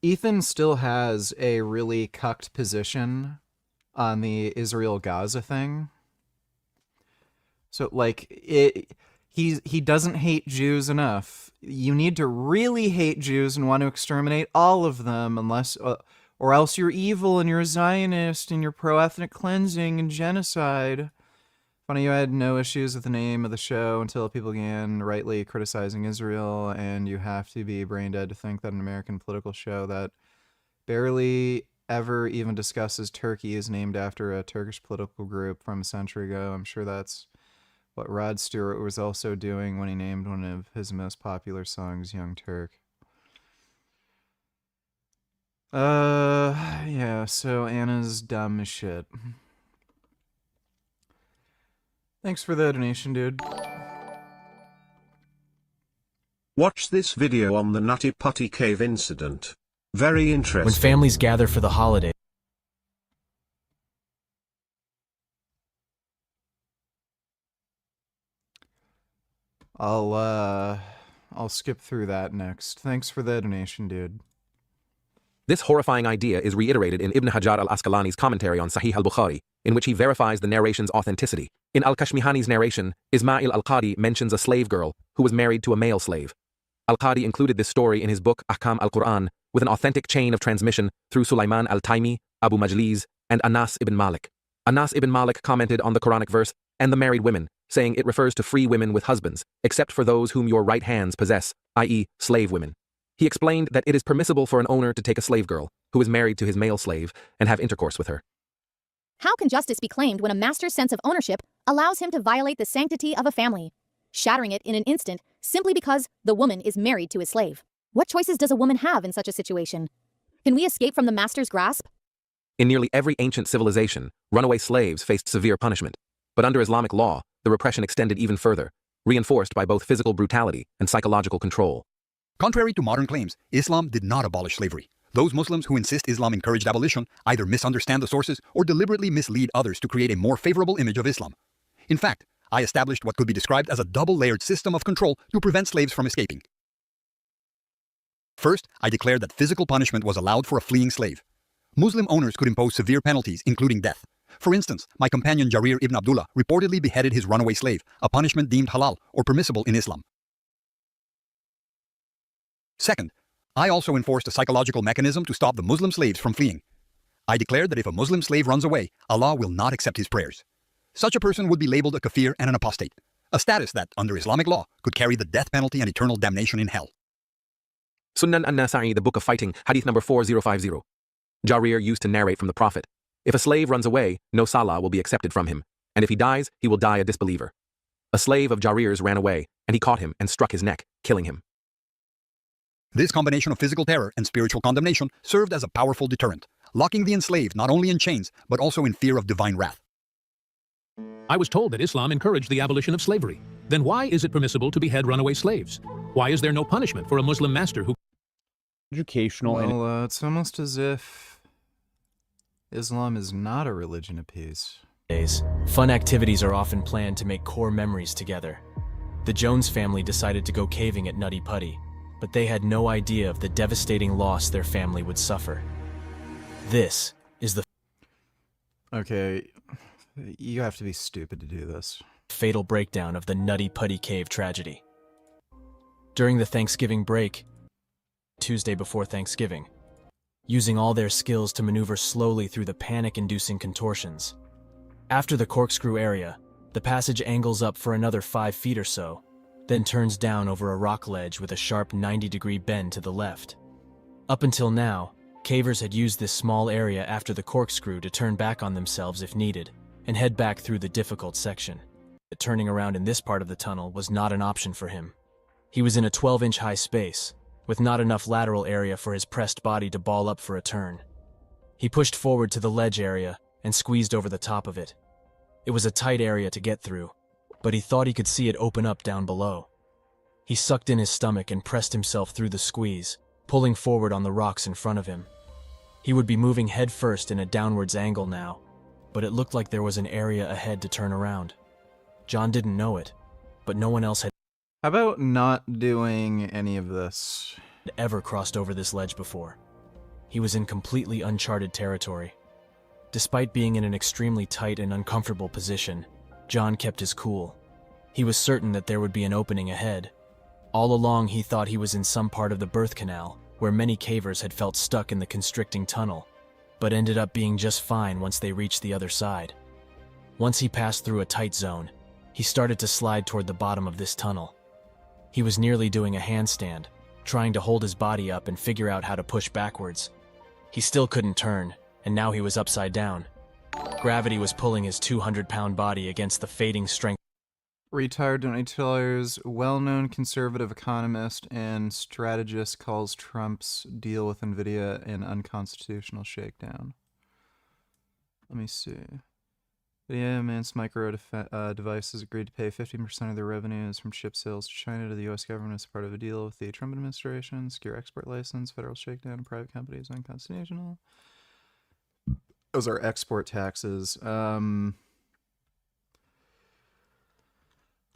Ethan still has a really cucked position on the Israel-Gaza thing. So, like, he doesn't hate Jews enough. You need to really hate Jews and want to exterminate all of them, unless... or else you're evil and you're a Zionist and you're pro-ethnic cleansing and genocide. Funny you had no issues with the name of the show until people began rightly criticizing Israel, and you have to be brain dead to think that an American political show that barely ever even discusses Turkey is named after a Turkish political group from a century ago. I'm sure that's what Rod Stewart was also doing when he named one of his most popular songs, Young Turk. Yeah, so Anna's dumb as shit. Thanks for the donation, dude.
Watch this video on the Nutty Putty Cave incident. Very interesting.
When families gather for the holiday.
I'll skip through that next. Thanks for the donation, dude.
This horrifying idea is reiterated in Ibn Hajar al-Asqalani's commentary on Sahih al-Bukhari, in which he verifies the narration's authenticity. In al-Kashmihani's narration, Ismail al-Qadi mentions a slave girl who was married to a male slave. Al-Qadi included this story in his book Ahkam al-Quran with an authentic chain of transmission through Sulaiman al-Taymi, Abu Majlis, and Anas ibn Malik. Anas ibn Malik commented on the Quranic verse, "and the married women," saying it refers to free women with husbands, except for those whom your right hands possess, i.e., slave women. He explained that it is permissible for an owner to take a slave girl, who is married to his male slave, and have intercourse with her.
How can justice be claimed when a master's sense of ownership allows him to violate the sanctity of a family, shattering it in an instant simply because the woman is married to his slave? What choices does a woman have in such a situation? Can we escape from the master's grasp?
In nearly every ancient civilization, runaway slaves faced severe punishment. But under Islamic law, the repression extended even further, reinforced by both physical brutality and psychological control.
Contrary to modern claims, Islam did not abolish slavery. Those Muslims who insist Islam encouraged abolition either misunderstand the sources or deliberately mislead others to create a more favorable image of Islam. In fact, I established what could be described as a double-layered system of control to prevent slaves from escaping. First, I declared that physical punishment was allowed for a fleeing slave. Muslim owners could impose severe penalties, including death. For instance, my companion Jarir ibn Abdullah reportedly beheaded his runaway slave, a punishment deemed halal or permissible in Islam. Second, I also enforced a psychological mechanism to stop the Muslim slaves from fleeing. I declared that if a Muslim slave runs away, Allah will not accept his prayers. Such a person would be labeled a kafir and an apostate, a status that, under Islamic law, could carry the death penalty and eternal damnation in hell.
Sunan an-Nasa'i, the Book of Fighting, Hadith number 4050. Jarir used to narrate from the Prophet, "If a slave runs away, no salah will be accepted from him, and if he dies, he will die a disbeliever." A slave of Jarir's ran away, and he caught him and struck his neck, killing him.
This combination of physical terror and spiritual condemnation served as a powerful deterrent, locking the enslaved not only in chains, but also in fear of divine wrath.
I was told that Islam encouraged the abolition of slavery. Then why is it permissible to behead runaway slaves? Why is there no punishment for a Muslim master who...
Educational
Well, it's almost as if Islam is not a religion of peace.
Fun activities are often planned to make core memories together. The Jones family decided to go caving at Nutty Putty, but they had no idea of the devastating loss their family would suffer. This is the
Okay, you have to be stupid to do this.
fatal breakdown of the Nutty Putty Cave tragedy. During the Thanksgiving break, Tuesday before Thanksgiving, using all their skills to maneuver slowly through the panic-inducing contortions. After the corkscrew area, the passage angles up for another 5 feet or so, then turns down over a rock ledge with a sharp 90-degree bend to the left. Up until now, cavers had used this small area after the corkscrew to turn back on themselves if needed, and head back through the difficult section. But turning around in this part of the tunnel was not an option for him. He was in a 12-inch high space, with not enough lateral area for his pressed body to ball up for a turn. He pushed forward to the ledge area and squeezed over the top of it. It was a tight area to get through, but he thought he could see it open up down below. He sucked in his stomach and pressed himself through the squeeze, pulling forward on the rocks in front of him. He would be moving headfirst in a downwards angle now, but it looked like there was an area ahead to turn around. John didn't know it, but no one else had
How about not doing any of this?
ever crossed over this ledge before. He was in completely uncharted territory. Despite being in an extremely tight and uncomfortable position, John kept his cool. He was certain that there would be an opening ahead. All along he thought he was in some part of the birth canal, where many cavers had felt stuck in the constricting tunnel, but ended up being just fine once they reached the other side. Once he passed through a tight zone, he started to slide toward the bottom of this tunnel. He was nearly doing a handstand, trying to hold his body up and figure out how to push backwards. He still couldn't turn, and now he was upside down. Gravity was pulling his 200-pound body against the fading strength.
Retired $22, well-known conservative economist and strategist calls Trump's deal with NVIDIA an unconstitutional shakedown. Let me see. NVIDIA, Advanced Micro Devices agreed to pay 15% of their revenues from chip sales to China to the U.S. government as part of a deal with the Trump administration. Secure export license, federal shakedown of private companies, unconstitutional. Those are export taxes. I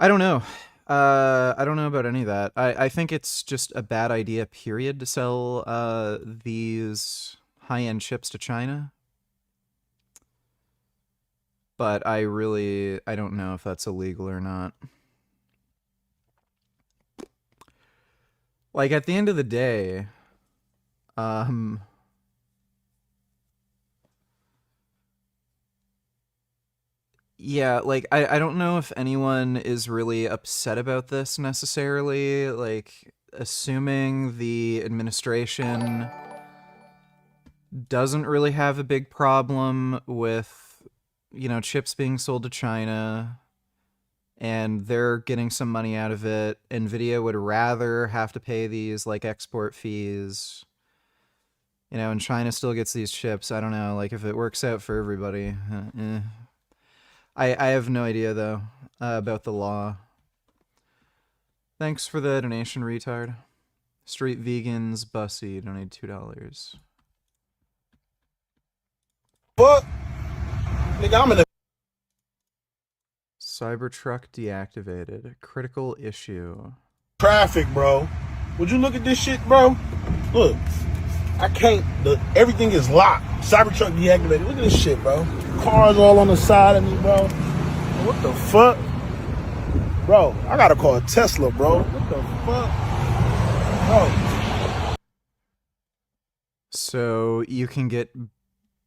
don't know. I don't know about any of that. I think it's just a bad idea, period, to sell these high-end chips to China. But I don't know if that's illegal or not. Like, at the end of the day, yeah, like, I don't know if anyone is really upset about this necessarily. Like, assuming the administration doesn't really have a big problem with, you know, chips being sold to China, and they're getting some money out of it. NVIDIA would rather have to pay these, like, export fees, you know, and China still gets these chips. I don't know, like, if it works out for everybody. I have no idea, though, about the law. Thanks for the donation, retard. Street Vegans Bussy donated $2.
What? Nigga, I'm in a...
Cybertruck deactivated. Critical issue.
Traffic, bro. Would you look at this shit, bro? Look. I can't... everything is locked. Cybertruck deactivated. Look at this shit, bro. Cars all on the side of me, bro. What the fuck? Bro, I gotta call a Tesla, bro. What the fuck? Bro.
So you can get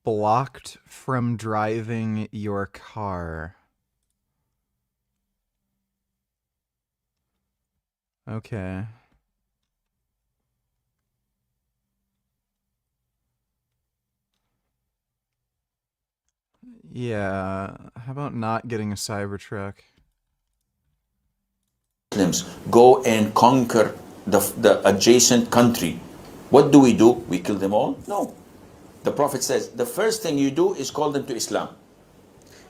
blocked from driving your car. Okay. Yeah, how about not getting a Cybertruck?
Muslims go and conquer
the adjacent country, what do? We kill them all? No. The Prophet says, the first thing you do is call them to Islam.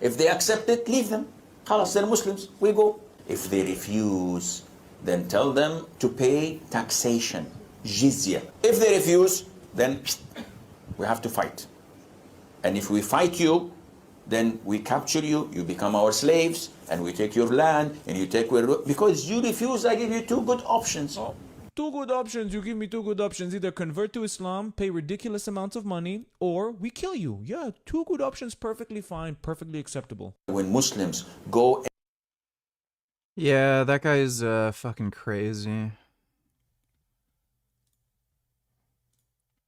If they accept it, leave them. Khalas, they're Muslims, we go. If they refuse, then tell them to pay taxation, jizya. If they refuse, then we have to fight. And if we fight you, then we capture you, you become our slaves, and we take your land, and you take where, because you refuse, I give you two good options.
Oh, two good options, you give me two good options. Either convert to Islam, pay ridiculous amounts of money, or we kill you. Yeah, two good options, perfectly fine, perfectly acceptable.
When Muslims go...
Yeah, that guy's fucking crazy.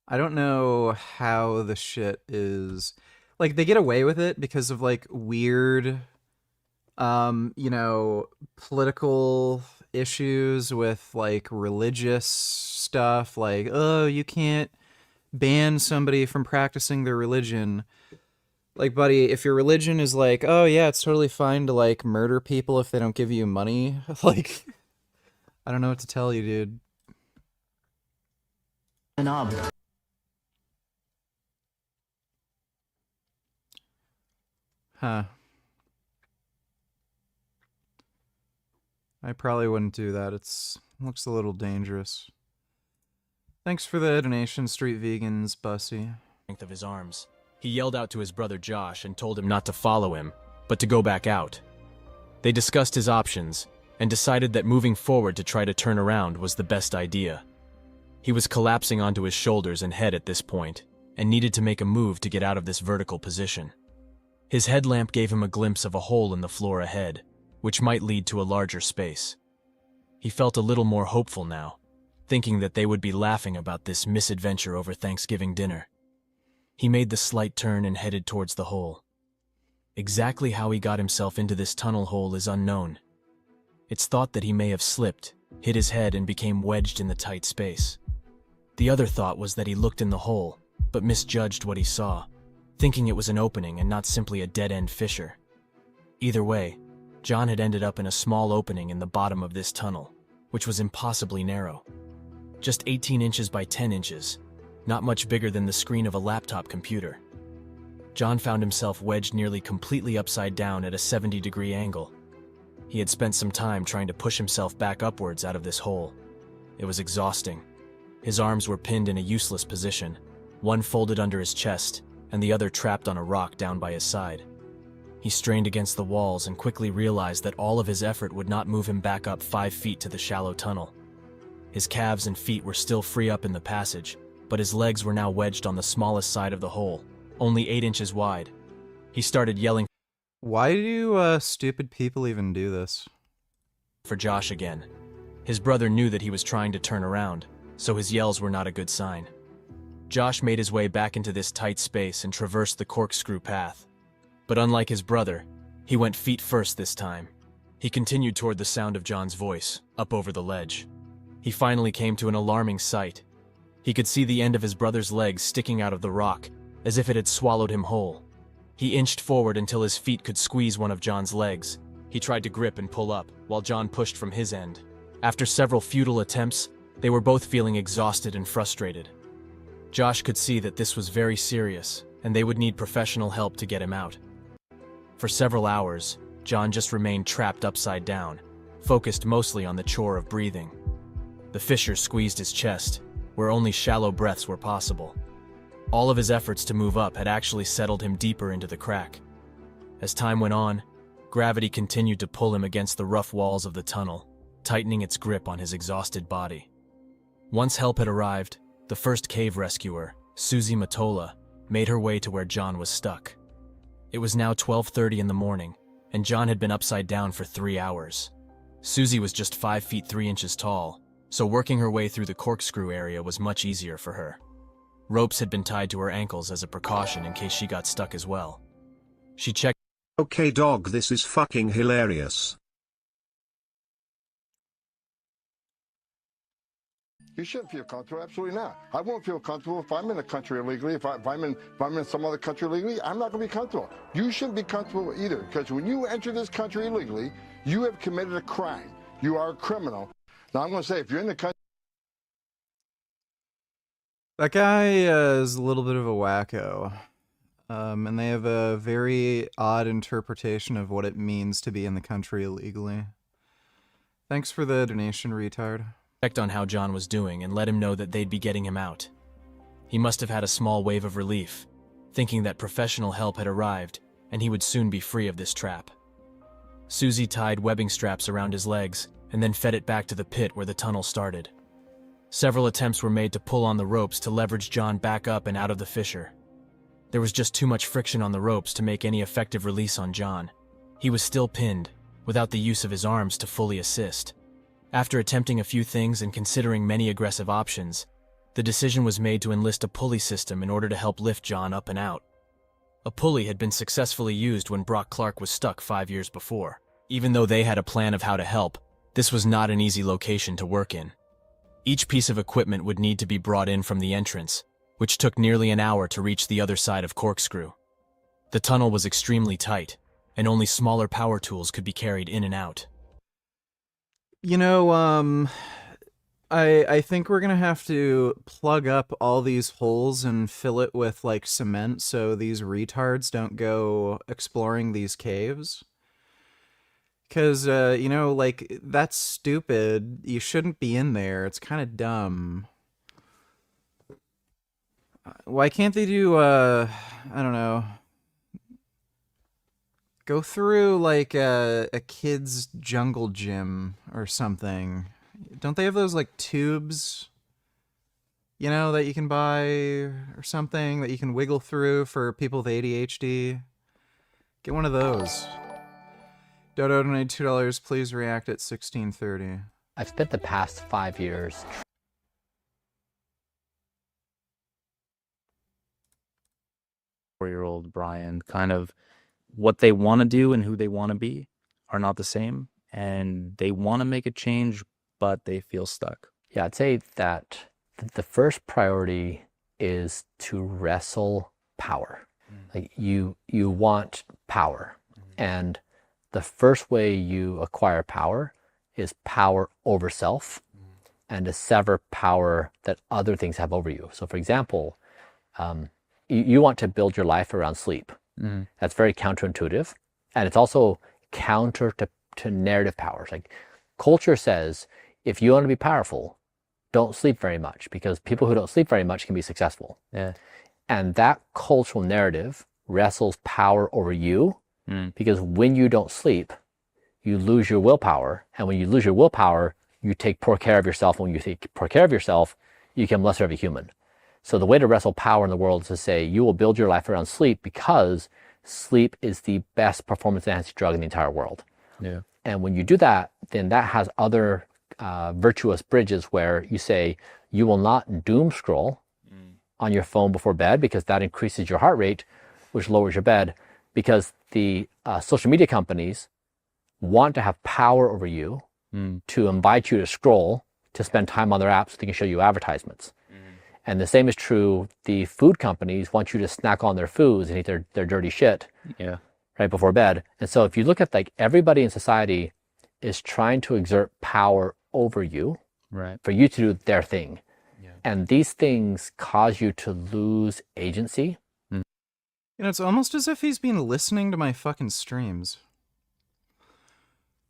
I don't know how the shit is... Like, they get away with it because of, like, weird, you know, political issues with, like, religious stuff. Like, oh, you can't ban somebody from practicing their religion. Like, buddy, if your religion is like, oh, yeah, it's totally fine to, like, murder people if they don't give you money, like, I don't know what to tell you, dude. Huh. I probably wouldn't do that. Looks a little dangerous. Thanks for the donation, Street Vegans, Bussy.
Of his arms. He yelled out to his brother Josh and told him not to follow him, but to go back out. They discussed his options and decided that moving forward to try to turn around was the best idea. He was collapsing onto his shoulders and head at this point, and needed to make a move to get out of this vertical position. His headlamp gave him a glimpse of a hole in the floor ahead, which might lead to a larger space. He felt a little more hopeful now, thinking that they would be laughing about this misadventure over Thanksgiving dinner. He made the slight turn and headed towards the hole. Exactly how he got himself into this tunnel hole is unknown. It's thought that he may have slipped, hit his head, and became wedged in the tight space. The other thought was that he looked in the hole, but misjudged what he saw, thinking it was an opening and not simply a dead-end fissure. Either way, John had ended up in a small opening in the bottom of this tunnel, which was impossibly narrow. Just 18 inches by 10 inches, not much bigger than the screen of a laptop computer. John found himself wedged nearly completely upside down at a 70-degree angle. He had spent some time trying to push himself back upwards out of this hole. It was exhausting. His arms were pinned in a useless position, one folded under his chest, and the other trapped on a rock down by his side. He strained against the walls and quickly realized that all of his effort would not move him back up 5 feet to the shallow tunnel. His calves and feet were still free up in the passage, but his legs were now wedged on the smallest side of the hole, only 8 inches wide. He started yelling.
Why do stupid people even do this?
For Josh again. His brother knew that he was trying to turn around, so his yells were not a good sign. Josh made his way back into this tight space and traversed the corkscrew path. But unlike his brother, he went feet first this time. He continued toward the sound of John's voice, up over the ledge. He finally came to an alarming sight. He could see the end of his brother's legs sticking out of the rock, as if it had swallowed him whole. He inched forward until his feet could squeeze one of John's legs. He tried to grip and pull up, while John pushed from his end. After several futile attempts, they were both feeling exhausted and frustrated. Josh could see that this was very serious, and they would need professional help to get him out. For several hours, John just remained trapped upside down, focused mostly on the chore of breathing. The fissure squeezed his chest, where only shallow breaths were possible. All of his efforts to move up had actually settled him deeper into the crack. As time went on, gravity continued to pull him against the rough walls of the tunnel, tightening its grip on his exhausted body. Once help had arrived, the first cave rescuer, Susie Matola, made her way to where John was stuck. It was now 12:30 in the morning, and John had been upside down for 3 hours. Susie was just 5 feet 3 inches tall, so working her way through the corkscrew area was much easier for her. Ropes had been tied to her ankles as a precaution in case she got stuck as well. She checked.
Okay dog, this is fucking hilarious.
You shouldn't feel comfortable. Absolutely not. I won't feel comfortable if I'm in a country illegally. If I'm in some other country illegally, I'm not going to be comfortable. You shouldn't be comfortable either, because when you enter this country illegally, you have committed a crime. You are a criminal. Now I'm going to say, if you're in the country.
That guy is a little bit of a wacko. And they have a very odd interpretation of what it means to be in the country illegally. Thanks for the donation, retard.
Checked on how John was doing and let him know that they'd be getting him out. He must have had a small wave of relief, thinking that professional help had arrived and he would soon be free of this trap. Susie tied webbing straps around his legs and then fed it back to the pit where the tunnel started. Several attempts were made to pull on the ropes to leverage John back up and out of the fissure. There was just too much friction on the ropes to make any effective release on John. He was still pinned, without the use of his arms to fully assist. After attempting a few things and considering many aggressive options, the decision was made to enlist a pulley system in order to help lift John up and out. A pulley had been successfully used when Brock Clark was stuck 5 years before. Even though they had a plan of how to help, this was not an easy location to work in. Each piece of equipment would need to be brought in from the entrance, which took nearly an hour to reach the other side of Corkscrew. The tunnel was extremely tight, and only smaller power tools could be carried in and out.
You know, I think we're gonna have to plug up all these holes and fill it with, like, cement so these retards don't go exploring these caves. Because, you know, like, that's stupid. You shouldn't be in there. It's kind of dumb. Why can't they do, I don't know, go through, like, a kid's jungle gym or something? Don't they have those, like, tubes, you know, that you can buy or something that you can wiggle through for people with ADHD? Get one of those. Dodo donated $2. Please react at 16:30.
I've spent the past 5 years four-year-old Brian, kind of what they want to do and who they want to be are not the same, and they want to make a change, but they feel stuck. Yeah, I'd say that the first priority is to wrestle power. Like you want power, and the first way you acquire power is power over self and to sever power that other things have over you. So for example, you want to build your life around sleep. That's very counterintuitive. And it's also counter to narrative powers. Like culture says, if you want to be powerful, don't sleep very much because people who don't sleep very much can be successful. Yeah. And that cultural narrative wrestles power over you because when you don't sleep, you lose your willpower. And when you lose your willpower, you take poor care of yourself. And when you take poor care of yourself, you become lesser of a human. So the way to wrestle power in the world is to say, you will build your life around sleep because sleep is the best performance enhancing drug in the entire world. Yeah. And when you do that, then that has other virtuous bridges where you say, you will not doom scroll on your phone before bed because that increases your heart rate, which lowers your bed, because the social media companies want to have power over you to invite you to scroll, to spend time on their apps so they can show you advertisements. And the same is true, the food companies want you to snack on their foods and eat their dirty shit right before bed. And so if you look at like everybody in society is trying to exert power over you for you to do their thing. And these things cause you to lose agency.
You know, it's almost as if he's been listening to my fucking streams.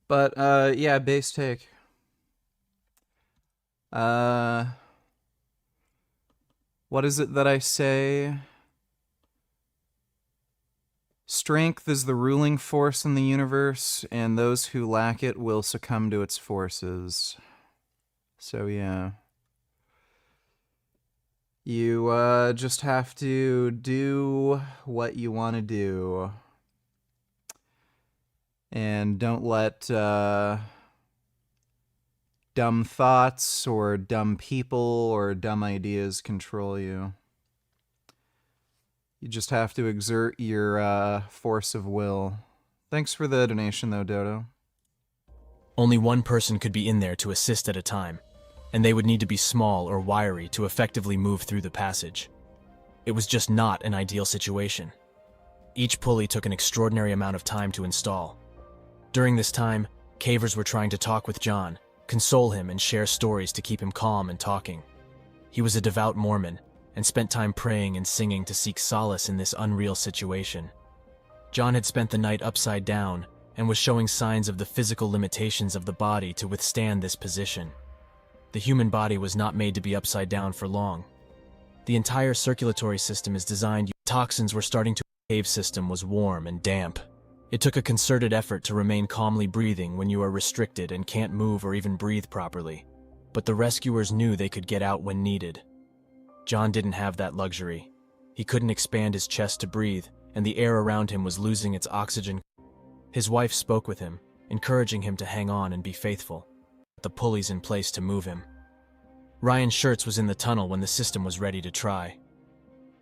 But, yeah, base take. What is it that I say? Strength is the ruling force in the universe, and those who lack it will succumb to its forces. So, yeah. You, just have to do what you want to do. And don't let, dumb thoughts or dumb people or dumb ideas control you. You just have to exert your force of will. Thanks for the donation, though, Dodo.
Only one person could be in there to assist at a time, and they would need to be small or wiry to effectively move through the passage. It was just not an ideal situation. Each pulley took an extraordinary amount of time to install. During this time, cavers were trying to talk with John, console him and share stories to keep him calm and talking. He was a devout Mormon, and spent time praying and singing to seek solace in this unreal situation. John had spent the night upside down and was showing signs of the physical limitations of the body to withstand this position. The human body was not made to be upside down for long. The entire circulatory system is designed. Toxins were starting to. The cave system was warm and damp. It took a concerted effort to remain calmly breathing when you are restricted and can't move or even breathe properly. But the rescuers knew they could get out when needed. John didn't have that luxury. He couldn't expand his chest to breathe, and the air around him was losing its oxygen. His wife spoke with him, encouraging him to hang on and be faithful. The pulleys in place to move him. Ryan Schertz was in the tunnel when the system was ready to try.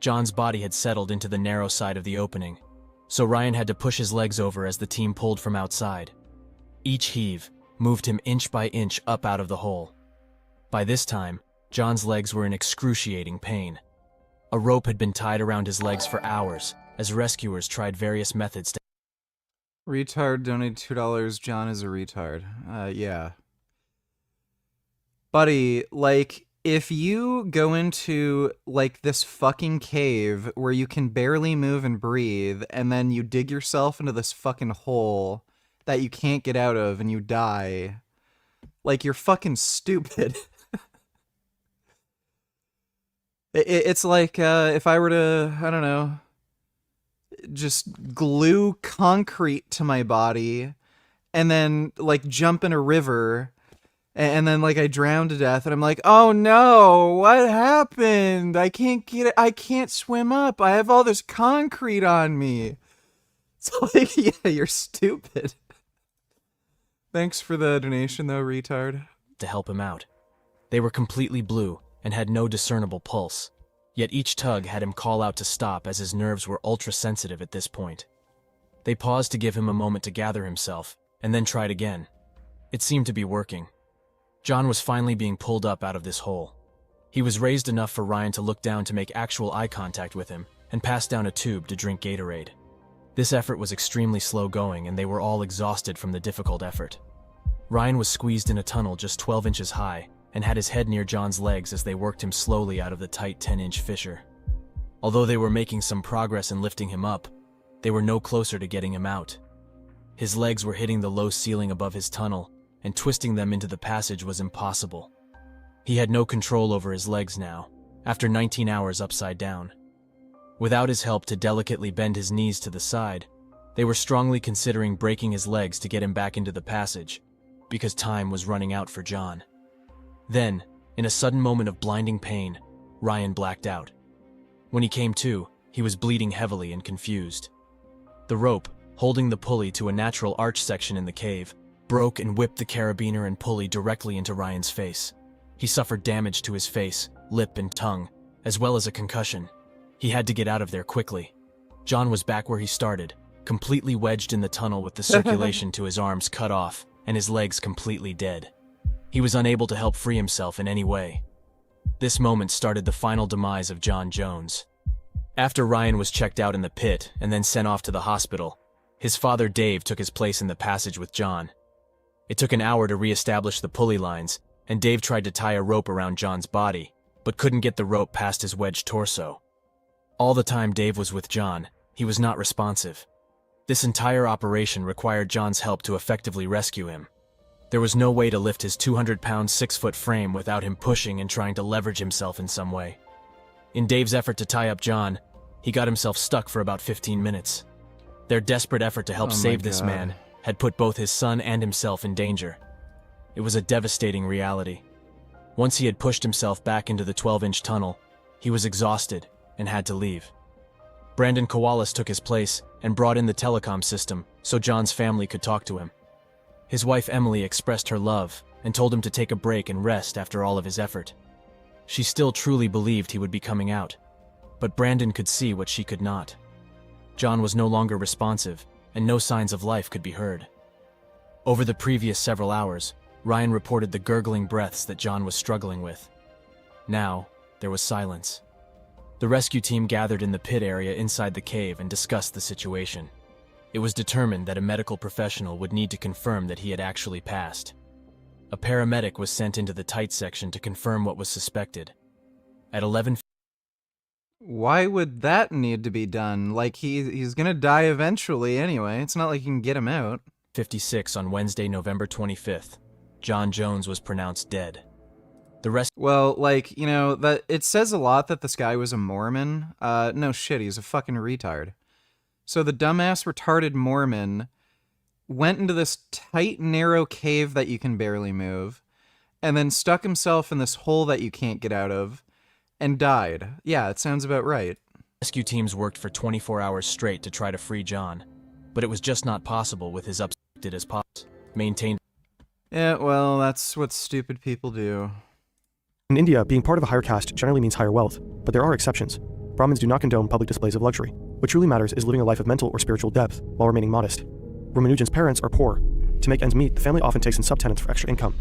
John's body had settled into the narrow side of the opening, so Ryan had to push his legs over as the team pulled from outside. Each heave moved him inch by inch up out of the hole. By this time, John's legs were in excruciating pain. A rope had been tied around his legs for hours as rescuers tried various methods to.
Retard donated $2. John is a retard. Yeah. Buddy, like, if you go into, like, this fucking cave where you can barely move and breathe, and then you dig yourself into this fucking hole that you can't get out of and you die, like, you're fucking stupid. It's like, if I were to, I don't know, just glue concrete to my body and then, like, jump in a river and then, like, I drown to death and I'm like, oh no, what happened? I can't get it. I can't swim up. I have all this concrete on me. It's like, yeah, you're stupid. Thanks for the donation though, retard.
To help him out. They were completely blue and had no discernible pulse. Yet each tug had him call out to stop as his nerves were ultra-sensitive at this point. They paused to give him a moment to gather himself, and then tried again. It seemed to be working. John was finally being pulled up out of this hole. He was raised enough for Ryan to look down to make actual eye contact with him, and pass down a tube to drink Gatorade. This effort was extremely slow going, and they were all exhausted from the difficult effort. Ryan was squeezed in a tunnel just 12 inches high, and had his head near John's legs as they worked him slowly out of the tight 10-inch fissure. Although they were making some progress in lifting him up, they were no closer to getting him out. His legs were hitting the low ceiling above his tunnel, and twisting them into the passage was impossible. He had no control over his legs now, after 19 hours upside down. Without his help to delicately bend his knees to the side, they were strongly considering breaking his legs to get him back into the passage, because time was running out for John. Then, in a sudden moment of blinding pain, Ryan blacked out. When he came to, he was bleeding heavily and confused. The rope, holding the pulley to a natural arch section in the cave, broke and whipped the carabiner and pulley directly into Ryan's face. He suffered damage to his face, lip, and tongue, as well as a concussion. He had to get out of there quickly. John was back where he started, completely wedged in the tunnel with the circulation to his arms cut off and his legs completely dead. He was unable to help free himself in any way. This moment started the final demise of John Jones. After Ryan was checked out in the pit and then sent off to the hospital, his father Dave took his place in the passage with John. It took an hour to re-establish the pulley lines, and Dave tried to tie a rope around John's body, but couldn't get the rope past his wedged torso. All the time Dave was with John, he was not responsive. This entire operation required John's help to effectively rescue him. There was no way to lift his 200-pound, 6-foot frame without him pushing and trying to leverage himself in some way. In Dave's effort to tie up John, he got himself stuck for about 15 minutes. Their desperate effort to help save this man had put both his son and himself in danger. It was a devastating reality. Once he had pushed himself back into the 12-inch tunnel, he was exhausted and had to leave. Brandon Kowalis took his place and brought in the telecom system so John's family could talk to him. His wife Emily expressed her love and told him to take a break and rest after all of his effort. She still truly believed he would be coming out, but Brandon could see what she could not. John was no longer responsive, and no signs of life could be heard. Over the previous several hours, Ryan reported the gurgling breaths that John was struggling with. Now, there was silence. The rescue team gathered in the pit area inside the cave and discussed the situation. It was determined that a medical professional would need to confirm that he had actually passed. A paramedic was sent into the tight section to confirm what was suspected. At 11
Why would that need to be done? Like, he's gonna die eventually anyway. It's not like you can get him out.
56 on Wednesday, November 25th. John Jones was pronounced dead. The rest.
Well, like, you know, that it says a lot that this guy was a Mormon. No shit, he's a fucking retard. So the dumbass retarded Mormon went into this tight, narrow cave that you can barely move, and then stuck himself in this hole that you can't get out of, and died. Yeah, it sounds about right.
Rescue teams worked for 24 hours straight to try to free John, but it was just not possible with his upset as pops. Maintained.
Yeah, well, that's what stupid people do.
In India, being part of a higher caste generally means higher wealth, but there are exceptions. Brahmins do not condone public displays of luxury. What truly matters is living a life of mental or spiritual depth while remaining modest. Ramanujan's parents are poor. To make ends meet, the family often takes in subtenants for extra income.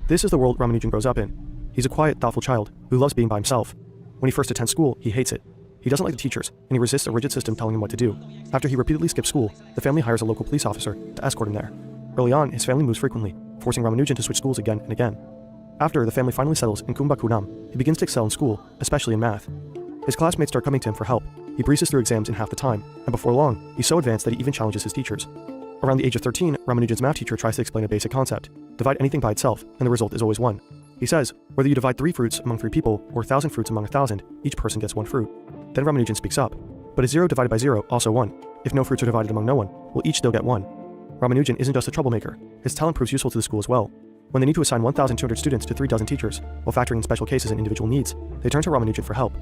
This is the world Ramanujan grows up in. He's a quiet, thoughtful child who loves being by himself. When he first attends school, he hates it. He doesn't like the teachers, and he resists a rigid system telling him what to do. After he repeatedly skips school, the family hires a local police officer to escort him there. Early on, his family moves frequently, forcing Ramanujan to switch schools again and again. After the family finally settles in Kumbakonam, he begins to excel in school, especially in math. His classmates start coming to him for help. He breezes through exams in half the time, and before long, he's so advanced that he even challenges his teachers. Around the age of 13, Ramanujan's math teacher tries to explain a basic concept. Divide anything by itself, and the result is always 1. He says, whether you divide 3 fruits among 3 people, or 1,000 fruits among 1,000, each person gets 1 fruit. Then Ramanujan speaks up. But is 0 divided by 0 also 1? If no fruits are divided among no one, will each still get 1? Ramanujan isn't just a troublemaker. His talent proves useful to the school as well. When they need to assign 1,200 students to 3 dozen teachers, while factoring in special cases and individual needs, they turn to Ramanujan for help.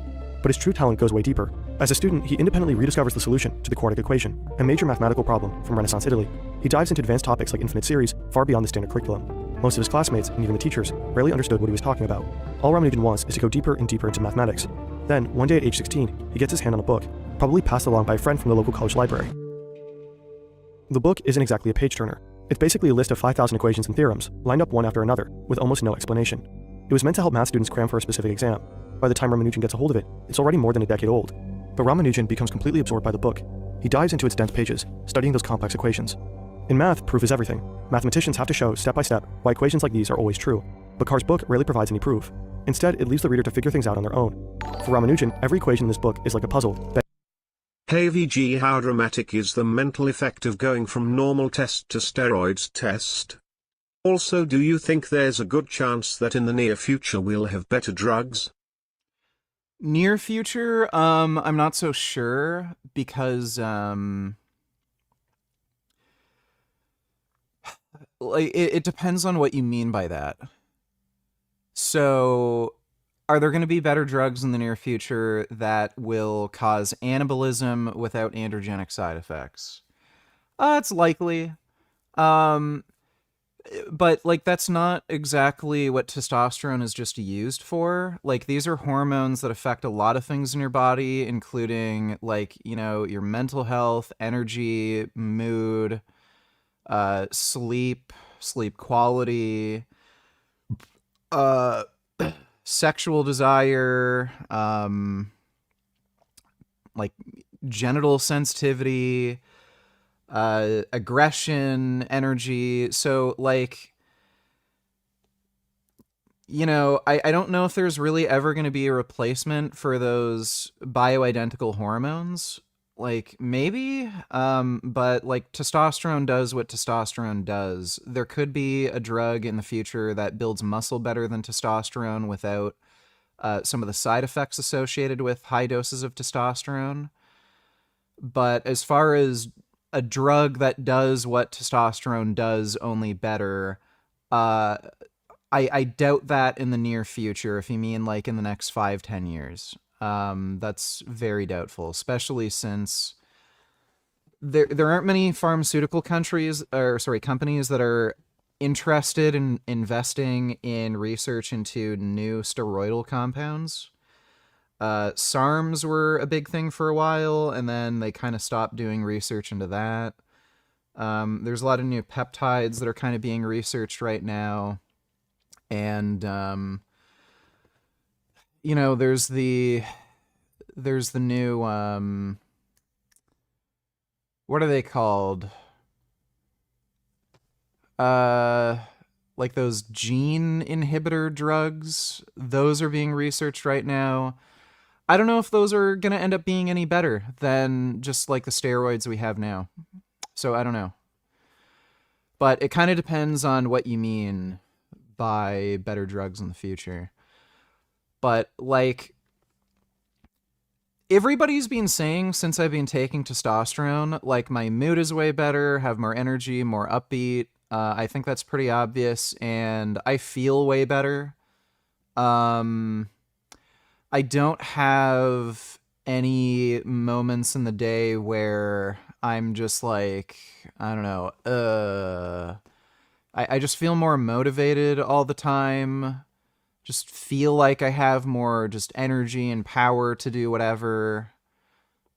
But his true talent goes way deeper. As a student, he independently rediscovers the solution to the quadratic equation, a major mathematical problem from Renaissance Italy. He dives into advanced topics like infinite series, far beyond the standard curriculum. Most of his classmates, and even the teachers, rarely understood what he was talking about. All Ramanujan wants is to go deeper and deeper into mathematics. Then, one day at age 16, he gets his hand on a book, probably passed along by a friend from the local college library. The book isn't exactly a page-turner. It's basically a list of 5,000 equations and theorems, lined up one after another, with almost no explanation. It was meant to help math students cram for a specific exam. By the time Ramanujan gets a hold of it, it's already more than a decade old. But Ramanujan becomes completely absorbed by the book. He dives into its dense pages, studying those complex equations. In math, proof is everything. Mathematicians have to show, step by step, why equations like these are always true. But Carr's book rarely provides any proof. Instead, it leaves the reader to figure things out on their own. For Ramanujan, every equation in this book is like a puzzle that.
Hey VG, how dramatic is the mental effect of going from normal test to steroids test? Also, do you think there's a good chance that in the near future we'll have better drugs?
Near future, I'm not so sure, because, like, it depends on what you mean by that. So, are there going to be better drugs in the near future that will cause anabolism without androgenic side effects? It's likely. But, like, that's not exactly what testosterone is just used for. Like, these are hormones that affect a lot of things in your body, including, like, you know, your mental health, energy, mood, sleep quality, sexual desire, like genital sensitivity, aggression, energy. So, like, you know, I don't know if there's really ever going to be a replacement for those bioidentical hormones. Like, maybe, but, like, testosterone does what testosterone does. There could be a drug in the future that builds muscle better than testosterone without some of the side effects associated with high doses of testosterone. But as far as a drug that does what testosterone does, only better, I doubt that in the near future, if you mean, like, in the next 5-10 years. That's very doubtful, especially since there aren't many pharmaceutical companies that are interested in investing in research into new steroidal compounds. SARMs were a big thing for a while, and then they kind of stopped doing research into that. There's a lot of new peptides that are kind of being researched right now. And, you know, there's the new, what are they called? Like those gene inhibitor drugs. Those are being researched right now. I don't know if those are going to end up being any better than just like the steroids we have now. So I don't know. But it kind of depends on what you mean by better drugs in the future. But like, everybody's been saying since I've been taking testosterone, like my mood is way better, have more energy, more upbeat. I think that's pretty obvious, and I feel way better. I don't have any moments in the day where I'm just like, I don't know, I just feel more motivated all the time. Just feel like I have more just energy and power to do whatever.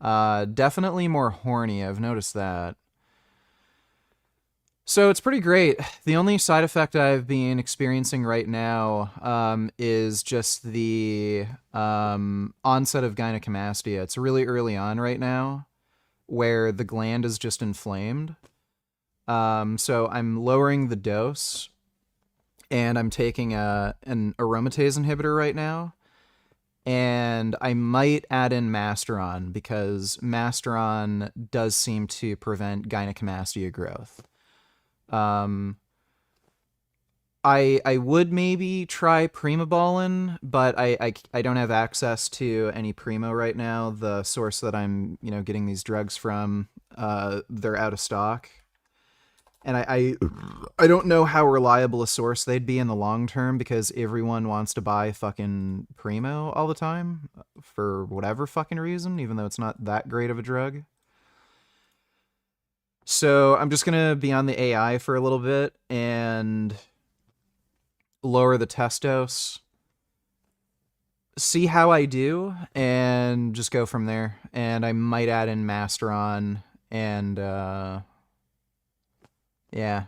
Definitely more horny, I've noticed that. So it's pretty great. The only side effect I've been experiencing right now is just the onset of gynecomastia. It's really early on right now, where the gland is just inflamed. So I'm lowering the dose, and I'm taking an aromatase inhibitor right now. And I might add in Masteron, because Masteron does seem to prevent gynecomastia growth. I would maybe try Primobolan, but I don't have access to any Primo right now. The source that I'm getting these drugs from, they're out of stock, and I don't know how reliable a source they'd be in the long term, because everyone wants to buy fucking Primo all the time for whatever fucking reason, even though it's not that great of a drug. So I'm just going to be on the AI for a little bit and lower the test dose, see how I do, and just go from there. And I might add in Masteron, and yeah.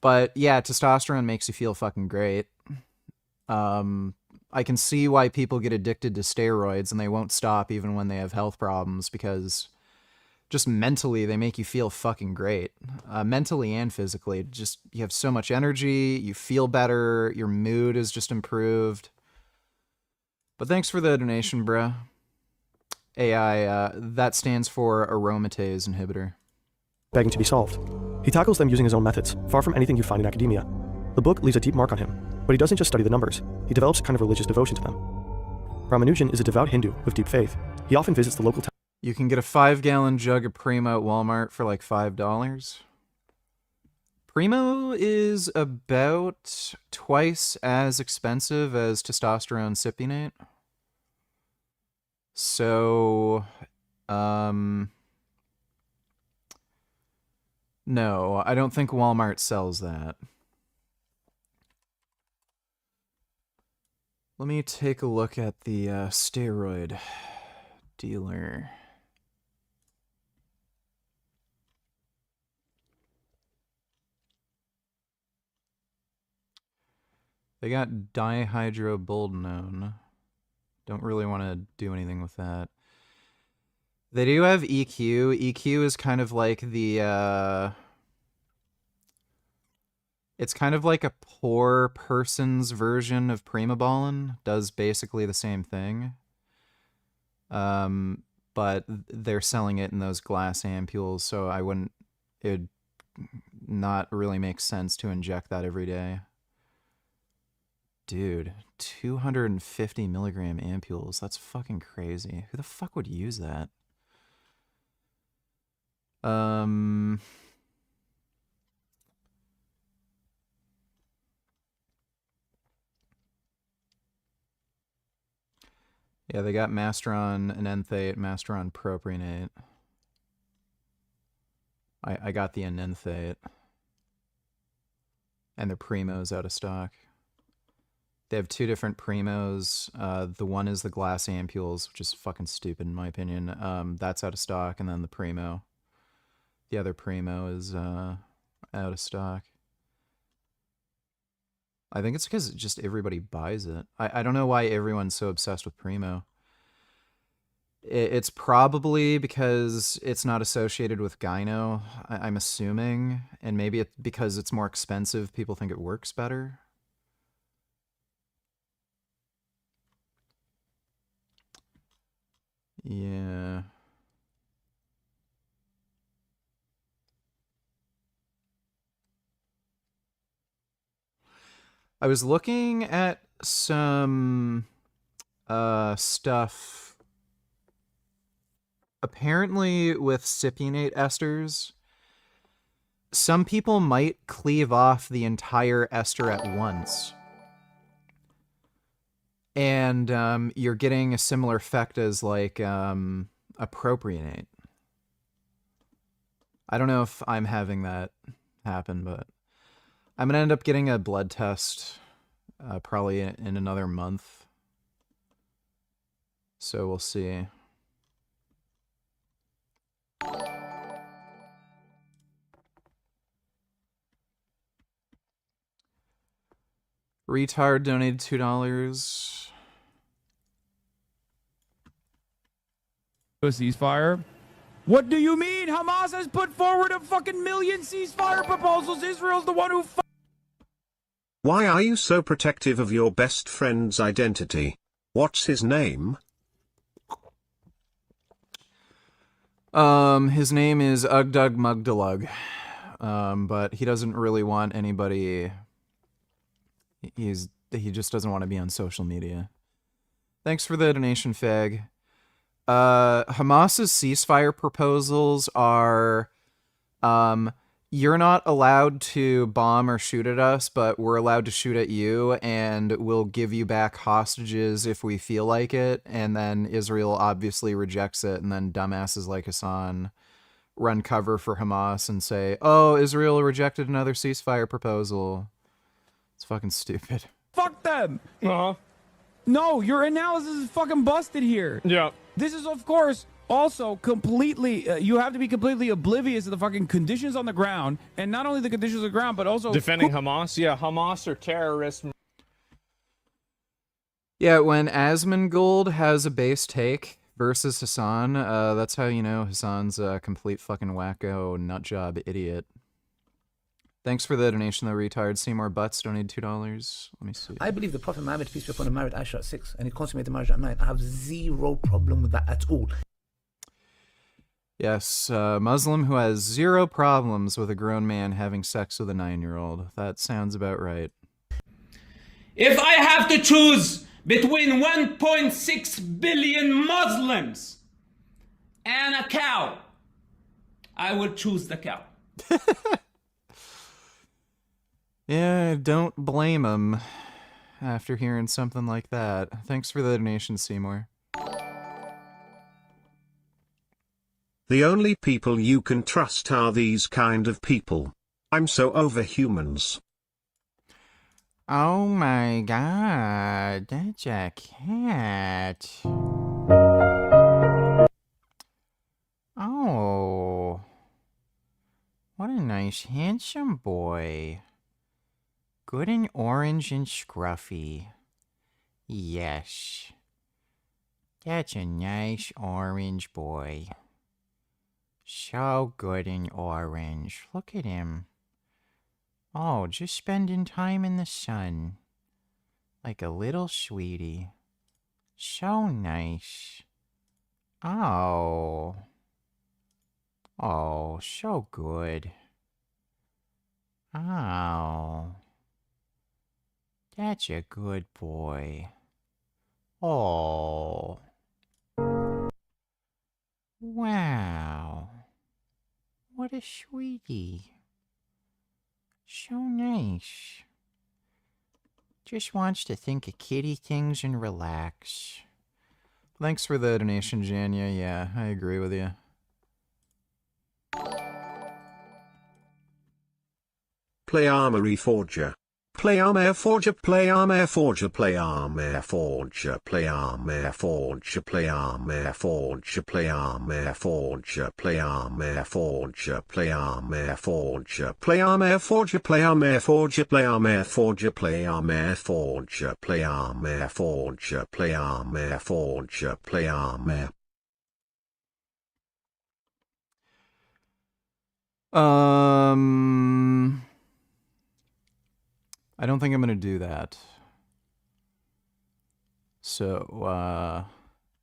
But yeah, testosterone makes you feel fucking great. I can see why people get addicted to steroids and they won't stop even when they have health problems, because just mentally, they make you feel fucking great. Mentally and physically. Just, you have so much energy, you feel better, your mood is just improved. But thanks for the donation, bruh. AI, that stands for aromatase inhibitor.
Begging to be solved. He tackles them using his own methods, far from anything you find in academia. The book leaves a deep mark on him, but he doesn't just study the numbers. He develops a kind of religious devotion to them. Ramanujan is a devout Hindu with deep faith. He often visits the local town.
You can get a 5-gallon jug of Primo at Walmart for like $5. Primo is about twice as expensive as testosterone cypionate. So, no, I don't think Walmart sells that. Let me take a look at the steroid dealer. They got dihydroboldenone. Don't really want to do anything with that. They do have EQ. EQ is kind of like the, it's kind of like a poor person's version of Primobolan. Does basically the same thing. But they're selling it in those glass ampules, so it'd not really make sense to inject that every day. Dude, 250 milligram ampules. That's fucking crazy. Who the fuck would use that? Yeah, they got Masteron enanthate, Masteron propionate. I got the enanthate. And their Primo's out of stock. They have two different Primos. The one is the glass ampules, which is fucking stupid in my opinion. That's out of stock, and then the Primo. The other Primo is out of stock. I think it's because just everybody buys it. I don't know why everyone's so obsessed with Primo. It's probably because it's not associated with gyno, I'm assuming. And maybe because it's more expensive, people think it works better. Yeah. I was looking at some stuff apparently with cypionate esters. Some people might cleave off the entire ester at once. And you're getting a similar effect as like a propionate. I don't know if I'm having that happen, but I'm gonna end up getting a blood test probably in another month. So we'll see. Retard donated $2.
A ceasefire? What do you mean? Hamas has put forward a fucking million ceasefire proposals. Israel's the one who
Why are you so protective of your best friend's identity? What's his name?
His name is Ugdug Mugdalug. But he doesn't really want anybody. He just doesn't want to be on social media. Thanks for the donation, Fag. Hamas's ceasefire proposals are, you're not allowed to bomb or shoot at us, but we're allowed to shoot at you, and we'll give you back hostages if we feel like it. And then Israel obviously rejects it, and then dumbasses like Hassan run cover for Hamas and say, oh, Israel rejected another ceasefire proposal. It's fucking stupid.
fuck them. No, your analysis is fucking busted here.
Yeah.
This is, of course, also completely, you have to be completely oblivious to the fucking conditions on the ground, and not only the conditions on the ground, but also
Defending Hamas? Yeah, Hamas are terrorists.
Yeah, when Asmongold has a base take versus Hassan, that's how you know Hassan's a complete fucking wacko nutjob idiot. Thanks for the donation, though, retard. Seymour Butts donated $2. Let me see.
I believe the Prophet Muhammad, peace be upon him, married Aisha at 6, and he consummated the marriage at 9. I have zero problem with that at all.
Yes, Muslim who has zero problems with a grown man having sex with a 9-year-old. That sounds about right.
If I have to choose between 1.6 billion Muslims and a cow, I will choose the cow.
Yeah, don't blame him after hearing something like that. Thanks for the donation, Seymour.
The only people you can trust are these kind of people. I'm so over humans.
Oh my god, that's a cat. Oh, what a nice, handsome boy. Good and orange and scruffy. Yes. That's a nice orange boy. So good and orange. Look at him. Oh, just spending time in the sun. Like a little sweetie. So nice. Oh. Oh, so good. Oh. That's a good boy. Oh. Wow. What a sweetie. So nice. Just wants to think of kitty things and relax. Thanks for the donation, Janya. Yeah, I agree with you.
Play Armory Forger. Play Armor Forger, play Armor Forger, play Armor Forger, play Armor Forger, play Armor Forger, play Armor Forger, play Armor Forger, play Armor Forger, play Armor Forger, play Armor Forger, play Armor Forger, play Armor Forger, play Armor Forger, play Armor Forger, play Armor.
I don't think I'm gonna do that. So,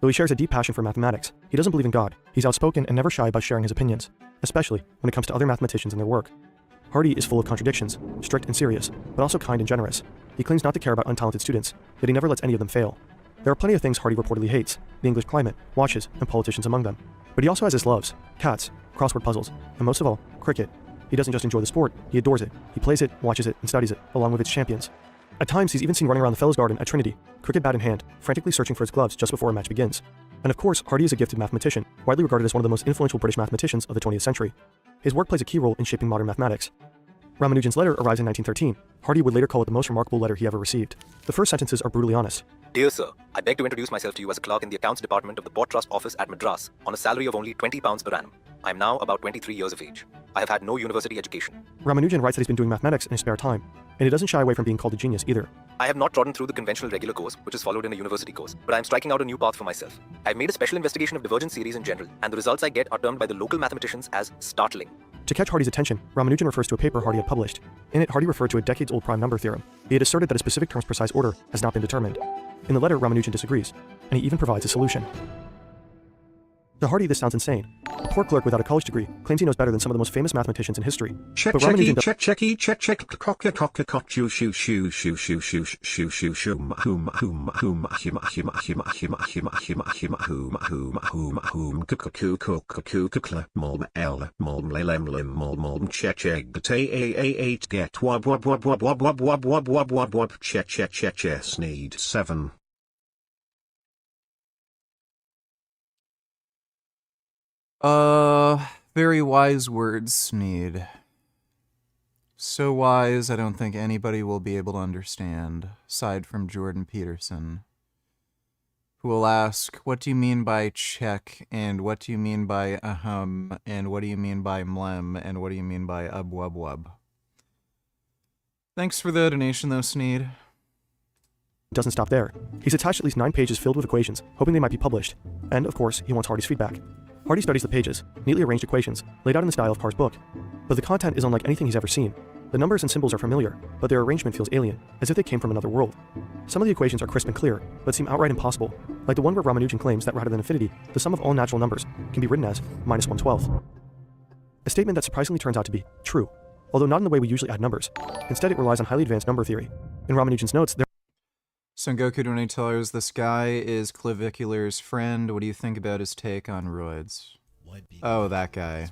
Though he shares a deep passion for mathematics, he doesn't believe in God. He's outspoken and never shy about sharing his opinions, especially when it comes to other mathematicians and their work. Hardy is full of contradictions, strict and serious, but also kind and generous. He claims not to care about untalented students, yet he never lets any of them fail. There are plenty of things Hardy reportedly hates, the English climate, watches, and politicians among them. But he also has his loves, cats, crossword puzzles, and most of all, cricket. He doesn't just enjoy the sport, he adores it. He plays it, watches it, and studies it, along with its champions. At times, he's even seen running around the Fellows Garden at Trinity, cricket bat in hand, frantically searching for his gloves just before a match begins. And of course, Hardy is a gifted mathematician, widely regarded as one of the most influential British mathematicians of the 20th century. His work plays a key role in shaping modern mathematics. Ramanujan's letter arrives in 1913. Hardy would later call it the most remarkable letter he ever received. The first sentences are brutally honest.
Dear sir, I beg to introduce myself to you as a clerk in the accounts department of the Port Trust office at Madras on a salary of only £20 per annum. I am now about 23 years of age. I have had no university education.
Ramanujan writes that he's been doing mathematics in his spare time, and he doesn't shy away from being called a genius either.
I have not trodden through the conventional regular course, which is followed in a university course, but I am striking out a new path for myself. I've made a special investigation of divergence series in general, and the results I get are termed by the local mathematicians as startling.
To catch Hardy's attention, Ramanujan refers to a paper Hardy had published. In it, Hardy referred to a decades-old prime number theorem. He had asserted that a specific term's precise order has not been determined. In the letter, Ramanujan disagrees, and he even provides a solution. To Hardy, this sounds insane. A poor clerk without a college degree claims he knows better than some of the most famous mathematicians in history.
Check,
but
checky,
Ramanujan
check, checky, check, check, cocker, cocker, cock, shoo, shoo, shoo, shoo, shoo, shoo, shoo, shoo, shoom, hoom, hoom, hoom, him, him, him, him, him, him, him, hoom, hoom, hoom, hoom, cuckoo, cuckoo, cuckoo, molm, l, molm, lem, lim, molm, check, check, eight, get, wub, wub, wub, wub, wub, wub, wub, wub, wub, wub, wub, check, check, check, chess, need, 7.
Very wise words, Sneed. So wise, I don't think anybody will be able to understand, aside from Jordan Peterson, who will ask, what do you mean by check, and what do you mean by and what do you mean by mlem, and what do you mean by wub wub? Thanks for the donation, though, Sneed.
Doesn't stop there. He's attached at least 9 pages filled with equations, hoping they might be published. And, of course, he wants Hardy's feedback. Hardy studies the pages, neatly arranged equations, laid out in the style of Carr's book. But the content is unlike anything he's ever seen. The numbers and symbols are familiar, but their arrangement feels alien, as if they came from another world. Some of the equations are crisp and clear, but seem outright impossible, like the one where Ramanujan claims that rather than infinity, the sum of all natural numbers can be written as minus 1/12. A statement that surprisingly turns out to be true, although not in the way we usually add numbers. Instead, it relies on highly advanced number theory. In Ramanujan's notes, there
Son Goku 20 tells us this guy is Clavicular's friend. What do you think about his take on roids? Oh, that guy.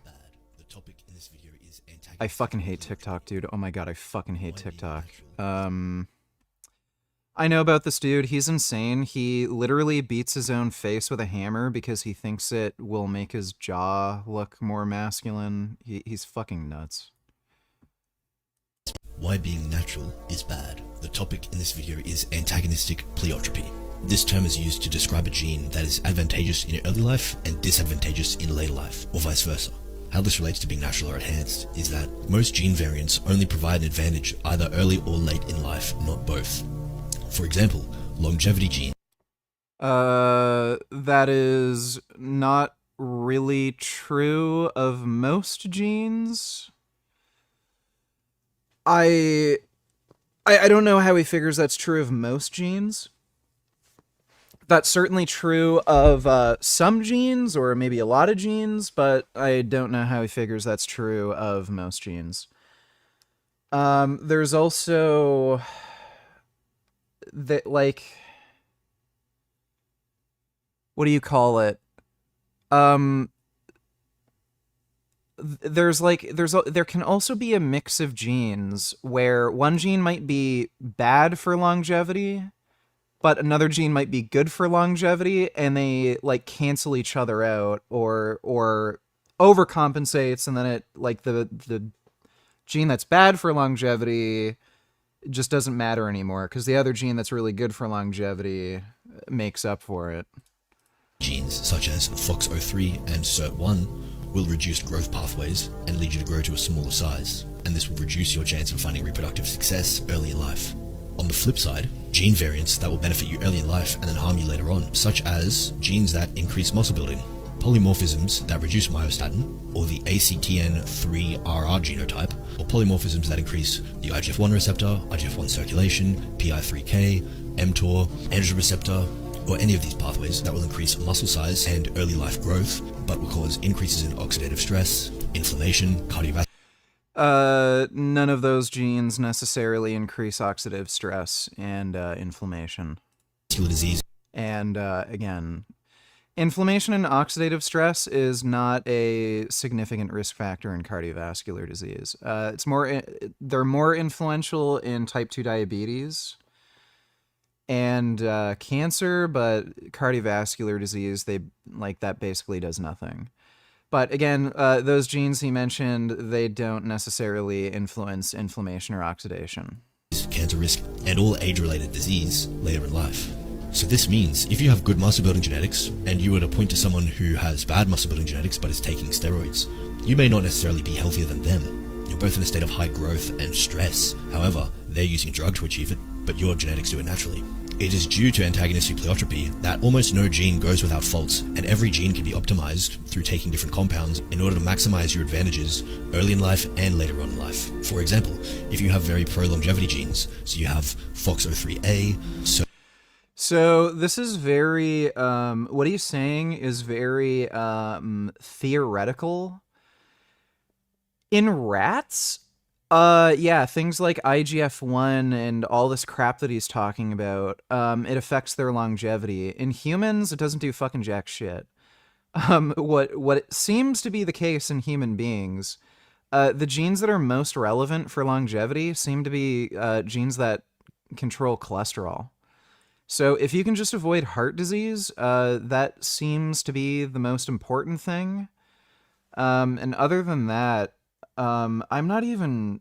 I fucking hate TikTok, dude. Oh my god, I fucking hate TikTok. I know about this dude. He's insane. He literally beats his own face with a hammer because he thinks it will make his jaw look more masculine. He's fucking nuts.
Why being natural is bad. The topic in this video is antagonistic pleiotropy. This term is used to describe a gene that is advantageous in early life and disadvantageous in later life, or vice versa. How this relates to being natural or enhanced is that most gene variants only provide an advantage either early or late in life, not both. For example, longevity gene.
That is not really true of most genes. I don't know how he figures that's true of most genes. That's certainly true of some genes, or maybe a lot of genes, but I don't know how he figures that's true of most genes. There's also that, like, what do you call it? There can also be a mix of genes where one gene might be bad for longevity, but another gene might be good for longevity, and they like cancel each other out, or overcompensates, and then it like the gene that's bad for longevity just doesn't matter anymore because the other gene that's really good for longevity makes up for it.
Genes such as FOXO3 and SIRT1 will reduce growth pathways and lead you to grow to a smaller size, and this will reduce your chance of finding reproductive success early in life. On the flip side, gene variants that will benefit you early in life and then harm you later on, such as genes that increase muscle building, polymorphisms that reduce myostatin, or the ACTN3RR genotype, or polymorphisms that increase the IGF-1 receptor, IGF-1 circulation, PI3K, mTOR, androgen receptor, or any of these pathways that will increase muscle size and early life growth, but will cause increases in oxidative stress, inflammation, cardiovascular.
None of those genes necessarily increase oxidative stress and inflammation.
Disease.
And again, inflammation and oxidative stress is not a significant risk factor in cardiovascular disease. They're more influential in type 2 diabetes and cancer, but cardiovascular disease, that basically does nothing. But again, those genes he mentioned, they don't necessarily influence inflammation or oxidation.
Cancer risk and all age-related disease later in life. So this means if you have good muscle building genetics and you were to point to someone who has bad muscle building genetics but is taking steroids, you may not necessarily be healthier than them. You're both in a state of high growth and stress. However, they're using a drug to achieve it, but your genetics do it naturally. It is due to antagonistic pleiotropy that almost no gene goes without faults, and every gene can be optimized through taking different compounds in order to maximize your advantages early in life and later on in life. For example, if you have very pro-longevity genes, so you have FOXO3A,
So this is very, what he's saying is very theoretical. In rats, yeah, things like IGF-1 and all this crap that he's talking about, it affects their longevity. In humans, it doesn't do fucking jack shit. What seems to be the case in human beings, the genes that are most relevant for longevity seem to be genes that control cholesterol. So if you can just avoid heart disease, that seems to be the most important thing. And other than that, I'm not even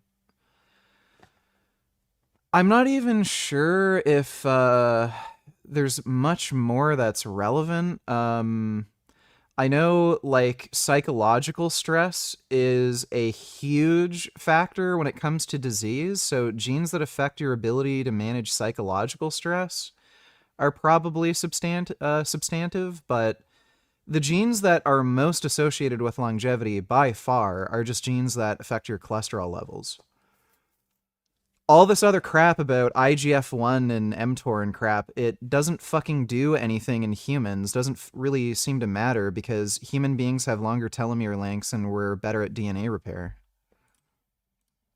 sure if there's much more that's relevant. I know, like, psychological stress is a huge factor when it comes to disease. So genes that affect your ability to manage psychological stress are probably substantive, but the genes that are most associated with longevity by far are just genes that affect your cholesterol levels. All this other crap about IGF-1 and mTOR and crap, it doesn't fucking do anything in humans, doesn't really seem to matter because human beings have longer telomere lengths and we're better at DNA repair.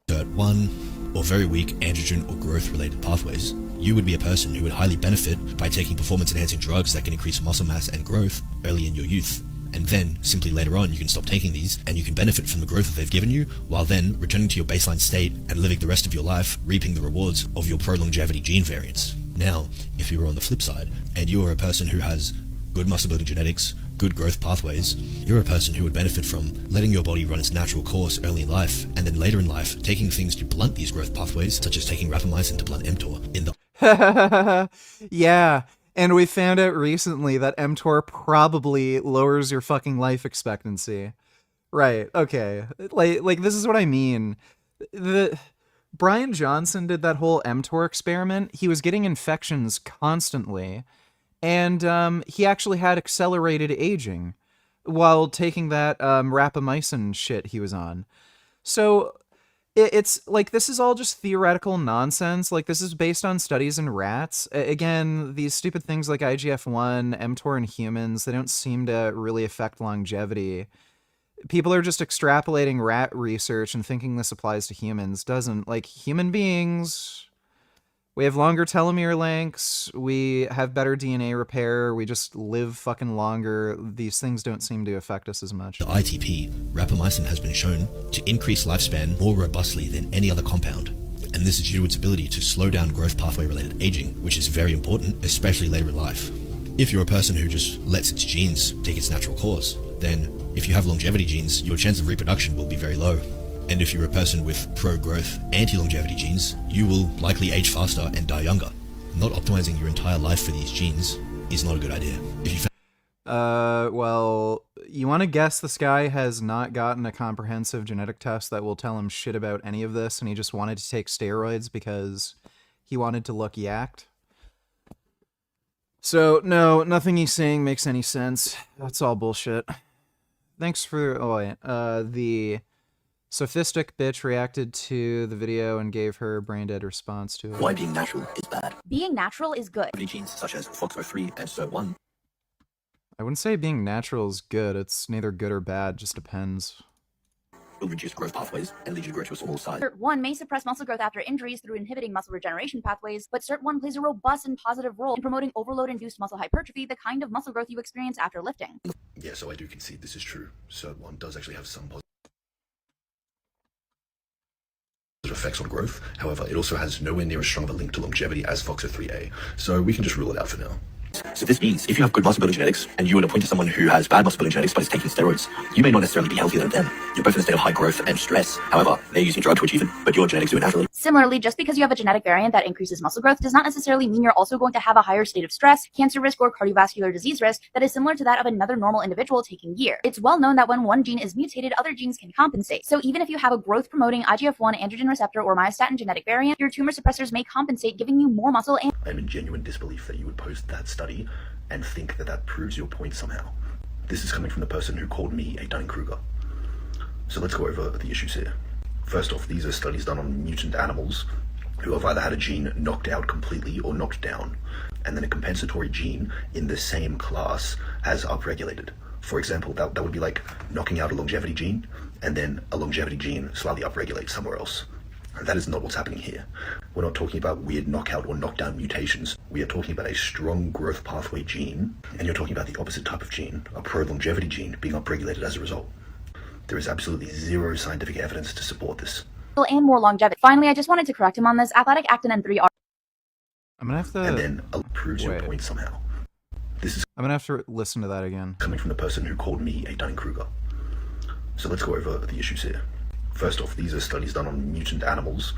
SIRT1 or very weak androgen or growth-related pathways, you would be a person who would highly benefit by taking performance-enhancing drugs that can increase muscle mass and growth early in your youth. And then, simply later on, you can stop taking these and you can benefit from the growth that they've given you, while then returning to your baseline state and living the rest of your life reaping the rewards of your pro-longevity gene variants. Now, if you were on the flip side, and you are a person who has good muscle building genetics, good growth pathways, you're a person who would benefit from letting your body run its natural course early in life, and then later in life, taking things to blunt these growth pathways, such as taking rapamycin to blunt mTOR in the...
Yeah, and we found out recently that mTOR probably lowers your fucking life expectancy. Right, okay. Like this is what I mean. Brian Johnson did that whole mTOR experiment. He was getting infections constantly. And he actually had accelerated aging while taking that rapamycin shit he was on. So it's like, this is all just theoretical nonsense. Like, this is based on studies in rats. Again, these stupid things like IGF-1, mTOR in humans, they don't seem to really affect longevity. People are just extrapolating rat research and thinking this applies to humans. Doesn't. Like, human beings... we have longer telomere lengths, we have better DNA repair, we just live fucking longer. These things don't seem to affect us as much.
The ITP, rapamycin, has been shown to increase lifespan more robustly than any other compound. And this is due to its ability to slow down growth pathway related aging, which is very important, especially later in life. If you're a person who just lets its genes take its natural course, then if you have longevity genes, your chance of reproduction will be very low. And if you're a person with pro-growth, anti-longevity genes, you will likely age faster and die younger. Not optimizing your entire life for these genes is not a good idea. If you
well, you want to guess this guy has not gotten a comprehensive genetic test that will tell him shit about any of this, and he just wanted to take steroids because he wanted to look yacked? So, no, nothing he's saying makes any sense. That's all bullshit. Thanks for, Sophistic bitch reacted to the video and gave her brain dead response to it.
Why being natural is bad.
Being natural is good.
Genes such as FOXO3 and SERT1
I wouldn't say being natural is good. It's neither good or bad, just depends.
will reduce growth pathways and lead you to grow to a small size.
SERT1 may suppress muscle growth after injuries through inhibiting muscle regeneration pathways, but SERT1 plays a robust and positive role in promoting overload-induced muscle hypertrophy, the kind of muscle growth you experience after lifting.
Yeah, so I do concede this is true. SERT1 does actually have some positive effects on growth. However, it also has nowhere near as strong of a link to longevity as FOXO3A, so we can just rule it out for now. So this means if you have good muscle building genetics and you want to point to someone who has bad muscle building genetics but is taking steroids, you may not necessarily be healthier than them. You're both in a state of high growth and stress. However, they're using drug to achieve it, but your genetics do it naturally.
Similarly, just because you have a genetic variant that increases muscle growth does not necessarily mean you're also going to have a higher state of stress, cancer risk, or cardiovascular disease risk that is similar to that of another normal individual taking gear. It's well known that when one gene is mutated, other genes can compensate. So even if you have a growth-promoting IGF-1 androgen receptor or myostatin genetic variant, your tumor suppressors may compensate, giving you more muscle and—
I'm in genuine disbelief that you would post that study and think that that proves your point somehow. This is coming from the person who called me a Dunning-Kruger. So let's go over the issues here. First off, these are studies done on mutant animals who have either had a gene knocked out completely or knocked down, and then a compensatory gene in the same class has upregulated. For example, that would be like knocking out a longevity gene, and then a longevity gene slightly upregulates somewhere else. That is not what's happening here. We're not talking about weird knockout or knockdown mutations. We are talking about a strong growth pathway gene, and you're talking about the opposite type of gene, a pro-longevity gene, being upregulated as a result. There is absolutely zero scientific evidence to support this.
and more longevity. Finally, I just wanted to correct him on this. Athletic actin and 3 are—
I'm gonna have to—
And then proves your point somehow. This is
I'm gonna have to listen to that again.
Coming from the person who called me a Dunning-Kruger. So let's go over the issues here. First off, these are studies done on mutant animals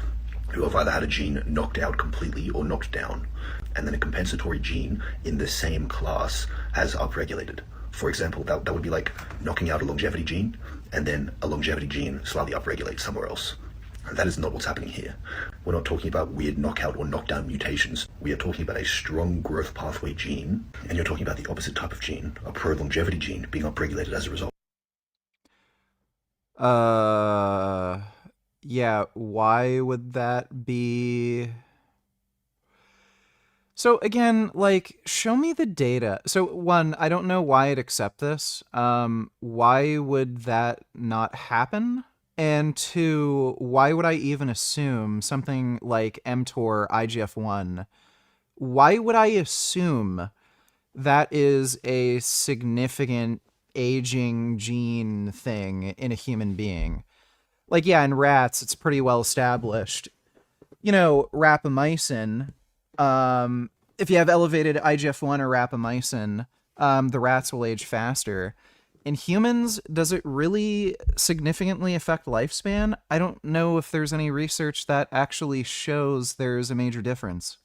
who have either had a gene knocked out completely or knocked down, and then a compensatory gene in the same class has upregulated. For example, that would be like knocking out a longevity gene, and then a longevity gene slightly upregulates somewhere else. That is not what's happening here. We're not talking about weird knockout or knockdown mutations. We are talking about a strong growth pathway gene, and you're talking about the opposite type of gene, a pro-longevity gene, being upregulated as a result.
Yeah, why would that be? So again, like, show me the data. So one, I don't know why I'd accept this. Why would that not happen? And two, why would I even assume something like mTOR IGF-1? Why would I assume that is a significant aging gene thing in a human being? Like, yeah, in rats, it's pretty well established. You know, rapamycin, if you have elevated IGF-1 or rapamycin, the rats will age faster. In humans, does it really significantly affect lifespan? I don't know if there's any research that actually shows there's a major difference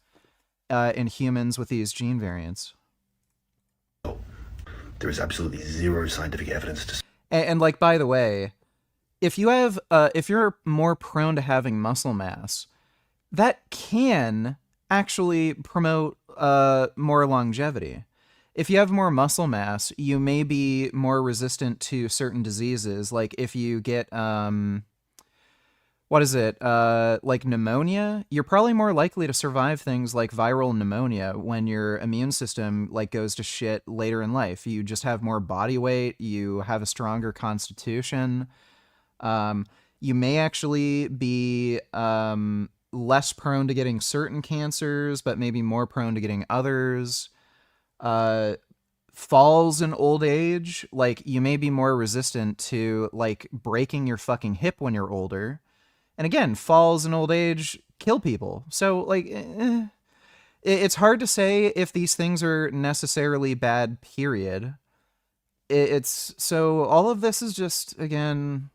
in humans with these gene variants.
There is absolutely zero scientific evidence to...
And like, by the way, if you have, if you're more prone to having muscle mass, that can actually promote more longevity. If you have more muscle mass, you may be more resistant to certain diseases. Like if you get, what is it? Like pneumonia, you're probably more likely to survive things like viral pneumonia when your immune system like goes to shit later in life. You just have more body weight. You have a stronger constitution. You may actually be less prone to getting certain cancers, but maybe more prone to getting others. Falls in old age, like you may be more resistant to like breaking your fucking hip when you're older. And again, falls in old age kill people. So like, it's hard to say if these things are necessarily bad, period. It's so all of this is just, again,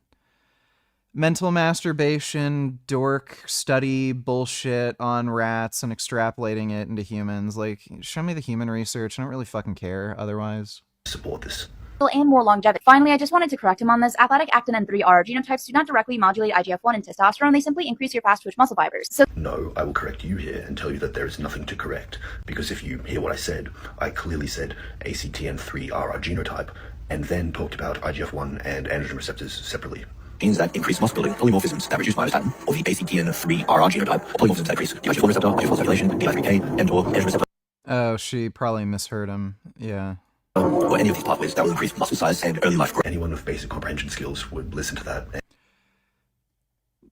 mental masturbation, dork study bullshit on rats and extrapolating it into humans. Like, show me the human research. I don't really fucking care otherwise.
Support this.
And more longevity. Finally, I just wanted to correct him on this. Athletic actin and 3R genotypes do not directly modulate IGF-1 and testosterone. They simply increase your fast-twitch muscle fibers. So
No, I will correct you here and tell you that there is nothing to correct. Because if you hear what I said, I clearly said ACTN3R are genotype, and then talked about IGF-1 and androgen receptors separately. Genes that increase muscle building, polymorphisms that reduce myostatin, or the ACTN3RR genotype, or polymorphisms that increase the IGF-1 receptor, IGF-1 circulation, D3K, and/or estrogen receptor.
Oh, she probably misheard him. Yeah.
Or any of these pathways that will increase muscle size and early life growth. Anyone with basic comprehension skills would listen to that.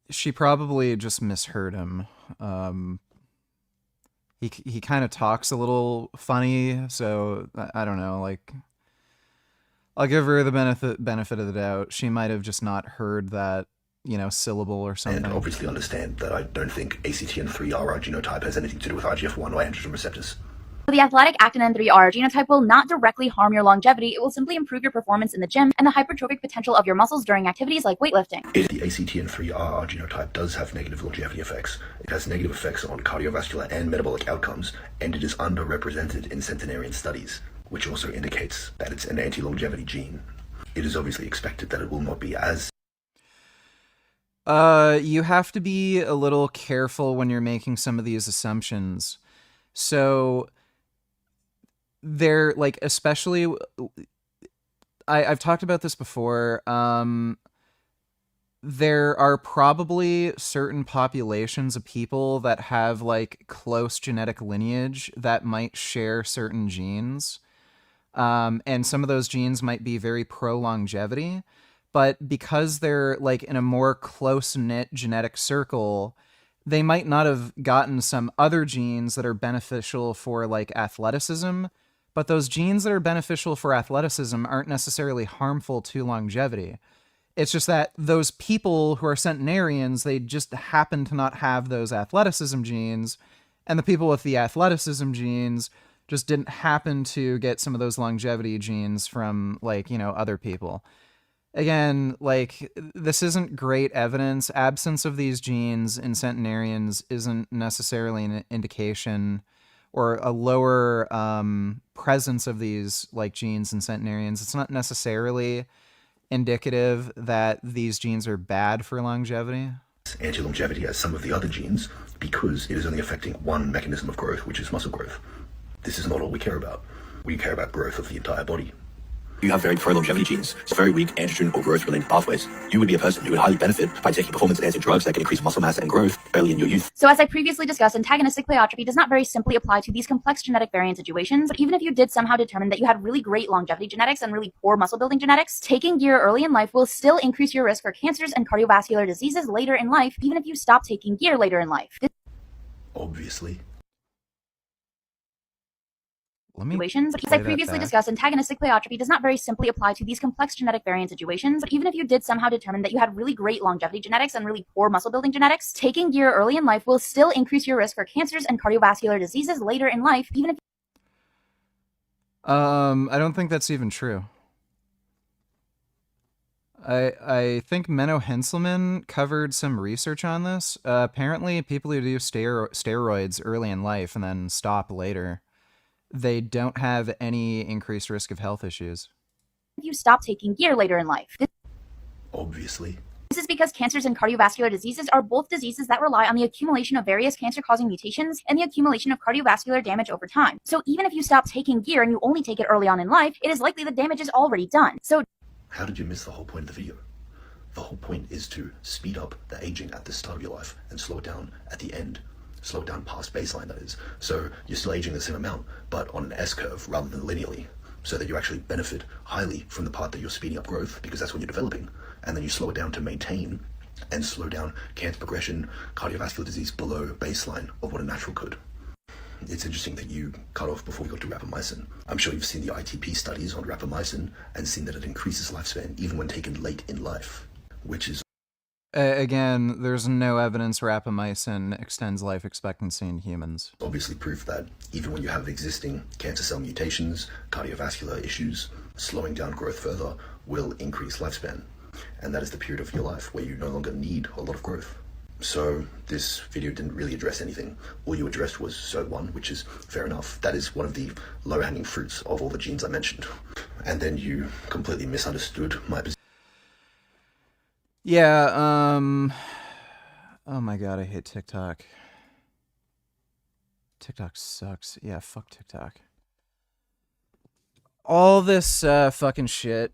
She probably just misheard him. He kind of talks a little funny, so I don't know. Like, I'll give her the benefit of the doubt. She might have just not heard that, you know, syllable or something.
And obviously understand that I don't think ACTN3RR genotype has anything to do with IGF-1 or androgen receptors.
The athletic actinin-3R genotype will not directly harm your longevity. It will simply improve your performance in the gym and the hypertrophic potential of your muscles during activities like weightlifting.
The ACTN3RR genotype does have negative longevity effects. It has negative effects on cardiovascular and metabolic outcomes, and it is underrepresented in centenarian studies, which also indicates that it's an anti-longevity gene. It is obviously expected that it will not be as...
You have to be a little careful when you're making some of these assumptions. So... they're like, especially I've talked about this before. There are probably certain populations of people that have like close genetic lineage that might share certain genes. And some of those genes might be very pro longevity, but because they're like in a more close-knit genetic circle, they might not have gotten some other genes that are beneficial for like athleticism. But those genes that are beneficial for athleticism aren't necessarily harmful to longevity. It's just that those people who are centenarians, they just happen to not have those athleticism genes, and the people with the athleticism genes just didn't happen to get some of those longevity genes from, like, you know, other people. Again, like, this isn't great evidence. Absence of these genes in centenarians isn't necessarily an indication, or a lower presence of these like genes in centenarians. It's not necessarily indicative that these genes are bad for longevity.
Anti-longevity as some of the other genes, because it is only affecting one mechanism of growth, which is muscle growth. This is not all we care about. We care about growth of the entire body. You have very pro-longevity genes, so very weak androgen or growth-related pathways. You would be a person who would highly benefit by taking performance-enhancing drugs that can increase muscle mass and growth early in your youth.
So as I previously discussed, antagonistic pleiotropy does not very simply apply to these complex genetic variant situations, but even if you did somehow determine that you had really great longevity genetics and really poor muscle building genetics, taking gear early in life will still increase your risk for cancers and cardiovascular diseases later in life, even if you stop taking gear later in life.
Obviously.
Situations, but as I previously discussed, antagonistic pleiotropy does not very simply apply to these complex genetic variant situations, but even if you did somehow determine that you had really great longevity genetics and really poor muscle building genetics, taking gear early in life will still increase your risk for cancers and cardiovascular diseases later in life, even if...
I don't think that's even true. I think Menno Henselman covered some research on this. Apparently, people who do steroids early in life and then stop later, they don't have any increased risk of health issues.
If you stop taking gear later in life.
Obviously.
This is because cancers and cardiovascular diseases are both diseases that rely on the accumulation of various cancer-causing mutations and the accumulation of cardiovascular damage over time. So even if you stop taking gear and you only take it early on in life, it is likely the damage is already done. So
how did you miss the whole point of the video? The whole point is to speed up the aging at the start of your life and slow it down at the end. Slow it down past baseline, that is. So you're still aging the same amount, but on an S-curve rather than linearly, so that you actually benefit highly from the part that you're speeding up growth, because that's when you're developing, and then you slow it down to maintain and slow down cancer progression, cardiovascular disease below baseline of what a natural could. It's interesting that you cut off before we got to rapamycin. I'm sure you've seen the ITP studies on rapamycin and seen that it increases lifespan even when taken late in life, which is...
Again, there's no evidence rapamycin extends life expectancy in humans.
Obviously proof that even when you have existing cancer cell mutations, cardiovascular issues, slowing down growth further will increase lifespan. And that is the period of your life where you no longer need a lot of growth. So this video didn't really address anything. All you addressed was SERT1, which is fair enough. That is one of the low-hanging fruits of all the genes I mentioned. And then you completely misunderstood my position.
Yeah, oh my god, I hate TikTok. TikTok sucks. Yeah, fuck TikTok. All this fucking shit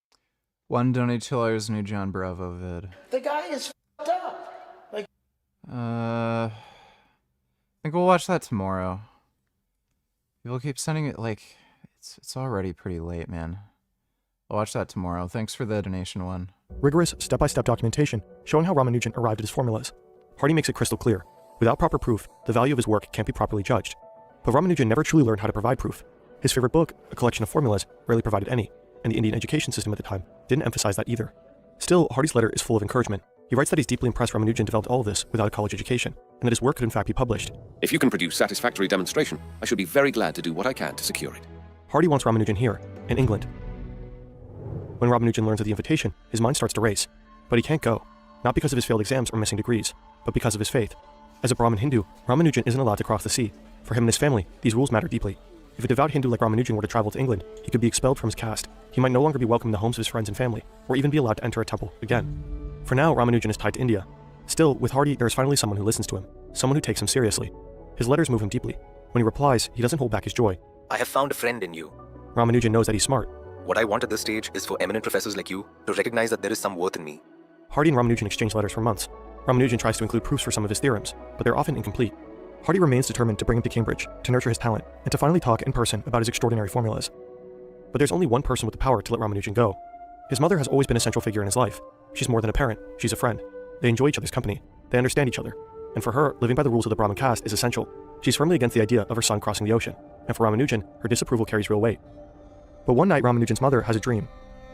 One donate $2 new John Bravo vid.
The guy is fucked up. Like,
I think we'll watch that tomorrow. People keep sending it like it's already pretty late, man. I'll watch that tomorrow. Thanks for the donation one.
Rigorous, step-by-step documentation showing how Ramanujan arrived at his formulas. Hardy makes it crystal clear. Without proper proof, the value of his work can't be properly judged. But Ramanujan never truly learned how to provide proof. His favorite book, a collection of formulas, rarely provided any, and the Indian education system at the time didn't emphasize that either. Still, Hardy's letter is full of encouragement. He writes that he's deeply impressed Ramanujan developed all of this without a college education, and that his work could in fact be published.
If you can produce satisfactory demonstration, I should be very glad to do what I can to secure it.
Hardy wants Ramanujan here, in England. When Ramanujan learns of the invitation, his mind starts to race. But he can't go, not because of his failed exams or missing degrees, but because of his faith. As a Brahmin Hindu, Ramanujan isn't allowed to cross the sea. For him and his family, these rules matter deeply. If a devout Hindu like Ramanujan were to travel to England, he could be expelled from his caste. He might no longer be welcome in the homes of his friends and family, or even be allowed to enter a temple again. For now, Ramanujan is tied to India. Still, with Hardy, there is finally someone who listens to him, someone who takes him seriously. His letters move him deeply. When he replies, he doesn't hold back his joy.
I have found a friend in you.
Ramanujan knows that he's smart.
What I want at this stage is for eminent professors like you to recognize that there is some worth in me.
Hardy and Ramanujan exchange letters for months. Ramanujan tries to include proofs for some of his theorems, but they're often incomplete. Hardy remains determined to bring him to Cambridge, to nurture his talent, and to finally talk in person about his extraordinary formulas. But there's only one person with the power to let Ramanujan go. His mother has always been a central figure in his life. She's more than a parent, she's a friend. They enjoy each other's company. They understand each other. And for her, living by the rules of the Brahmin caste is essential. She's firmly against the idea of her son crossing the ocean, and for Ramanujan, her disapproval carries real weight. But one night, Ramanujan's mother has a dream.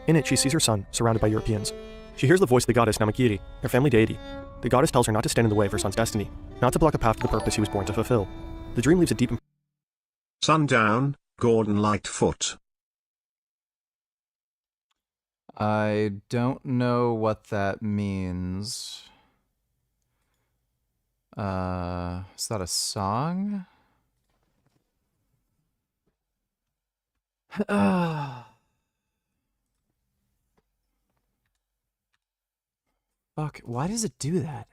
In it, she sees her son surrounded by Europeans. She hears the voice of the goddess Namakiri, their family deity. The goddess tells her not to stand in the way of her son's destiny, not to block a path to the purpose he was born to fulfill. The dream leaves a deep impression.
Sundown, Gordon Lightfoot.
I don't know what that means. Is that a song? Fuck, why does it do that?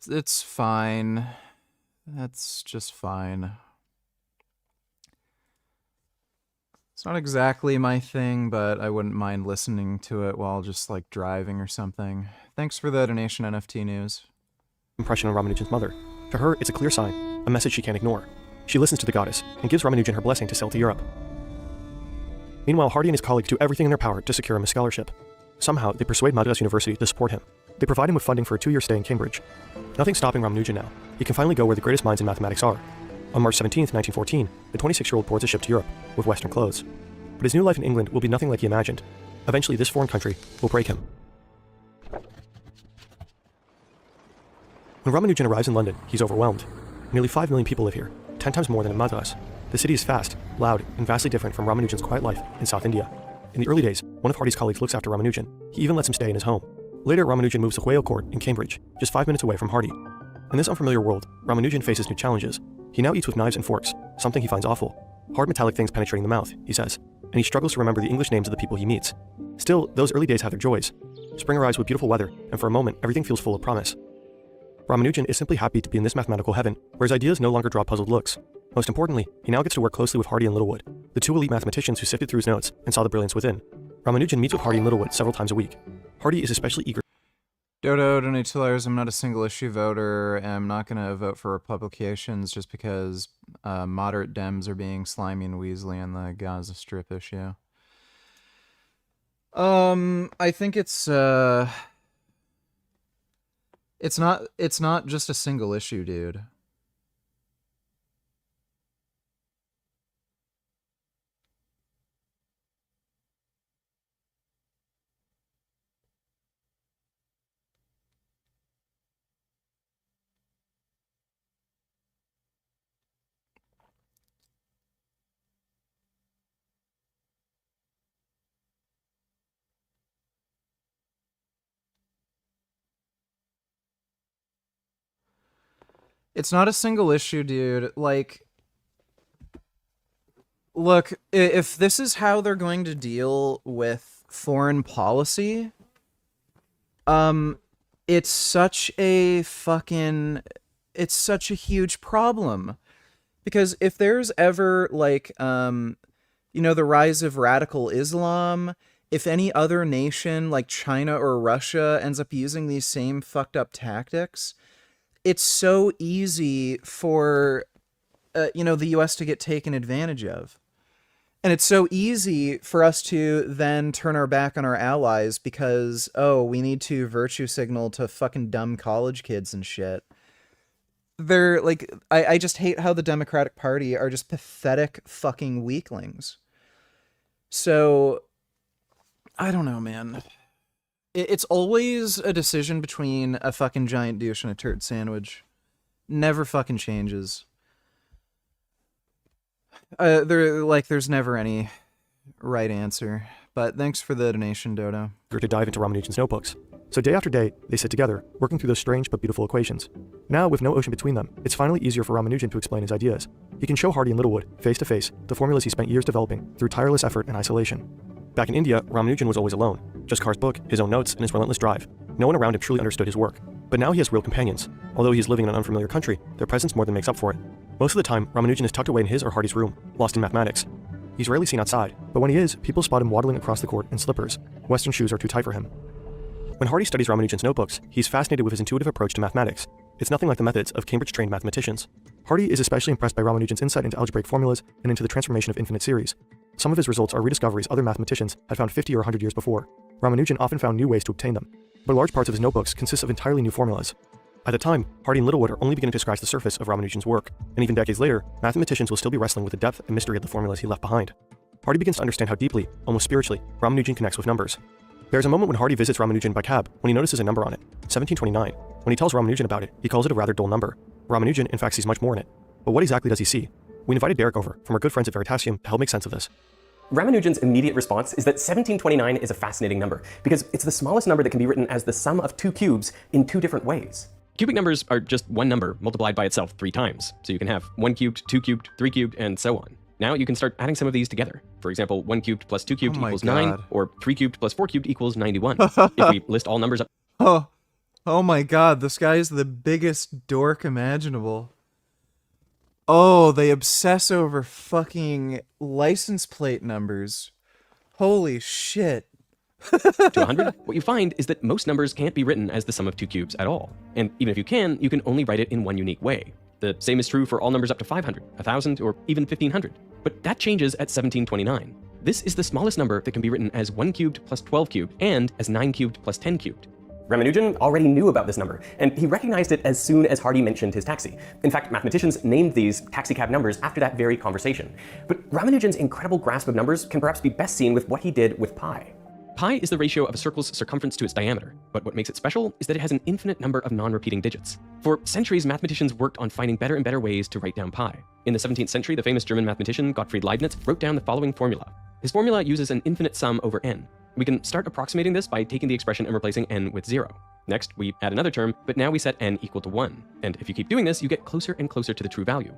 It's fine. That's just fine. It's not exactly my thing, but I wouldn't mind listening to it while just like driving or something. Thanks for the donation, NFT News.
Impression on Ramanujan's mother. To her, it's a clear sign, a message she can't ignore. She listens to the goddess and gives Ramanujan her blessing to sail to Europe. Meanwhile, Hardy and his colleagues do everything in their power to secure him a scholarship. Somehow, they persuade Madras University to support him. They provide him with funding for a 2-year stay in Cambridge. Nothing's stopping Ramanujan now. He can finally go where the greatest minds in mathematics are. On March 17, 1914, the 26-year-old boards a ship to Europe, with Western clothes. But his new life in England will be nothing like he imagined. Eventually, this foreign country will break him. When Ramanujan arrives in London, he's overwhelmed. Nearly 5 million people live here, 10 times more than in Madras. The city is fast, loud, and vastly different from Ramanujan's quiet life in South India. In the early days, one of Hardy's colleagues looks after Ramanujan. He even lets him stay in his home. Later, Ramanujan moves to Whale Court in Cambridge, just 5 minutes away from Hardy. In this unfamiliar world, Ramanujan faces new challenges. He now eats with knives and forks, something he finds awful. Hard metallic things penetrating the mouth, he says, and he struggles to remember the English names of the people he meets. Still, those early days have their joys. Spring arrives with beautiful weather, and for a moment, everything feels full of promise. Ramanujan is simply happy to be in this mathematical heaven, where his ideas no longer draw puzzled looks. Most importantly, he now gets to work closely with Hardy and Littlewood, the 2 elite mathematicians who sifted through his notes and saw the brilliance within. Ramanujan meets with Hardy and Littlewood several times a week. Hardy is especially eager.
Dodo, donate $2. I'm not a single issue voter. I'm not going to vote for Republications just because moderate Dems are being slimy and weaselly on the Gaza Strip issue. I think it's not just a single issue, dude. It's not a single issue, dude. Like, Look, if this is how they're going to deal with foreign policy, it's such a huge problem. Because if there's ever, like, the rise of radical Islam, if any other nation, like China or Russia, ends up using these same fucked up tactics, it's so easy for, the US to get taken advantage of. And it's so easy for us to then turn our back on our allies because, we need to virtue signal to fucking dumb college kids and shit. They're like, I just hate how the Democratic Party are just pathetic fucking weaklings. So, I don't know, man. It's always a decision between a fucking giant douche and a turd sandwich. Never fucking changes. There's never any right answer. But thanks for the donation, Dodo.
To dive into Ramanujan's notebooks. So day after day, they sit together, working through those strange but beautiful equations. Now, with no ocean between them, it's finally easier for Ramanujan to explain his ideas. He can show Hardy and Littlewood, face to face, the formulas he spent years developing through tireless effort and isolation. Back in India, Ramanujan was always alone. Just Carr's book, his own notes, and his relentless drive. No one around him truly understood his work. But now he has real companions. Although he is living in an unfamiliar country, their presence more than makes up for it. Most of the time, Ramanujan is tucked away in his or Hardy's room, lost in mathematics. He's rarely seen outside, but when he is, people spot him waddling across the court in slippers. Western shoes are too tight for him. When Hardy studies Ramanujan's notebooks, he's fascinated with his intuitive approach to mathematics. It's nothing like the methods of Cambridge-trained mathematicians. Hardy is especially impressed by Ramanujan's insight into algebraic formulas and into the transformation of infinite series. Some of his results are rediscoveries other mathematicians had found 50 or 100 years before. Ramanujan often found new ways to obtain them, but large parts of his notebooks consist of entirely new formulas. At the time, Hardy and Littlewood are only beginning to scratch the surface of Ramanujan's work, and even decades later, mathematicians will still be wrestling with the depth and mystery of the formulas he left behind. Hardy begins to understand how deeply, almost spiritually, Ramanujan connects with numbers. There's a moment when Hardy visits Ramanujan by cab when he notices a number on it, 1729. When he tells Ramanujan about it, he calls it a rather dull number. Ramanujan, in fact, sees much more in it. But what exactly does he see? We invited Derek over from our good friends at Veritasium to help make sense of this.
Ramanujan's immediate response is that 1729 is a fascinating number because it's the smallest number that can be written as the sum of two cubes in two different ways.
Cubic numbers are just one number multiplied by itself 3 times, so you can have 1 cubed, 2 cubed, 3 cubed, and so on. Now you can start adding some of these together. For example, 1 cubed plus 2 cubed equals 9, or 3 cubed plus 4 cubed equals 91. If we list all numbers up...
Oh my god, this guy is the biggest dork imaginable. Oh, they obsess over fucking license plate numbers. Holy shit.
to 100, what you find is that most numbers can't be written as the sum of two cubes at all. And even if you can only write it in one unique way. The same is true for all numbers up to 500, 1,000, or even 1,500. But that changes at 1729. This is the smallest number that can be written as 1 cubed plus 12 cubed and as 9 cubed plus 10 cubed.
Ramanujan already knew about this number, and he recognized it as soon as Hardy mentioned his taxi. In fact, mathematicians named these taxicab numbers after that very conversation. But Ramanujan's incredible grasp of numbers can perhaps be best seen with what he did with pi.
Pi is the ratio of a circle's circumference to its diameter, but what makes it special is that it has an infinite number of non-repeating digits. For centuries, mathematicians worked on finding better and better ways to write down pi. In the 17th century, the famous German mathematician Gottfried Leibniz wrote down the following formula. His formula uses an infinite sum over n. We can start approximating this by taking the expression and replacing n with 0. Next, we add another term, but now we set n equal to 1. And if you keep doing this, you get closer and closer to the true value.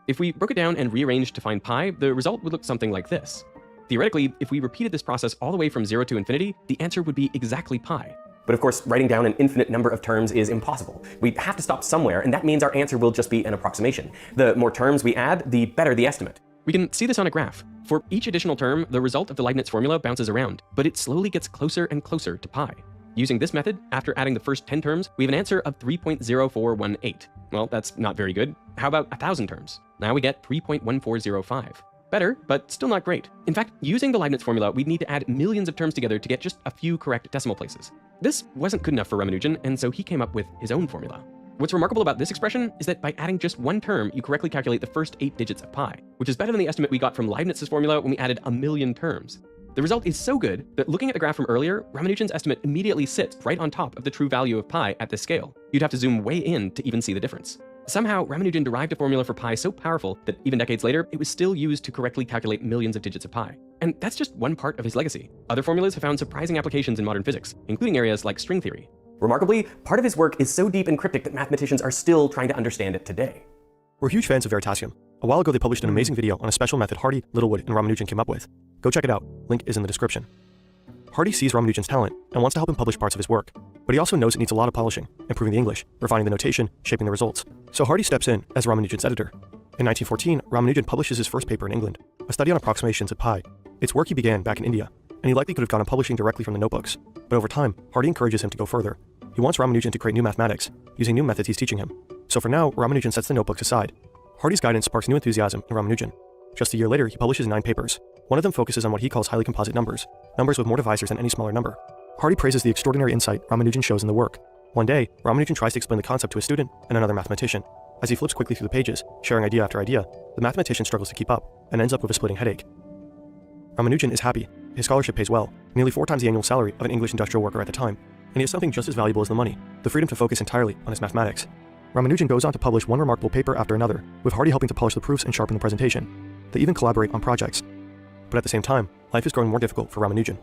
If we broke it down and rearranged to find pi, the result would look something like this. Theoretically, if we repeated this process all the way from 0 to infinity, the answer would be exactly pi.
But of course, writing down an infinite number of terms is impossible. We have to stop somewhere, and that means our answer will just be an approximation. The more terms we add, the better the estimate.
We can see this on a graph. For each additional term, the result of the Leibniz formula bounces around, but it slowly gets closer and closer to pi. Using this method, after adding the first 10 terms, we have an answer of 3.0418. Well, that's not very good. How about 1,000 terms? Now we get 3.1405. Better, but still not great. In fact, using the Leibniz formula, we'd need to add millions of terms together to get just a few correct decimal places. This wasn't good enough for Ramanujan, and so he came up with his own formula. What's remarkable about this expression is that by adding just one term, you correctly calculate the first 8 digits of pi, which is better than the estimate we got from Leibniz's formula when we added 1,000,000 terms. The result is so good that looking at the graph from earlier, Ramanujan's estimate immediately sits right on top of the true value of pi at this scale. You'd have to zoom way in to even see the difference. Somehow, Ramanujan derived a formula for pi so powerful that even decades later, it was still used to correctly calculate millions of digits of pi. And that's just one part of his legacy. Other formulas have found surprising applications in modern physics, including areas like string theory.
Remarkably, part of his work is so deep and cryptic that mathematicians are still trying to understand it today.
We're huge fans of Veritasium. A while ago, they published an amazing video on a special method Hardy, Littlewood, and Ramanujan came up with. Go check it out. Link is in the description. Hardy sees Ramanujan's talent and wants to help him publish parts of his work, but he also knows it needs a lot of polishing, improving the English, refining the notation, shaping the results. So Hardy steps in as Ramanujan's editor. In 1914, Ramanujan publishes his first paper in England, a study on approximations of pi. It's work he began back in India, and he likely could have gone on publishing directly from the notebooks. But over time, Hardy encourages him to go further. He wants Ramanujan to create new mathematics, using new methods he's teaching him. So for now, Ramanujan sets the notebooks aside. Hardy's guidance sparks new enthusiasm in Ramanujan. Just a year later, he publishes 9 papers. One of them focuses on what he calls highly composite numbers, numbers with more divisors than any smaller number. Hardy praises the extraordinary insight Ramanujan shows in the work. One day, Ramanujan tries to explain the concept to a student and another mathematician. As he flips quickly through the pages, sharing idea after idea, the mathematician struggles to keep up and ends up with a splitting headache. Ramanujan is happy. His scholarship pays well, nearly 4 times the annual salary of an English industrial worker at the time, and he has something just as valuable as the money, the freedom to focus entirely on his mathematics. Ramanujan goes on to publish one remarkable paper after another, with Hardy helping to polish the proofs and sharpen the presentation. They even collaborate on projects. But at the same time, life is growing more difficult for Ramanujan.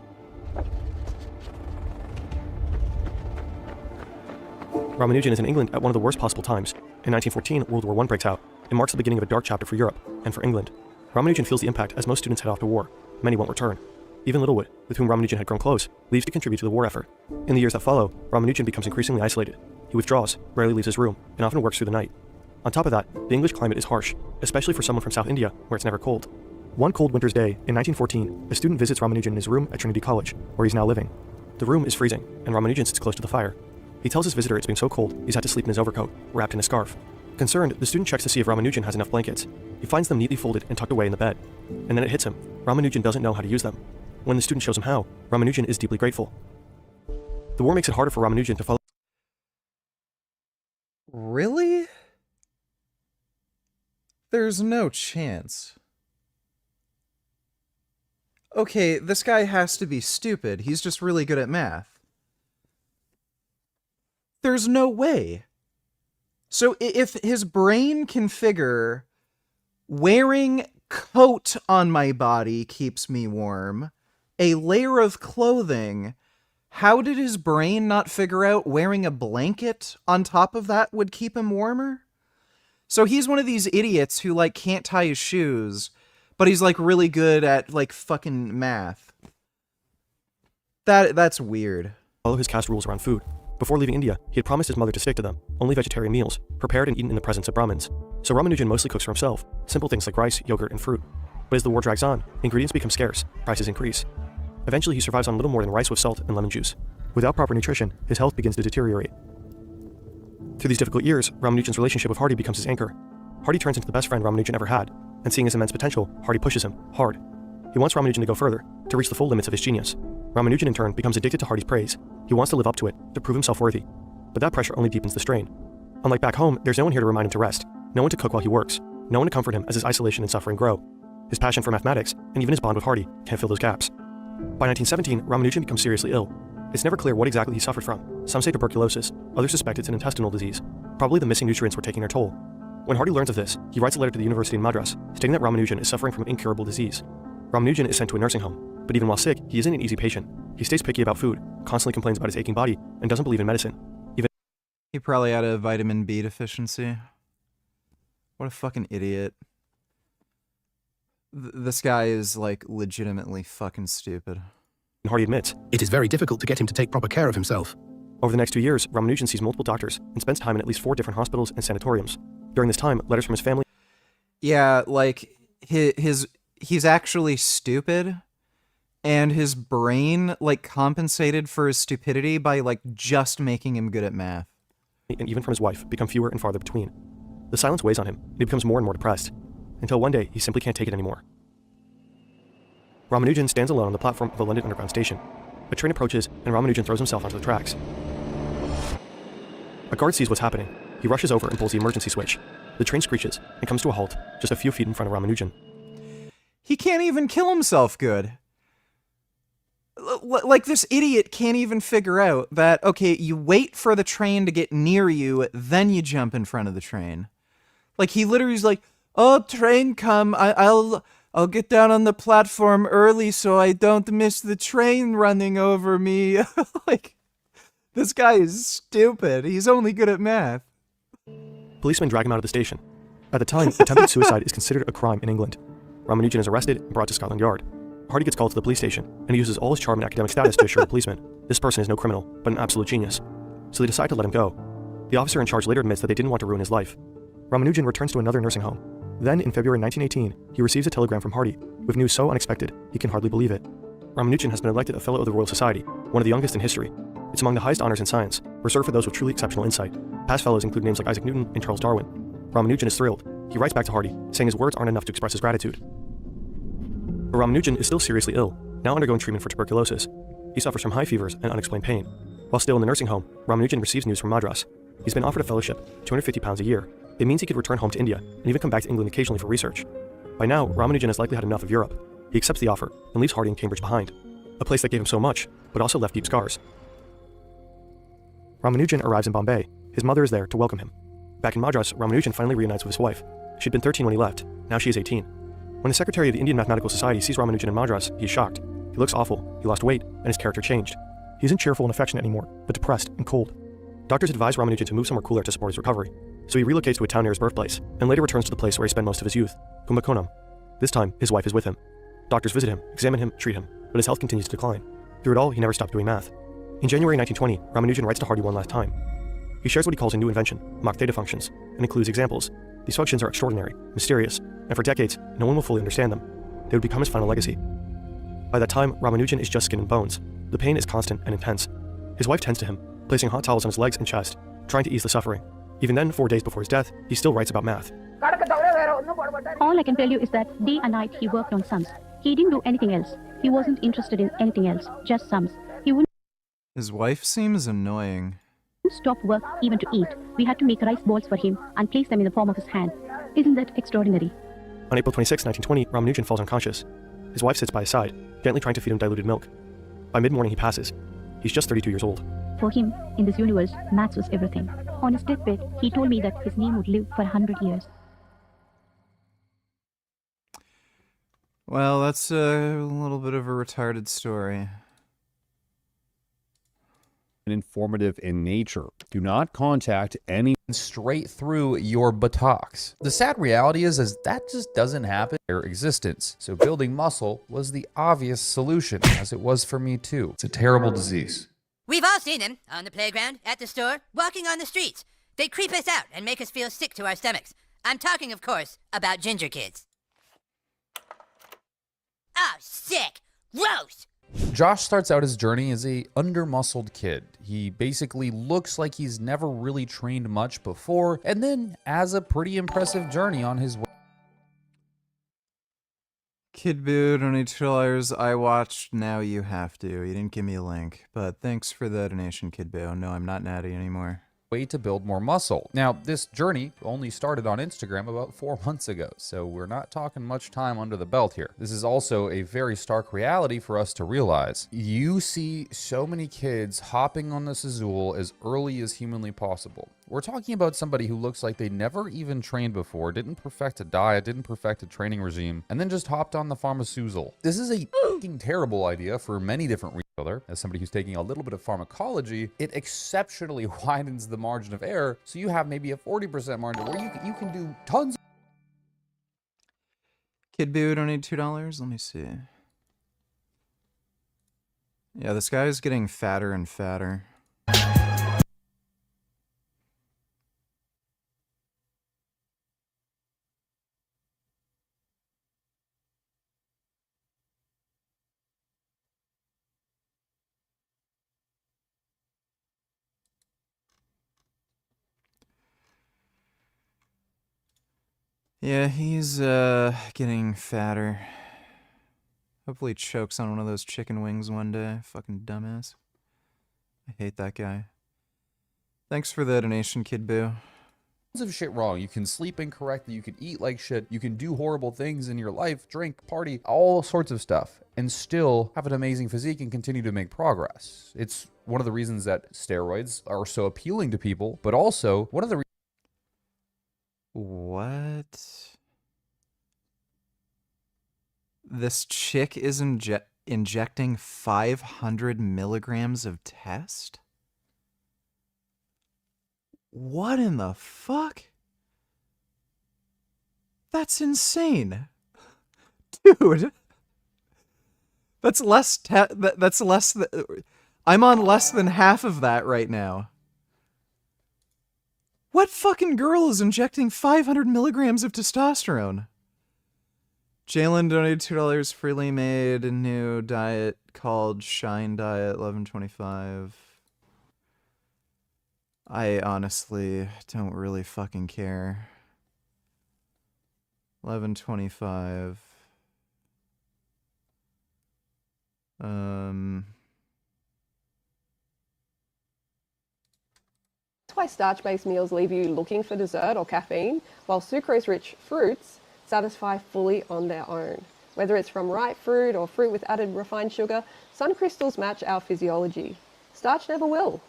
Ramanujan is in England at one of the worst possible times. In 1914, World War I breaks out. It marks the beginning of a dark chapter for Europe, and for England. Ramanujan feels the impact as most students head off to war. Many won't return. Even Littlewood, with whom Ramanujan had grown close, leaves to contribute to the war effort. In the years that follow, Ramanujan becomes increasingly isolated. He withdraws, rarely leaves his room, and often works through the night. On top of that, the English climate is harsh, especially for someone from South India, where it's never cold. One cold winter's day, in 1914, a student visits Ramanujan in his room at Trinity College, where he's now living. The room is freezing, and Ramanujan sits close to the fire. He tells his visitor it's been so cold, he's had to sleep in his overcoat, wrapped in a scarf. Concerned, the student checks to see if Ramanujan has enough blankets. He finds them neatly folded and tucked away in the bed. And then it hits him. Ramanujan doesn't know how to use them. When the student shows him how, Ramanujan is deeply grateful. The war makes it harder for Ramanujan to follow.
Really? There's no chance. Okay, this guy has to be stupid. He's just really good at math. There's no way. So if his brain can figure wearing coat on my body keeps me warm, a layer of clothing, how did his brain not figure out wearing a blanket on top of that would keep him warmer? So he's one of these idiots who, like, can't tie his shoes, but he's, like, really good at, like, fucking math. That's weird.
Follow his caste rules around food. Before leaving India, he had promised his mother to stick to them, only vegetarian meals, prepared and eaten in the presence of Brahmins. So Ramanujan mostly cooks for himself, simple things like rice, yogurt, and fruit. But as the war drags on, ingredients become scarce, prices increase. Eventually, he survives on little more than rice with salt and lemon juice. Without proper nutrition, his health begins to deteriorate. Through these difficult years, Ramanujan's relationship with Hardy becomes his anchor. Hardy turns into the best friend Ramanujan ever had, and seeing his immense potential, Hardy pushes him, hard. He wants Ramanujan to go further, to reach the full limits of his genius. Ramanujan in turn becomes addicted to Hardy's praise. He wants to live up to it, to prove himself worthy. But that pressure only deepens the strain. Unlike back home, there's no one here to remind him to rest, no one to cook while he works, no one to comfort him as his isolation and suffering grow. His passion for mathematics, and even his bond with Hardy, can't fill those gaps. By 1917, Ramanujan becomes seriously ill. It's never clear what exactly he suffered from. Some say tuberculosis, others suspect it's an intestinal disease. Probably the missing nutrients were taking their toll. When Hardy learns of this, he writes a letter to the university in Madras, stating that Ramanujan is suffering from an incurable disease. Ramanujan is sent to a nursing home, but even while sick, he isn't an easy patient. He stays picky about food, constantly complains about his aching body, and doesn't believe in medicine.
He probably had a vitamin B deficiency. What a fucking idiot. This guy is, like, legitimately fucking stupid.
Hardy admits,
it is very difficult to get him to take proper care of himself.
Over the next 2 years, Ramanujan sees multiple doctors and spends time in at least 4 different hospitals and sanatoriums. During this time, letters from his family...
Yeah, like, he's actually stupid, and his brain, like, compensated for his stupidity by, like, just making him good at math.
And even from his wife, become fewer and farther between. The silence weighs on him, and he becomes more and more depressed, until one day he simply can't take it anymore. Ramanujan stands alone on the platform of a London Underground station. A train approaches, and Ramanujan throws himself onto the tracks. A guard sees what's happening. He rushes over and pulls the emergency switch. The train screeches and comes to a halt just a few feet in front of Ramanujan.
He can't even kill himself good. Like, this idiot can't even figure out that, okay, you wait for the train to get near you, then you jump in front of the train. Like, he literally is like, oh, train come, I'll get down on the platform early so I don't miss the train running over me. Like, This guy is stupid. He's only good at math.
Policemen drag him out of the station. At the time, attempted suicide is considered a crime in England. Ramanujan is arrested and brought to Scotland Yard. Hardy gets called to the police station, and he uses all his charm and academic status to assure the policeman this person is no criminal, but an absolute genius. So they decide to let him go. The officer in charge later admits that they didn't want to ruin his life. Ramanujan returns to another nursing home. Then, in February 1918, he receives a telegram from Hardy, with news so unexpected, he can hardly believe it. Ramanujan has been elected a Fellow of the Royal Society, one of the youngest in history. It's among the highest honors in science, reserved for those with truly exceptional insight. Past fellows include names like Isaac Newton and Charles Darwin. Ramanujan is thrilled. He writes back to Hardy, saying his words aren't enough to express his gratitude. But Ramanujan is still seriously ill, now undergoing treatment for tuberculosis. He suffers from high fevers and unexplained pain. While still in the nursing home, Ramanujan receives news from Madras. He's been offered a fellowship, £250 a year. It means he could return home to India and even come back to England occasionally for research. By now, Ramanujan has likely had enough of Europe. He accepts the offer and leaves Hardy in Cambridge behind, a place that gave him so much, but also left deep scars. Ramanujan arrives in Bombay. His mother is there to welcome him. Back in Madras, Ramanujan finally reunites with his wife. She'd been 13 when he left. Now she is 18. When the secretary of the Indian Mathematical Society sees Ramanujan in Madras, he is shocked. He looks awful, he lost weight, and his character changed. He isn't cheerful and affectionate anymore, but depressed and cold. Doctors advise Ramanujan to move somewhere cooler to support his recovery, so he relocates to a town near his birthplace, and later returns to the place where he spent most of his youth, Kumbakonam. This time, his wife is with him. Doctors visit him, examine him, treat him, but his health continues to decline. Through it all, he never stopped doing math. In January 1920, Ramanujan writes to Hardy one last time. He shares what he calls a new invention, Mach theta functions, and includes examples. These functions are extraordinary, mysterious, and for decades, no one will fully understand them. They would become his final legacy. By that time, Ramanujan is just skin and bones. The pain is constant and intense. His wife tends to him, placing hot towels on his legs and chest, trying to ease the suffering. Even then, 4 days before his death, he still writes about math.
All I can tell you is that day and night he worked on sums. He didn't do anything else. He wasn't interested in anything else, just sums. He wouldn't
His wife seems annoying.
stop work even to eat. We had to make rice balls for him and place them in the palm of his hand. Isn't that extraordinary?
On April 26, 1920, Ramanujan falls unconscious. His wife sits by his side, gently trying to feed him diluted milk. By mid-morning, he passes. He's just 32 years old.
For him, in this universe, maths was everything. On his deathbed, he told me that his name would live for 100 years.
Well, that's a little bit of a retarded story.
And informative in nature. Do not contact any straight through your buttocks. The sad reality is that just doesn't happen in their existence. So building muscle was the obvious solution, as it was for me too. It's a terrible disease.
We've all seen them on the playground, at the store, walking on the streets. They creep us out and make us feel sick to our stomachs. I'm talking, of course, about ginger kids. Oh, sick! Gross!
Josh starts out his journey as a under-muscled kid. He basically looks like he's never really trained much before, and then has a pretty impressive journey on his way.
Kid Boo, donate $2. I watched, now you have to. You didn't give me a link, but thanks for the donation, Kid Boo. No, I'm not natty anymore.
Way to build more muscle. Now, this journey only started on Instagram about 4 months ago, so we're not talking much time under the belt here. This is also a very stark reality for us to realize. You see so many kids hopping on this Azul as early as humanly possible. We're talking about somebody who looks like they never even trained before, didn't perfect a diet, didn't perfect a training regime, and then just hopped on the pharmaceutical. This is a fucking terrible idea for many different reasons. As somebody who's taking a little bit of pharmacology, it exceptionally widens the margin of error, so you have maybe a 40% margin where you can do tons.
Kid Boo, donate $2. Let me see. Yeah, this guy is getting fatter and fatter. Yeah, he's getting fatter. Hopefully he chokes on one of those chicken wings one day. Fucking dumbass. I hate that guy. Thanks for the donation, Kid Boo.
Tons of shit wrong. You can sleep incorrectly, you can eat like shit, you can do horrible things in your life, drink, party, all sorts of stuff, and still have an amazing physique and continue to make progress. It's one of the reasons that steroids are so appealing to people, but also one of the
What? This chick is injecting 500 milligrams of test? What in the fuck? That's insane. Dude. That's less that's less than I'm on less than half of that right now. What fucking girl is injecting 500 milligrams of testosterone? Jalen donated $2, freely made a new diet called Shine Diet 1125. I honestly don't really fucking care. 1125.
That's why starch-based meals leave you looking for dessert or caffeine, while sucrose-rich fruits satisfy fully on their own. Whether it's from ripe fruit or fruit with added refined sugar, sun crystals match our physiology. Starch never will.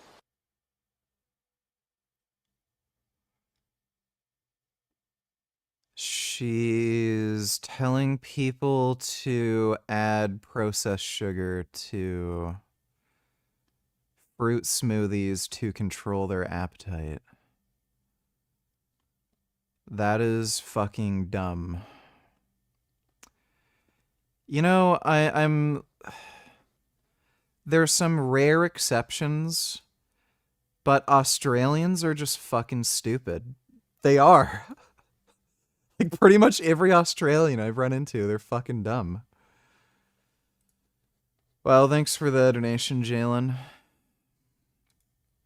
She's telling people to add processed sugar to fruit smoothies to control their appetite. That is fucking dumb. You know, I'm... There's some rare exceptions, but Australians are just fucking stupid. They are. Like, pretty much every Australian I've run into, they're fucking dumb. Well, thanks for the donation, Jalen.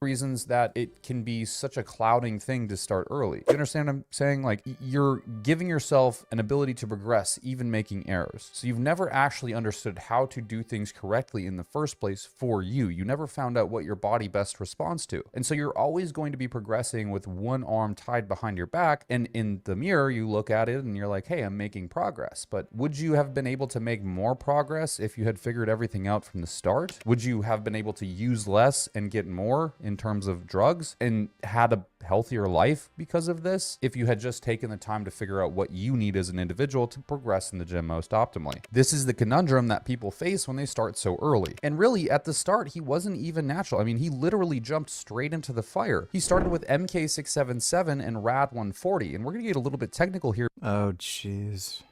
Reasons that it can be such a clouding thing to start early. You understand what I'm saying? Like, you're giving yourself an ability to progress, even making errors. So you've never actually understood how to do things correctly in the first place for you. You never found out what your body best responds to. And so you're always going to be progressing with one arm tied behind your back. And in the mirror, you look at it and you're like, hey, I'm making progress. But would you have been able to make more progress if you had figured everything out from the start? Would you have been able to use less and get more in terms of drugs and had a healthier life because of this if you had just taken the time to figure out what you need as an individual to progress in the gym most optimally? This is the conundrum that people face when they start so early. And really, at the start, he wasn't even natural. I mean, he literally jumped straight into the fire. He started with MK677 and RAD 140, and we're gonna get a little bit technical here.
Oh, jeez.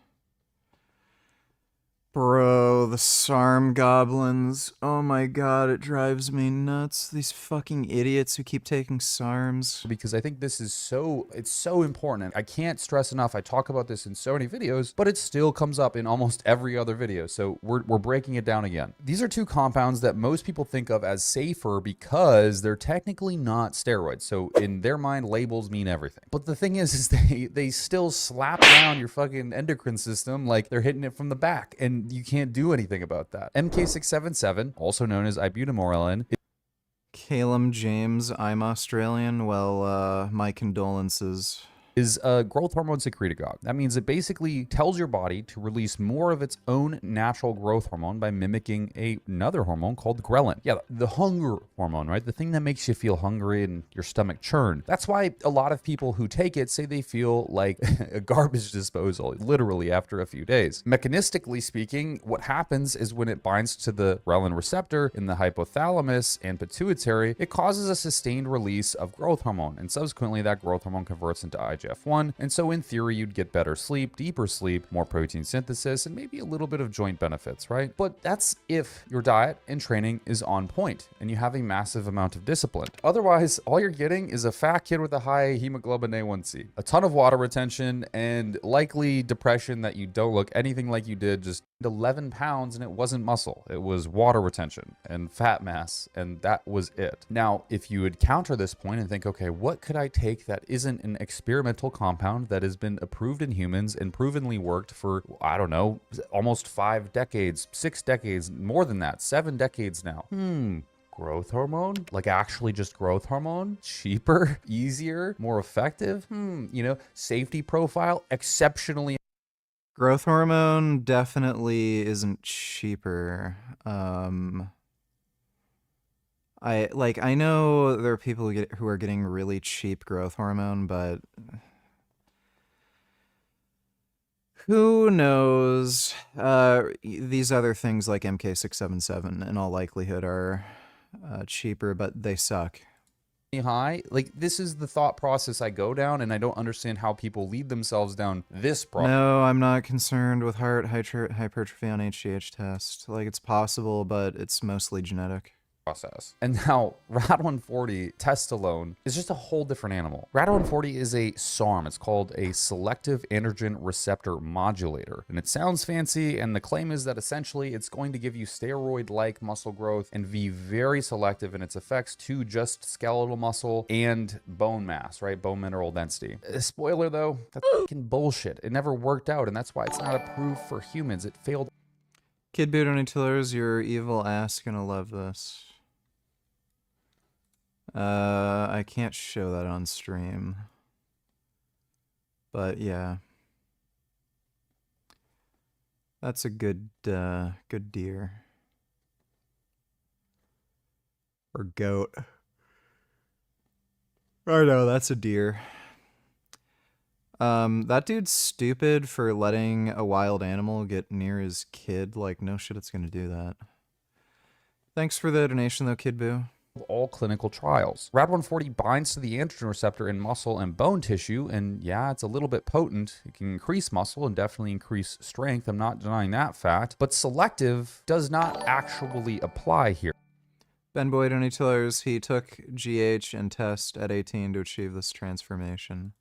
Bro, the SARM goblins. Oh my god, it drives me nuts. These fucking idiots who keep taking SARMs.
Because I think this is it's so important. I can't stress enough. I talk about this in so many videos, but it still comes up in almost every other video. So we're breaking it down again. These are two compounds that most people think of as safer because they're technically not steroids. So in their mind, labels mean everything. But the thing is they still slap down your fucking endocrine system like they're hitting it from the back. And you can't do anything about that. MK677, also known as ibutamoren.
Calum James, I'm Australian. Well, my condolences.
Is a growth hormone secretagogue. That means it basically tells your body to release more of its own natural growth hormone by mimicking another hormone called ghrelin. Yeah, the hunger hormone, right? The thing that makes you feel hungry and your stomach churn. That's why a lot of people who take it say they feel like a garbage disposal, literally after a few days. Mechanistically speaking, what happens is when it binds to the ghrelin receptor in the hypothalamus and pituitary, it causes a sustained release of growth hormone, and subsequently that growth hormone converts into IGF-1, and so in theory you'd get better sleep, deeper sleep, more protein synthesis, and maybe a little bit of joint benefits, right? But that's if your diet and training is on point and you have a massive amount of discipline. Otherwise, all you're getting is a fat kid with a high hemoglobin A1C, a ton of water retention, and likely depression that you don't look anything like you did, just 11 pounds, and it wasn't muscle. It was water retention and fat mass, and that was it. Now, if you would counter this point and think, okay, what could I take that isn't an experimental compound that has been approved in humans and provenly worked for, I don't know, almost 5 decades, 6 decades, more than that, 7 decades now? Growth hormone? Like actually just growth hormone? Cheaper, easier, more effective? Safety profile, exceptionally.
Growth hormone definitely isn't cheaper. I know there are people who are getting really cheap growth hormone, but who knows? These other things like MK677 in all likelihood are cheaper, but they suck.
high. Like, this is the thought process I go down, and I don't understand how people lead themselves down this process.
No, I'm not concerned with heart hypertrophy on HGH test. Like, it's possible, but it's mostly genetic.
Process. And now RAD140 test alone is just a whole different animal. RAD140 is a SARM. It's called a selective androgen receptor modulator. And it sounds fancy, and the claim is that essentially it's going to give you steroid-like muscle growth and be very selective in its effects to just skeletal muscle and bone mass, right? Bone mineral density. Spoiler though, that's fucking bullshit. It never worked out, and that's why it's not approved for humans. It failed.
Kid Boot on Tillers, your evil ass gonna love this. I can't show that on stream. But yeah. That's a good good deer. Or goat. I know, that's a deer. That dude's stupid for letting a wild animal get near his kid. Like, no shit, it's gonna do that. Thanks for the donation though, Kid Boo.
All clinical trials. RAD140 binds to the androgen receptor in muscle and bone tissue, and yeah, it's a little bit potent. It can increase muscle and definitely increase strength. I'm not denying that fact, but selective does not actually apply here.
Ben Boyd on Tillers, he took GH and test at 18 to achieve this transformation.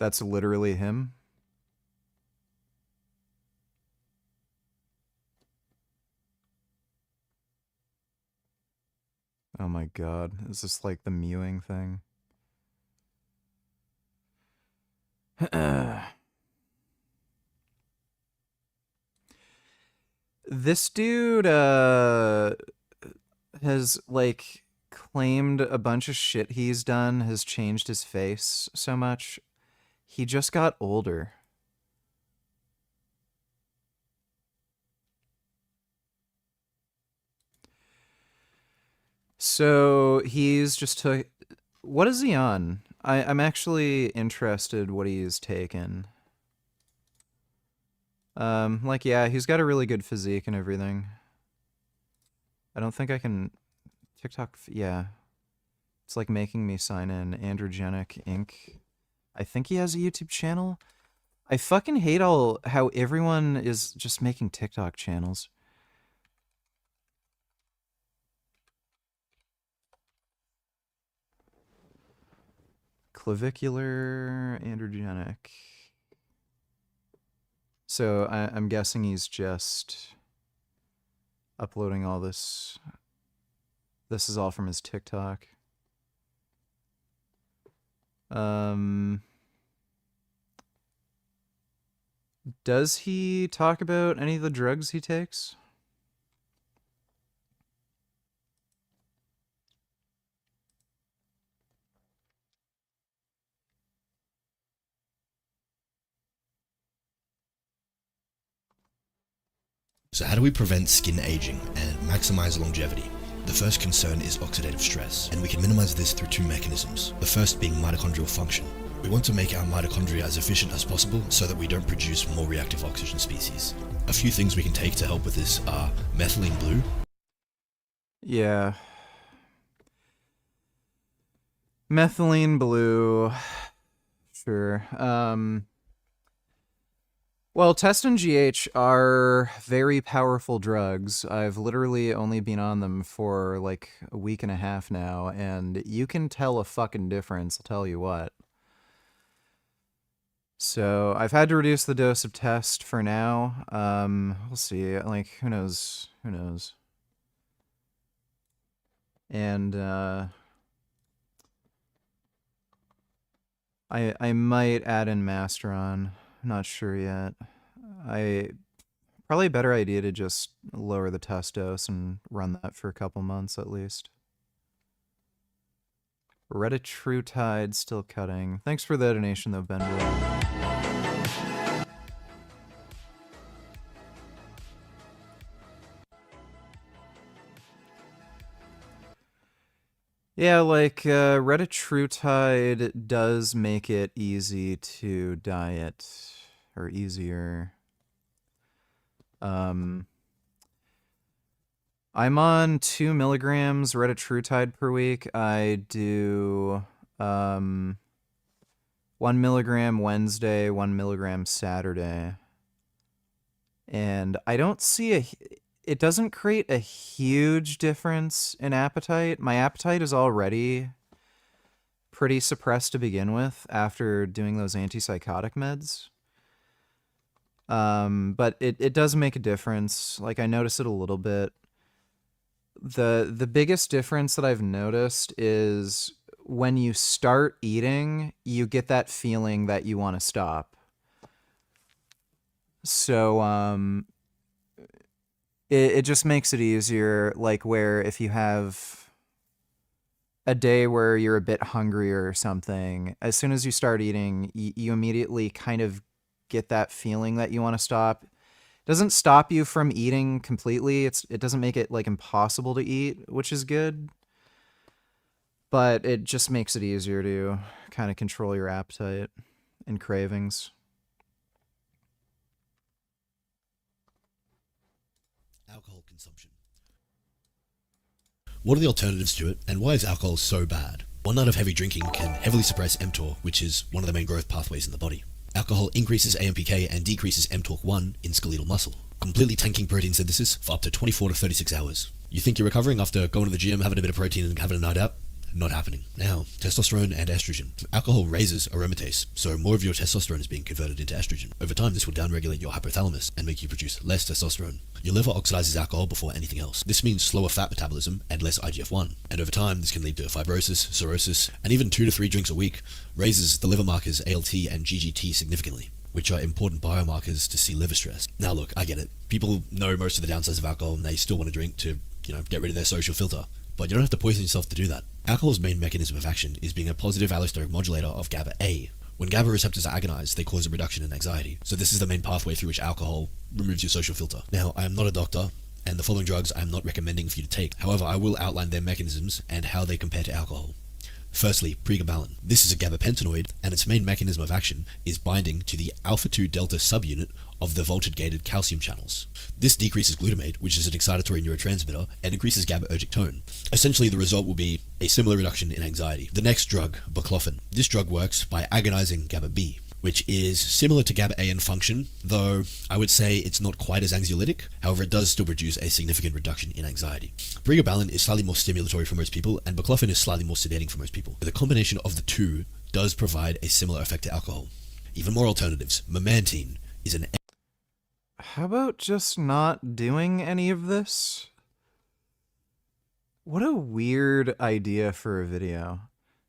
That's literally him? Oh my god, is this like the mewing thing? This dude has like claimed a bunch of shit he's done has changed his face so much. He just got older. So he's just took. What is he on? I'm actually interested what he's taken. Like, yeah, he's got a really good physique and everything. I don't think I can... TikTok, yeah. It's like making me sign in. Androgenic Inc. I think he has a YouTube channel. I fucking hate how everyone is just making TikTok channels. Clavicular androgenic. So I'm guessing he's just uploading all this. This is all from his TikTok. Does he talk about any of the drugs he takes?
So how do we prevent skin aging and maximize longevity? The first concern is oxidative stress, and we can minimize this through two mechanisms. The first being mitochondrial function. We want to make our mitochondria as efficient as possible so that we don't produce more reactive oxygen species. A few things we can take to help with this are methylene blue.
Yeah. Methylene blue. Sure. Well, Test and GH are very powerful drugs. I've literally only been on them for like a week and a half now, and you can tell a fucking difference, I'll tell you what. So I've had to reduce the dose of Test for now. We'll see. Like, who knows? Who knows? And I might add in Masteron. Not sure yet. Probably a better idea to just lower the test dose and run that for a couple months at least. Retatrutide still cutting. Thanks for the donation though, Ben. Yeah, like, retatrutide does make it easy to diet, or easier. I'm on 2 milligrams retatrutide per week. I do 1 milligram Wednesday, 1 milligram Saturday. And I don't see it doesn't create a huge difference in appetite. My appetite is already pretty suppressed to begin with after doing those antipsychotic meds. But it does make a difference. Like, I notice it a little bit. The biggest difference that I've noticed is when you start eating, you get that feeling that you want to stop. So it just makes it easier, like where if you have a day where you're a bit hungrier or something, as soon as you start eating, you immediately kind of get that feeling that you want to stop. It doesn't stop you from eating completely. It doesn't make it like impossible to eat, which is good. But it just makes it easier to kind of control your appetite and cravings.
Alcohol consumption. What are the alternatives to it, and why is alcohol so bad? One night of heavy drinking can heavily suppress mTOR, which is one of the main growth pathways in the body. Alcohol increases AMPK and decreases mTORC1 in skeletal muscle, completely tanking protein synthesis for up to 24 to 36 hours. You think you're recovering after going to the gym, having a bit of protein and having a night out? Not happening. Now, testosterone and estrogen. Alcohol raises aromatase, so more of your testosterone is being converted into estrogen. Over time, this will downregulate your hypothalamus and make you produce less testosterone. Your liver oxidizes alcohol before anything else. This means slower fat metabolism and less IGF-1. And over time, this can lead to fibrosis, cirrhosis, and even 2 to 3 drinks a week raises the liver markers ALT and GGT significantly, which are important biomarkers to see liver stress. Now look, I get it. People know most of the downsides of alcohol and they still want to drink to, get rid of their social filter. But you don't have to poison yourself to do that. Alcohol's main mechanism of action is being a positive allosteric modulator of GABA-A. When GABA receptors are agonized, they cause a reduction in anxiety. So this is the main pathway through which alcohol removes your social filter. Now, I am not a doctor, and the following drugs I am not recommending for you to take. However, I will outline their mechanisms and how they compare to alcohol. Firstly, pregabalin. This is a gabapentinoid, and its main mechanism of action is binding to the alpha-2 delta subunit of the voltage-gated calcium channels. This decreases glutamate, which is an excitatory neurotransmitter, and increases GABAergic tone. Essentially, the result will be a similar reduction in anxiety. The next drug, baclofen. This drug works by agonizing GABA-B, which is similar to GABA-A in function, though I would say it's not quite as anxiolytic. However, it does still produce a significant reduction in anxiety. Pregabalin is slightly more stimulatory for most people, and baclofen is slightly more sedating for most people. The combination of the two does provide a similar effect to alcohol. Even more alternatives. Memantine is an...
How about just not doing any of this? What a weird idea for a video.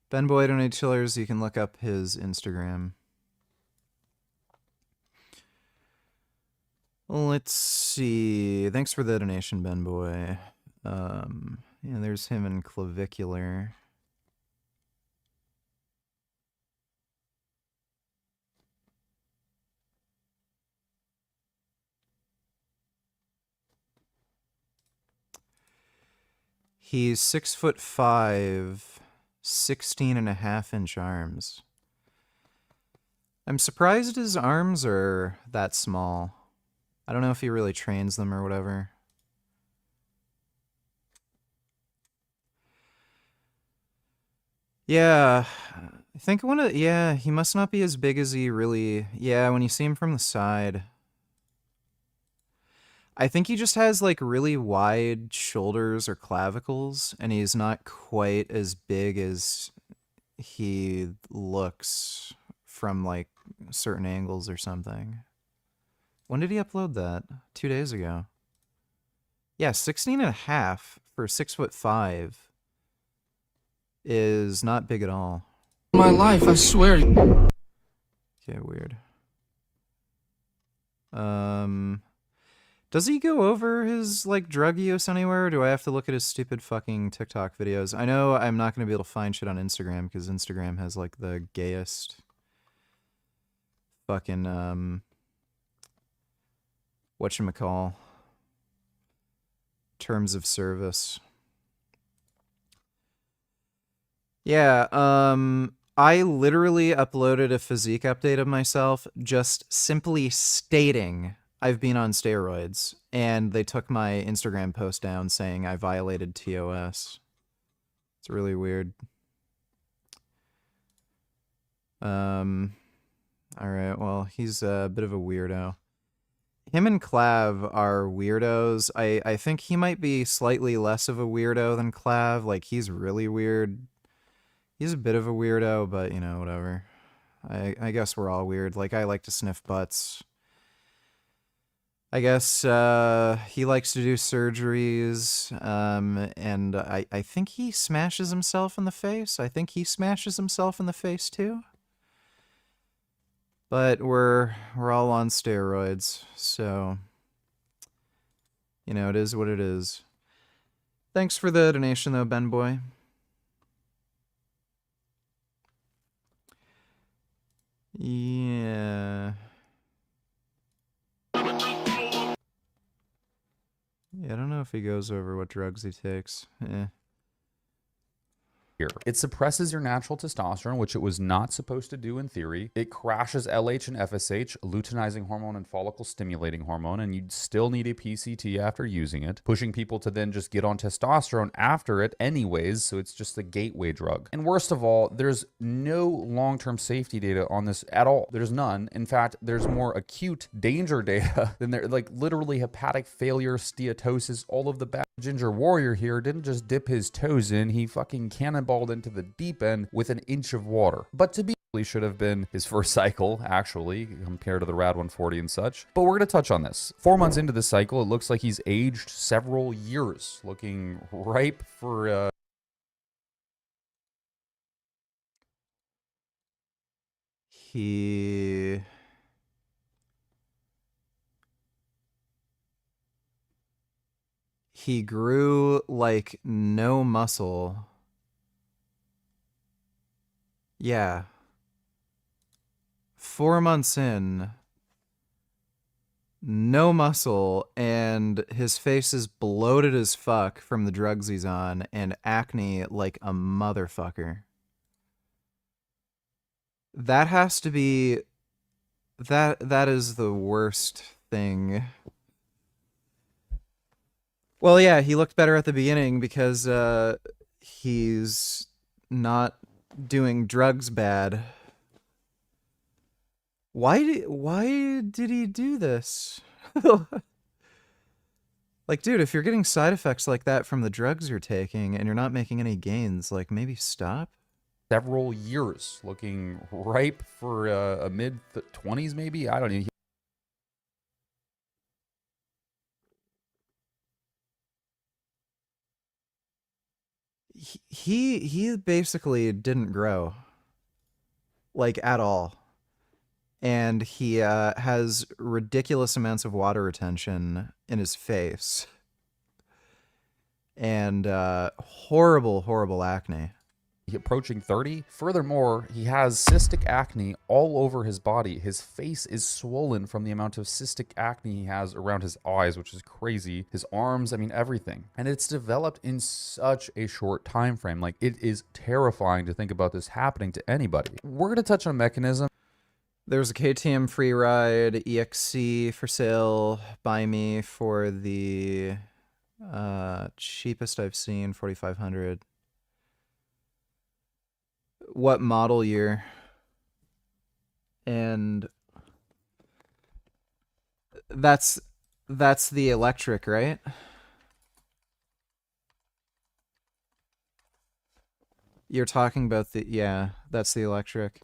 Ben Boyd on Chillers, you can look up his Instagram. Let's see. Thanks for the donation, Ben Boy. Yeah, there's him in clavicular. He's 6'5", 16.5-inch arms. I'm surprised his arms are that small. I don't know if he really trains them or whatever. Yeah, I think he must not be as big as he really, when you see him from the side. I think he just has like really wide shoulders or clavicles, and he's not quite as big as he looks from like certain angles or something. When did he upload that? 2 days ago. Yeah, 16.5 for 6'5" is not big at all.
My life, I swear.
Okay, weird. Does he go over his like drug use anywhere, or do I have to look at his stupid fucking TikTok videos? I know I'm not going to be able to find shit on Instagram because Instagram has like the gayest fucking whatchamacall terms of service. Yeah, I literally uploaded a physique update of myself just simply stating I've been on steroids, and they took my Instagram post down saying I violated TOS. It's really weird. All right, well, he's a bit of a weirdo. Him and Clav are weirdos. I think he might be slightly less of a weirdo than Clav. Like, he's really weird. He's a bit of a weirdo, but, you know, whatever. I guess we're all weird. Like, I like to sniff butts. I guess he likes to do surgeries, and I think he smashes himself in the face. I think he smashes himself in the face, too. But we're all on steroids, so, you know, it is what it is. Thanks for the donation, though, Ben Boy. Yeah. Yeah, I don't know if he goes over what drugs he takes.
Here. It suppresses your natural testosterone, which it was not supposed to do in theory. It crashes LH and FSH, luteinizing hormone and follicle stimulating hormone, and you'd still need a PCT after using it, pushing people to then just get on testosterone after it anyways, so it's just a gateway drug. And worst of all, there's no long-term safety data on this at all. There's none. In fact, there's more acute danger data than there, like literally hepatic failure, steatosis, all of the bad. Ginger Warrior here didn't just dip his toes in, he fucking cannonballed into the deep end with an inch of water. But to be should have been his first cycle, actually, compared to the Rad 140 and such. But we're going to touch on this. 4 months into the cycle, it looks like he's aged several years, looking ripe for
He grew like no muscle. Yeah. 4 months in, no muscle, and his face is bloated as fuck from the drugs he's on, and acne like a motherfucker. That has to be... That is the worst thing. Well, yeah, he looked better at the beginning because he's not doing drugs bad. Why did he do this? Like, dude, if you're getting side effects like that from the drugs you're taking and you're not making any gains, like, maybe stop?
several years, looking ripe for a mid-20s maybe? I don't know.
He basically didn't grow, like, at all. And he has ridiculous amounts of water retention in his face. And horrible acne.
Approaching 30. Furthermore, he has cystic acne all over his body. His face is swollen from the amount of cystic acne he has around his eyes, which is crazy. His arms, I mean, everything. And it's developed in such a short time frame. Like, it is terrifying to think about this happening to anybody. We're going to touch on mechanism.
There's a KTM free ride EXC for sale by me for the cheapest I've seen, 4,500. What model year? And that's the electric, right? You're talking about the, yeah, that's the electric.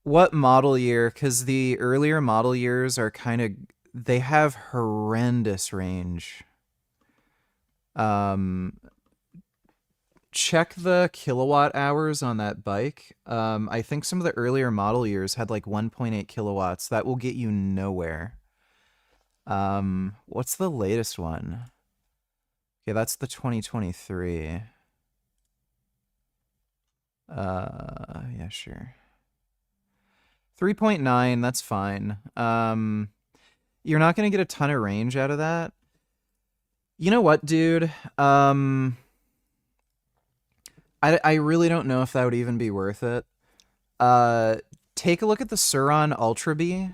What model year? Because the earlier model years are kind of, they have horrendous range. Check the kilowatt hours on that bike. I think some of the earlier model years had like 1.8 kilowatts. That will get you nowhere. What's the latest one? Okay, that's the 2023. Yeah, sure. 3.9, that's fine. You're not going to get a ton of range out of that. You know what, dude? I really don't know if that would even be worth it. Take a look at the Suron Ultra B.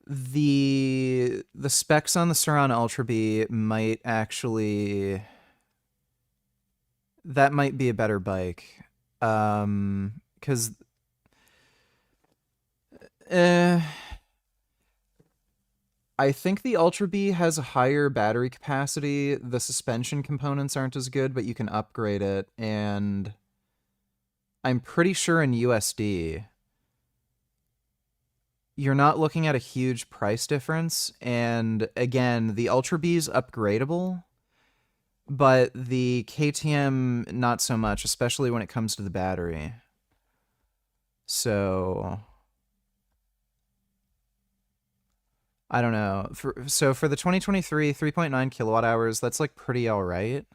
The specs on the Sur-Ron Ultra B might actually... That might be a better bike. Because... I think the Ultra B has a higher battery capacity. The suspension components aren't as good, but you can upgrade it. And I'm pretty sure in USD, you're not looking at a huge price difference. And again, the Ultra B is upgradable, but the KTM, not so much, especially when it comes to the battery. So... I don't know. So for the 2023 3.9 kilowatt hours, that's like pretty all right.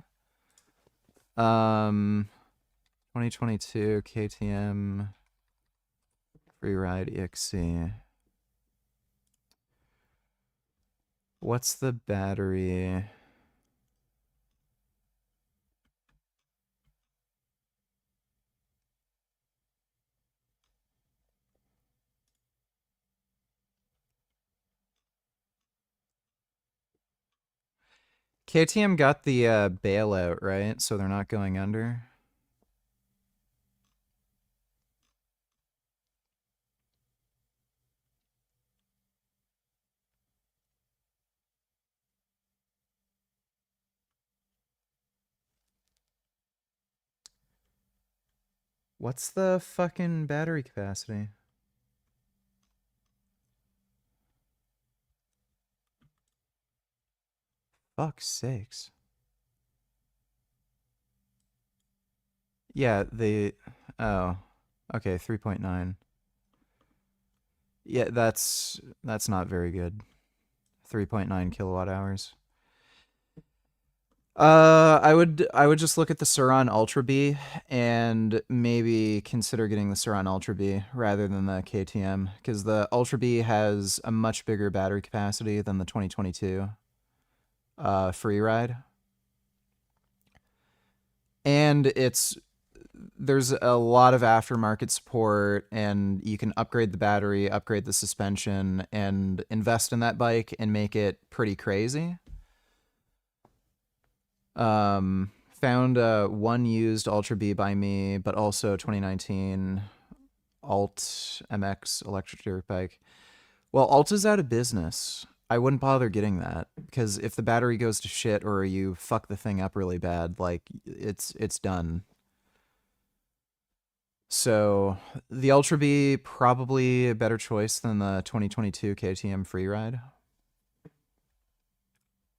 2022 KTM Freeride EXC. What's the battery? KTM got the bailout, right? So they're not going under. What's the fucking battery capacity? Fuck's sakes. Yeah, oh, okay, 3.9. Yeah, that's not very good. 3.9 kilowatt hours. I would just look at the Sur-Ron Ultra B and maybe consider getting the Sur-Ron Ultra B rather than the KTM, because the Ultra B has a much bigger battery capacity than the 2022 Freeride. And there's a lot of aftermarket support, and you can upgrade the battery, upgrade the suspension, and invest in that bike and make it pretty crazy. Found one used Ultra B by me, but also 2019 Alt MX electric dirt bike. Well, Alta's out of business. I wouldn't bother getting that, because if the battery goes to shit or you fuck the thing up really bad, like, it's done. So the Ultra B, probably a better choice than the 2022 KTM Freeride.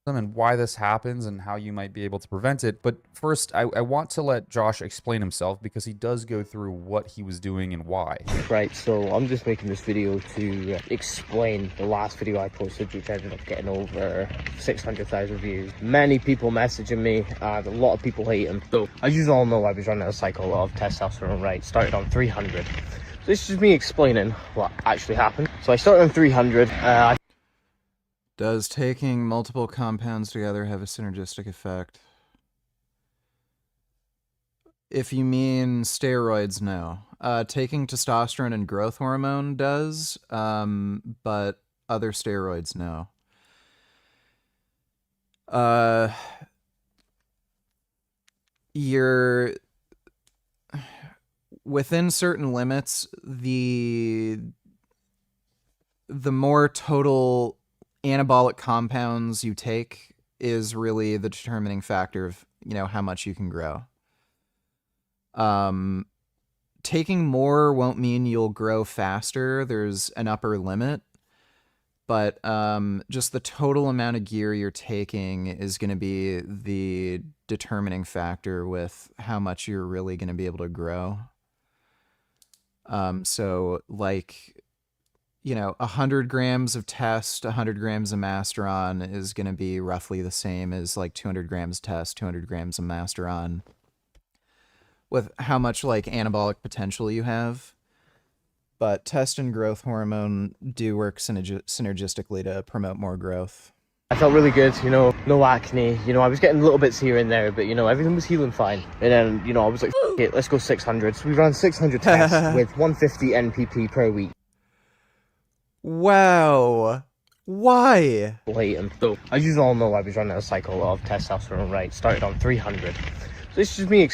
And why this happens and how you might be able to prevent it. But first, I want to let Josh explain himself, because he does go through what he was doing and why.
Right, so I'm just making this video to explain the last video I posted, which ended up getting over 600,000 views. Many people messaging me, a lot of people hating. So as you all know, I was running a cycle of testosterone, right? Started on 300. So this is just me explaining what actually happened. So I started on 300.
Does taking multiple compounds together have a synergistic effect? If you mean steroids, no. Taking testosterone and growth hormone does, but other steroids, no. You're within certain limits, the more total anabolic compounds you take is really the determining factor of, how much you can grow. Taking more won't mean you'll grow faster. There's an upper limit, but just the total amount of gear you're taking is going to be the determining factor with how much you're really going to be able to grow. So like, 100 grams of test, 100 grams of Masteron is going to be roughly the same as like 200 grams test, 200 grams of Masteron, with how much like anabolic potential you have. But test and growth hormone do work synergistically to promote more growth.
I felt really good, no acne, I was getting little bits here and there, but everything was healing fine. And then, I was like, okay, let's go 600. So we ran 600 tests with 150 NPP per week.
Wow. Why?
Latent. So, as you all know, I was running a cycle of testosterone, right? Started on 300. So it's just me.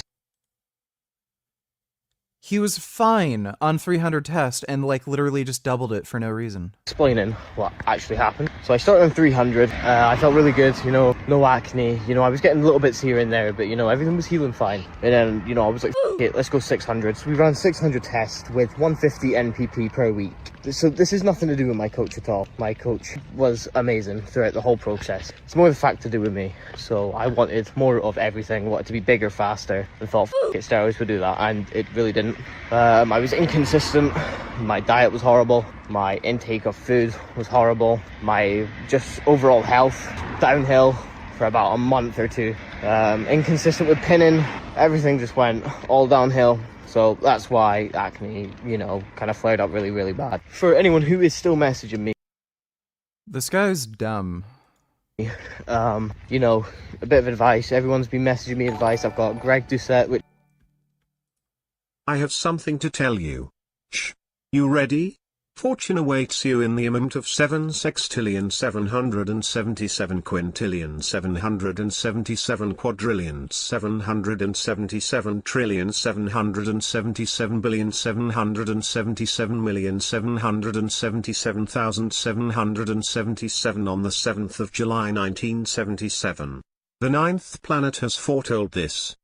He was fine on 300 test and like literally just doubled it for no reason.
Explaining what actually happened. So I started on 300. I felt really good, you know, no acne. You know, I was getting little bits here and there, but you know, everything was healing fine. And then, you know, I was like, F it, let's go 600. So we ran 600 tests with 150 NPP per week. So this is nothing to do with my coach at all. My coach was amazing throughout the whole process. It's more the fact to do with me. So I wanted more of everything, wanted to be bigger, faster, and thought, F it, steroids would do that, and it really didn't. I was inconsistent. My diet was horrible. My intake of food was horrible. My just overall health downhill for about a month or two. Inconsistent with pinning. Everything just went all downhill. So that's why acne, you know, kind of flared up really, really bad. For anyone who is still messaging me,
this guy's dumb.
You know, a bit of advice. Everyone's been messaging me advice. I've got Greg Doucette, which
I have something to tell you. Shh. You ready? Fortune awaits you in the amount of 7,617,777,777,777,777,777,777,777 on the 7th of July 1977. The ninth planet has foretold this.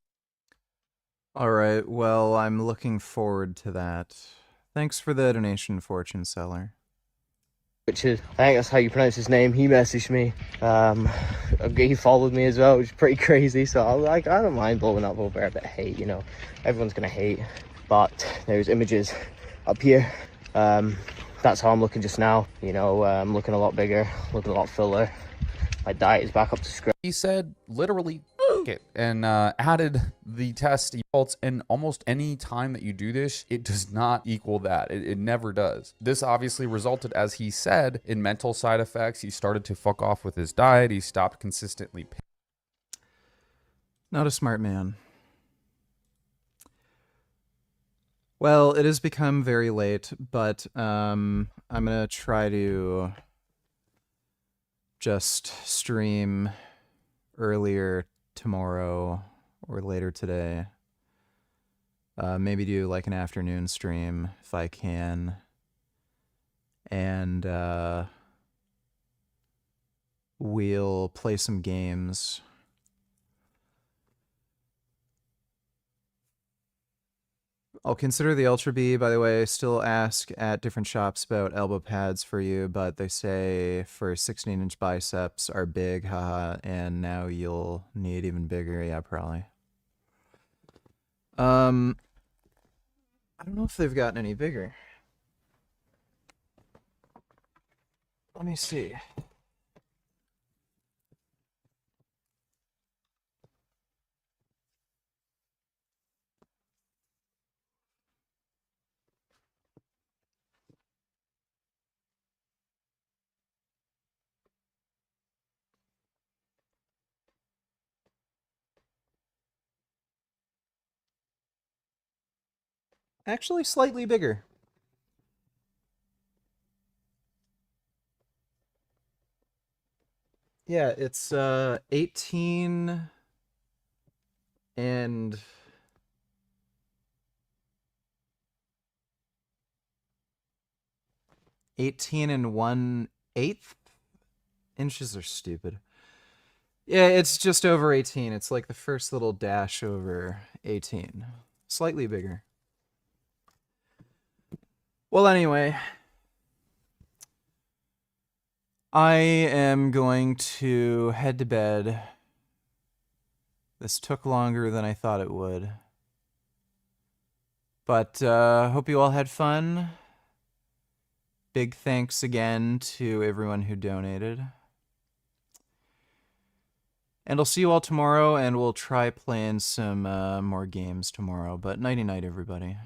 Alright, well, I'm looking forward to that. Thanks for the donation, Fortune Seller.
which is, I think that's how you pronounce his name. He messaged me. He followed me as well, which is pretty crazy. So I don't mind blowing up over a bit of hate, you know. Everyone's gonna hate. But there's images up here. That's how I'm looking just now. You know, I'm looking a lot bigger, looking a lot fuller. My diet is back up to scratch.
He said literally it and added the test results, and almost any time that you do this, it does not equal that. It never does. This obviously resulted, as he said, in mental side effects. He started to fuck off with his diet. He stopped consistently.
Not a smart man. Well, it has become very late, but I'm gonna try to just stream earlier tomorrow or later today. Maybe do like an afternoon stream if I can. And we'll play some games. I'll consider the Ultra B, by the way. Still ask at different shops about elbow pads for you, but they say for 16-inch biceps are big, haha, and now you'll need even bigger. Yeah, probably. I don't know if they've gotten any bigger. Let me see. Actually, slightly bigger. Yeah, it's 18 and 18 and 1/8 inches are stupid. Yeah, it's just over 18. It's like the first little dash over 18. Slightly bigger. Well, anyway, I am going to head to bed. This took longer than I thought it would. But hope you all had fun. Big thanks again to everyone who donated. And I'll see you all tomorrow, and we'll try playing some more games tomorrow. But nighty-night, everybody.